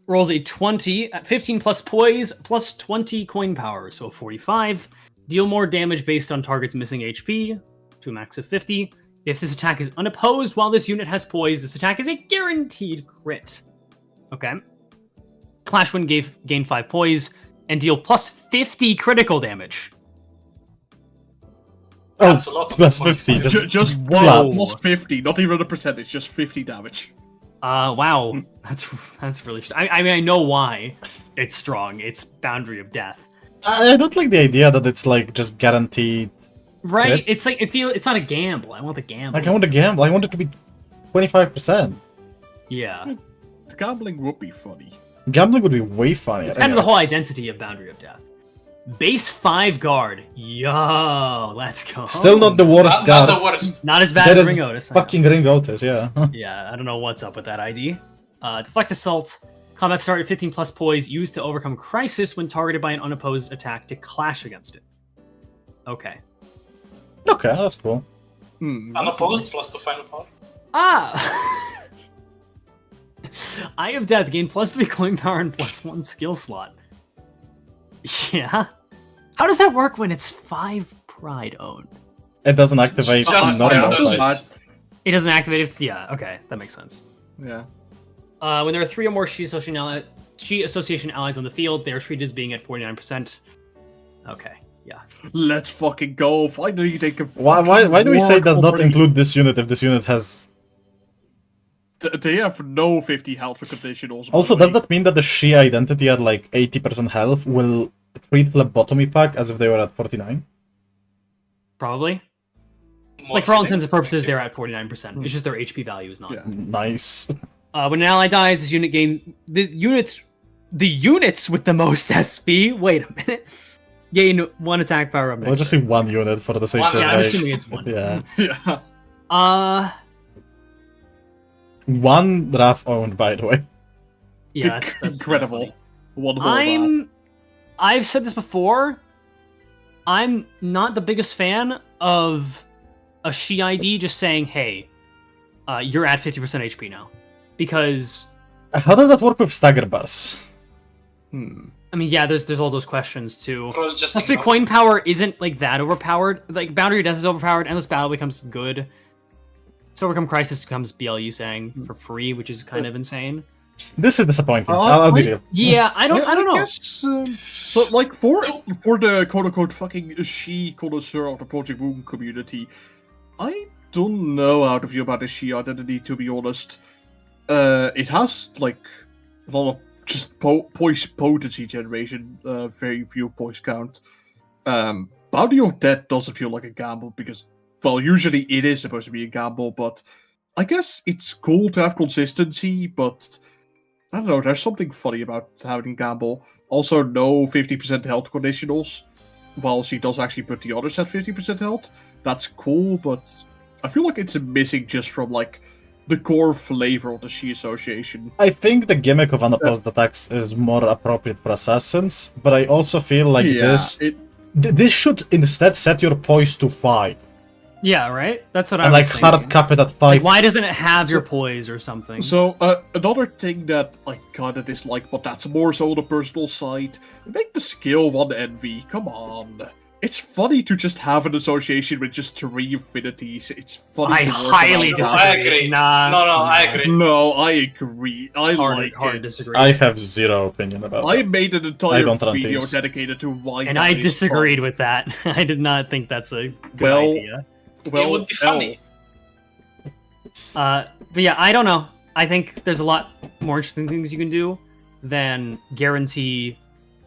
Rolls a 20 at 15 plus poise plus 20 coin power. So 45. Deal more damage based on target's missing HP to a max of 50. If this attack is unopposed while this unit has poise, this attack is a guaranteed crit. Okay. Clash when gain 5 poise and deal plus 50 critical damage. Oh, That's a lot of plus points. 50. Just Whoa. plus 50, not even a percentage, just 50 damage. Wow. That's really I mean, I know why it's strong. It's Boundary of Death. I don't like the idea that it's like just guaranteed. Right? Crit? It's like it's not a gamble. I want the gamble. Like I want to gamble. I want it to be 25%. Yeah. The gambling would be funny. Gambling would be way funnier. It's kind of the whole identity of Boundary of Death. Base 5 guard. Yo, let's go. Still not the worst Not guard. the worst. Not as bad That as is Ring Otis. I know. fucking Ring Otis, yeah. Yeah, I don't know what's up with that ID. Deflect Assault, Combat start at 15 plus poise, used to overcome crisis when targeted by an unopposed attack to clash against it. Okay. Okay, that's cool. Unopposed plus 2 final power. Ah! Eye of Death, gain +3 coin power and +1 skill slot. Yeah? How does that work when it's 5 pride owned? It doesn't activate Just- normal yeah, Just dice. bad. It doesn't activate it? Yeah, okay, that makes sense. Yeah. When there are 3 or more She Association allies on the field, they are treated as being at 49%. Okay, yeah. Let's fucking go. Finally, they can. Why do we say it does not already? include this unit if this unit has... They have no 50 health conditionals. Also, does that mean that the She identity at like 80% health will treat phlebotomy pack as if they were at 49? Probably. More Like, for all healing. intents and purposes, they're at 49%. It's just their HP value is not. Yeah. Nice. When an ally dies, this unit gain the units with the most SP. Wait a minute. Gain 1 attack power up. We'll just say one unit for the sake One, of Yeah, I'm like... assuming it's 1. Yeah. Yeah. One draft owned, by the way. Yeah, that's incredible. funny. One whole I've said this before. I'm not the biggest fan of a She ID just saying, "Hey, you're at 50% HP now," because How does that work with stagger bars? I mean, yeah, there's all those questions too. Bro, just Plus, 3 ignore. coin power isn't like that overpowered. Like Boundary of Death is overpowered. Endless Battle becomes good. So Overcome Crisis becomes BLU saying for free, which is kind of insane. This is disappointing. Uh, I'll be I- real. Yeah, I don't know. Guess, but like for the quote unquote fucking She connoisseur of the Project Boom community, I don't know how to feel about the She identity. To be honest, it has like a lot of just poise potency generation. Very few poise count. Bounty of Death doesn't feel like a gamble because, well, usually it is supposed to be a gamble, but I guess it's cool to have consistency, but I don't know, there's something funny about having gamble. Also, no 50% health conditionals, while she does actually put the others at 50% health. That's cool, but I feel like it's missing just from, like, the core flavor of the She Association. I think the gimmick of unopposed attacks is more appropriate for assassins, but I also feel like this should instead set your poise to 5. Yeah, right. That's what I And was like thinking. hard cap it at 5. Like, why doesn't it have your So- poise or something? So, another thing that I kinda dislike, but that's more so the personal side, make the skill 1 envy, come on. It's funny to just have an association with just 3 affinities. It's funny I to work highly around that. disagree. I agree. Nah, No, I agree. No, I agree. I Hard, like hard it. disagree. I have zero opinion about I that. made an I entire don't run video teams. dedicated to why And that I is disagreed with that. I did not think that's a good Well, idea. fun. Well, it would be funny. But yeah, I don't know. I think there's a lot more interesting things you can do than guarantee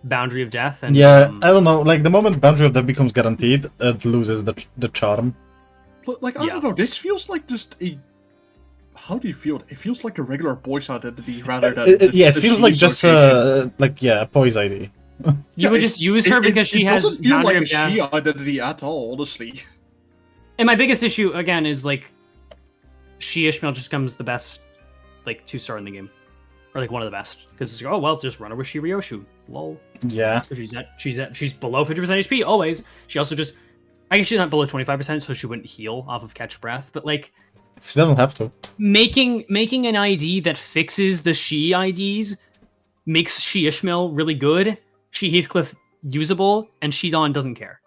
Boundary of Death. And Yeah, I don't know. Like the moment Boundary of Death becomes guaranteed, it loses the charm. Like, I Yeah. don't know, this feels like just a... How do you feel? It feels like a regular boys identity rather than... It the feels She like just Association. a Poise ID. you would just use her because she it has doesn't feel Boundary like a of Death. She identity at all, honestly. And my biggest issue again is like She Ishmael just becomes the best like 2-star in the game. Or like one of the best. Because it's like, oh well, just run her with Shiriyoshu. Lol. Yeah. So she's below 50% HP always. She also just I guess she's not below 25%, so she wouldn't heal off of catch breath, but like She doesn't have to. making an ID that fixes the She IDs makes She Ishmael really good, She Heathcliff usable, and She Dawn doesn't care.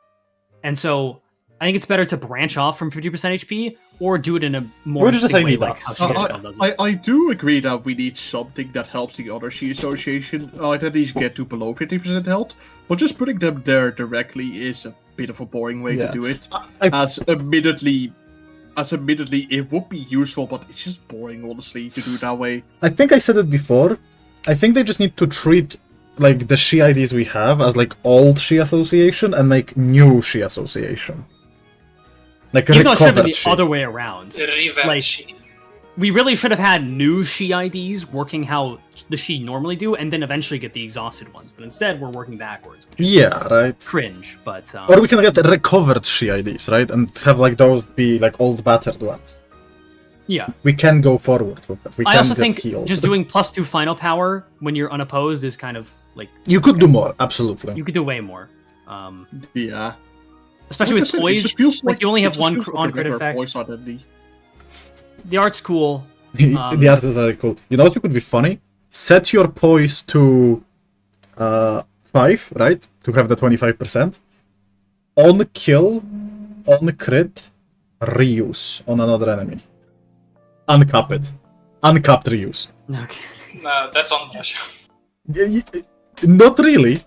And so I think it's better to branch off from 50% HP or do it in a more Or just interesting way, ID like does. how She Ishmael does it. I do agree that we need something that helps the other She Association identities get to below 50% health, but just putting them there directly is a bit of a boring way Yeah. to do it. I- As admittedly, it would be useful, but it's just boring, honestly, to do it that way. I think I said it before. I think they just need to treat like the She IDs we have as like old She Association and make new She Association. Like Even though it should have been recovered the She. other way around. The revamp Like- She. We really should have had new She IDs working how the She normally do, and then eventually get the exhausted ones. But instead, we're working backwards, which is Yeah, right. cringe. But Or we can get recovered She IDs, right? And have like those be like old battered ones. Yeah. We can go forward with it. We I can also get think healed. just doing +2 final power when you're unopposed is kind of like You could do more, absolutely. you could do way more. Yeah. Especially Like I with said, it Poise, just feels like you only it have just one feels like a on crit regular effect. Poise identity. The art's cool. The art is very cool. You know what could be funny? Set your poise to 5, right? To have the 25%. On kill, on crit, reuse on another enemy. Uncap it. Uncapped reuse. Okay. That's on Russia. Not really,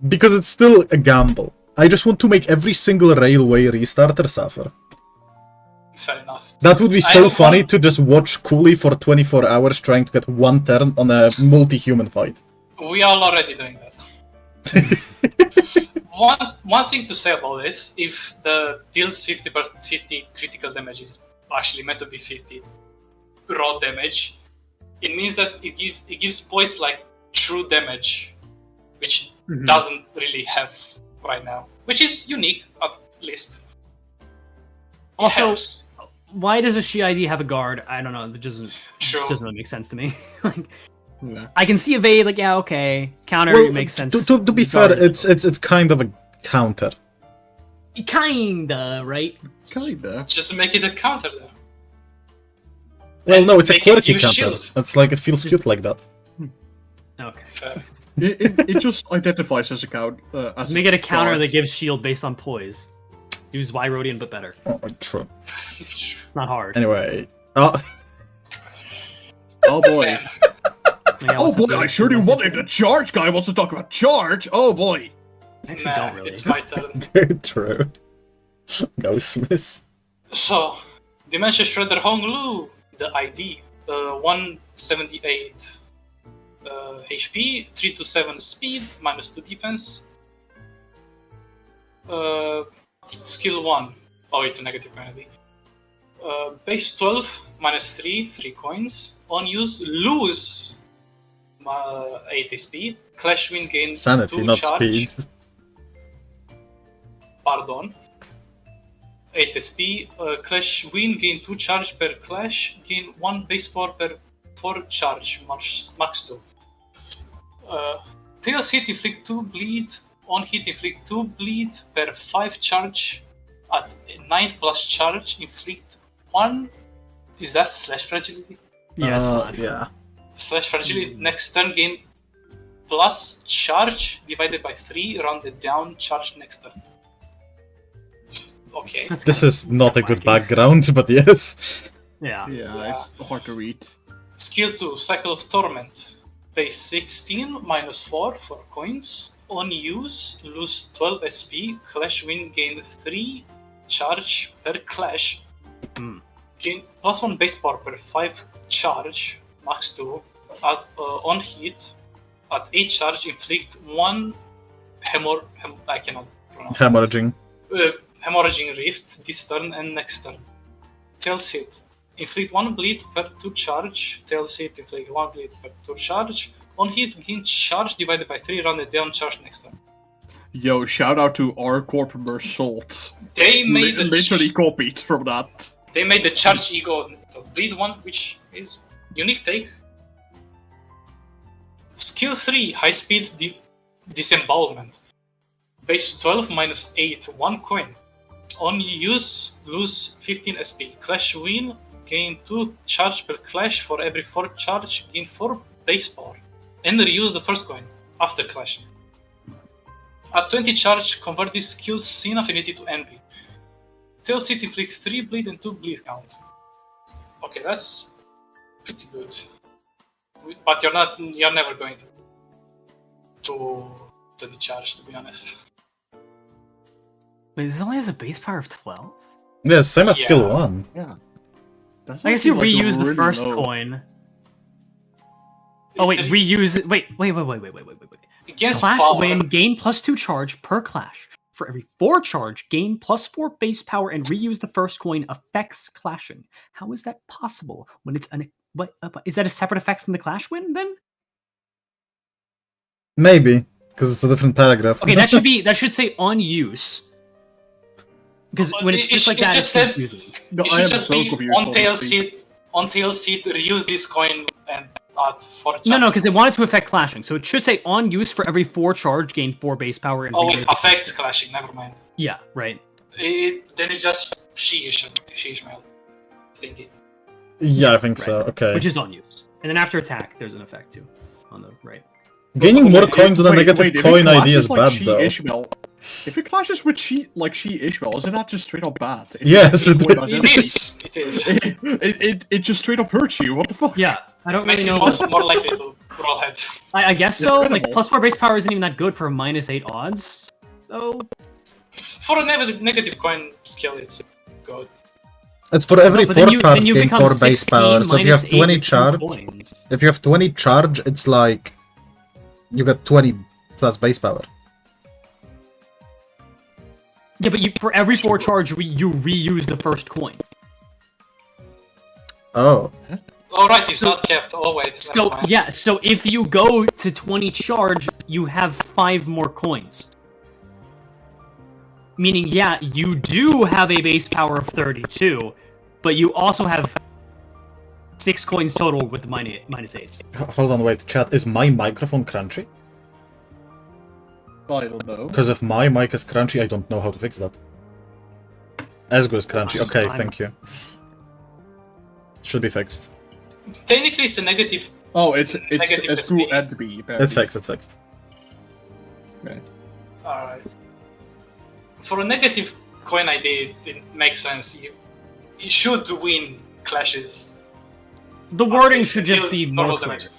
because it's still a gamble. I just want to make every single railway restarter suffer. Fair enough. That would be I so have funny one- to just watch Cooley for 24 hours trying to get one turn on a multi-human fight. We are already doing that. One thing to say about this, if the deal 50 critical damage is actually meant to be 50 raw damage, it means that it gives Poise like true damage, which doesn't really have right now, which is unique at least. It Also, helps. why does a Shi ID have a guard? I don't know. It doesn't really make sense to me. Like, Yeah. I can see evade, like yeah, okay. Counter Well, makes sense. to be fair, Guard- it's kind of a counter. kinda right. Kinda. Just make it a counter there. Well, And no, it's a make it quirky use counter. shield. It's like it feels cute like that. Okay. Fair. It just identifies as a count. As Make it a counter guard. that gives shield based on poise. Use Wyrodian, but better. Oh, true. It's not hard. Anyway, Oh boy. Man, Yeah, Oh what's boy, up, I dude? sure do What's wonder his if the name? charge guy wants to talk about charge. Oh boy. I actually nah, don't really. it's my turn. true. Go Smis. So, Dementia Shredder Honglu, the ID, 178 HP, 327 speed, -2 defense. Skill 1. Oh, it's a negative penalty. Base 12, -3, 3 coins. On use, lose 8 SP. Clash win gain Sanity, 2 not charge. speed. Pardon. 8 SP. Clash win gain 2 charge per clash. Gain 1 base power per 4 charge. Max 2. Tails hit inflict 2 bleed. On hit inflict 2 bleed per 5 charge. At 9+ charge inflict 1. Is that slash fragility? Yeah, it's not. Yeah. Slash fragility. Next turn gain plus charge divided by 3. Rounded down charge next turn. Okay. That's This kinda- is not a kinda good wacky. background, but yes. Yeah. Yeah, it's hard to read. Skill 2, Cycle of Torment. Base 16, -4 for coins. On use, lose 12 SP. Clash win, gain 3 charge per clash. Gain +1 base power per 5 charge, max 2. At, on hit, at 8 charge, inflict 1 I cannot pronounce that. Hemorrhaging. Hemorrhaging Rift this turn and next turn. Tails hit. Inflict 1 bleed per 2 charge. Tails hit, inflict 1 bleed per 2 charge. On hit, gain charge divided by 3, rounded down charge next turn. Yo, shout out to R Corp Salt. They made the Literally copied from that. they made the charge ego the bleed one, which is unique take. Skill 3, high speed disembowelment. Base 12 -8, 1 coin. On use, lose 15 SP. Clash win, gain 2 charge per clash. For every 4 charge, gain 4 base power. And reuse the first coin after clash. At 20 charge, convert this skill's scene affinity to envy. Tails hit inflict 3 bleed and 2 bleed count. Okay, that's pretty good. But you're never going to the charge, to be honest. Wait, this only has a base power of 12? Yeah, same as skill Yeah. 1. Yeah. That's I guess you actually, like, reuse the really first low. coin. Oh wait, reuse it. Wait. Against Clash power, win, gain +2 charge per clash. For every 4 charge, gain +4 base power and reuse the first coin affects clashing. How is that possible when it's what is that a separate effect from the clash win then? Maybe, because it's a different paragraph. Okay, that should say on use. Because when it's just like that, it's said confusing. No, it I should am just so be confused. on tail honestly. seat. On tail seat, reuse this coin and add 4 charge. No, because they want it to affect clashing. So it should say on use for every 4 charge, gain 4 base power. And Oh wait, reuse the affects base. clashing. Never mind. Yeah, right. Then it's just she-Ishmael thingy. Yeah, I think Right. so. Okay. Which is on use. And then after attack, there's an effect too. On the right. Gaining more Wait, coins than a negative if it coin ID clashes is like bad, she though. Ishmael, if it clashes with she-Ishmael, isn't that just straight up bad? It's Yes, just it coin is. identity. It is. It just straight up hurts you. What the fuck? Yeah, I don't Makes really it know. more likely to roll head. I guess so. Like Incredible. +4 base power isn't even that good for -8 odds. So For a negative coin skill, it's good. It's for every but 4 then card you gain become 4 base 16 power. So if you have -8 20 with 2 charge, coins. if you have 20 charge, it's like you get 20 plus base power. Yeah, but for every 4 charge, you reuse the first coin. Oh. Alright, it's not kept. Oh wait. So never mind. yeah, so if you go to 20 charge, you have 5 more coins. Meaning, yeah, you do have a base power of 32, but you also have 6 coins total with the -8s. Hold on, wait, chat. Is my microphone crunchy? I don't know. Because if my mic is crunchy, I don't know how to fix that. ESGOO is crunchy. Okay, thank you. Should be fixed. Technically, it's a negative. Oh, it's Negative SGOO SP. and B. Apparently. It's fixed, it's fixed. Alright. For a negative coin ID, it makes sense. You should win clashes. The wording least should just deal be normal more clear. damage.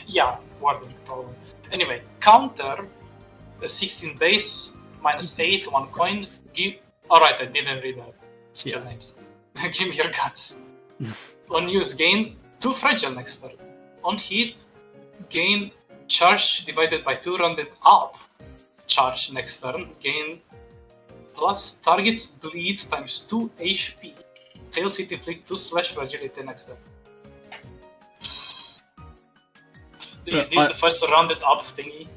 Yeah, wording problem. Anyway, counter a 16 base, -8, 1 coin. Give. Alright, I didn't read that. Skill names. Give me your guts. On use, gain 2 fragile next turn. On hit, gain charge divided by 2 rounded up. Charge next turn. Gain plus target's bleed times 2 HP. Tail seat inflict 2 / fragility next turn. Is this the first rounded up thingy?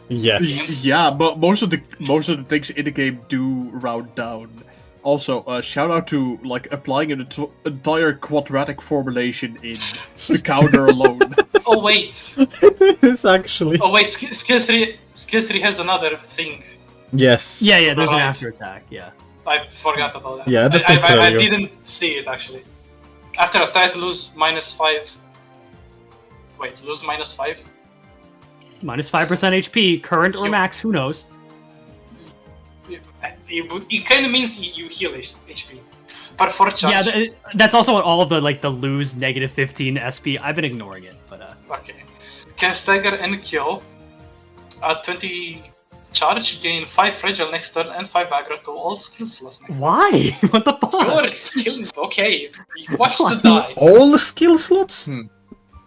Yes. Yeah, but most of the things in the game do round down. Also, shout out to like applying an entire quadratic formulation in the counter alone. Oh wait! It is actually. Oh wait! Skill 3 has another thing. Yes. Yeah, there's an Right. after attack, yeah. I forgot about that. Yeah, just I to tell you. didn't see it actually. After attack, lose -5. Wait, lose -5. -5% HP, current or You- max, who knows? It kind of means you heal HP. But for charge. Yeah, that's also what all of the lose -15 SP. I've been ignoring it, but Okay. Can stagger and kill. At 20 charge, gain 5 fragile next turn and 5 aggro to all skill slots next turn. why? What the You're fuck? killing. Okay, you watch to die. All skill slots?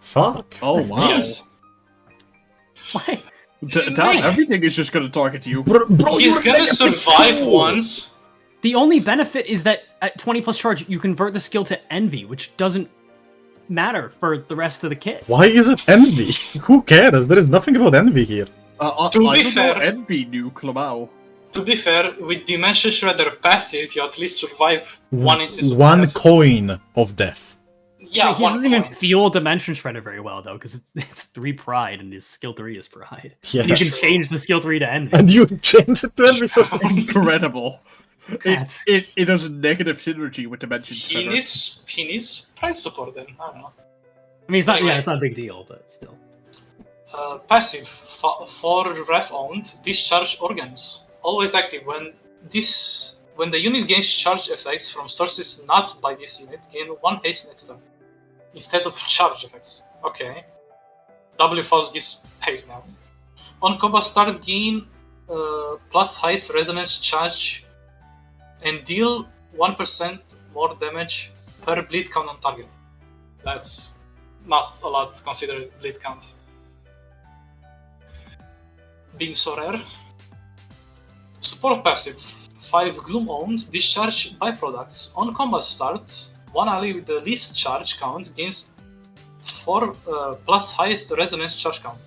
Fuck. Oh wow! Yes. Why? Damn, everything is just gonna target you. Bro, He's you're gonna negative survive 2. once. The only benefit is that at 20 plus charge, you convert the skill to Envy, which doesn't matter for the rest of the kit. Why is it envy? Who cares? There is nothing about envy here. To I be don't fair- know Envy knew Clamau. To be fair, with Dimension Shredder passive, you at least survive one instance of One death. coin of death. Yeah, he one doesn't even coin. feel Dimension Shredder very well, though, because it's 3 Pride, and his skill 3 is Pride. Yeah. And you can True. change the skill 3 to Envy. And you change it to envy, so Incredible. That's- It has a negative synergy with Dimension He Shredder. needs pride support then. I don't know. I mean, it's not. Anyway. Yeah, it's not a big deal, but still. Passive for ref owned discharge organs. Always active when the unit gains charge effects from sources not by this unit. Gain 1 haste next turn instead of charge effects. Okay. W Faust gives haste now. On combat start, gain plus highest resonance charge and deal 1% more damage per bleed count on target. That's not a lot considered bleed count. Being so rare. Support passive. 5 Gloom owns discharge byproducts. On combat start, one ally with the least charge count gains 4 plus highest resonance charge count.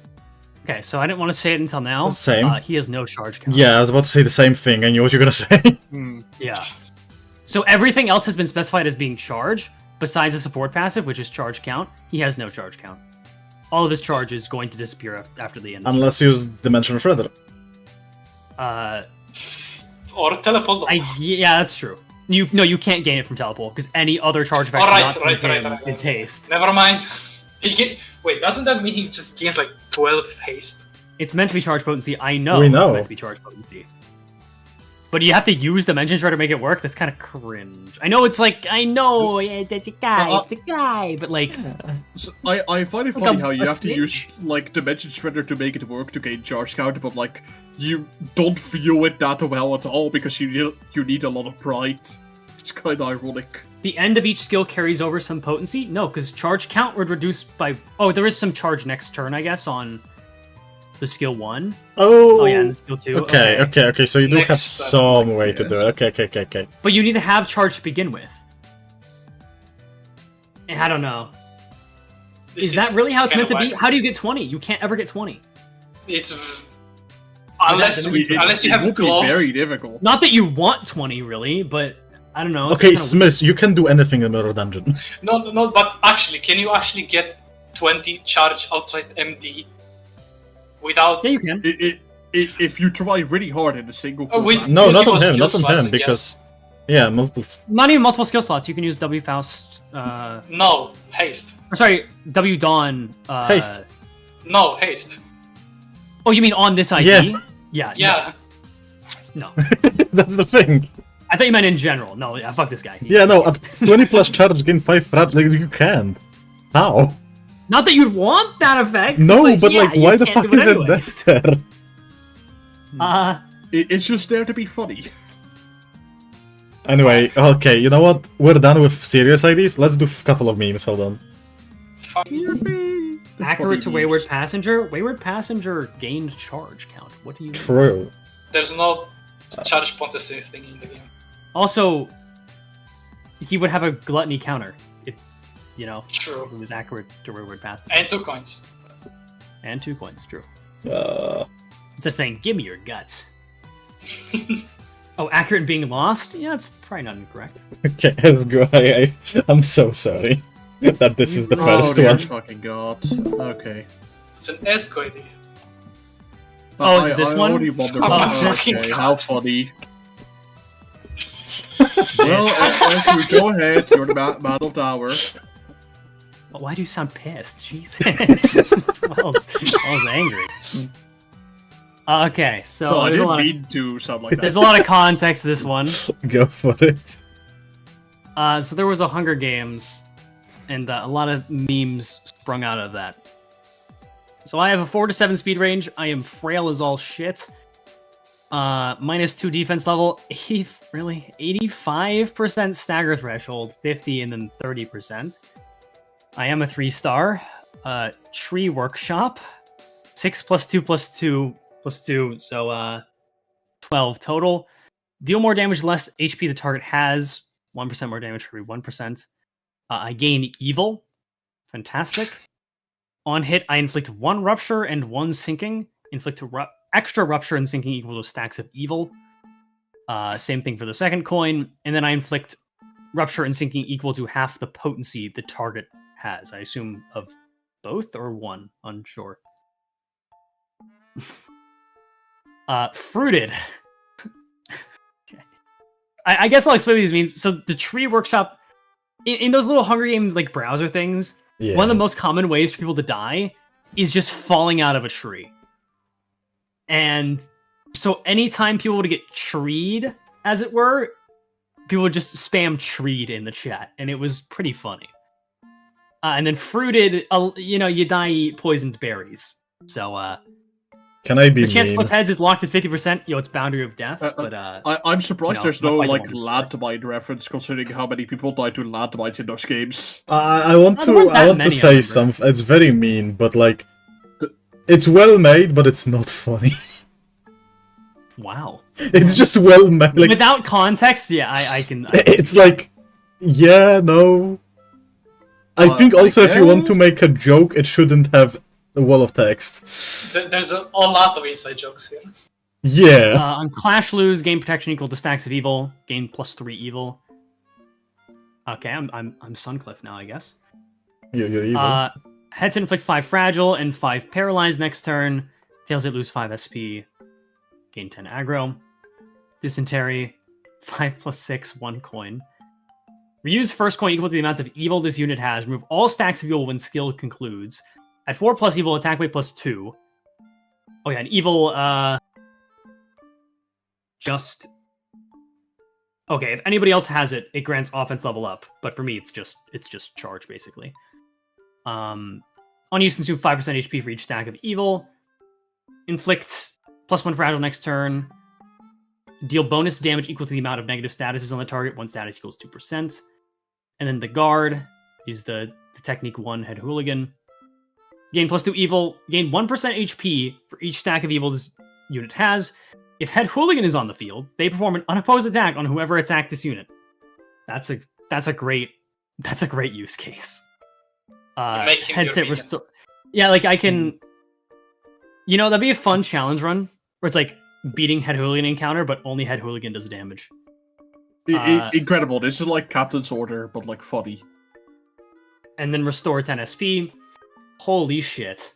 Okay, so I didn't want to say it until now. Same. He has no charge count. yeah, I was about to say the same thing. I knew what you were gonna say. Hmm. Yeah. So everything else has been specified as being charge, besides the support passive, which is charge count. He has no charge count. All of his charge is going to disappear after the end. Unless you use Dimension Shredder. Or teleport. Yeah, that's true. You can't gain it from teleport because any other charge effect Right. is haste. Never mind. Wait, doesn't that mean he just gains like 12 haste? It's meant to be charge potency. I know. We know. It's meant to be charge potency. But you have to use Dimension Shredder to make it work? That's kind of cringe. I know it's like, yeah, that's the guy, but like... So I find it funny how you have to use, like, Dimension Shredder to make it work to gain charge count, but, like, you don't feel it that well at all because you need a lot of pride. It's kind of ironic. The end of each skill carries over some potency? No, because charge count would reduce by... Oh, there is some charge next turn, I guess, on... the skill 1. Oh yeah, and the skill 2. Okay, so you do Next have step, some way to do it. Okay. But you need to have charge to begin with. And I don't know. This Is that really how it's meant to kinda be? whack. How do you get 20? You can't ever get 20. It's... Unless you have would be glove... very difficult. Not that you want 20, really, but I don't know. it's Okay, just kinda Smis, you can do anything in Mirror Dungeon. No, but actually, can you actually get 20 charge outside MD without... Yeah, you can. If you try really hard in a single wait, combat. No, not on Multiple him, not skill on slots, him, I because... Yeah, multiple... Not even multiple skill slots. You can use W Faust. No, haste. Or sorry, W Dawn. Haste. No, haste. Oh, you mean on this ID? Yeah. Yeah. No. That's the thing. I thought you meant in general. No, yeah, fuck this guy. Yeah, no, at 20 plus charge, gain 5 frat, like, you can't. How? Not that you'd want that effect. No, but yeah, like, you why the can't fuck do is it anyways. there? It's just there to be funny. Anyway, okay, you know what? We're done with serious IDs. Let's do a couple of memes, hold on. The Accurate to funny Wayward memes. Passenger? Wayward Passenger gained charge count. What do you mean? True. There's no charge potency thing in the game. Also, he would have a gluttony counter. True. It was accurate to Wayward Passenger. And 2 coins. And 2 coins, true. Uh, Instead of saying, give me your guts. Oh, accurate in being lost? Yeah, it's probably not incorrect. okay, ESGOO, I'm so sorry that this is the Oh first dear one. fucking god. Okay. It's an ESGOO ID. Oh, is this I one? already wondered. Oh my fucking Okay, god. how funny. Well, as we go ahead, you're the Battle Tower. But why do you sound pissed? Jesus. I was angry. Okay, so No, I there's, a didn't lot of, mean to sound like there's that. a lot of context to this one. Go for it. So there was a Hunger Games, and a lot of memes sprung out of that. So I have a 4 to 7 speed range. I am frail as all shit. -2 defense level. 85% stagger threshold, 50 and then 30%. I am a 3-star. Tree Workshop. 6 + 2 + 2 + 2, so 12 total. Deal more damage, less HP the target has. 1% more damage for every 1%. I gain evil. Fantastic. On hit, I inflict 1 rupture and 1 sinking. Inflict extra rupture and sinking equal to stacks of evil. Same thing for the second coin. And then I inflict rupture and sinking equal to half the potency the target has. I assume of both or 1. Unsure. Fruited. Okay. I guess I'll explain what these means. So the Tree Workshop, in those little Hunger Games like browser things, Yeah. one of the most common ways for people to die is just falling out of a tree. And so anytime people would get treed, as it were, people would just spam treed in the chat, and it was pretty funny. And then fruited, you die, eat poisoned berries. So Can I be the chance to mean? flip heads is locked at 50%. It's boundary of death, but I'm surprised there's not no quite like one. landmine reference, considering how many people die to landmines in those games. I want There weren't to that many, I say remember. something. It's very mean, but like, it's well made, but it's not funny. wow. It's just well made. Like, Without context, yeah, I can. it's like, yeah, no. I think I also if you want to guess. make a joke, it shouldn't have a wall of text. There's a lot of inside jokes here. Yeah. On Clash lose, gain protection equal to stacks of evil. Gain +3 evil. Okay, I'm Suncliff now, I guess. You're evil. Heads inflict 5 fragile and 5 paralyzed next turn. Tails it lose 5 SP. Gain 10 aggro. Dysentery. 5 plus 6, 1 coin. Reuse first coin equal to the amount of evil this unit has. Remove all stacks of evil when skill concludes. At 4 plus evil, attack weight plus 2. Oh yeah, and evil, just... Okay, if anybody else has it, it grants offense level up. But for me, it's just charge, basically. Unused consume 5% HP for each stack of evil. Inflicts +1 fragile next turn. Deal bonus damage equal to the amount of negative statuses on the target. 1 status equals 2%. And then the guard is the technique 1 head hooligan. Gain +2 evil. Gain 1% HP for each stack of evil this unit has. If head hooligan is on the field, they perform an unopposed attack on whoever attacked this unit. That's a great use case. Headset restore. Yeah, like I can. You know, that'd be a fun challenge run where it's like beating head hooligan encounter, but only head hooligan does damage. Incredible. This is like Captain's Order, but like funny. And then restore 10 SP. Holy shit.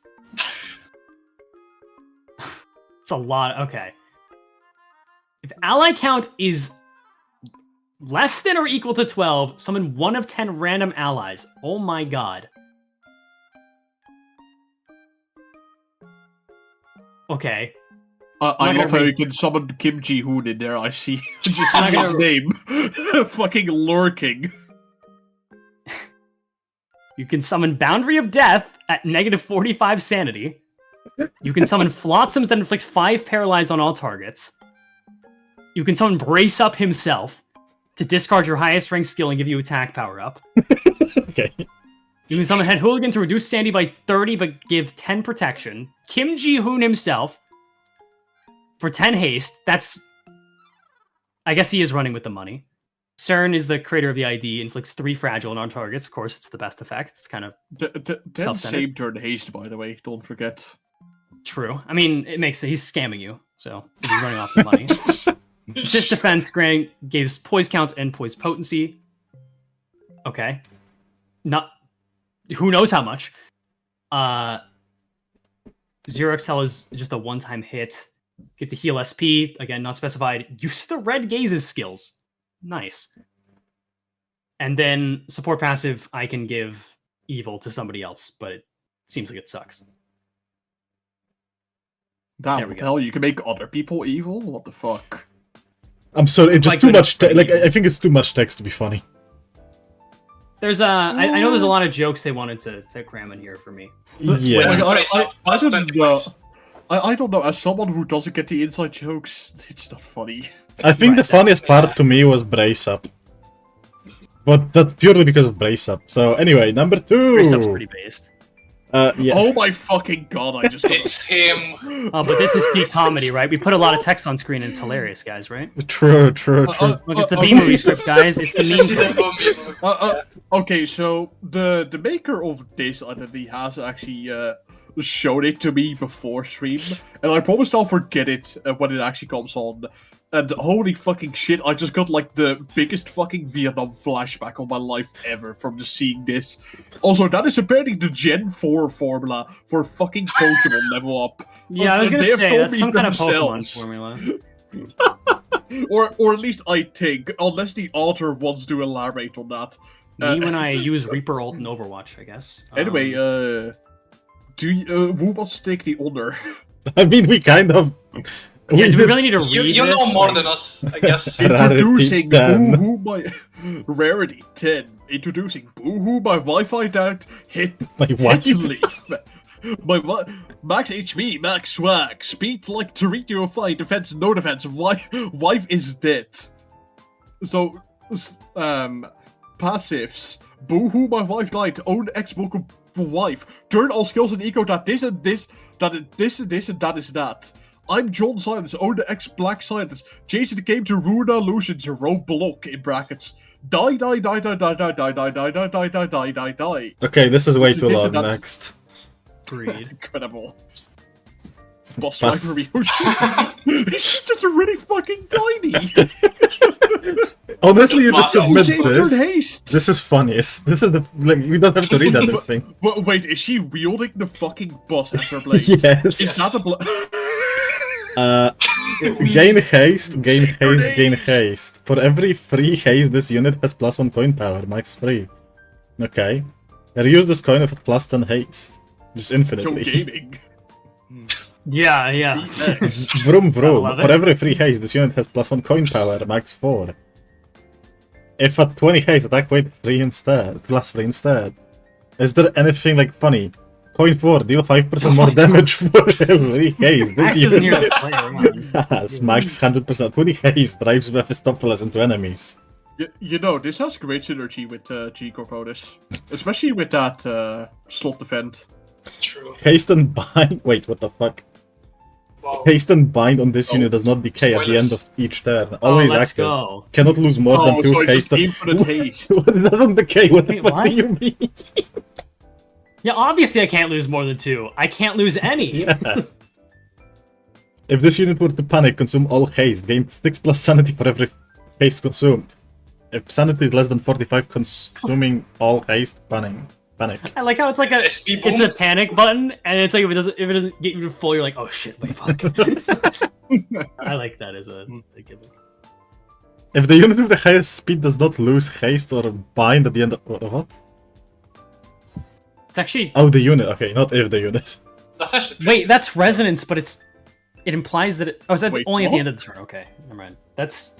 It's a lot. Okay. If ally count is less than or equal to 12, summon 1 of 10 random allies. Oh my god. Okay. I love how you can summon Kim Ji-hoon in there. I see. Just see his name. Fucking lurking. You can summon Boundary of Death at -45 sanity. You can summon Flotsoms that inflict 5 paralyze on all targets. You can summon Brace Up himself to discard your highest rank skill and give you attack power up. Okay. You can summon Head Hooligan to reduce sanity by 30 but give 10 protection. Kim Ji-hoon himself for 10 haste. That's... I guess he is running with the money. CERN is the creator of the ID, inflicts 3 fragile on our targets. Of course, it's the best effect. It's kind of 10 same turn haste, by the way. Don't forget. True. I mean, it makes it. He's scamming you, so he's running off the money. Assist defense gives poise count and poise potency. Okay. Not... Who knows how much? Zero Excel is just a one-time hit. Get to heal SP. Again, not specified. Use the Red Gaze's skills. Nice. And then support passive, I can give evil to somebody else, but it seems like it sucks. Damn, what the hell? You can make other people evil? What the fuck? I'm sorry, it's just too much. Like, I think it's too much text to be funny. There's I know there's a lot of jokes they wanted to cram in here for me. Yeah. I don't know. As someone who doesn't get the inside jokes, it's not funny. I think the funniest part to me was Brace Up. But that's purely because of Brace Up. So anyway, number 2. Brace Up's pretty based. Yeah. Oh my fucking god, I just got It's him. Oh, but this is peak comedy, right? We put a lot of text on screen and it's hilarious, guys, right? True. Look, it's the B-movie script, guys. It's the meme thing. Okay, so the maker of this identity has actually showed it to me before stream, and I promised I'll forget it when it actually comes on. And holy fucking shit, I just got like the biggest fucking Vietnam flashback of my life ever from just seeing this. Also, that is apparently the Gen 4 formula for fucking Pokemon level up. Yeah, I was gonna say, that's some kind of Pokemon formula. or at least I think, unless the author wants to elaborate on that. Me when I use Reaper ult in Overwatch, I guess. Anyway, who wants to take the honor? I mean, we kind of... Yeah, do we really need to read You know this? more than us, I guess. Introducing Boo-hoo by... Rarity 10. Introducing Boo-hoo by Wi-Fi that hit... My what? My max HP, max swag, speed like Torito fight, defense, no defense, wife is dead. So, passives. Boo-hoo, my wife died, own Xbox wife, turn all skills in eco that this and this, that this and this and that is that. I'm John Silence, own the X-Black Scientist, changing the game to Runa Illusions, roadblock in brackets. Die. Okay, this is way too long. Next. Read. Incredible. boss Bus. driver Yoshi. He's just really fucking tiny. Honestly, you just Wow. admit He's entered this. haste. This is funniest. This is the like we don't have to read anything. Wait, is she wielding the fucking boss as her blade? Yes. Is that a blade? Gain haste, gain haste. For every free haste, this unit has +1 coin power, max 3. Okay. Reuse this coin with +10 haste. Just Joe infinitely. Gaming. Yeah. Vroom vroom. I love For it. every free haste, this unit has +1 coin power, max 4. If at 20 haste, attack weight 3 instead, +3 instead. Is there anything like funny? Coin 4, deal 5% more damage for every haste. This Axe isn't here unit to play around. has max 100%. 20 haste drives Mephistopheles into enemies. You know, this has great synergy with G-Corponis. Especially with that slot defend. True. Haste and bind. Wait, what the fuck? Wow. Haste and bind on this Oh, unit does not decay at the end of each turn. Always let's active. go. Cannot lose more than 2 so it's haste. just infinite haste. It doesn't decay. What the Wait, fuck what? do you mean? Yeah, obviously I can't lose more than 2. I can't lose any. Yeah. If this unit were to panic, consume all haste. Gain 6+ sanity for every haste consumed. If sanity is less than 45, consuming all haste, panic. I like how it's like a SP boom. it's a panic button, and it's like if it doesn't get you to full, you're like, oh shit, wait, fuck. I like that as a gimmick. If the unit with the highest speed does not lose haste or bind at the end of... What? It's actually Oh, the unit. Okay, not if the unit. That's actually wait, that's resonance, but it implies that it. Oh, is that Wait, only at the what? end of the turn? Okay, never mind. That's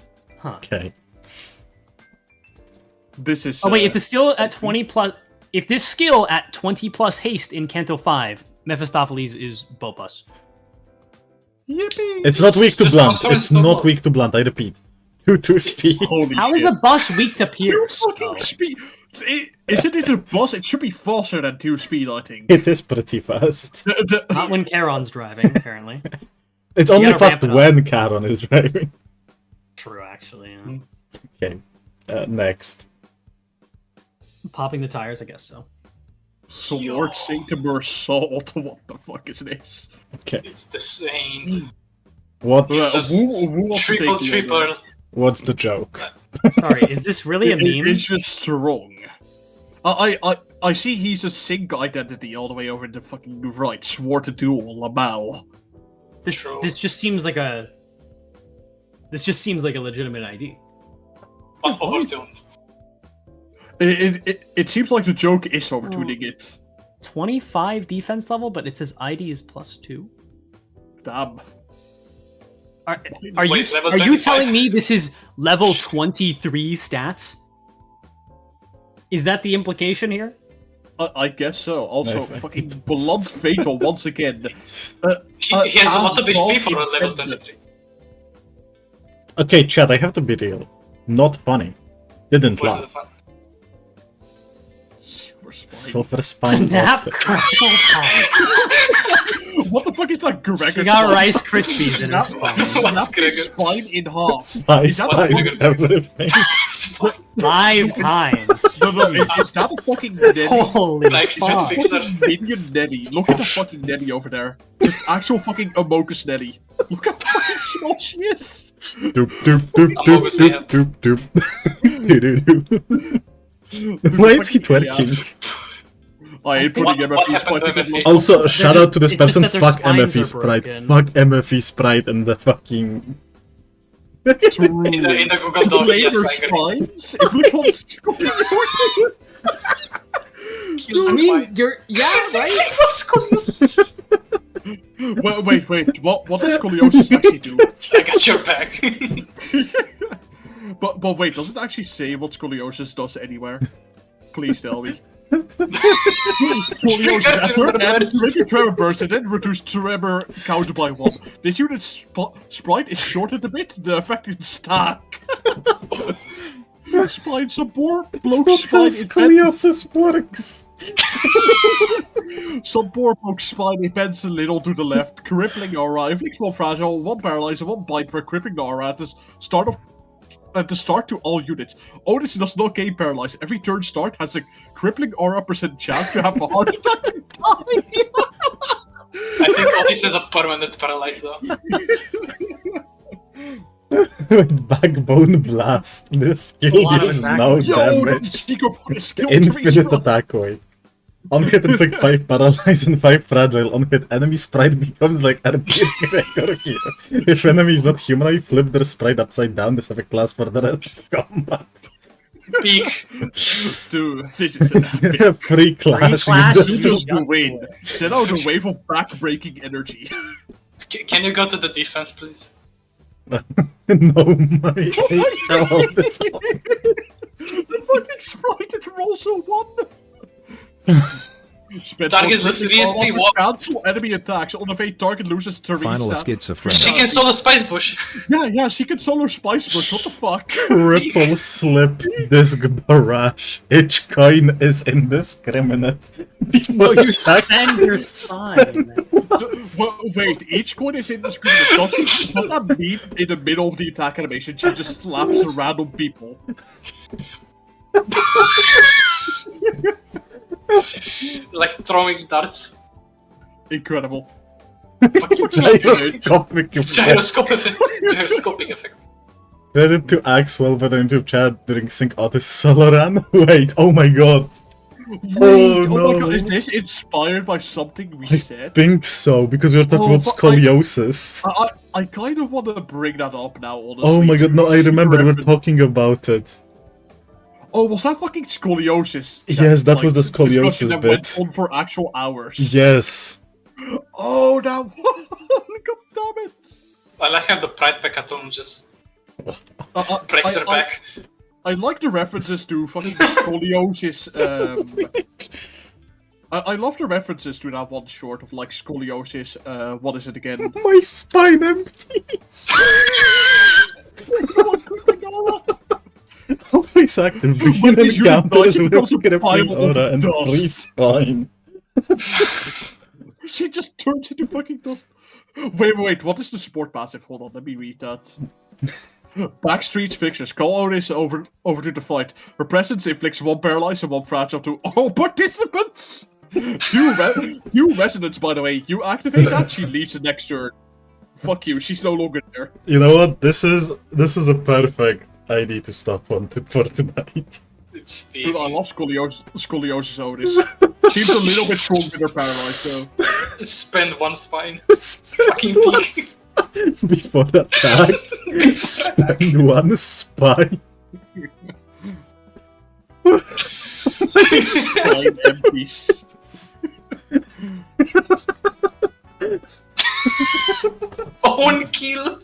Okay. This is. Oh wait, if the skill at 20 plus, if this skill at 20 plus haste in Canto 5, Mephistopheles is Bopus. Yippee! It's not weak to Just blunt. also It's install not mode. weak to blunt. I repeat. 2 speed. Holy How shit. is a bus weak to Two Pierce? fucking Oh. speed. Isn't it a boss? It should be faster than 2 speed, I think. It is pretty fast. Not when Charon's driving, apparently. It's only gotta fast ramp it up. when Charon is driving. True, actually. Yeah. Okay. Next. Popping the tires, I guess so. Sword Sanctimur Salt. What the fuck is this? Okay. It's the saint. What? Who wants to Triple, take the other? triple. What's the joke? Sorry, is this really a meme? It's just strong. I see he's a sync identity all the way over in the fucking right. Swore to duel, Lamau. True. This just seems like a. This just seems like a legitimate ID. But overtuned. It seems like the joke is overtuning it. 25 defense level, but it says ID is +2. Damn. Are Wait, level you 25? telling me this is level 23 stats? Is that the implication here? I guess so. Also, No, thank fucking Blood Fatal once again. He has a lot of as HP for a God level intended. 23. Okay, Chad, I have to be real. Not funny. Didn't Where's the laugh. fun? Silver Spine. Silver Spine. Snap outfit. crackle pop. What the fuck is that Gregor She got spine? Rice Krispies in her Snap, spine. What's snap his Gregor? spine in half. I Is that find Gregor? everything. 5 times. No, is that a fucking Nettie? Holy Like, fuck. Fix What is minion Nettie? Look at the fucking Nettie over there. Just actual fucking Amogus Nettie. Look how fucking small she is. Doop doop doop I'm doop always here. doop doop doop. Doo-doo-doo. Why is he twerking? I ain't putting What MFE happened to spine MFE? Also, shout out to this It's just person. that their Fuck spines MFE are Sprite. broken. Fuck MFE Sprite and the fucking. In the Google Doc, yes, Later I agree. spines? If we want scoring horses. I mean, you're. Yeah, right? Well, wait. What does scoliosis actually do? I got your back. But wait, does it actually say what scoliosis does anywhere? Please tell me. Scoliosis and trigger tremor burst and then reduce tremor counted by 1. This unit's sprite is shortened a bit. The affected stack. Spine support. Bloke That's not how spine. scoliosis works. Some poor poke spine events a little to the left. Crippling aura. Inflicts 1 fragile, 1 paralyze, and 1 bite per crippling aura at the start of. At the start to all units. Otis does not gain paralyzed. Every turn start has a crippling aura % chance to have a heart attack and die. I think This is a permanent paralyze though. With Backbone Blast, this skill lot of deals attack. no Yo, damage. that's Chico skill Infinite attack weight. On hit inflict 5 paralyze and 5 fragile. On hit enemy sprite becomes like RP record here. If enemy is not humanoid, flip their sprite upside down. This effect lasts for the rest of combat. Peak. Dude, this is an epic. Pre-clash, Pre-clash, you This just... does the win. Send out a wave of back-breaking energy. Can you go to the defense, please? No, my hate all this. The fucking sprite it rolls a 1. Target loses VSP, what? Cancel enemy attacks. On evade, target loses Teresa. Final She schizophrenia. can solo Spice Bush. Yeah, she can solo Spice Bush. What the fuck? Triple slip disc barrage. Each coin is indiscriminate. No, you spend your sign. Wait, each coin is indiscriminate. Does that mean in the middle of the attack animation she just slaps random people? Like throwing darts. Incredible. Fucking Gyroscopic effect. Gyroscopic effect. Credit to Axeiiyl Welvader YouTube chat during Sync Otis solo run. Wait, oh my god. Wait, no. my god, is this inspired by something we said? Think so, because we were talking Oh, about but scoliosis. I kind of want to bring that up now, honestly. Oh my god, no, I remember we were Reference. talking about it. Oh, was that fucking scoliosis? Yes, that was the discussion scoliosis that bit. went on for actual hours. Yes. Oh, that one! God damn it! I like how the Pride Pekaton just breaks her back. I like the references to fucking scoliosis. I love the references to that one short of like scoliosis. What is it again? My spine empties. Always active. Begin When these encounters unit with becomes a crippling pile of aura and dust. free spine. She just turns into fucking dust. Wait, what is the support passive? Hold on, let me read that. Backstreet's fixtures. Call Otis over to the fight. Her presence inflicts 1 paralyze and 1 fragile to all participants! 2 resonance, by the way. You activate that, she leaves the next turn. Fuck you, she's no longer there. You know what? This is a perfect ID to stop on for tonight. It's Dude, peak. I love scoliosis Otis. She's a little bit strong with her paralyze, though. Spend 1 spine. Fucking peak. Before attack, spend 1 spine. Spine empties. Own kill.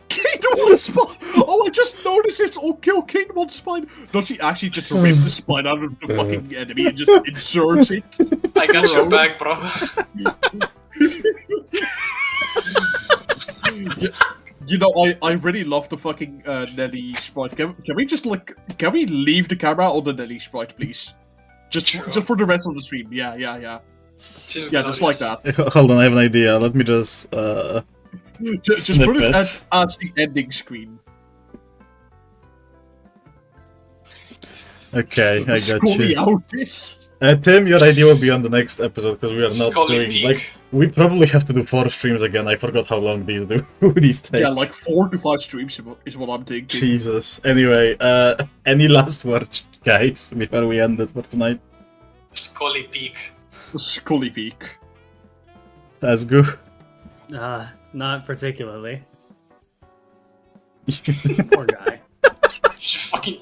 Kane 1 spine! Oh, I just noticed it's all kill Kane 1 spine! Does she actually just rip the spine out of the fucking enemy and just inserts it? I got your back, bro. You know, I really love the fucking Nelly sprite. Can we just like, can we leave the camera on the Nelly sprite, please? Just for the rest of the stream. Yeah. She's Yeah, just like glorious. that. Hold on, I have an idea. Let me just Just put it Snippet. as the ending screen. Okay, I got you. Scoliosis. Tim, your idea will be on the next episode because we are not Scully doing peak. like we probably have to do 4 streams again. I forgot how long these do these take. Yeah, like 4 to 5 streams is what I'm thinking. Jesus. Anyway, any last words, guys, before we end it for tonight? Scully peak. Scully peak. ESGOO. Not particularly. Poor guy. She fucking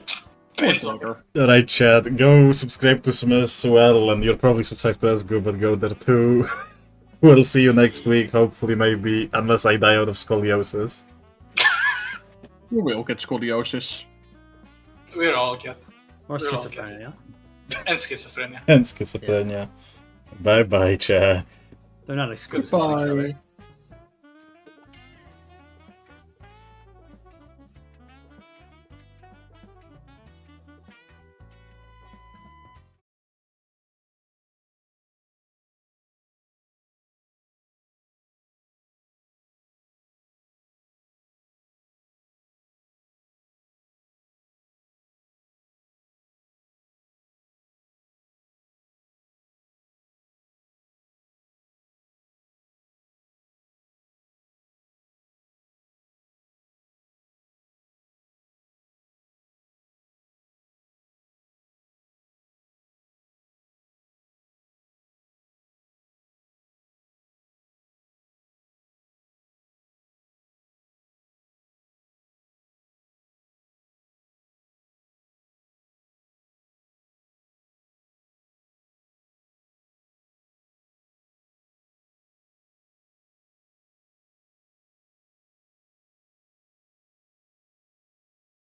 bends over. Alright, chat. Go subscribe to Smis well, and you're probably subscribed to ESGOO, but go there too. We'll see you next week, hopefully, maybe, unless I die out of scoliosis. You will get scoliosis. We're all get. Or We're all schizophrenia. And schizophrenia. And schizophrenia. Bye bye, chat. They're not exclusive to each other. Bye.